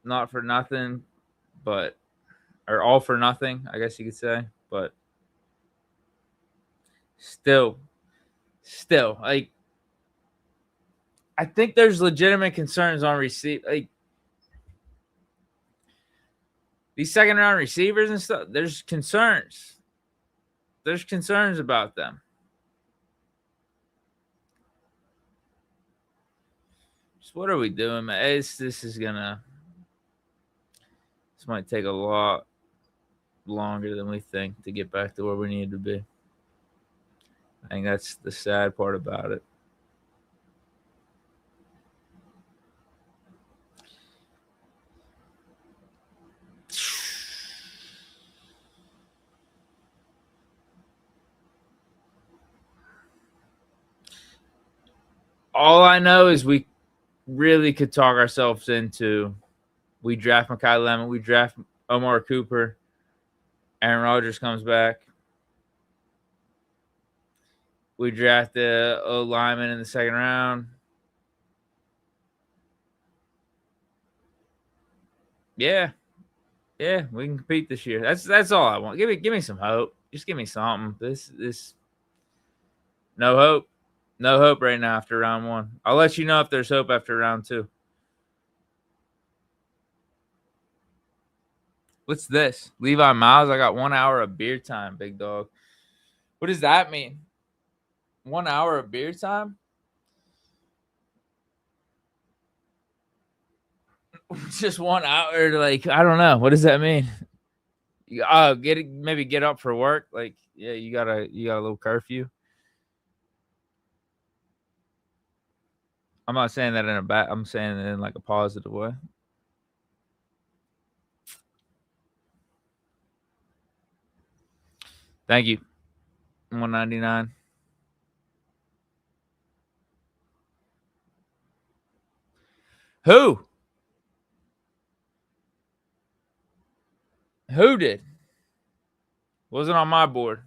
not for nothing, but or all for nothing, I guess you could say. But still, like, I think there's legitimate concerns on receive. Like, these second round receivers and stuff, there's concerns. There's concerns about them. So what are we doing, man? This might take a lot longer than we think to get back to where we need to be. I think that's the sad part about it. All I know is we really could talk ourselves into, we draft Mekhi Lemon, we draft Omar Cooper, Aaron Rodgers comes back, we draft the O-lineman in the second round. Yeah, we can compete this year. That's all I want. Give me some hope. Just give me something. This no hope. No hope right now after round 1. I'll let you know if there's hope after round 2. What's this? Levi Miles, I got 1 hour of beer time, big dog. What does that mean? 1 hour of beer time? Just 1 hour, like, I don't know. What does that mean? Maybe get up for work. Like, yeah, you got a little curfew. I'm not saying that in a bad, I'm saying it in like a positive way. Thank you. 199. Who? Who did? Wasn't on my board.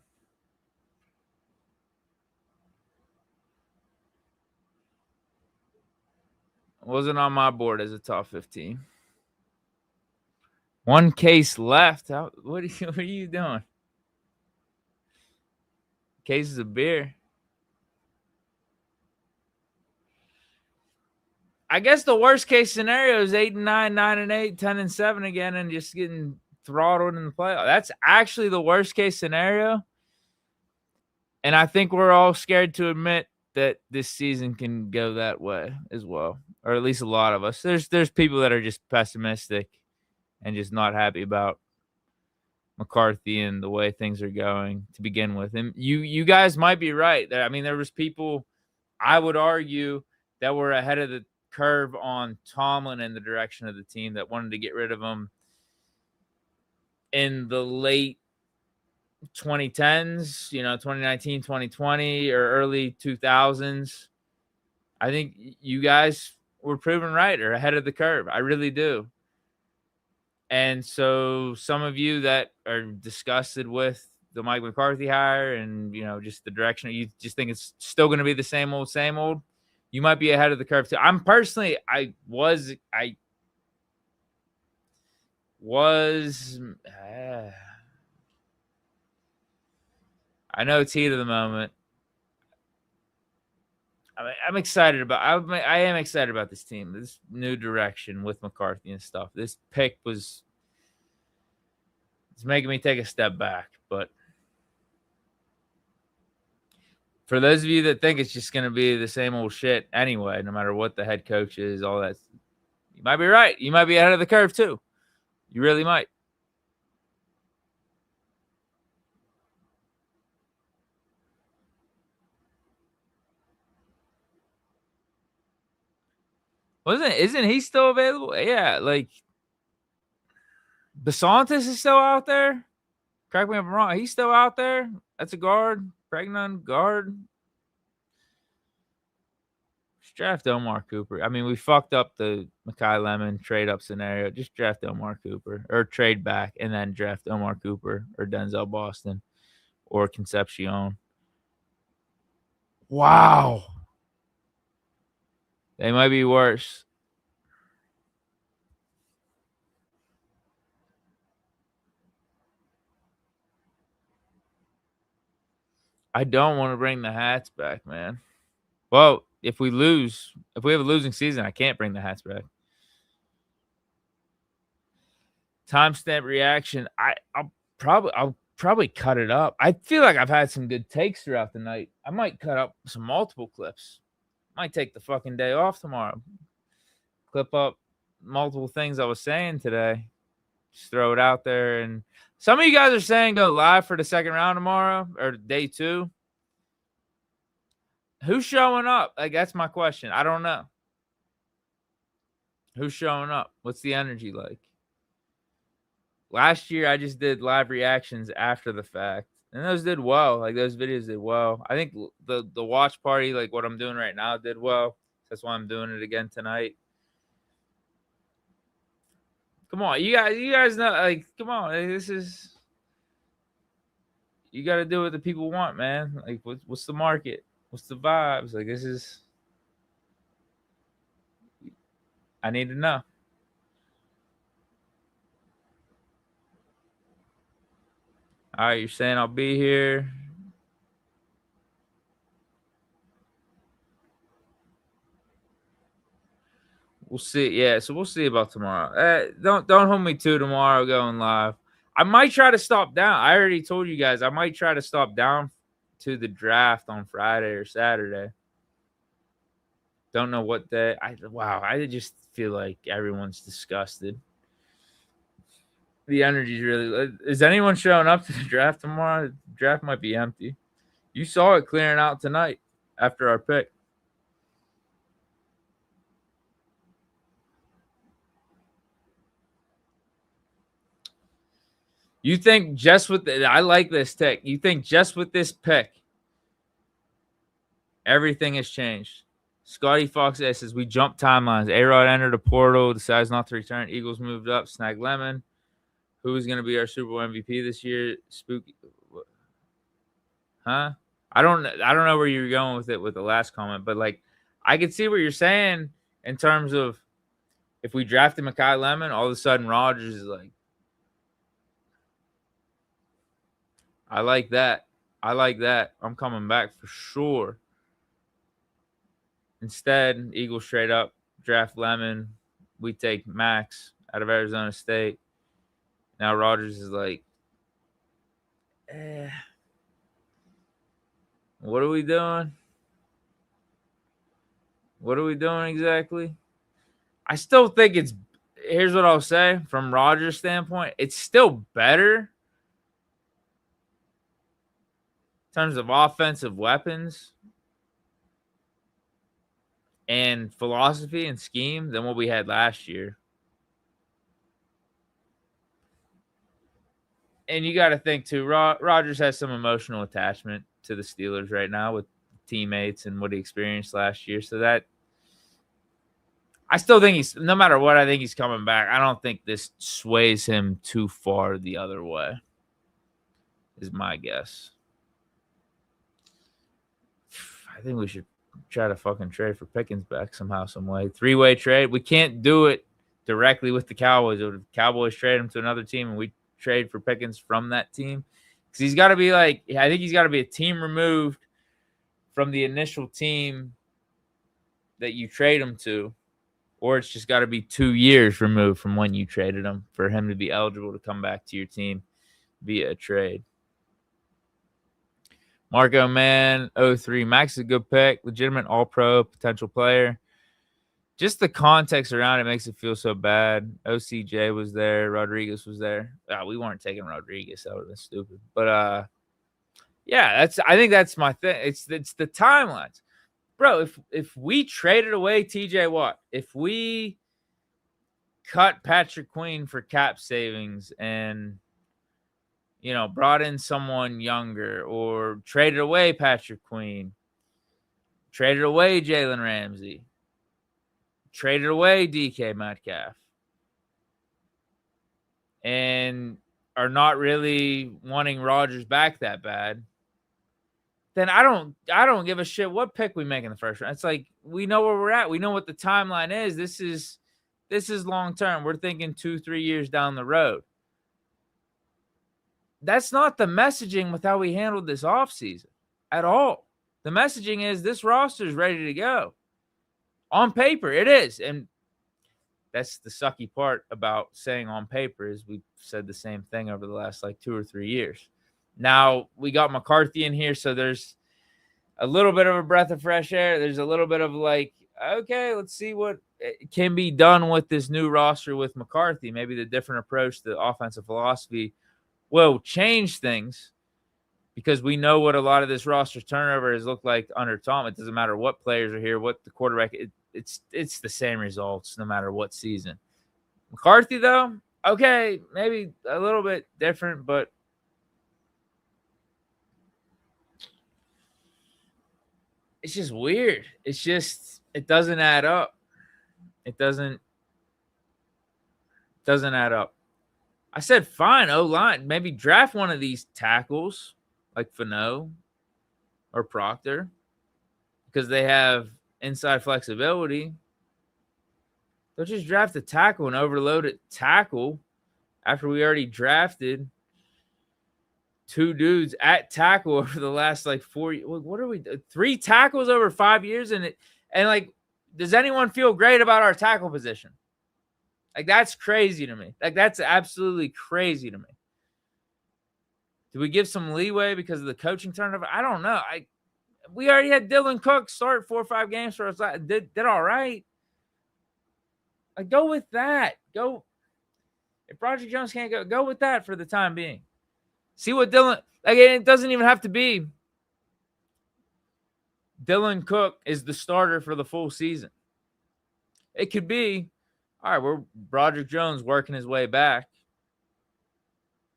Wasn't on my board as a top 15. One case left. What are you doing? Cases of beer. I guess the worst case scenario is 8-9, 9-8, 10-7 again, and just getting throttled in the playoff. That's actually the worst case scenario. And I think we're all scared to admit that this season can go that way as well, or at least a lot of us. There's people that are just pessimistic and just not happy about McCarthy and the way things are going to begin with. And you guys might be right. I mean, there was people, I would argue, that were ahead of the curve on Tomlin and the direction of the team that wanted to get rid of him in the late 2010s, 2019, 2020, or early 2000s. I think you guys were proven right or ahead of the curve. I really do. And so some of you that are disgusted with the Mike McCarthy hire and, just the direction, you just think it's still going to be the same old, you might be ahead of the curve too. I'm personally, I know it's heat of the moment. I'm excited about. I am excited about this team. This new direction with McCarthy and stuff. This pick it's making me take a step back. But for those of you that think it's just going to be the same old shit anyway, no matter what the head coach is, all that, you might be right. You might be ahead of the curve too. You really might. Isn't he still available? Yeah, like Basantis is still out there. Correct me if I'm wrong. He's still out there. That's a guard. Pregnant guard. Just draft Omar Cooper. I mean, we fucked up the Mekhi Lemon trade up scenario. Just draft Omar Cooper or trade back and then draft Omar Cooper or Denzel Boston or Concepcion. Wow. They might be worse. I don't want to bring the hats back, man. Well, if we have a losing season, I can't bring the hats back. Timestamp reaction. I'll probably cut it up. I feel like I've had some good takes throughout the night. I might cut up some multiple clips. Might take the fucking day off tomorrow. Clip up multiple things I was saying today. Just throw it out there. And some of you guys are saying go live for the second round tomorrow or day 2. Who's showing up? Like, that's my question. I don't know. Who's showing up? What's the energy like? Last year, I just did live reactions after the fact, and those did well. Like, those videos did well. I think the watch party, like what I'm doing right now, did well. That's why I'm doing it again tonight. Come on, you guys know, like, come on. This is, you got to do what the people want, man. Like, what's the market? What's the vibes? Like, this is, I need to know. All right, you're saying I'll be here. We'll see. Yeah, so we'll see about tomorrow. Don't hold me to tomorrow going live. I might try to stop down. I already told you guys I might try to stop down to the draft on Friday or Saturday. Don't know what day. I just feel like everyone's disgusted. The energy's really. Is anyone showing up to the draft tomorrow? The draft might be empty. You saw it clearing out tonight after our pick. You think just with I like this pick. You think just with this pick, everything has changed. Scotty Fox says we jumped timelines. A-Rod entered a portal, decides not to return. Eagles moved up, snag Lemon. Who is going to be our Super Bowl MVP this year? Spooky, huh? I don't know where you're going with it with the last comment, but like I can see what you're saying in terms of if we drafted Mekhi Lemon, all of a sudden Rodgers is like I like that. I like that. I'm coming back for sure. Instead, Eagles straight up draft Lemon. We take Max out of Arizona State. Now Rodgers is like, what are we doing? What are we doing exactly? I still think it's, here's what I'll say from Rodgers' standpoint, it's still better in terms of offensive weapons and philosophy and scheme than what we had last year. And you got to think too, Rodgers has some emotional attachment to the Steelers right now with teammates and what he experienced last year. So that, I still think he's, no matter what, I think he's coming back. I don't think this sways him too far the other way, is my guess. I think we should try to fucking trade for Pickens back somehow, some way. 3-way trade. We can't do it directly with the Cowboys. If the Cowboys trade him to another team and we trade for Pickens from that team, because he's got to be like, I think he's got to be a team removed from the initial team that you trade him to, or it's just got to be 2 years removed from when you traded him for him to be eligible to come back to your team via a trade. Marco Man 03. Max is a good pick, legitimate all-pro potential player. Just the context around it makes it feel so bad. OCJ was there. Rodriguez was there. We weren't taking Rodriguez. That would have been stupid. But yeah, I think that's my thing. It's the timelines. Bro, if we traded away TJ Watt, if we cut Patrick Queen for cap savings and brought in someone younger, or traded away Patrick Queen, traded away Jalen Ramsey, traded away DK Metcalf, and are not really wanting Rodgers back that bad, then I don't give a shit what pick we make in the first round. It's like, we know where we're at. We know what the timeline is. This is long term. We're thinking 2-3 years down the road. That's not the messaging with how we handled this offseason at all. The messaging is this roster is ready to go. On paper, it is. And that's the sucky part about saying on paper, is we've said the same thing over the last 2 or 3 years. Now, we got McCarthy in here, so there's a little bit of a breath of fresh air. There's a little bit of okay, let's see what can be done with this new roster with McCarthy. Maybe the different approach to offensive philosophy will change things, because we know what a lot of this roster turnover has looked like under Tom. It doesn't matter what players are here, what the quarterback, it's the same results no matter what season. McCarthy, though, okay, maybe a little bit different, but it's just weird. It doesn't add up. It doesn't add up. I said, fine, O-line. Maybe draft one of these tackles like Fano or Proctor, because they have inside flexibility. Don't just draft a tackle and overload it tackle after we already drafted 2 dudes at tackle over the last 4 years. What are we? 3 tackles over 5 years, and does anyone feel great about our tackle position? That's crazy to me. That's absolutely crazy to me. Do we give some leeway because of the coaching turnover? I don't know. We already had Dylan Cook start 4 or 5 games for us. Did all right. Go with that. Go. If Roger Jones can't go with that for the time being. See what Dylan. It doesn't even have to be Dylan Cook is the starter for the full season. It could be, all right, we're Broderick Jones working his way back.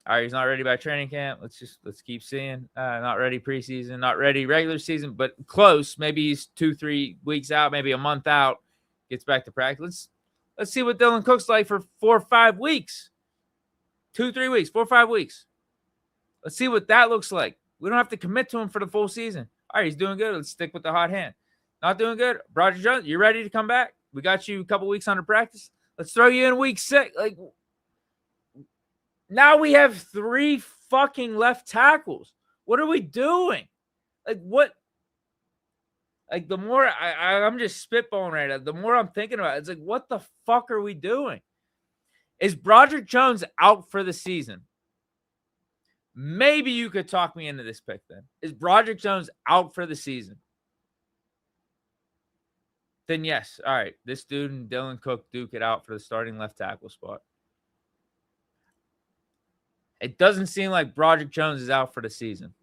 All right, he's not ready by training camp. Let's keep seeing. Not ready preseason, not ready regular season, but close. Maybe he's 2-3 weeks out, maybe a month out, gets back to practice. Let's see what Dylan Cook's like for 4 or 5 weeks. 2-3 weeks, 4 or 5 weeks. Let's see what that looks like. We don't have to commit to him for the full season. All right, he's doing good. Let's stick with the hot hand. Not doing good. Broderick Jones, you ready to come back? We got you a couple weeks under practice. Let's throw you in week 6. Now we have 3 fucking left tackles. What are we doing? Like, what? Like, the more I'm just spitballing right now, the more I'm thinking about it, it's like, what the fuck are we doing? Is Broderick Jones out for the season? Maybe you could talk me into this pick then. Is Broderick Jones out for the season? Then yes. All right. This dude and Dylan Cook duke it out for the starting left tackle spot. It doesn't seem like Broderick Jones is out for the season.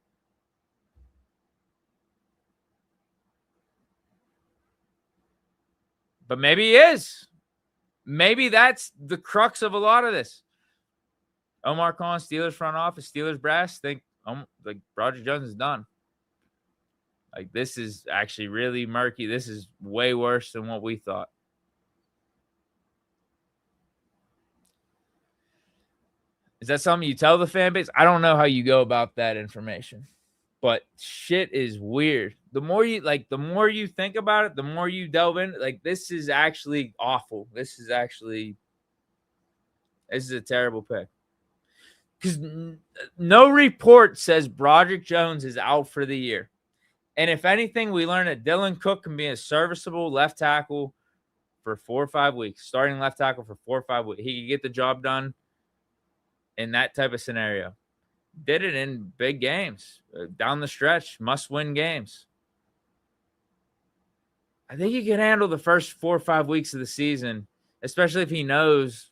But maybe he is. Maybe that's the crux of a lot of this. Omar Khan, Steelers front office, Steelers brass think like Broderick Jones is done. Like, this is actually really murky. This is way worse than what we thought. Is that something you tell the fan base? I don't know how you go about that information, but shit is weird. The more you think about it, the more you delve in. Like, this is actually awful. This is a terrible pick. Because no report says Broderick Jones is out for the year. And if anything, we learned that Dylan Cook can be a serviceable left tackle for 4 or 5 weeks, starting left tackle for 4 or 5 weeks. He could get the job done in that type of scenario. Did it in big games, down the stretch, must-win games. I think he can handle the first 4 or 5 weeks of the season, especially if he knows,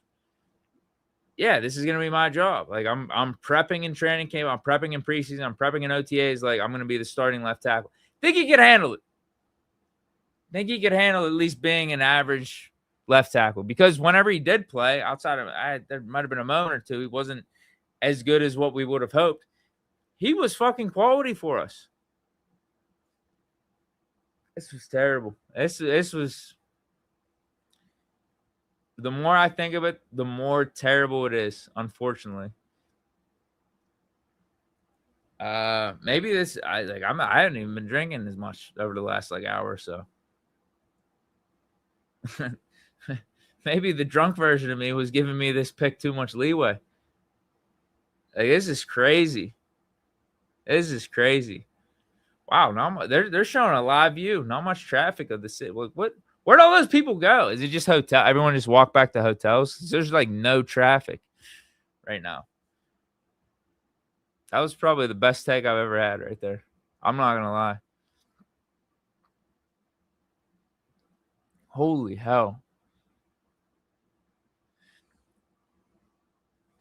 yeah, this is going to be my job. Like, I'm prepping in training camp. I'm prepping in preseason. I'm prepping in OTAs. Like, I'm going to be the starting left tackle. Think he could handle it. Think he could handle at least being an average left tackle. Because whenever he did play, outside of there might have been a moment or two, he wasn't as good as what we would have hoped. He was fucking quality for us. This was terrible. This was... The more I think of it, the more terrible it is, unfortunately. Maybe this... I haven't even been drinking as much over the last, hour or so. Maybe the drunk version of me was giving me this pick too much leeway. Like, this is crazy. This is crazy. Wow, they're showing a live view. Not much traffic of the city. Where'd all those people go? Is it just hotel? Everyone just walk back to hotels? There's no traffic right now. That was probably the best take I've ever had right there. I'm not gonna lie. Holy hell.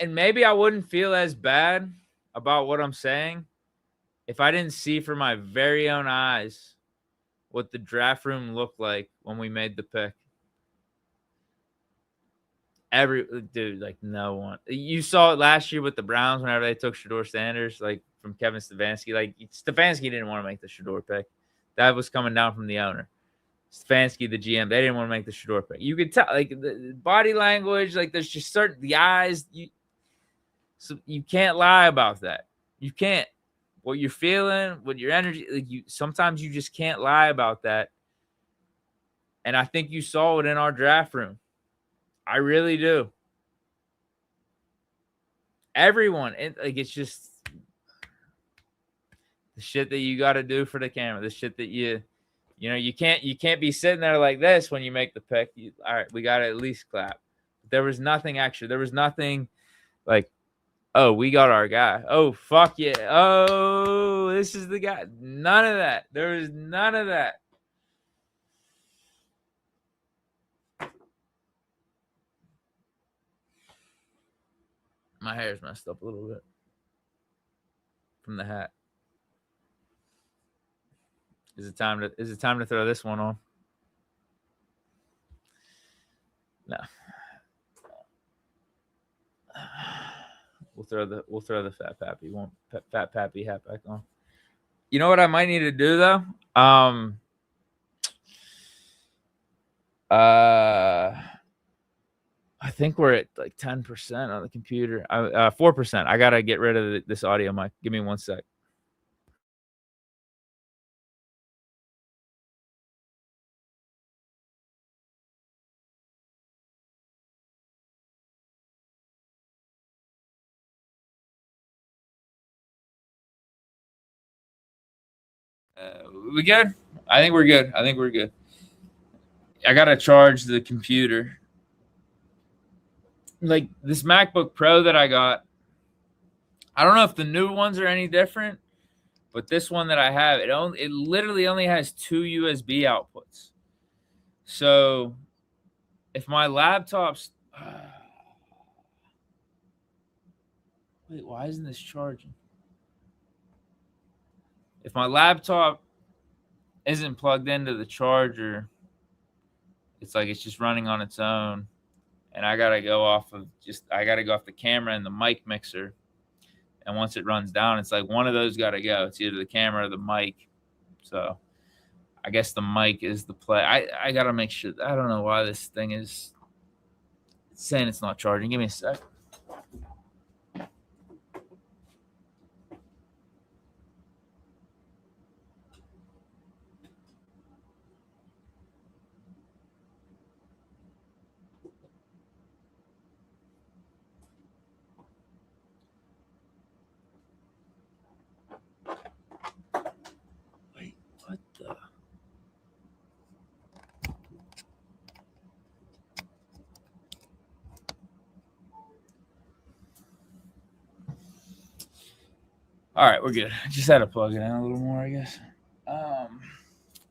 And maybe I wouldn't feel as bad about what I'm saying if I didn't see for my very own eyes what the draft room looked like when we made the pick. No one. You saw it last year with the Browns whenever they took Shedeur Sanders, from Kevin Stefanski. Stefanski didn't want to make the Shedeur pick. That was coming down from the owner. Stefanski, the GM, they didn't want to make the Shedeur pick. You could tell, the body language, there's just the eyes. So you can't lie about that. You can't. What you're feeling, what your energy, sometimes you just can't lie about that. And I think you saw it in our draft room. I really do. Everyone, it's just the shit that you got to do for the camera. The shit that you can't be sitting there like this when you make the pick. All right, we got to at least clap. There was nothing extra. There was nothing oh, we got our guy. Oh, fuck yeah. Oh, this is the guy. None of that. There was none of that. My hair's messed up a little bit from the hat. Is it time to throw this one on? No. We'll throw the Fat Pappy hat back on. You know what I might need to do though? I think we're at 10% on the computer. 4%. I gotta get rid of this audio mic. Give me 1 sec. We good? I think we're good. I think we're good. I gotta charge the computer. Like this MacBook Pro that I got, I don't know if the new ones are any different, but this one that I have, it literally only has 2 USB outputs. So if my laptop's wait, why isn't this charging? If my laptop isn't plugged into the charger, it's like it's just running on its own. And I gotta go off the camera and the mic mixer. And once it runs down, it's like one of those gotta go. It's either the camera or the mic. So I guess the mic is the play. I gotta make sure. I don't know why this thing is saying it's not charging. Give me a sec. Wait, what the? All right, we're good. Just had to plug it in a little more, I guess.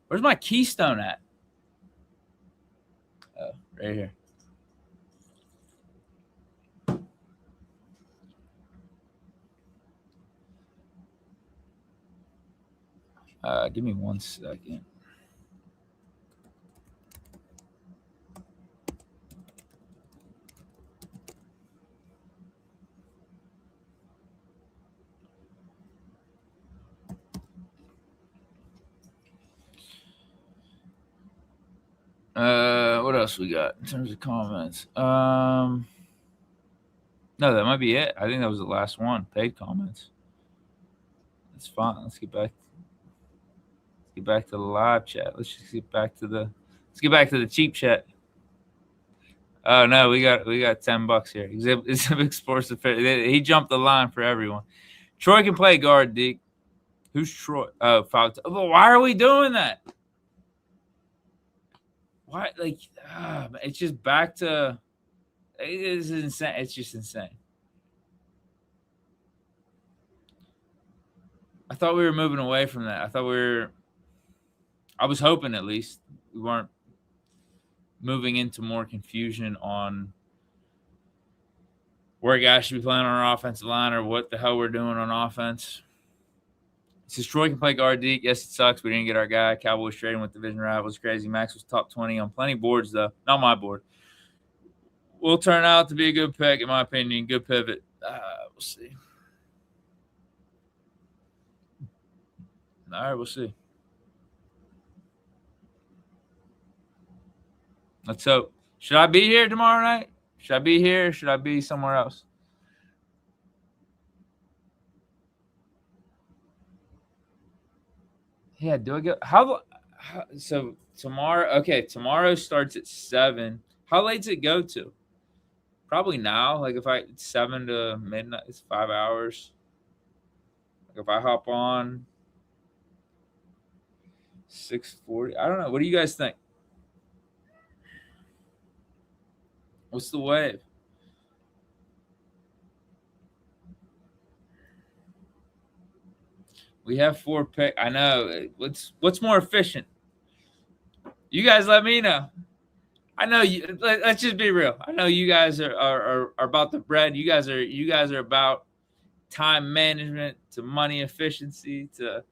Where's my keystone at? Oh, right here. Give me 1 second. What else we got in terms of comments? No, that might be it. I think that was the last one. Paid comments. That's fine. Let's get back to the live chat. Let's get back to the cheap chat. Oh no, we got $10 here. Exhibit Sports Affiliate. He jumped the line for everyone. Troy can play guard, Deke. Who's Troy? Oh, foul. Why are we doing that? Why? Like, it's just back to. It is insane. It's just insane. I thought we were moving away from that. I was hoping at least we weren't moving into more confusion on where guys should be playing on our offensive line or what the hell we're doing on offense. It says Troy can play guard, Deke. Yes, it sucks. We didn't get our guy. Cowboys trading with division rivals. Crazy. Max was top 20 on plenty of boards, though. Not my board. Will turn out to be a good pick, in my opinion. Good pivot. We'll see. All right, we'll see. Let's hope. Should I be here tomorrow night? Should I be here? Or should I be somewhere else? Yeah, do I go? So tomorrow? Okay, tomorrow starts at 7. How late does it go to? Probably now. Like if it's 7 to midnight, it's 5 hours. Like if I hop on 6:40, I don't know. What do you guys think? What's the wave? We have 4 picks. I know. What's more efficient? You guys let me know. I know you. Let's just be real. I know you guys are about the bread. You guys are about time management to money efficiency to,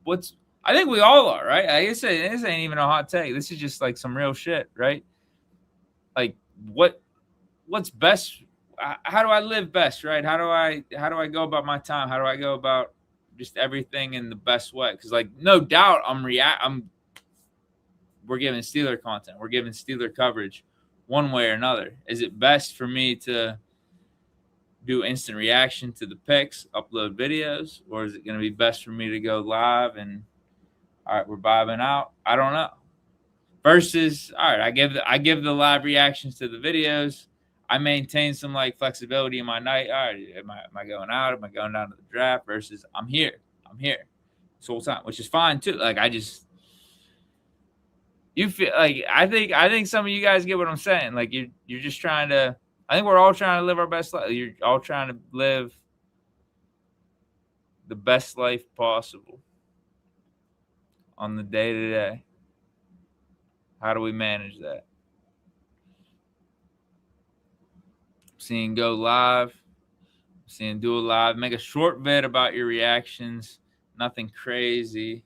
what's. I think we all are, right? I guess this ain't even a hot take. This is just like some real shit, right? Like what's best? How do I live best, right? How do I go about my time? How do I go about just everything in the best way? Because like no doubt we're giving Steeler content. We're giving Steeler coverage one way or another. Is it best for me to do instant reaction to the picks, upload videos, or is it going to be best for me to go live and all right, we're vibing out? I don't know. Versus, all right, I give the live reactions to the videos. I maintain some like flexibility in my night. All right, am I going out? Am I going down to the draft? Versus I'm here. this whole time, which is fine too. Like you feel like I think some of you guys get what I'm saying. Like you're just trying to. I think we're all trying to live our best life. You're all trying to live the best life possible on the day to day. How do we manage that? Seeing go live, seeing do a live, make a short vid about your reactions, nothing crazy.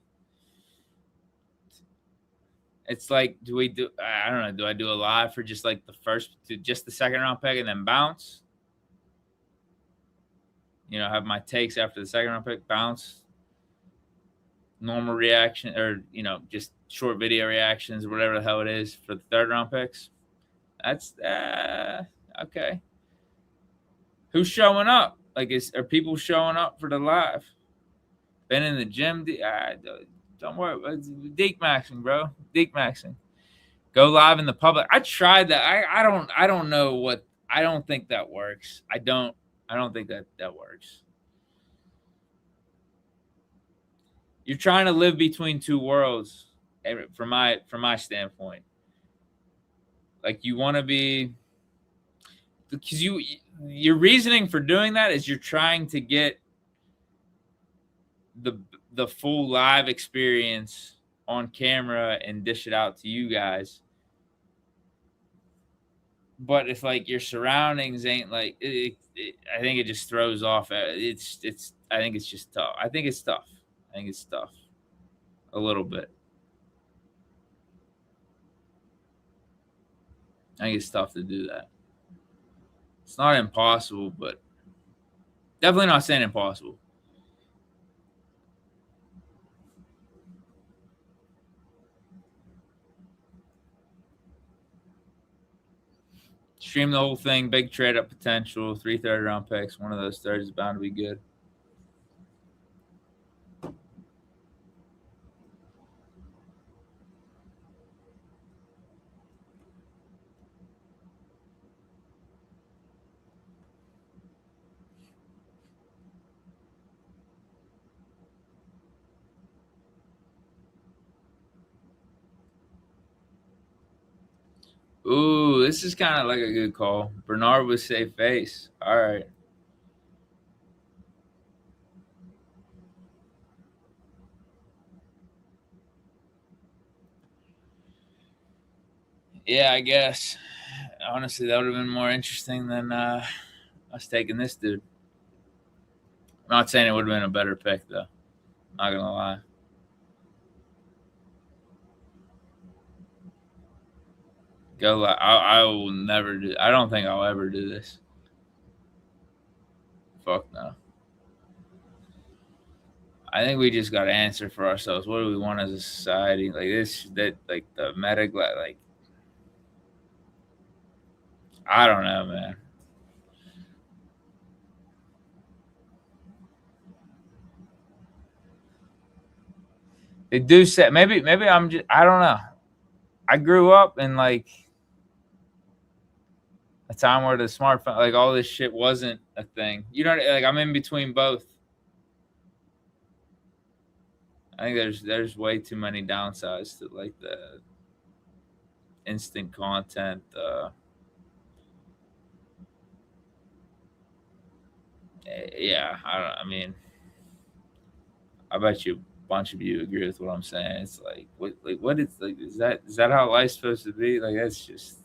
It's like, I don't know, do I do a live for just like just the second round pick and then bounce? Have my takes after the second round pick, bounce, normal reaction, or, just short video reactions, whatever the hell it is for the third round picks. That's okay. Who's showing up? Like, are people showing up for the live? Been in the gym? Don't worry. Deke maxing, bro. Deke maxing. Go live in the public. I tried that. I don't know what. I don't think that works. I don't think that works. You're trying to live between two worlds, from my standpoint. Like, you want to be, because your reasoning for doing that is you're trying to get the full live experience on camera and dish it out to you guys. But if like your surroundings ain't like I think it just throws off. It's I think it's just tough. I think it's tough. A little bit. I think it's tough to do that. It's not impossible, but definitely not saying impossible. Stream the whole thing, big trade up potential, 3 third-round picks. One of those thirds is bound to be good. Ooh, this is kind of like a good call. Bernard would say face. All right. Yeah, I guess. Honestly, that would have been more interesting than us taking this dude. I'm not saying it would have been a better pick, though. Not going to lie. Go. I will never do. I don't think I'll ever do this. Fuck no. I think we just got to answer for ourselves. What do we want as a society? Like this, like the medic, like I don't know, man. They do say maybe I'm just, I don't know. I grew up in like a time where the smartphone, like all this shit wasn't a thing. Like I'm in between both. I think there's way too many downsides to like the instant content. Yeah, I mean, I bet you a bunch of you agree with what I'm saying. It's like what is like is that how life's supposed to be? Like that's just.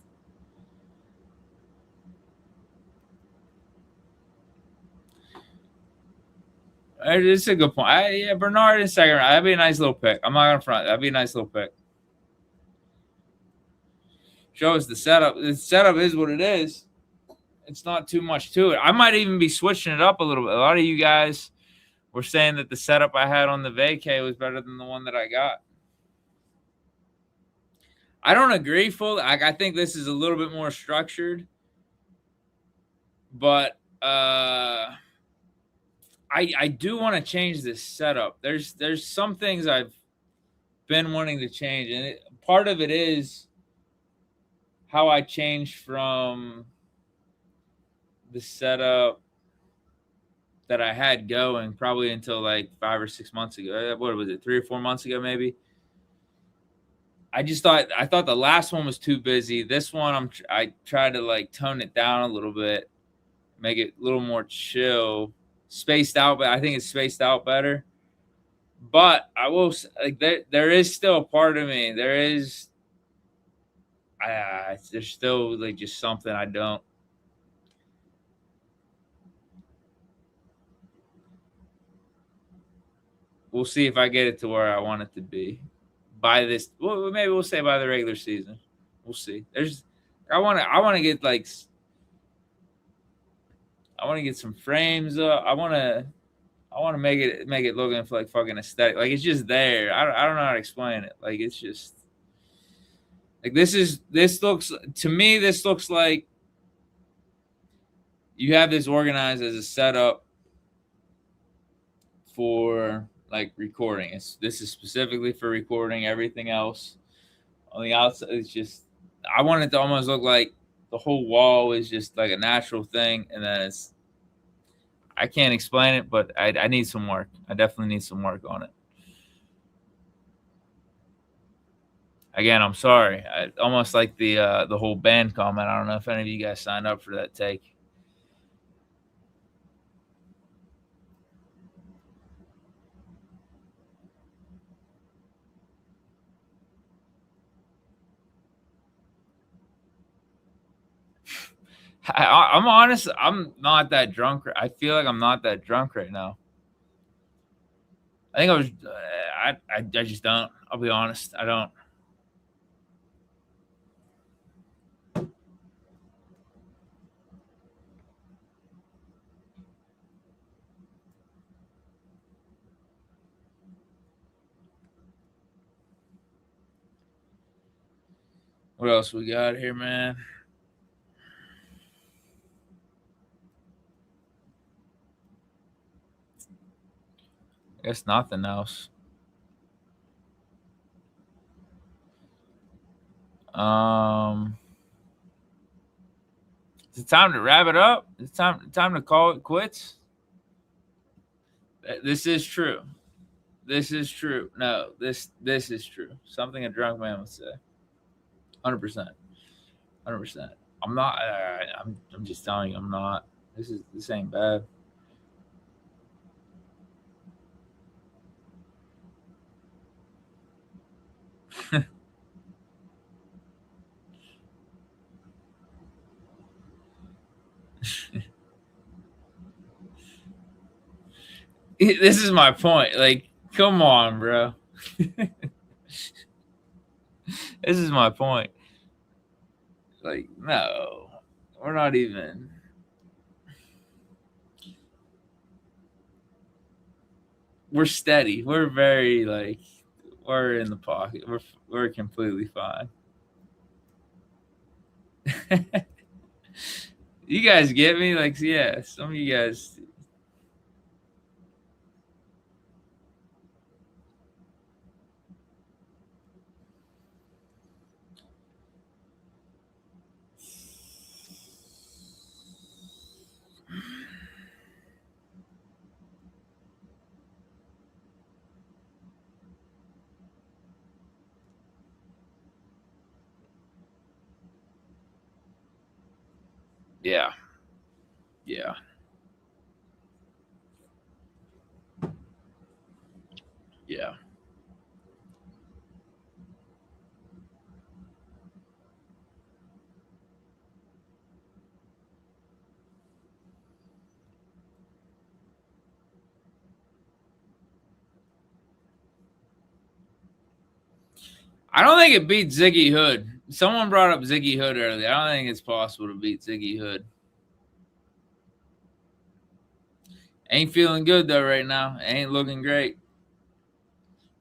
It's a good point. Yeah, Bernard in second round. That'd be a nice little pick. I'm not gonna front. That'd be a nice little pick. Show us the setup. The setup is what it is. It's not too much to it. I might even be switching it up a little bit. A lot of you guys were saying that the setup I had on the vacay was better than the one that I got. I don't agree fully. I think this is a little bit more structured, but I do want to change this setup. There's some things I've been wanting to change, and part of it is how I changed from the setup that I had going probably until like 5 or 6 months ago. What was it, 3 or 4 months ago, maybe? I thought the last one was too busy. This one I tried to like tone it down a little bit, make it a little more chill, spaced out, but I think it's spaced out better. But I will like there is still a part of me. There's still like just something I don't. We'll see if I get it to where I want it to be by this. Well, maybe we'll say by the regular season. We'll see. I want to get like, I want to get some frames up. I want to make it looking like fucking aesthetic. Like it's just there. I don't know how to explain it. Like it's just like this looks to me. This looks like you have this organized as a setup for like recording. This is specifically for recording. Everything else on the outside, it's just, I want it to almost look like the whole wall is just like a natural thing, and then I can't explain it, but I need some work. I definitely need some work on it. Again, I'm sorry. I almost like the whole band comment. I don't know if any of you guys signed up for that take. I'm honest. I'm not that drunk. I feel like I'm not that drunk right now. I think I was. I just don't. I'll be honest. I don't. What else we got here, man? I guess nothing else. Is it time to wrap it up? It's time to call it quits. This is true. This is true. No, this is true. Something a drunk man would say. 100%. 100%. I'm not. I'm just telling you, I'm not. This ain't bad. This is my point. Like, come on, bro. This is my point. Like, no, we're not even. We're steady. We're very like, we're in the pocket. We're completely fine. You guys get me? Like, yeah, some of you guys. Yeah. Yeah. Yeah. I don't think it beats Ziggy Hood. Someone brought up Ziggy Hood earlier. I don't think it's possible to beat Ziggy Hood. Ain't feeling good though right now. Ain't looking great.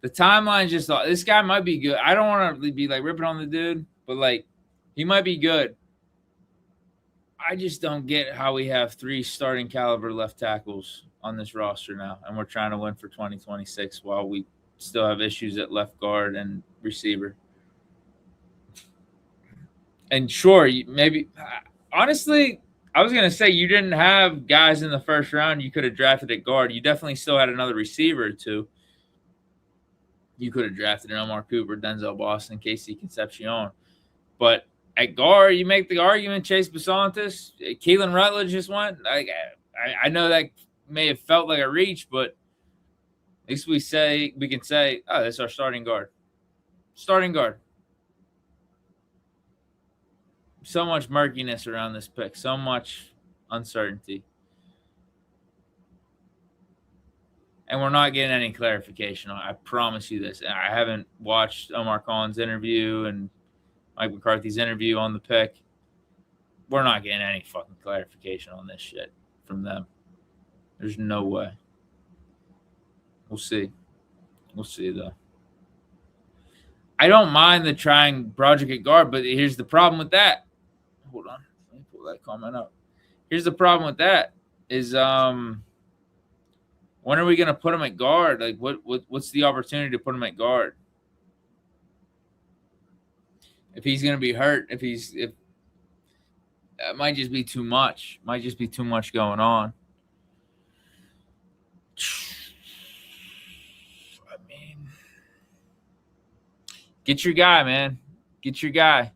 The timeline just thought this guy might be good. I don't want to be like ripping on the dude, but like he might be good. I just don't get how we have 3 starting caliber left tackles on this roster now, and we're trying to win for 2026 while we still have issues at left guard and receiver. And sure, maybe honestly, I was gonna say you didn't have guys in the first round you could have drafted at guard. You definitely still had another receiver or two. You could have drafted an Omar Cooper, Denzel Boston, Casey Concepcion. But at guard, you make the argument Chase Besantis, Keelan Rutledge just went. I know that may have felt like a reach, but at least we can say, oh, that's our starting guard. Starting guard. So much murkiness around this pick, so much uncertainty. And we're not getting any clarification on it. I promise you this. I haven't watched Omar Collins' interview and Mike McCarthy's interview on the pick. We're not getting any fucking clarification on this shit from them. There's no way. We'll see. We'll see, though. I don't mind the trying Broderick at guard, but here's the problem with that. Hold on. Let me pull that comment up. Here's the problem with that is when are we going to put him at guard? Like, what's the opportunity to put him at guard? If he's going to be hurt, if it might just be too much. Might just be too much going on. I mean, get your guy, man. Get your guy.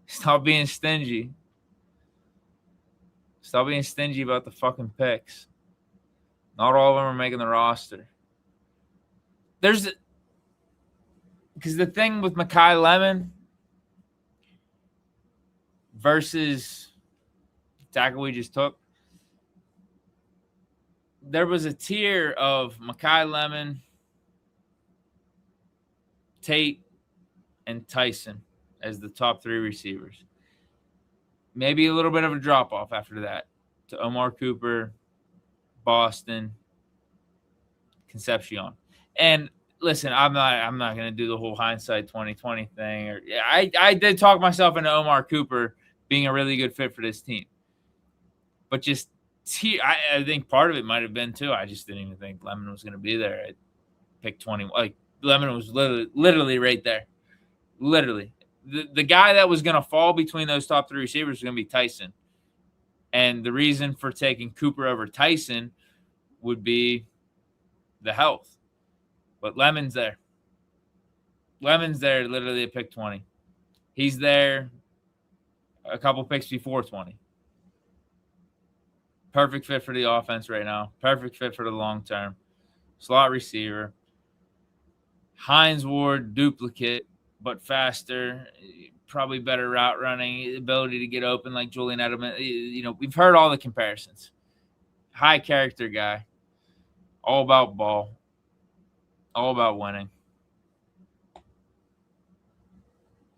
Stop being stingy. Stop being stingy about the fucking picks. Not all of them are making the roster. Because the thing with Mekhi Lemon versus the tackle we just took, there was a tier of Mekhi Lemon, Tate, and Tyson as the top three receivers. Maybe a little bit of a drop-off after that to Omar Cooper, Boston, Concepcion. And listen, I'm not going to do the whole hindsight 2020 thing. I did talk myself into Omar Cooper being a really good fit for this team. But just I think part of it might have been too. I just didn't even think Lemon was going to be there at pick 20. Like Lemon was literally right there. Literally. The guy that was going to fall between those top three receivers was going to be Tyson. And the reason for taking Cooper over Tyson would be the health. But Lemon's there. Lemon's there literally at pick 20. He's there a couple picks before 20. Perfect fit for the offense right now. Perfect fit for the long term. Slot receiver. Hines Ward duplicate, but faster. Probably better route running. Ability to get open like Julian Edelman. You know, we've heard all the comparisons. High character guy. All about ball. All about winning.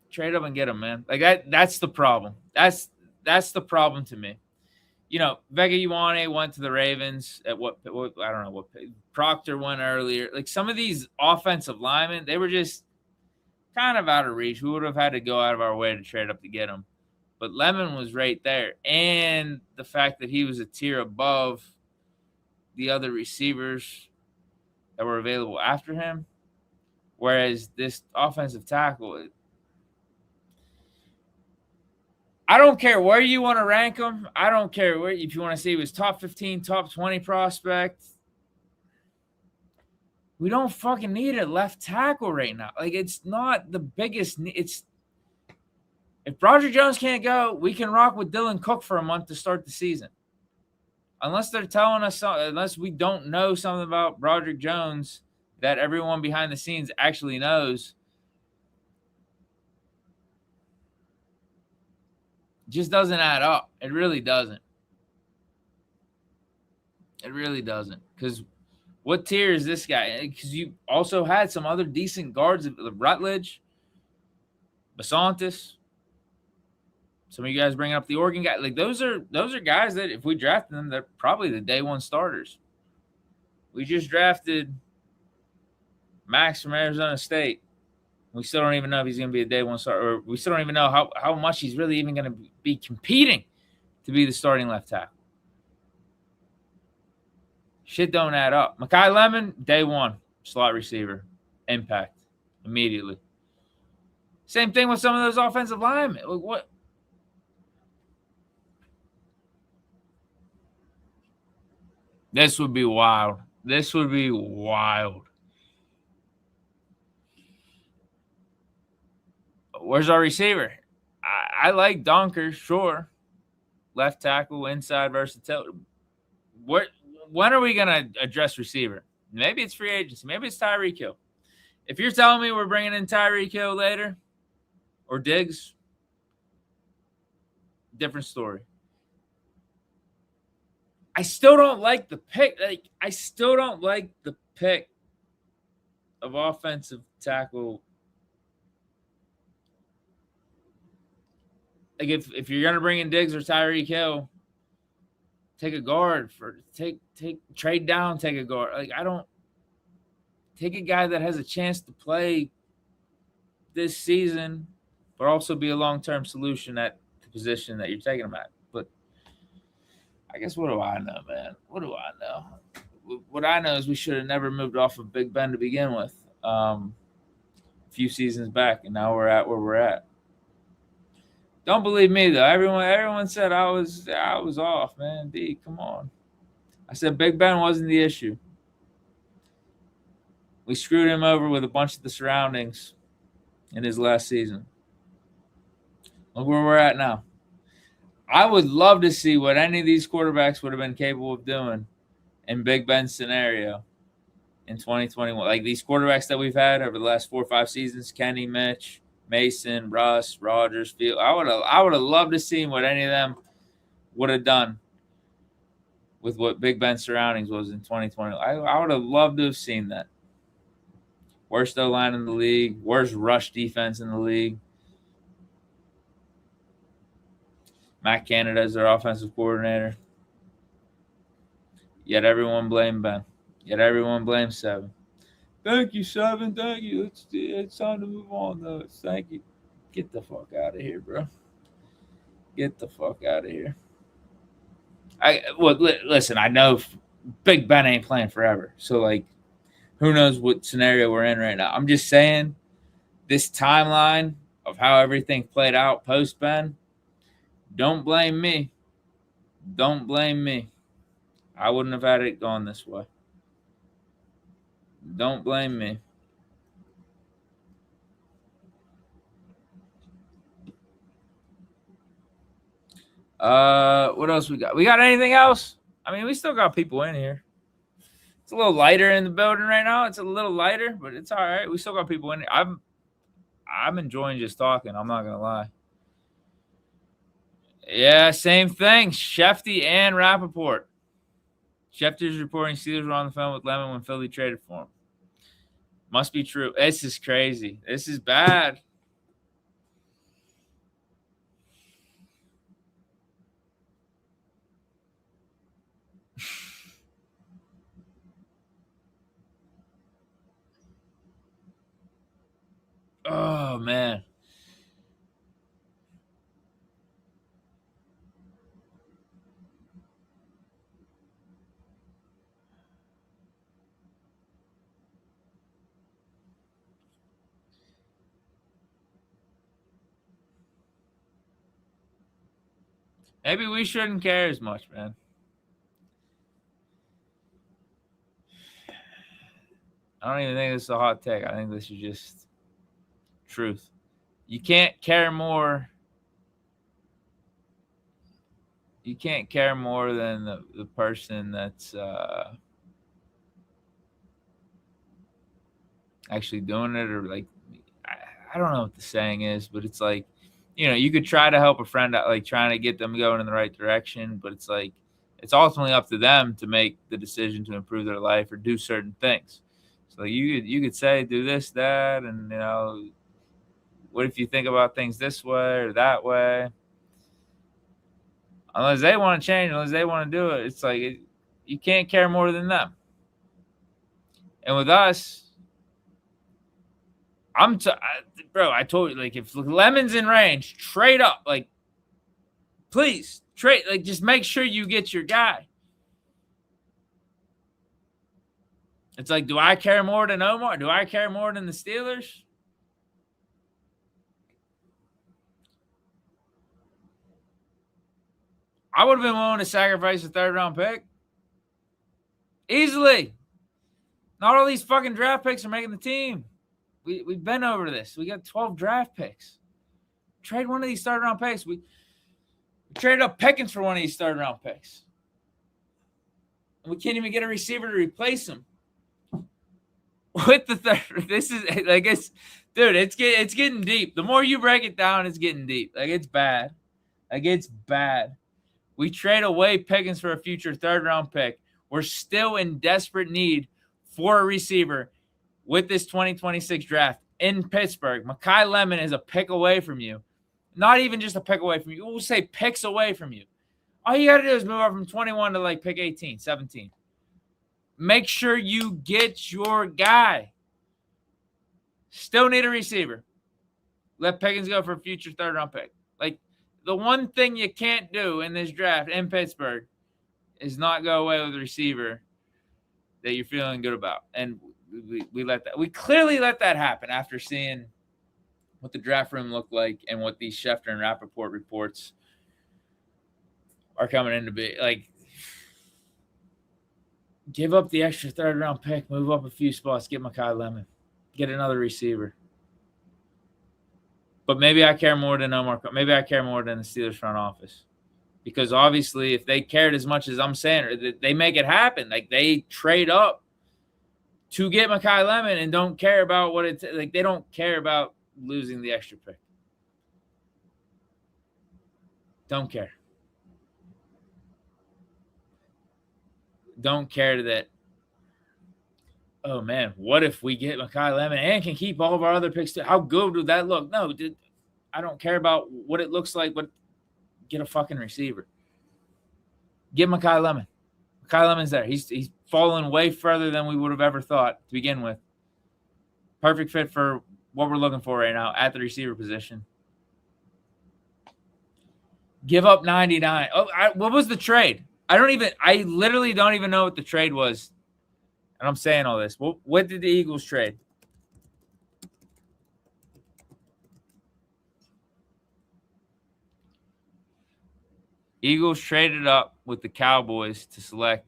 Trade up and get him, man. Like that's the problem. That's the problem to me. You know, Vega Ioane went to the Ravens at what I don't know what Proctor went earlier. Like some of these offensive linemen, they were just kind of out of reach. We would have had to go out of our way to trade up to get him. But Lemon was right there. And the fact that he was a tier above the other receivers that were available after him. Whereas this offensive tackle, I don't care where you want to rank him. I don't care where, if you want to say he was top 15, top 20 prospect. We don't fucking need a left tackle right now. Like, it's not the biggest. It's if Broderick Jones can't go, we can rock with Dylan Cook for a month to start the season. Unless they're telling us something, unless we don't know something about Broderick Jones that everyone behind the scenes actually knows. Just doesn't add up. It really doesn't. It really doesn't. Because what tier is this guy? Because you also had some other decent guards, Rutledge, Besantis. Some of you guys bringing up the Oregon guy. Like those are guys that if we drafted them, they're probably the day one starters. We just drafted Max from Arizona State. We still don't even know if he's going to be a day one starter. Or we still don't even know how much he's really even going to be competing to be the starting left tackle. Shit don't add up. Mekhi Lemon, day one, slot receiver. Impact. Immediately. Same thing with some of those offensive linemen. Like what? This would be wild. This would be wild. Where's our receiver? I like Donker, sure. Left tackle, inside versatility. What? When are we gonna address receiver? Maybe it's free agency. Maybe it's Tyreek Hill. If you're telling me we're bringing in Tyreek Hill later or Diggs, different story. I still don't like the pick. I still don't like the pick of offensive tackle. Like if you're gonna bring in Diggs or Tyreek Hill, take a guard for take trade down, take a guard. Like I don't take a guy that has a chance to play this season, but also be a long term solution at the position that you're taking him at. But I guess what do I know, man? What do I know? What I know is we should have never moved off of Big Ben to begin with. A few seasons back, and now we're at where we're at. Don't believe me though. Everyone said I was off, man. Deke, come on. I said Big Ben wasn't the issue. We screwed him over with a bunch of the surroundings in his last season. Look where we're at now. I would love to see what any of these quarterbacks would have been capable of doing in Big Ben's scenario in 2021. Like these quarterbacks that we've had over the last 4 or 5 seasons, Kenny, Mitch, Mason, Russ, Rodgers, Field. I would have loved to see what any of them would have done with what Big Ben's surroundings was in 2020. I would have loved to have seen that. Worst O-line in the league, worst rush defense in the league. Matt Canada is their offensive coordinator. Yet everyone blamed Ben. Yet everyone blames Seven. Thank you, Seven. Thank you. It's time to move on, though. Thank you. Get the fuck out of here, bro. Get the fuck out of here. Listen. I know Big Ben ain't playing forever, so like, who knows what scenario we're in right now. I'm just saying, this timeline of how everything played out post Ben. Don't blame me. Don't blame me. I wouldn't have had it gone this way. Don't blame me. What else we got? We got anything else? I mean, we still got people in here. It's a little lighter in the building right now. It's a little lighter, but it's all right. We still got people in here. I'm enjoying just talking. I'm not gonna lie. Yeah, same thing. Shefty and Rappaport. Schefter's reporting Steelers were on the phone with Lemon when Philly traded for him. Must be true. This is crazy. This is bad. Oh, man. Maybe we shouldn't care as much, man. I don't even think this is a hot take. I think this is just truth. You can't care more. You can't care more than the person that's actually doing it, or like, I don't know what the saying is, but it's like, you could try to help a friend out, like trying to get them going in the right direction, but it's like, it's ultimately up to them to make the decision to improve their life or do certain things. So you could say, do this, that, and what if you think about things this way or that way? Unless they want to change, unless they want to do it, it's like you can't care more than them. And with us, bro, I told you, like, if Lemon's in range, trade up. Like, please, trade. Like, just make sure you get your guy. It's like, do I care more than Omar? Do I care more than the Steelers? I would have been willing to sacrifice a third-round pick. Easily. Not all these fucking draft picks are making the team. We've been over this. We got 12 draft picks. Trade one of these third round picks. We traded up Pickens for one of these third round picks. And we can't even get a receiver to replace him. With the third, this is like it's getting deep. The more you break it down, it's getting deep. Like it's bad. We trade away Pickens for a future third round pick. We're still in desperate need for a receiver with this 2026 draft in Pittsburgh. Mekhi Lemon is a pick away from you. Not even just a pick away from you. We'll say picks away from you. All you got to do is move up from 21 to like pick 18, 17. Make sure you get your guy. Still need a receiver. Let Pickens go for a future third-round pick. Like, the one thing you can't do in this draft in Pittsburgh is not go away with a receiver that you're feeling good about. And we clearly let that happen after seeing what the draft room looked like and what these Schefter and Rappaport reports are coming in to be. Like, give up the extra third-round pick, move up a few spots, get Mekhi Lemon, get another receiver. But maybe I care more than Omar. Maybe I care more than the Steelers front office. Because obviously, if they cared as much as I'm saying, they make it happen. Like, they trade up to get Mekhi Lemon and don't care about what it's like. They don't care about losing the extra pick. Don't care. Don't care that, oh, man, what if we get Mekhi Lemon and can keep all of our other picks too? How good would that look? No, dude, I don't care about what it looks like, but get a fucking receiver. Get Mekhi Lemon. Mekhi Lemon's there. He's fallen way further than we would have ever thought to begin with. Perfect fit for what we're looking for right now at the receiver position. Give up 99. Oh, what was the trade? I literally don't even know what the trade was. And I'm saying all this. What did the Eagles trade? Eagles traded up with the Cowboys to select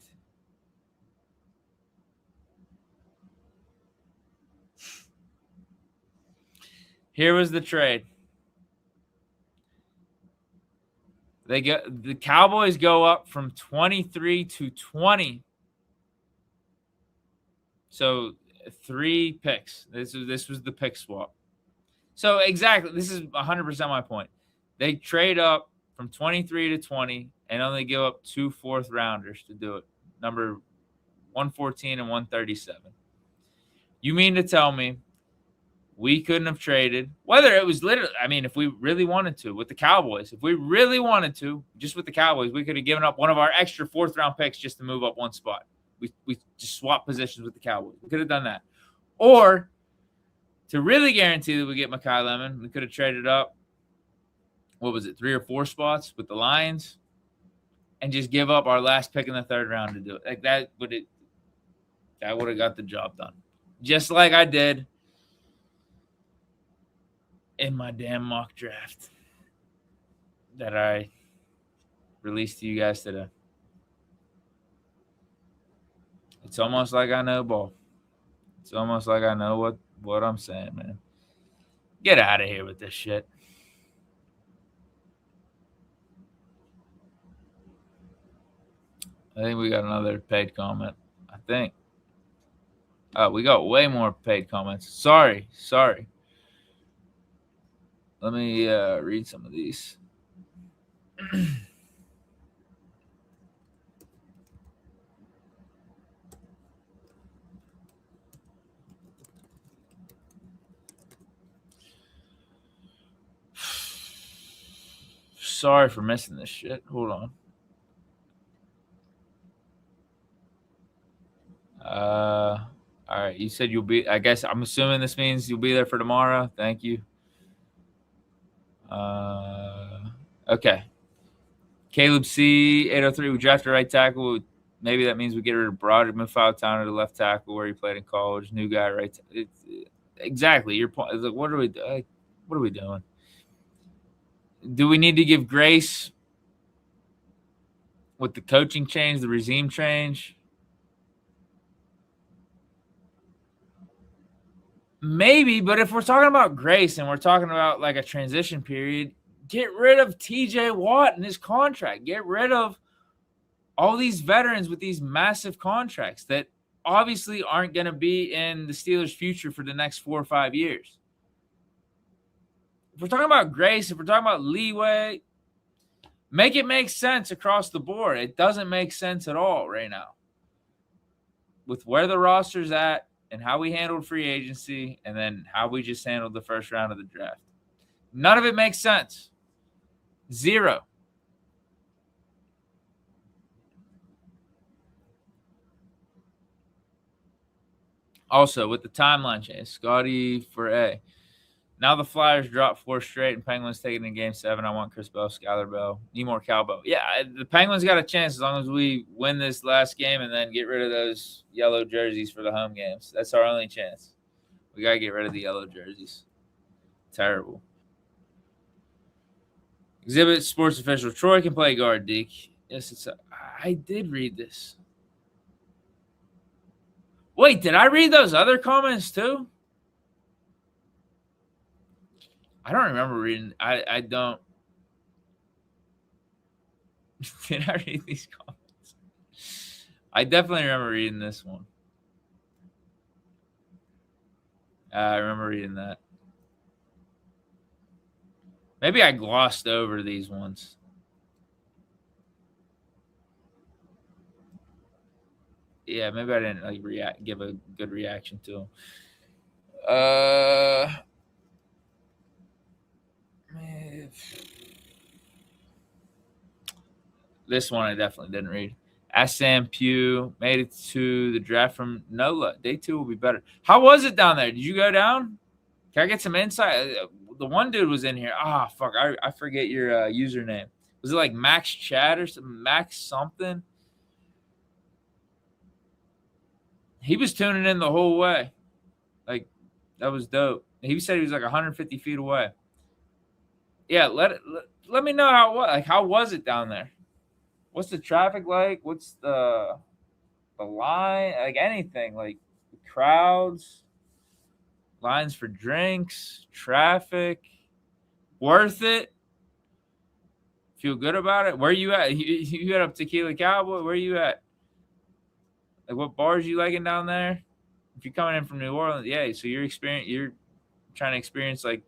here was the trade. The Cowboys go up from 23 to 20. So 3 picks. This was the pick swap. So exactly, this is 100% my point. They trade up from 23 to 20 and only give up 2 fourth-rounders to do it. Number 114 and 137. You mean to tell me we couldn't have traded, whether it was literally, I mean, if we really wanted to with the Cowboys, if we really wanted to, just with the Cowboys, we could have given up one of our extra 4th-round picks just to move up one spot. We just swapped positions with the Cowboys. We could have done that. Or to really guarantee that we get Mekhi Lemon, we could have traded up, what was it, 3 or 4 spots with the Lions and just give up our last pick in the 3rd round to do it. Like that would have got the job done. Just like I did in my damn mock draft that I released to you guys today. It's almost like I know ball. It's almost like I know what I'm saying, man. Get out of here with this shit. I think we got another paid comment. I think. We got way more paid comments. Sorry. Let me read some of these. Sorry for missing this shit. Hold on. All right. You said you'll be, I guess I'm assuming this means you'll be there for tomorrow. Thank you. Okay. Caleb C. 803. We drafted a right tackle. Maybe that means we get rid of Broderick McFarland to left tackle where he played in college. New guy, right? Exactly. Your point is like, what are we doing? Do we need to give grace with the coaching change, the regime change? Maybe, but if we're talking about grace and we're talking about like a transition period, get rid of TJ Watt and his contract. Get rid of all these veterans with these massive contracts that obviously aren't going to be in the Steelers' future for the next 4 or 5 years. If we're talking about grace, if we're talking about leeway, make it make sense across the board. It doesn't make sense at all right now with where the roster's at and how we handled free agency and then how we just handled the first round of the draft. None of it makes sense. Zero. Also, with the timeline change, Scotty for A. Now the Flyers drop 4 straight and Penguins taking in Game 7. I want Chris Bell, Skyler Bell, need more cowbell. Yeah, the Penguins got a chance as long as we win this last game and then get rid of those yellow jerseys for the home games. That's our only chance. We got to get rid of the yellow jerseys. Terrible. Exhibit sports official. Troy can play guard, Deke. Yes, I did read this. Wait, did I read those other comments too? I don't remember reading. I don't. Did I read these comments? I definitely remember reading this one. I remember reading that. Maybe I glossed over these ones. Yeah, maybe I didn't like give a good reaction to them. This one I definitely didn't read. Ask Sam Pugh made it to the draft from NOLA. Day 2 will be better. How was it down there? Did you go down? Can I get some insight? The one dude was in here. Fuck. I forget your username. Was it like Max Chat or something? Max something? He was tuning in the whole way. Like, that was dope. He said he was like 150 feet away. Yeah, let me know how was it down there? What's the traffic like? What's the line? Like anything, like crowds, lines for drinks, traffic. Worth it? Feel good about it? Where you at? You hit up Tequila Cowboy? Where you at? Like what bars you liking down there? If you're coming in from New Orleans, yeah. So you're trying to experience like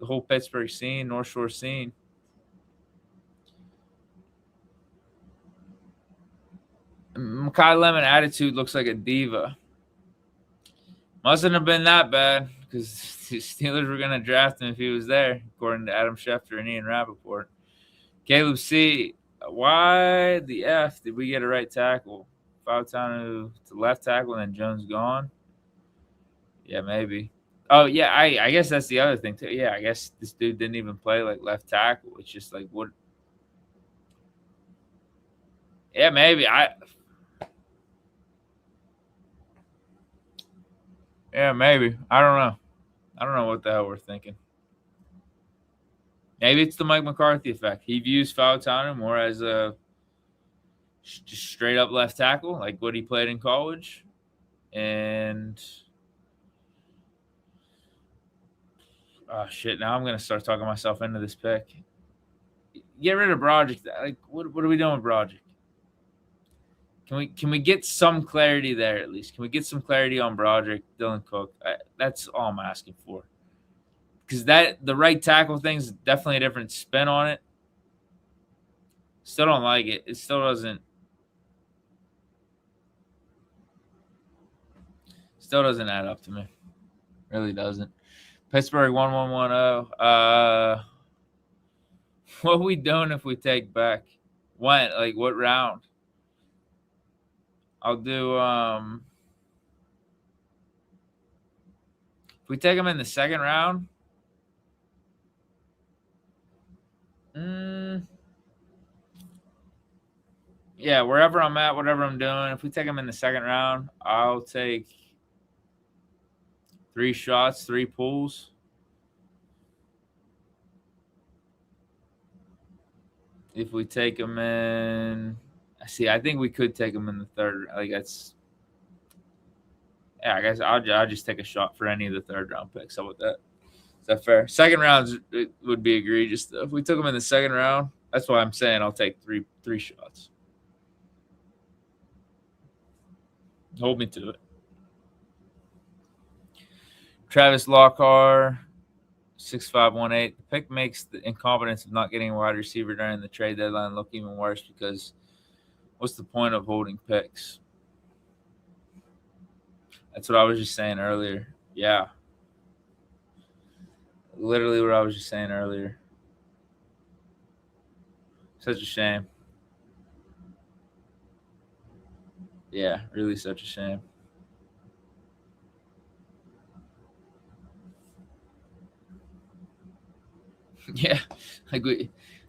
the whole Pittsburgh scene, North Shore scene. Makai Lemon attitude looks like a diva. Mustn't have been that bad because the Steelers were going to draft him if he was there, according to Adam Schefter and Ian Rappaport. Caleb C. Why the F did we get a right tackle? Fautanu to left tackle and then Jones gone? Yeah, maybe. Oh, yeah, I guess that's the other thing, too. Yeah, I guess this dude didn't even play, like, left tackle. It's just like, what? Yeah, maybe. Yeah, maybe. I don't know. I don't know what the hell we're thinking. Maybe it's the Mike McCarthy effect. He views Fautanu more as a just straight up left tackle, like what he played in college. And oh shit! Now I'm gonna start talking myself into this pick. Get rid of Broderick. Like, what are we doing with Broderick? Can we get some clarity there at least? Can we get some clarity on Broderick, Dylan Cook? That's all I'm asking for. Because the right tackle thing is definitely a different spin on it. Still don't like it. It still doesn't add up to me. Really doesn't. Pittsburgh 1110. What are we doing if we take back? When? Like what round? I'll do if we take them in the second round. Yeah, wherever I'm at, whatever I'm doing. If we take them in the second round, I'll take 3 shots, 3 pulls. If we take them in, I think we could take them in the third. Like Yeah, I guess I'll just take a shot for any of the third round picks. How about that? Is that fair? Second rounds it would be egregious. If we took them in the second round, that's why I'm saying I'll take three shots. Hold me to it. Travis Lockhart, 6518. The pick makes the incompetence of not getting a wide receiver during the trade deadline look even worse because what's the point of holding picks? That's what I was just saying earlier. Yeah. Literally what I was just saying earlier. Such a shame. Yeah, really such a shame. Yeah. Like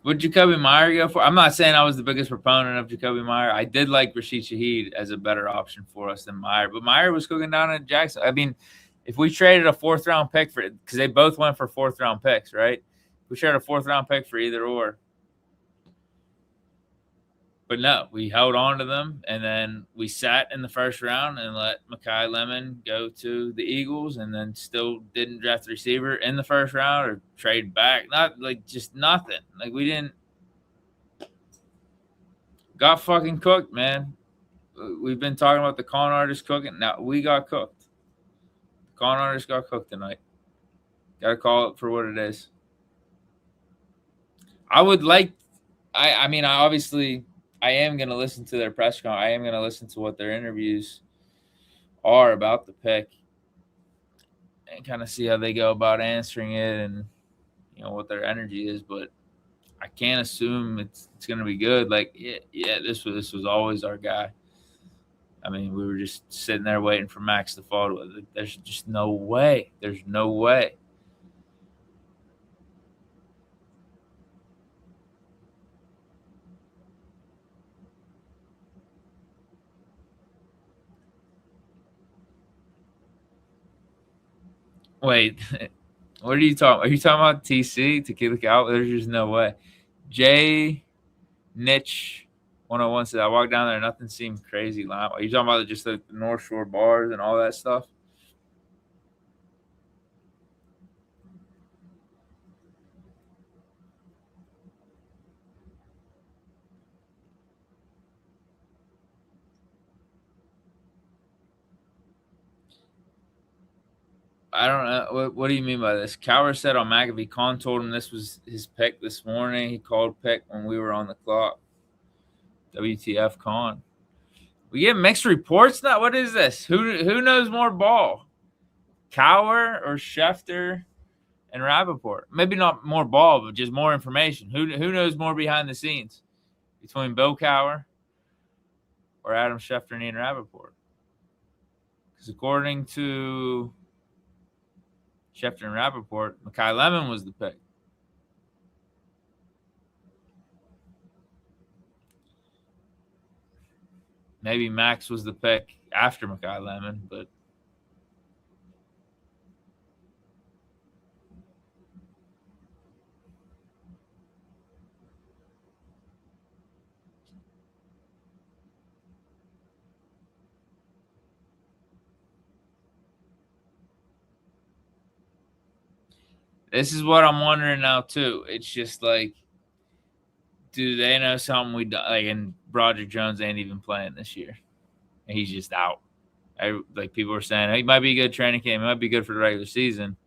would Jacoby Meyer go for? I'm not saying I was the biggest proponent of Jacoby Meyer. I did like Rashid Shaheed as a better option for us than Meyer, but Meyer was cooking down at Jackson. I mean, if we traded a fourth round pick for it, because they both went for fourth round picks, right? If we traded a fourth round pick for either or. But no, we held on to them, and then we sat in the first round and let Mekhi Lemon go to the Eagles, and then still didn't draft the receiver in the first round or trade back. Not like just nothing. Like we didn't got fucking cooked, man. We've been talking about the con artist cooking. Now we got cooked. The con artist got cooked tonight. Got to call it for what it is. I would like. I mean, I obviously I am going to listen to their press conference. I am going to listen to what their interviews are about the pick and kind of see how they go about answering it and what their energy is. But I can't assume it's going to be good. Like yeah, this was always our guy. I mean, we were just sitting there waiting for Max to fall. There's just no way. There's no way. Wait, what are you talking? Are you talking about TC Tequila Cow? There's just no way. Jay Niche 101 said I walked down there, nothing seemed crazy. Are you talking about just the North Shore bars and all that stuff? I don't know. What do you mean by this? Cower said on McAfee, Khan told him this was his pick this morning. He called pick when we were on the clock. WTF, Khan. We get mixed reports now. What is this? Who knows more ball? Cower or Schefter and Rappaport? Maybe not more ball, but just more information. Who knows more behind the scenes between Bill Cower or Adam Schefter and Ian Rappaport? Because according to Schefter and Rappaport, Mekhi Lemon was the pick. Maybe Max was the pick after Mekhi Lemon, but this is what I'm wondering now too. It's just like, do they know something we don't? Like, and Broderick Jones ain't even playing this year, and he's just out. Like people are saying, he might be a good training camp. He might be good for the regular season.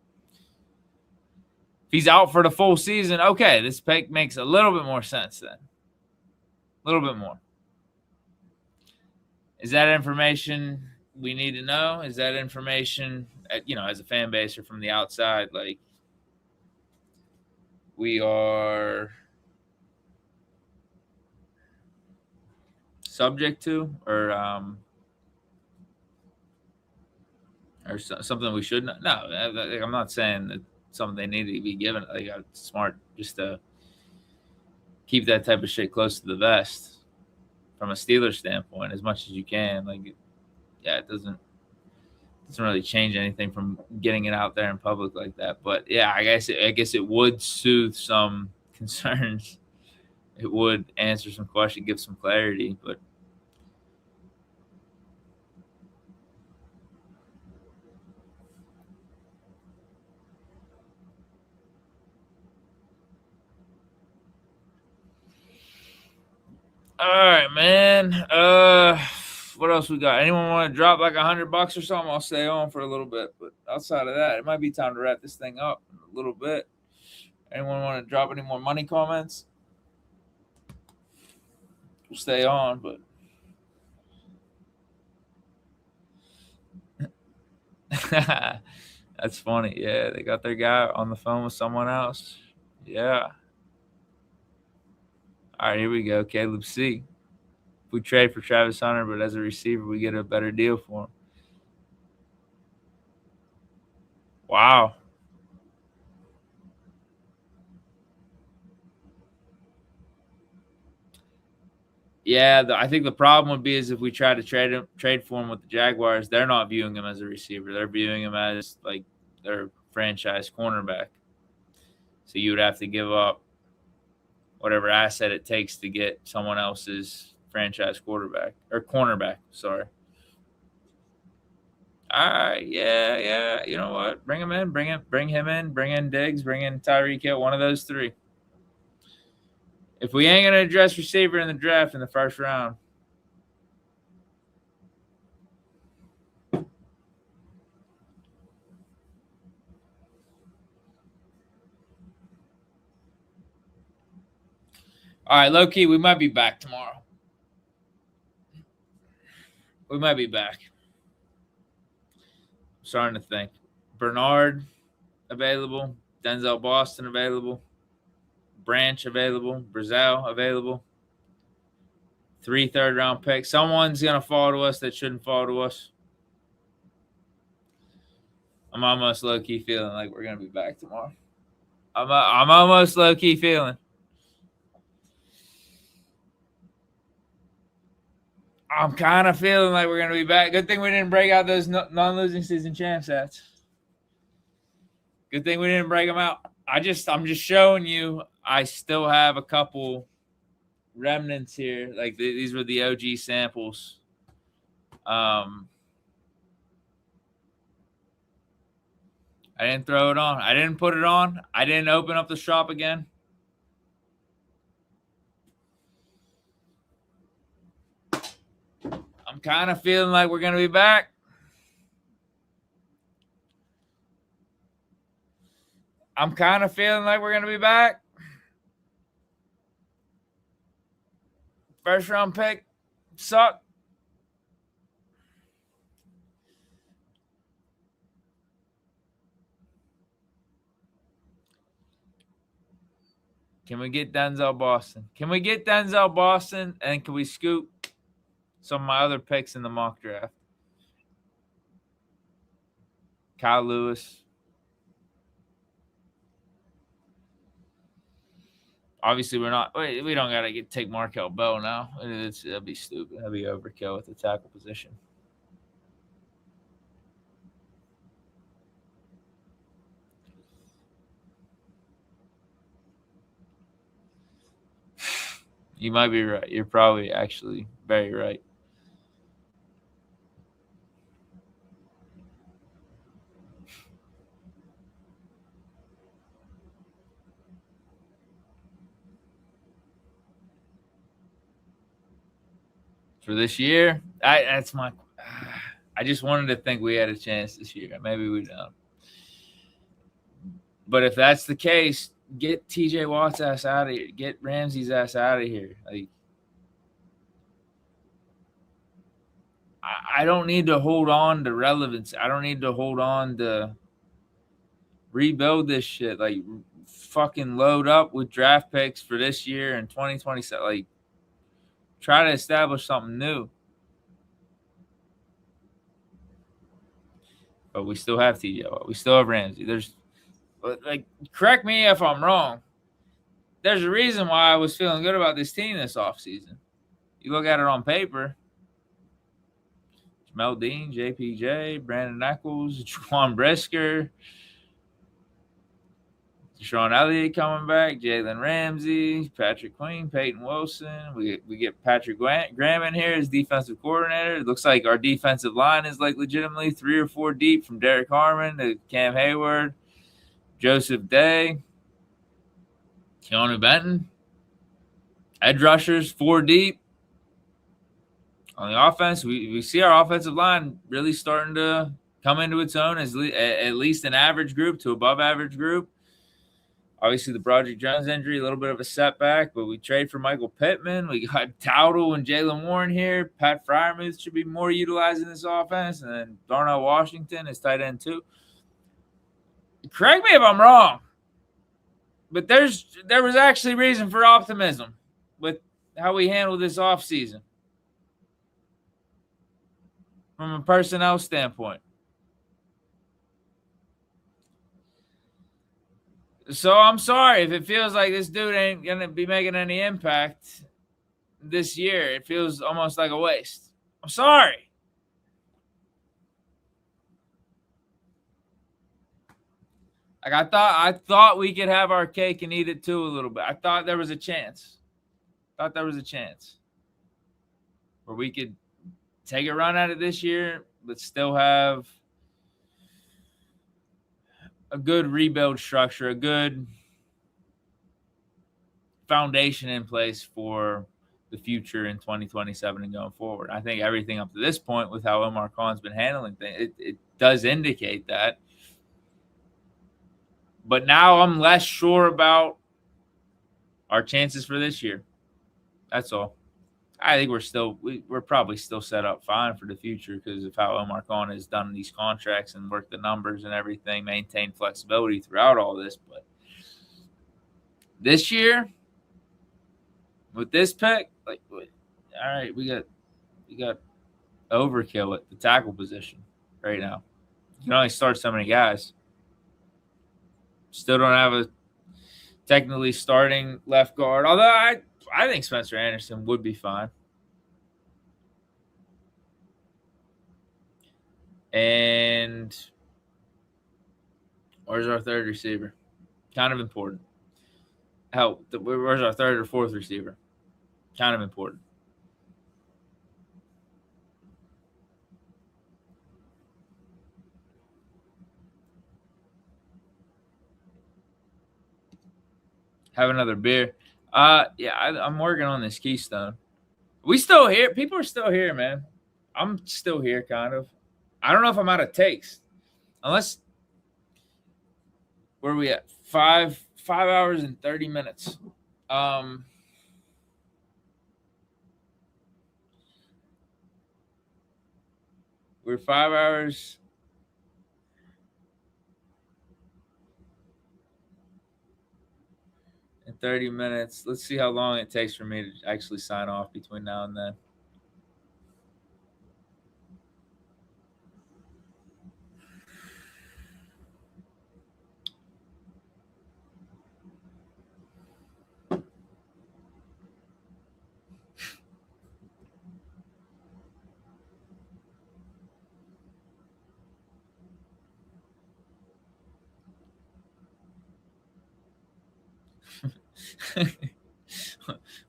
If he's out for the full season, okay, this pick makes a little bit more sense then. A little bit more. Is that information we need to know? Is that information, as a fan base or from the outside, like we are subject to, or something we should know? No, I'm not saying that something they need to be given. Like, smart just to keep that type of shit close to the vest from a Steelers standpoint as much as you can. Like, yeah, it doesn't really change anything from getting it out there in public like that. But yeah, I guess it would soothe some concerns. It would answer some questions, give some clarity. But All right, man. What else we got? Anyone want to drop like $100 or something? I'll stay on for a little bit. But outside of that, it might be time to wrap this thing up in a little bit. Anyone want to drop any more money comments? We'll stay on, but that's funny. Yeah, they got their guy on the phone with someone else. Yeah. All right, here we go. Caleb C. If we trade for Travis Hunter, but as a receiver, we get a better deal for him. Wow. Yeah, I think the problem would be is if we try to trade for him with the Jaguars, they're not viewing him as a receiver. They're viewing him as like their franchise cornerback. So you would have to give up whatever asset it takes to get someone else's franchise quarterback or cornerback. Sorry. All right, yeah. You know what? Bring him in. Bring him in. Bring in Diggs. Bring in Tyreek Hill. One of those three. If we ain't gonna address receiver in the draft in the first round, all right, low key, we might be back tomorrow. We might be back. I'm starting to think. Bernard available. Denzel Boston available. Branch available. Brazil available. 3 third-round picks. Someone's gonna fall to us that shouldn't fall to us. I'm almost low key feeling like we're gonna be back tomorrow. I'm almost low key feeling. I'm kind of feeling like we're gonna be back. Good thing we didn't break out those non-losing season champ stats. Good thing we didn't break them out. I'm just showing you. I still have a couple remnants here. Like these were the OG samples. I didn't throw it on. I didn't put it on. I didn't open up the shop again. I'm kind of feeling like we're going to be back. I'm kind of feeling like we're going to be back. First round pick suck. Can we get Denzel Boston? Can we get Denzel Boston? And can we scoop some of my other picks in the mock draft? Kyle Lewis. Obviously, we don't got to take Markel Bell now. That'd be stupid. That'd be overkill at the tackle position. You might be right. You're probably actually very right. For this year, I just wanted to think we had a chance this year. Maybe we don't. But if that's the case, get TJ Watt's ass out of here. Get Ramsey's ass out of here. Like, I don't need to hold on to relevance. I don't need to hold on to rebuild this shit. Like, fucking load up with draft picks for this year and 2027. Like, try to establish something new. But we still have TJ Watt. We still have Ramsey. Correct me if I'm wrong. There's a reason why I was feeling good about this team this offseason. You look at it on paper. Jamel Dean, JPJ, Brandon Eccles, Jaquan Brisker, Deshaun Elliott coming back, Jalen Ramsey, Patrick Queen, Peyton Wilson. We get Patrick Graham in here as defensive coordinator. It looks like our defensive line is like legitimately 3 or 4 deep from Derek Harmon to Cam Hayward, Joseph Day, Keanu Benton. Edge rushers 4 deep. On the offense, we see our offensive line really starting to come into its own as at least an average group to above average group. Obviously, the Broderick Jones injury, a little bit of a setback, but we trade for Michael Pittman. We got Towdle and Jalen Warren here. Pat Freiermuth should be more utilized in this offense. And then Darnell Washington is tight end too. Correct me if I'm wrong, but there was actually reason for optimism with how we handled this offseason from a personnel standpoint. So I'm sorry if it feels like this dude ain't going to be making any impact this year. It feels almost like a waste. I'm sorry. Like I thought we could have our cake and eat it too a little bit. I thought there was a chance. Where we could take a run at it this year, but still have a good rebuild structure, a good foundation in place for the future in 2027 and going forward. I think everything up to this point with how Omar Khan's been handling things, it does indicate that. But now I'm less sure about our chances for this year. That's all. I think we're probably still set up fine for the future because of how Omar Khan has done these contracts and worked the numbers and everything, maintained flexibility throughout all this. But this year, with this pick, like, all right, we got overkill at the tackle position right now. You can only start so many guys. Still don't have a technically starting left guard, although I think Spencer Anderson would be fine. And where's our third receiver? Kind of important. Hell, where's our third or fourth receiver? Kind of important. Have another beer. Yeah, I'm working on this Keystone. We still here. People are still here, man. I'm still here, kind of. I don't know if I'm out of takes. Unless, where are we at? 5 hours and 30 minutes. We're 5 hours. And 30 minutes. Let's see how long it takes for me to actually sign off between now and then.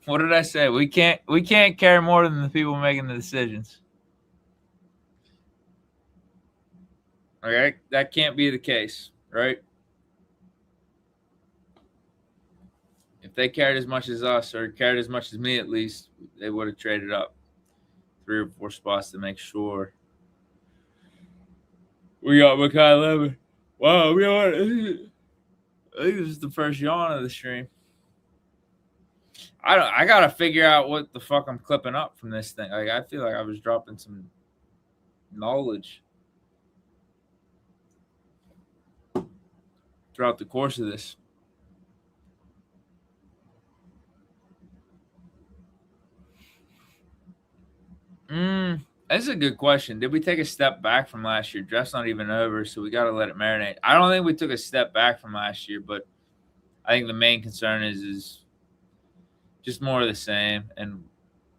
What did I say? We can't care more than the people making the decisions. Okay, that can't be the case, right? If they cared as much as us, or cared as much as me at least, they would have traded up 3 or 4 spots to make sure we got Makai Levin. Wow, I think this is the first yawn of the stream. I gotta figure out what the fuck I'm clipping up from this thing. Like, I feel like I was dropping some knowledge throughout the course of this. That's a good question. Did we take a step back from last year? Draft's not even over, so we got to let it marinate. I don't think we took a step back from last year, but I think the main concern is just more of the same, and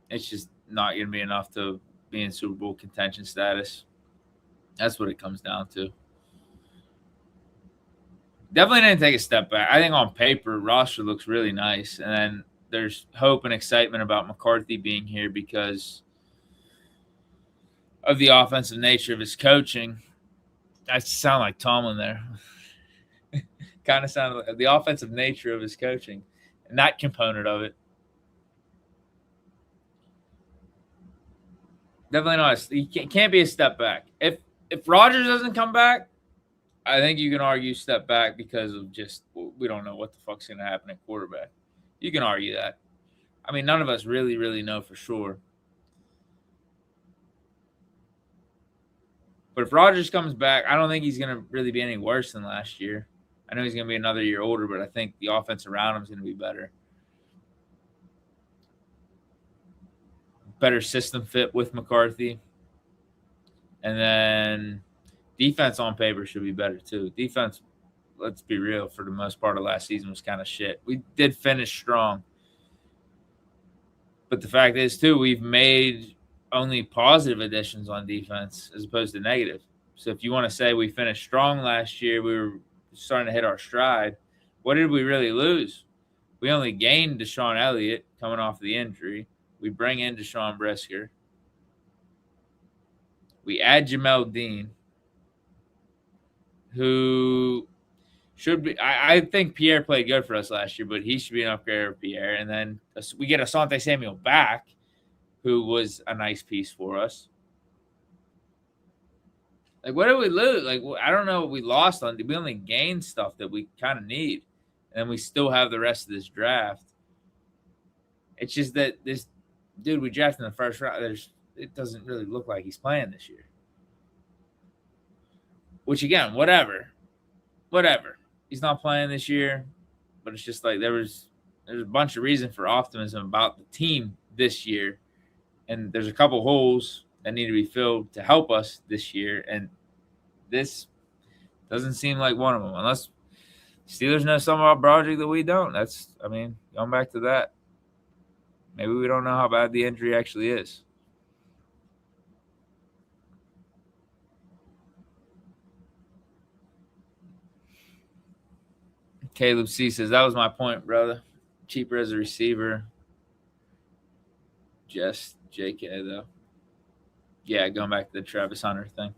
it's just not going to be enough to be in Super Bowl contention status. That's what it comes down to. Definitely didn't take a step back. I think on paper, roster looks really nice, and then there's hope and excitement about McCarthy being here because of the offensive nature of his coaching. I sound like Tomlin there. Kind of sounded like the offensive nature of his coaching and that component of it. Definitely not. He can't be a step back. If Rodgers doesn't come back, I think you can argue step back because of just we don't know what the fuck's going to happen at quarterback. You can argue that. I mean, none of us really know for sure. But if Rodgers comes back, I don't think he's going to really be any worse than last year. I know he's going to be another year older, but I think the offense around him is going to be better. Better system fit with McCarthy. And then defense on paper should be better too. Defense, let's be real, for the most part of last season was kind of shit. We did finish strong. But the fact is, too, we've made only positive additions on defense as opposed to negative. So if you want to say we finished strong last year, we were starting to hit our stride. What did we really lose? We only gained Deshaun Elliott coming off the injury. We bring in Deshaun Brisker. We add Jamel Dean, who should be. I think Pierre played good for us last year, but he should be an upgrade of Pierre. And then we get Asante Samuel back, who was a nice piece for us. Like, what did we lose? Like, I don't know what we lost on. We only gained stuff that we kind of need, and we still have the rest of this draft. It's just that this dude we drafted in the first round, it doesn't really look like he's playing this year. Which, again, whatever. He's not playing this year, but it's just like there's a bunch of reason for optimism about the team this year, and there's a couple holes that need to be filled to help us this year, and this doesn't seem like one of them. Unless Steelers know something about Broderick that we don't. Going back to that, maybe we don't know how bad the injury actually is. Caleb C says, that was my point, brother. Cheaper as a receiver. Just JK, though. Yeah, going back to the Travis Hunter thing.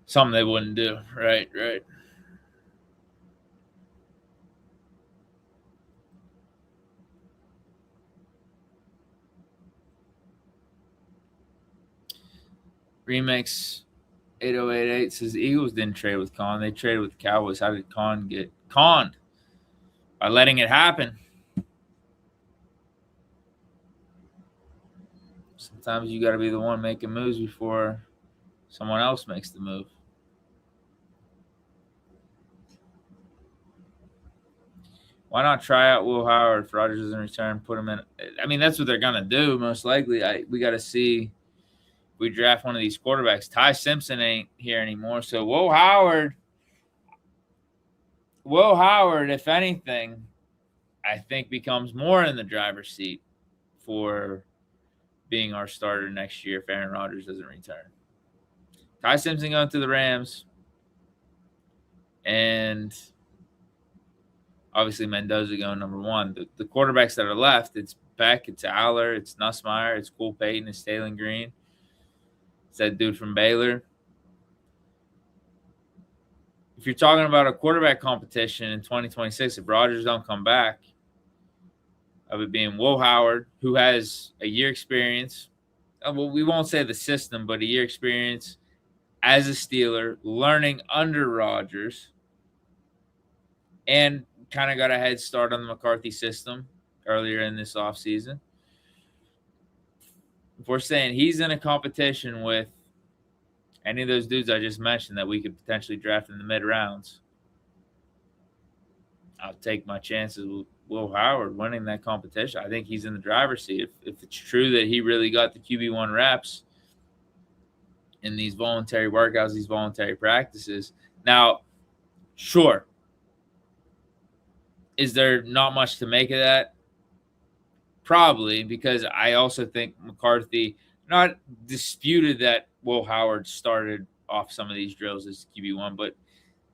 Something they wouldn't do. Right. Remix 8088 says the Eagles didn't trade with Con. They traded with the Cowboys. How did Con get conned? By letting it happen. Sometimes you got to be the one making moves before someone else makes the move. Why not try out Will Howard if Rodgers doesn't return? Put him in. I mean, that's what they're going to do, most likely. We got to see if we draft one of these quarterbacks. Ty Simpson ain't here anymore. So Will Howard, if anything, I think becomes more in the driver's seat for being our starter next year if Aaron Rodgers doesn't return. Ty Simpson going to the Rams. And obviously Mendoza going number one. The quarterbacks that are left, it's Beck, it's Aller, it's Nussmeier, it's Cole Payton, it's Taylon Green. It's that dude from Baylor. If you're talking about a quarterback competition in 2026, if Rodgers don't come back, of it being Will Howard, who has a year experience. Well, we won't say the system, but a year experience as a Steeler, learning under Rodgers, and kind of got a head start on the McCarthy system earlier in this offseason. If we're saying he's in a competition with any of those dudes I just mentioned that we could potentially draft in the mid-rounds, I'll take my chances with Will Howard winning that competition. I think he's in the driver's seat. If it's true that he really got the QB1 reps in these voluntary workouts, these voluntary practices. Now, sure, is there not much to make of that? Probably, because I also think McCarthy not disputed that Will Howard started off some of these drills as QB1, but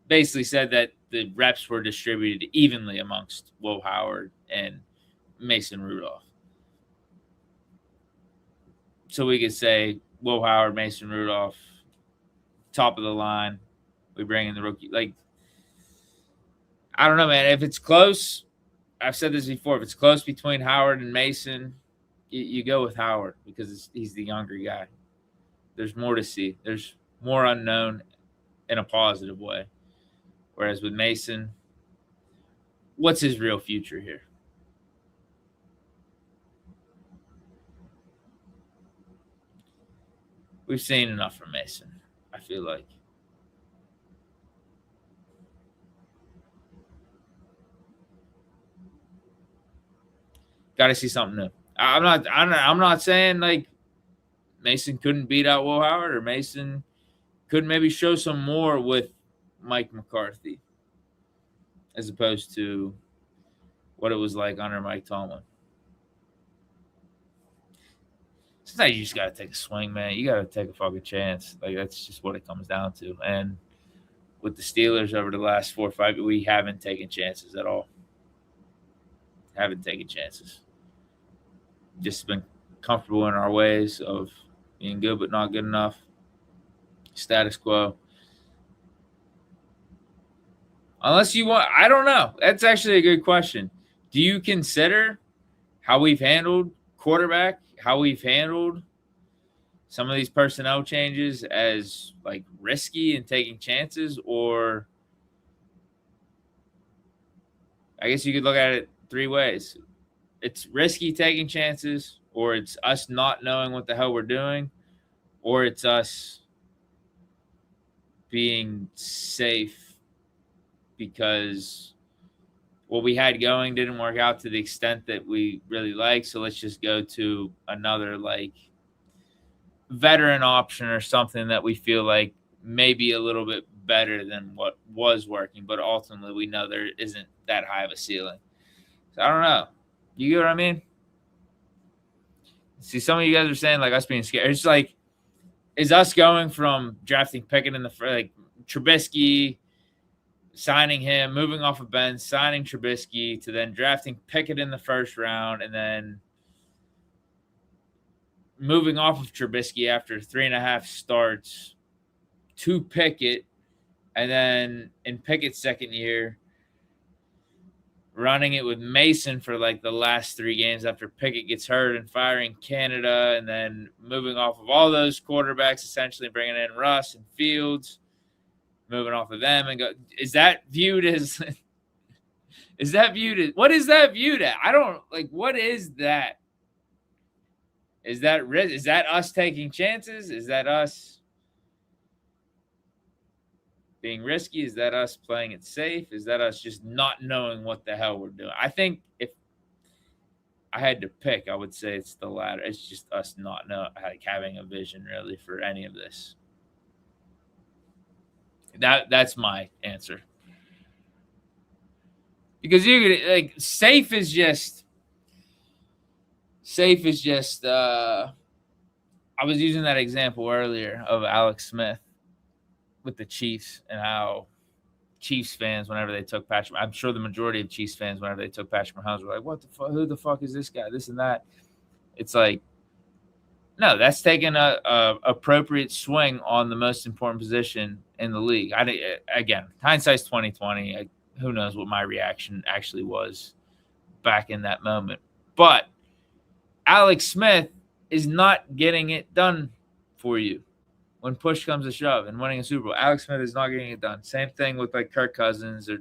basically said that the reps were distributed evenly amongst Will Howard and Mason Rudolph. So we could say Will Howard, Mason Rudolph, top of the line. We bring in the rookie. Like, I don't know, man. If it's close, I've said this before, if it's close between Howard and Mason, you go with Howard because he's the younger guy. There's more to see. There's more unknown in a positive way. Whereas with Mason, what's his real future here? We've seen enough from Mason, I feel like. Got to see something new. I'm not saying like Mason couldn't beat out Will Howard or Mason could maybe show some more with Mike McCarthy as opposed to what it was like under Mike Tomlin. Sometimes you just got to take a swing, man. You got to take a fucking chance. Like, that's just what it comes down to. And with the Steelers over the last 4 or 5, we haven't taken chances at all. Haven't taken chances. Just been comfortable in our ways of being good but not good enough. Status quo. Unless you want, I don't know. That's actually a good question. Do you consider how we've handled quarterback, how we've handled some of these personnel changes as like risky and taking chances? Or I guess you could look at it 3 ways. It's risky taking chances, or it's us not knowing what the hell we're doing, or it's us being safe because what we had going didn't work out to the extent that we really like. So let's just go to another like veteran option or something that we feel like maybe a little bit better than what was working, but ultimately we know there isn't that high of a ceiling. So I don't know. You get what I mean? See, some of you guys are saying like us being scared. It's like, is us going from drafting Pickett in the like Trubisky, signing him, moving off of Ben, signing Trubisky, to then drafting Pickett in the first round, and then moving off of Trubisky after 3.5 starts to Pickett, and then in Pickett's second year, running it with Mason for like the last 3 games after Pickett gets hurt and firing Canada, and then moving off of all those quarterbacks, essentially bringing in Russ and Fields, moving off of them and go. Is that viewed as what is that viewed at? I don't like, what is that? Is that us taking chances? Is that us being risky? Is that us playing it safe? Is that us just not knowing what the hell we're doing? I think if I had to pick, I would say it's the latter. It's just us not having a vision really for any of this. That's my answer. Because you could like safe is just I was using that example earlier of Alex Smith with the Chiefs and how Chiefs fans, whenever they took Patrick, I'm sure the majority of Chiefs fans, whenever they took Patrick Mahomes, were like, what the fuck? Who the fuck is this guy? This and that. It's like, no, that's taking a appropriate swing on the most important position in the league. Again, hindsight's 2020. Who knows what my reaction actually was back in that moment. But Alex Smith is not getting it done for you when push comes to shove and winning a Super Bowl. Alex Smith is not getting it done. Same thing with like Kirk Cousins or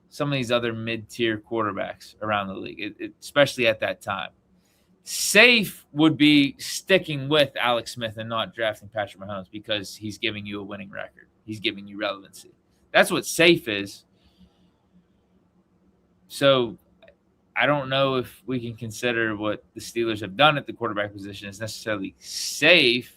some of these other mid-tier quarterbacks around the league, especially at that time. Safe would be sticking with Alex Smith and not drafting Patrick Mahomes because he's giving you a winning record. He's giving you relevancy. That's what safe is. So I don't know if we can consider what the Steelers have done at the quarterback position as necessarily safe.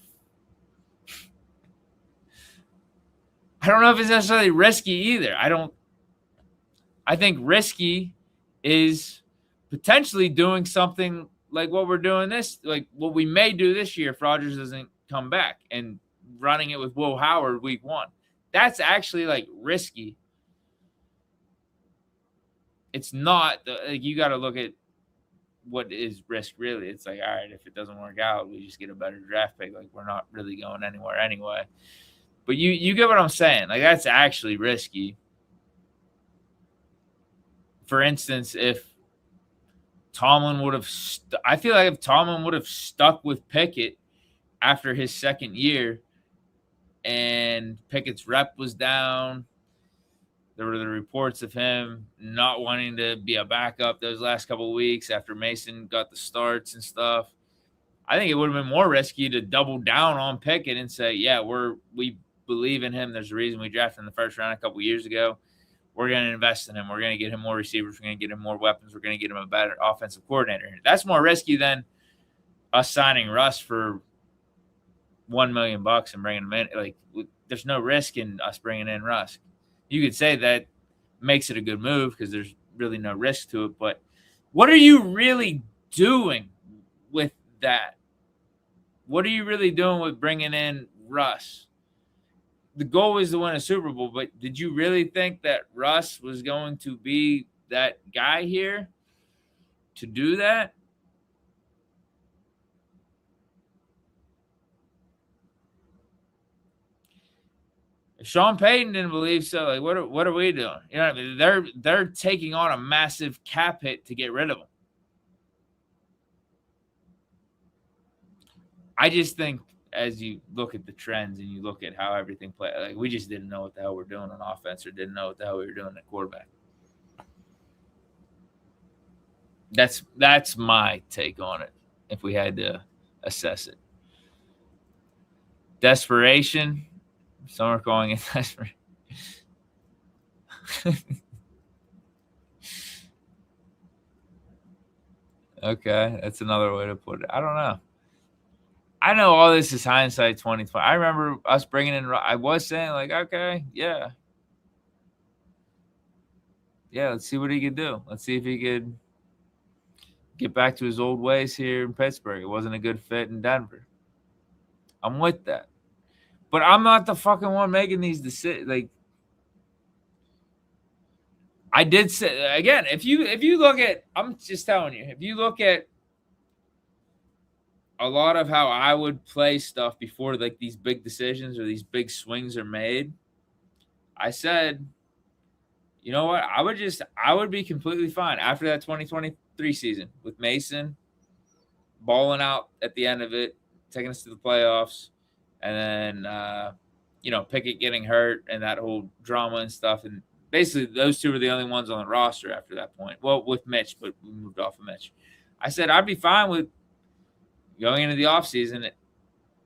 I don't know if it's necessarily risky either. I think risky is potentially doing something like what we're doing like what we may do this year if Rodgers doesn't come back, and running it with Will Howard week 1. That's actually like risky. It's not, like, you got to look at what is risk really. It's like, all right, if it doesn't work out, we just get a better draft pick. Like, we're not really going anywhere anyway. But you get what I'm saying. Like, that's actually risky. For instance, if Tomlin would have. I feel like if Tomlin would have stuck with Pickett after his second year, and Pickett's rep was down, there were the reports of him not wanting to be a backup those last couple of weeks after Mason got the starts and stuff. I think it would have been more risky to double down on Pickett and say, yeah, we believe in him. There's a reason we drafted him in the first round a couple of years ago. We're going to invest in him. We're going to get him more receivers. We're going to get him more weapons. We're going to get him a better offensive coordinator. That's more risky than us signing Russ for $1 million and bringing him in. Like, there's no risk in us bringing in Russ. You could say that makes it a good move because there's really no risk to it. But what are you really doing with that? What are you really doing with bringing in Russ? The goal was to win a Super Bowl, but did you really think that Russ was going to be that guy here to do that? If Sean Payton didn't believe so, like what are we doing? You know what I mean? They're taking on a massive cap hit to get rid of him. I just think as you look at the trends and you look at how everything played, like we just didn't know what the hell we're doing on offense or didn't know what the hell we were doing at quarterback. That's my take on it if we had to assess it. Desperation. Some are calling it desperation. Okay, that's another way to put it. I don't know. I know all this is hindsight 2020. I remember us bringing in. I was saying like, okay, yeah, let's see what he could do. Let's see if he could get back to his old ways here in Pittsburgh. It wasn't a good fit in Denver. I'm with that, but I'm not the fucking one making these decisions. Like, I did say again, if you look at, I'm just telling you, if you look at a lot of how I would play stuff before like these big decisions or these big swings are made, I said, you know what? I would be completely fine after that 2023 season with Mason balling out at the end of it, taking us to the playoffs, and then Pickett getting hurt and that whole drama and stuff. And basically those two were the only ones on the roster after that point. Well, with Mitch, but we moved off of Mitch. I said I'd be fine with going into the offseason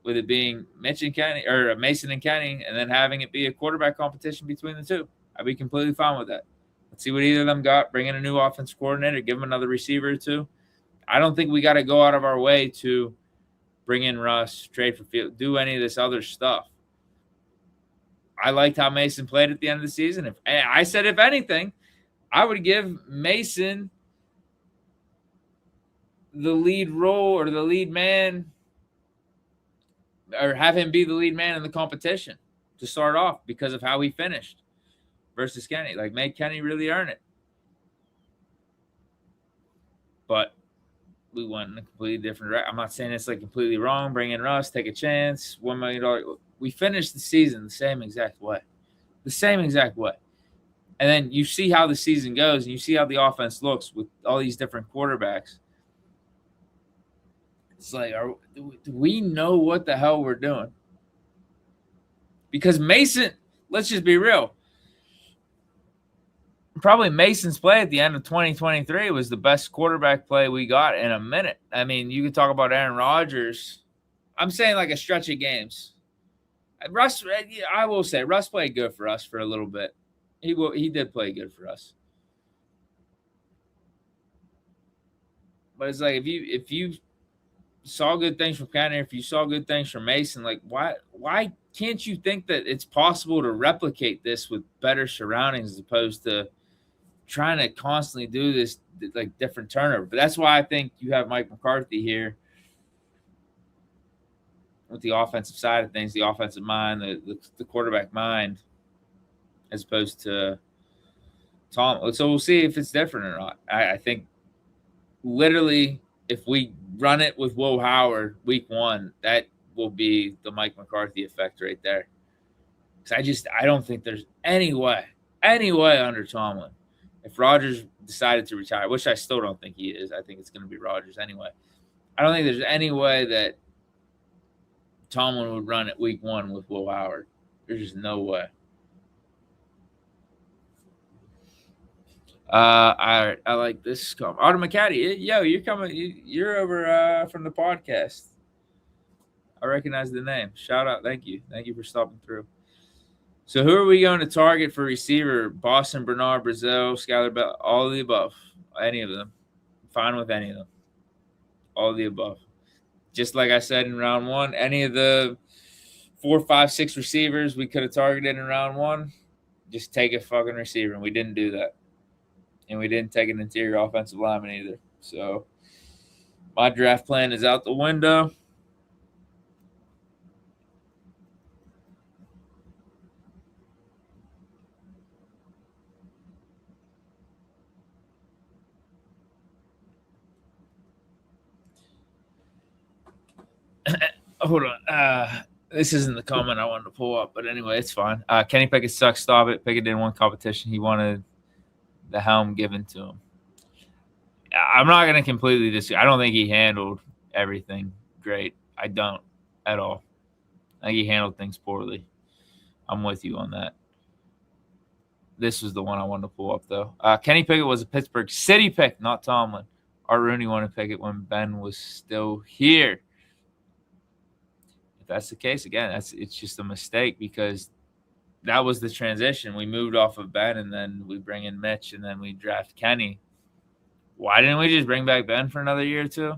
with it being Mitch and Kenny or Mason and Kenny, and then having it be a quarterback competition between the two. I'd be completely fine with that. Let's see what either of them got. Bring in a new offensive coordinator, give them another receiver or two. I don't think we got to go out of our way to bring in Russ, trade for Field, do any of this other stuff. I liked how Mason played at the end of the season. I said, if anything, I would give Mason the lead role or the lead man, or have him be the lead man in the competition to start off because of how he finished versus Kenny. Like, make Kenny really earn it. But we went in a completely different direction. I'm not saying it's like completely wrong. Bring in Russ, take a chance, $1 million. We finished the season the same exact way. And then you see how the season goes and you see how the offense looks with all these different quarterbacks. It's like, do we know what the hell we're doing? Because Mason, let's just be real. Probably Mason's play at the end of 2023 was the best quarterback play we got in a minute. I mean, you could talk about Aaron Rodgers. I'm saying like a stretch of games. Russ, I will say, Russ played good for us for a little bit. He did play good for us. But it's like if you saw good things from Kenny, if you saw good things from Mason, like why can't you think that it's possible to replicate this with better surroundings as opposed to trying to constantly do this like different turnover? But that's why I think you have Mike McCarthy here with the offensive side of things, the offensive mind, the quarterback mind, as opposed to Tom. So we'll see if it's different or not. I think literally if we run it with Will Howard week one, that will be the Mike McCarthy effect right there. Because I don't think there's any way under Tomlin If Rodgers decided to retire, which I still don't think he is, I think it's going to be Rodgers anyway. I don't think there's any way that Tomlin would run at week 1 with Will Howard. There's just no way. I like this. Autumn McCaddy, yo, you're coming. You're over from the podcast. I recognize the name. Shout out. Thank you for stopping through. So who are we going to target for receiver? Boston, Bernard, Brazil, Skylar Bell, all of the above. Any of them. Fine with any of them. All of the above. Just like I said in round 1, any of the 4, 5, 6 receivers we could have targeted in round 1, just take a fucking receiver, and we didn't do that. And we didn't take an interior offensive lineman either. So my draft plan is out the window. Hold on. This isn't the comment I wanted to pull up, but anyway, it's fine. Kenny Pickett sucks. Stop it. Pickett didn't win competition. He wanted the helm given to him. I'm not going to completely disagree. I don't think he handled everything great. I don't at all. I think he handled things poorly. I'm with you on that. This was the one I wanted to pull up, though. Kenny Pickett was a Pittsburgh City pick, not Tomlin. Art Rooney wanted Pickett when Ben was still here. If that's the case, again, it's just a mistake because that was the transition. We moved off of Ben, and then we bring in Mitch, and then we draft Kenny. Why didn't we just bring back Ben for another year or two?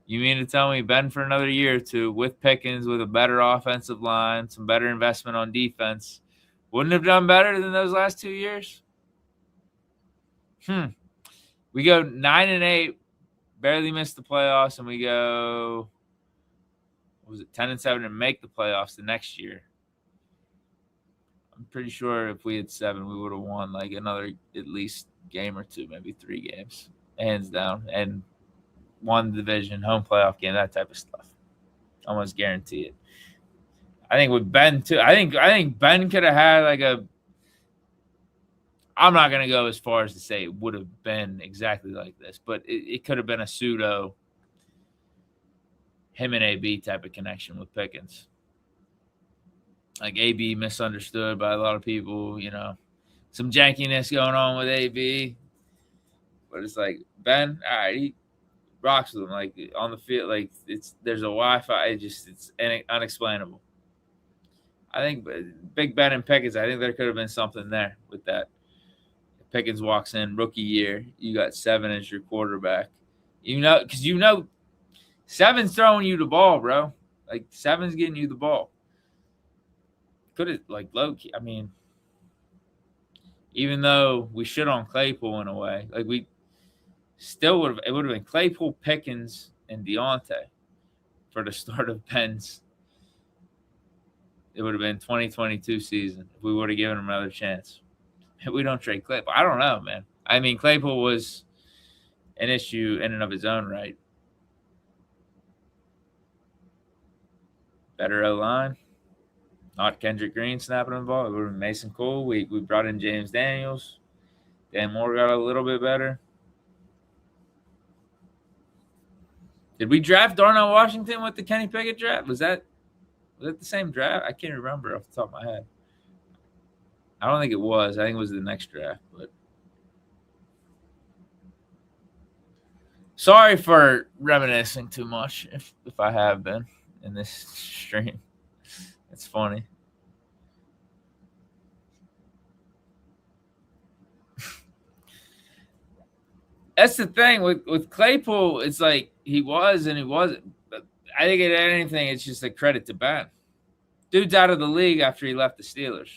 You mean to tell me Ben for another year or two with Pickens, with a better offensive line, some better investment on defense, wouldn't have done better than those last 2 years? We go 9-8, barely missed the playoffs, and we go, 10-7 and make the playoffs the next year. I'm pretty sure if we had 7, we would have won like another at least game or 2, maybe 3 games, hands down, and won the division, home playoff game, that type of stuff. Almost guarantee it. I think with Ben too. I think Ben could have had like a. I'm not going to go as far as to say it would have been exactly like this, but it could have been a pseudo him and AB type of connection with Pickens. Like AB misunderstood by a lot of people, some jankiness going on with AB. But it's like Ben, all right, he rocks with him. Like on the field, like there's a Wi-Fi. It's unexplainable. I think Big Ben and Pickens, I think there could have been something there with that. If Pickens walks in rookie year, you got 7 as your quarterback. Because 7's throwing you the ball, bro. Like 7's getting you the ball. Could have low key. I mean, even though we shit on Claypool in a way, like we still would have. It would have been Claypool, Pickens, and Deontay for the start of Ben's. It would have been 2022 season if we would have given him another chance. We don't trade Claypool. I don't know, man. I mean, Claypool was an issue in and of his own right. Better O-line. Not Kendrick Green snapping the ball. It would have been Mason Cole. We brought in James Daniels. Dan Moore got a little bit better. Did we draft Darnell Washington with the Kenny Pickett draft? Was that the same draft? I can't remember off the top of my head. I don't think it was. I think it was the next draft. But sorry for reminiscing too much if I have been in this stream. It's funny. That's the thing with Claypool. It's like he was and he wasn't. But I think at anything, it's just a credit to Ben. Dude's out of the league after he left the Steelers.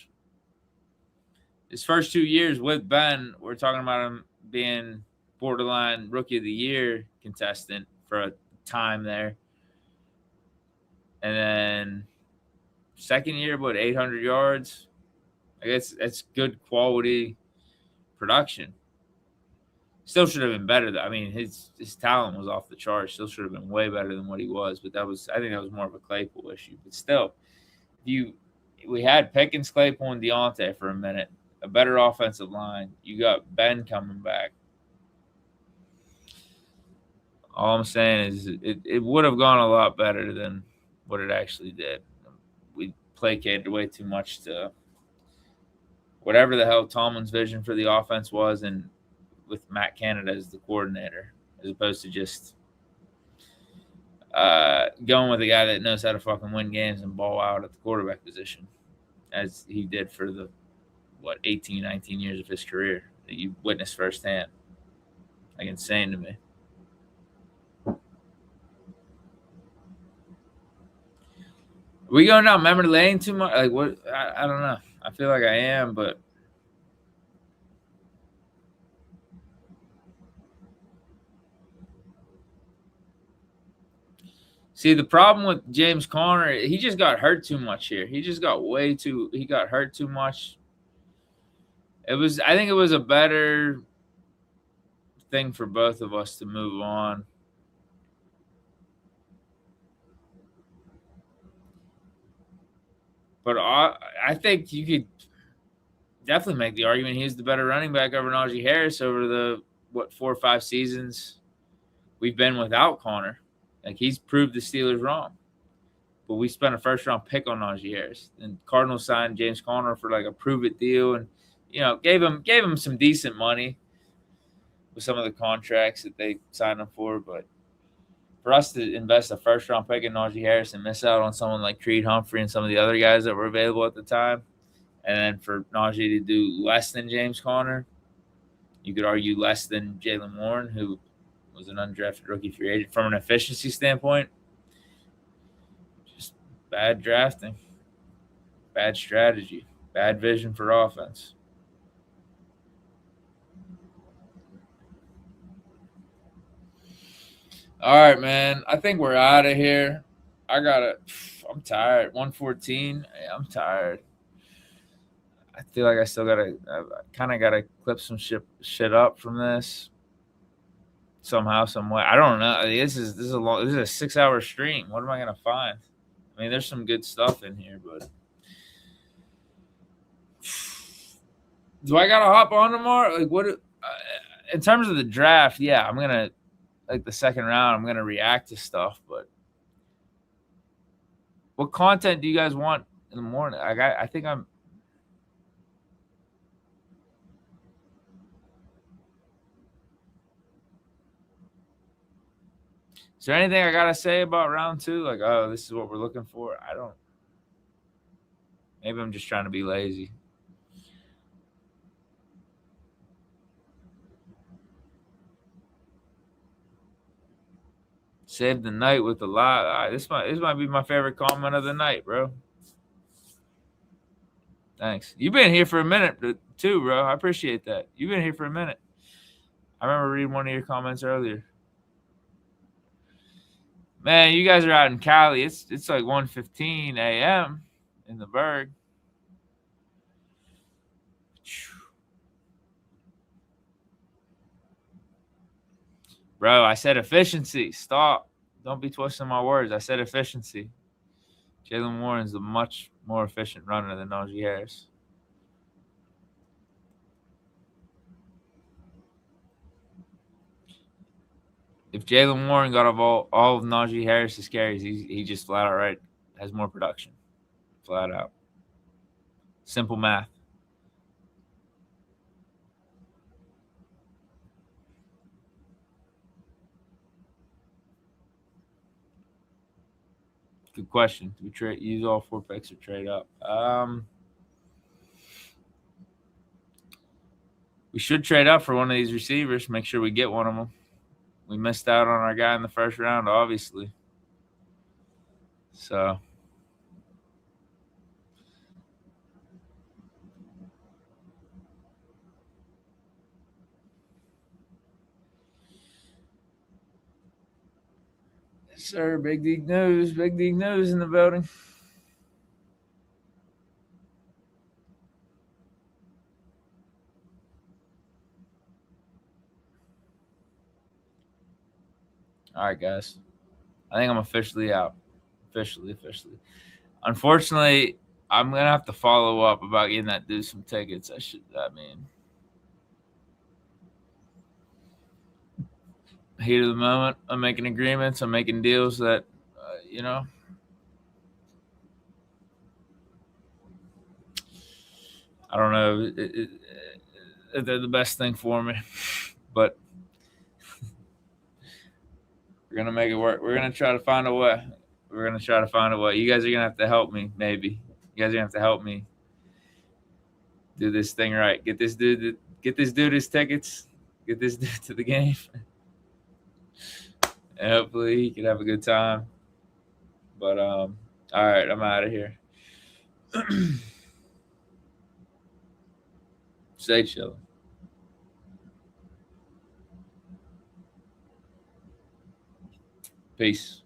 His first 2 years with Ben, we're talking about him being borderline rookie of the year contestant for a time there. And then second year, 800 yards? I guess that's good quality production. Still should have been better, though. I mean, his talent was off the charts. Still should have been way better than what he was. But I think that was more of a Claypool issue. But still, we had Pickens, Claypool, and Deontay for a minute. a better offensive line. You got Ben coming back. All I'm saying is it would have gone a lot better than what it actually did. We placated way too much to whatever the hell Tomlin's vision for the offense was, and with Matt Canada as the coordinator, as opposed to just going with a guy that knows how to fucking win games and ball out at the quarterback position, as he did for the 18, 19 years of his career that you witnessed firsthand. Like, insane to me. Are we going down memory lane too much? Like, what? I don't know. I feel like I am, but see, the problem with James Conner, he just got hurt too much here. He just got he got hurt too much. I think it was a better thing for both of us to move on. But I think you could definitely make the argument he's the better running back over Najee Harris over the 4 or 5 seasons we've been without Conner. Like, he's proved the Steelers wrong. But we spent a first-round pick on Najee Harris. And Cardinals signed James Conner for like a prove-it deal, and gave him some decent money with some of the contracts that they signed him for. But for us to invest a first-round pick in Najee Harris and miss out on someone like Creed Humphrey and some of the other guys that were available at the time, and then for Najee to do less than James Conner, you could argue less than Jaylen Warren, who was an undrafted rookie free agent, from an efficiency standpoint. Just bad drafting, bad strategy, bad vision for offense. All right, man. I think we're out of here. I'm tired. 114. Yeah, I'm tired. I feel like I kind of gotta clip some shit up from this somehow, some way. I don't know. This is a 6-hour stream. What am I gonna find? I mean, there's some good stuff in here, but do I gotta hop on tomorrow? Like, what? In terms of the draft, yeah, I'm gonna, like, the second round, I'm gonna react to stuff. But what content do you guys want in the morning? I think I'm. Is there anything I gotta say about round 2? Like, oh, this is what we're looking for. I don't. Maybe I'm just trying to be lazy. Save the night with a lot. This might be my favorite comment of the night, bro. Thanks. You've been here for a minute too, bro. I appreciate that. You've been here for a minute. I remember reading one of your comments earlier. Man, you guys are out in Cali. It's like 1:15 a.m. in the Berg. Bro, I said efficiency. Stop. Don't be twisting my words. I said efficiency. Jaylen Warren's a much more efficient runner than Najee Harris. If Jaylen Warren got all of Najee Harris's carries, he just flat out right has more production. Flat out. Simple math. Good question. Do we use all 4 picks or trade up? We should trade up for one of these receivers. Make sure we get one of them. We missed out on our guy in the first round, obviously. So yes, sir. Big Deke news. Big Deke news in the building. All right, guys. I think I'm officially out. Officially. Unfortunately, I'm gonna have to follow up about getting that dude some tickets. Heat of the moment. I'm making agreements. I'm making deals that, I don't know. They're the best thing for me, but we're gonna make it work. We're gonna try to find a way. You guys are gonna have to help me. Maybe you guys are gonna have to help me do this thing right. Get this dude his tickets. Get this dude to the game, and hopefully he can have a good time. But all right, I'm out of here. Stay chilling. Peace.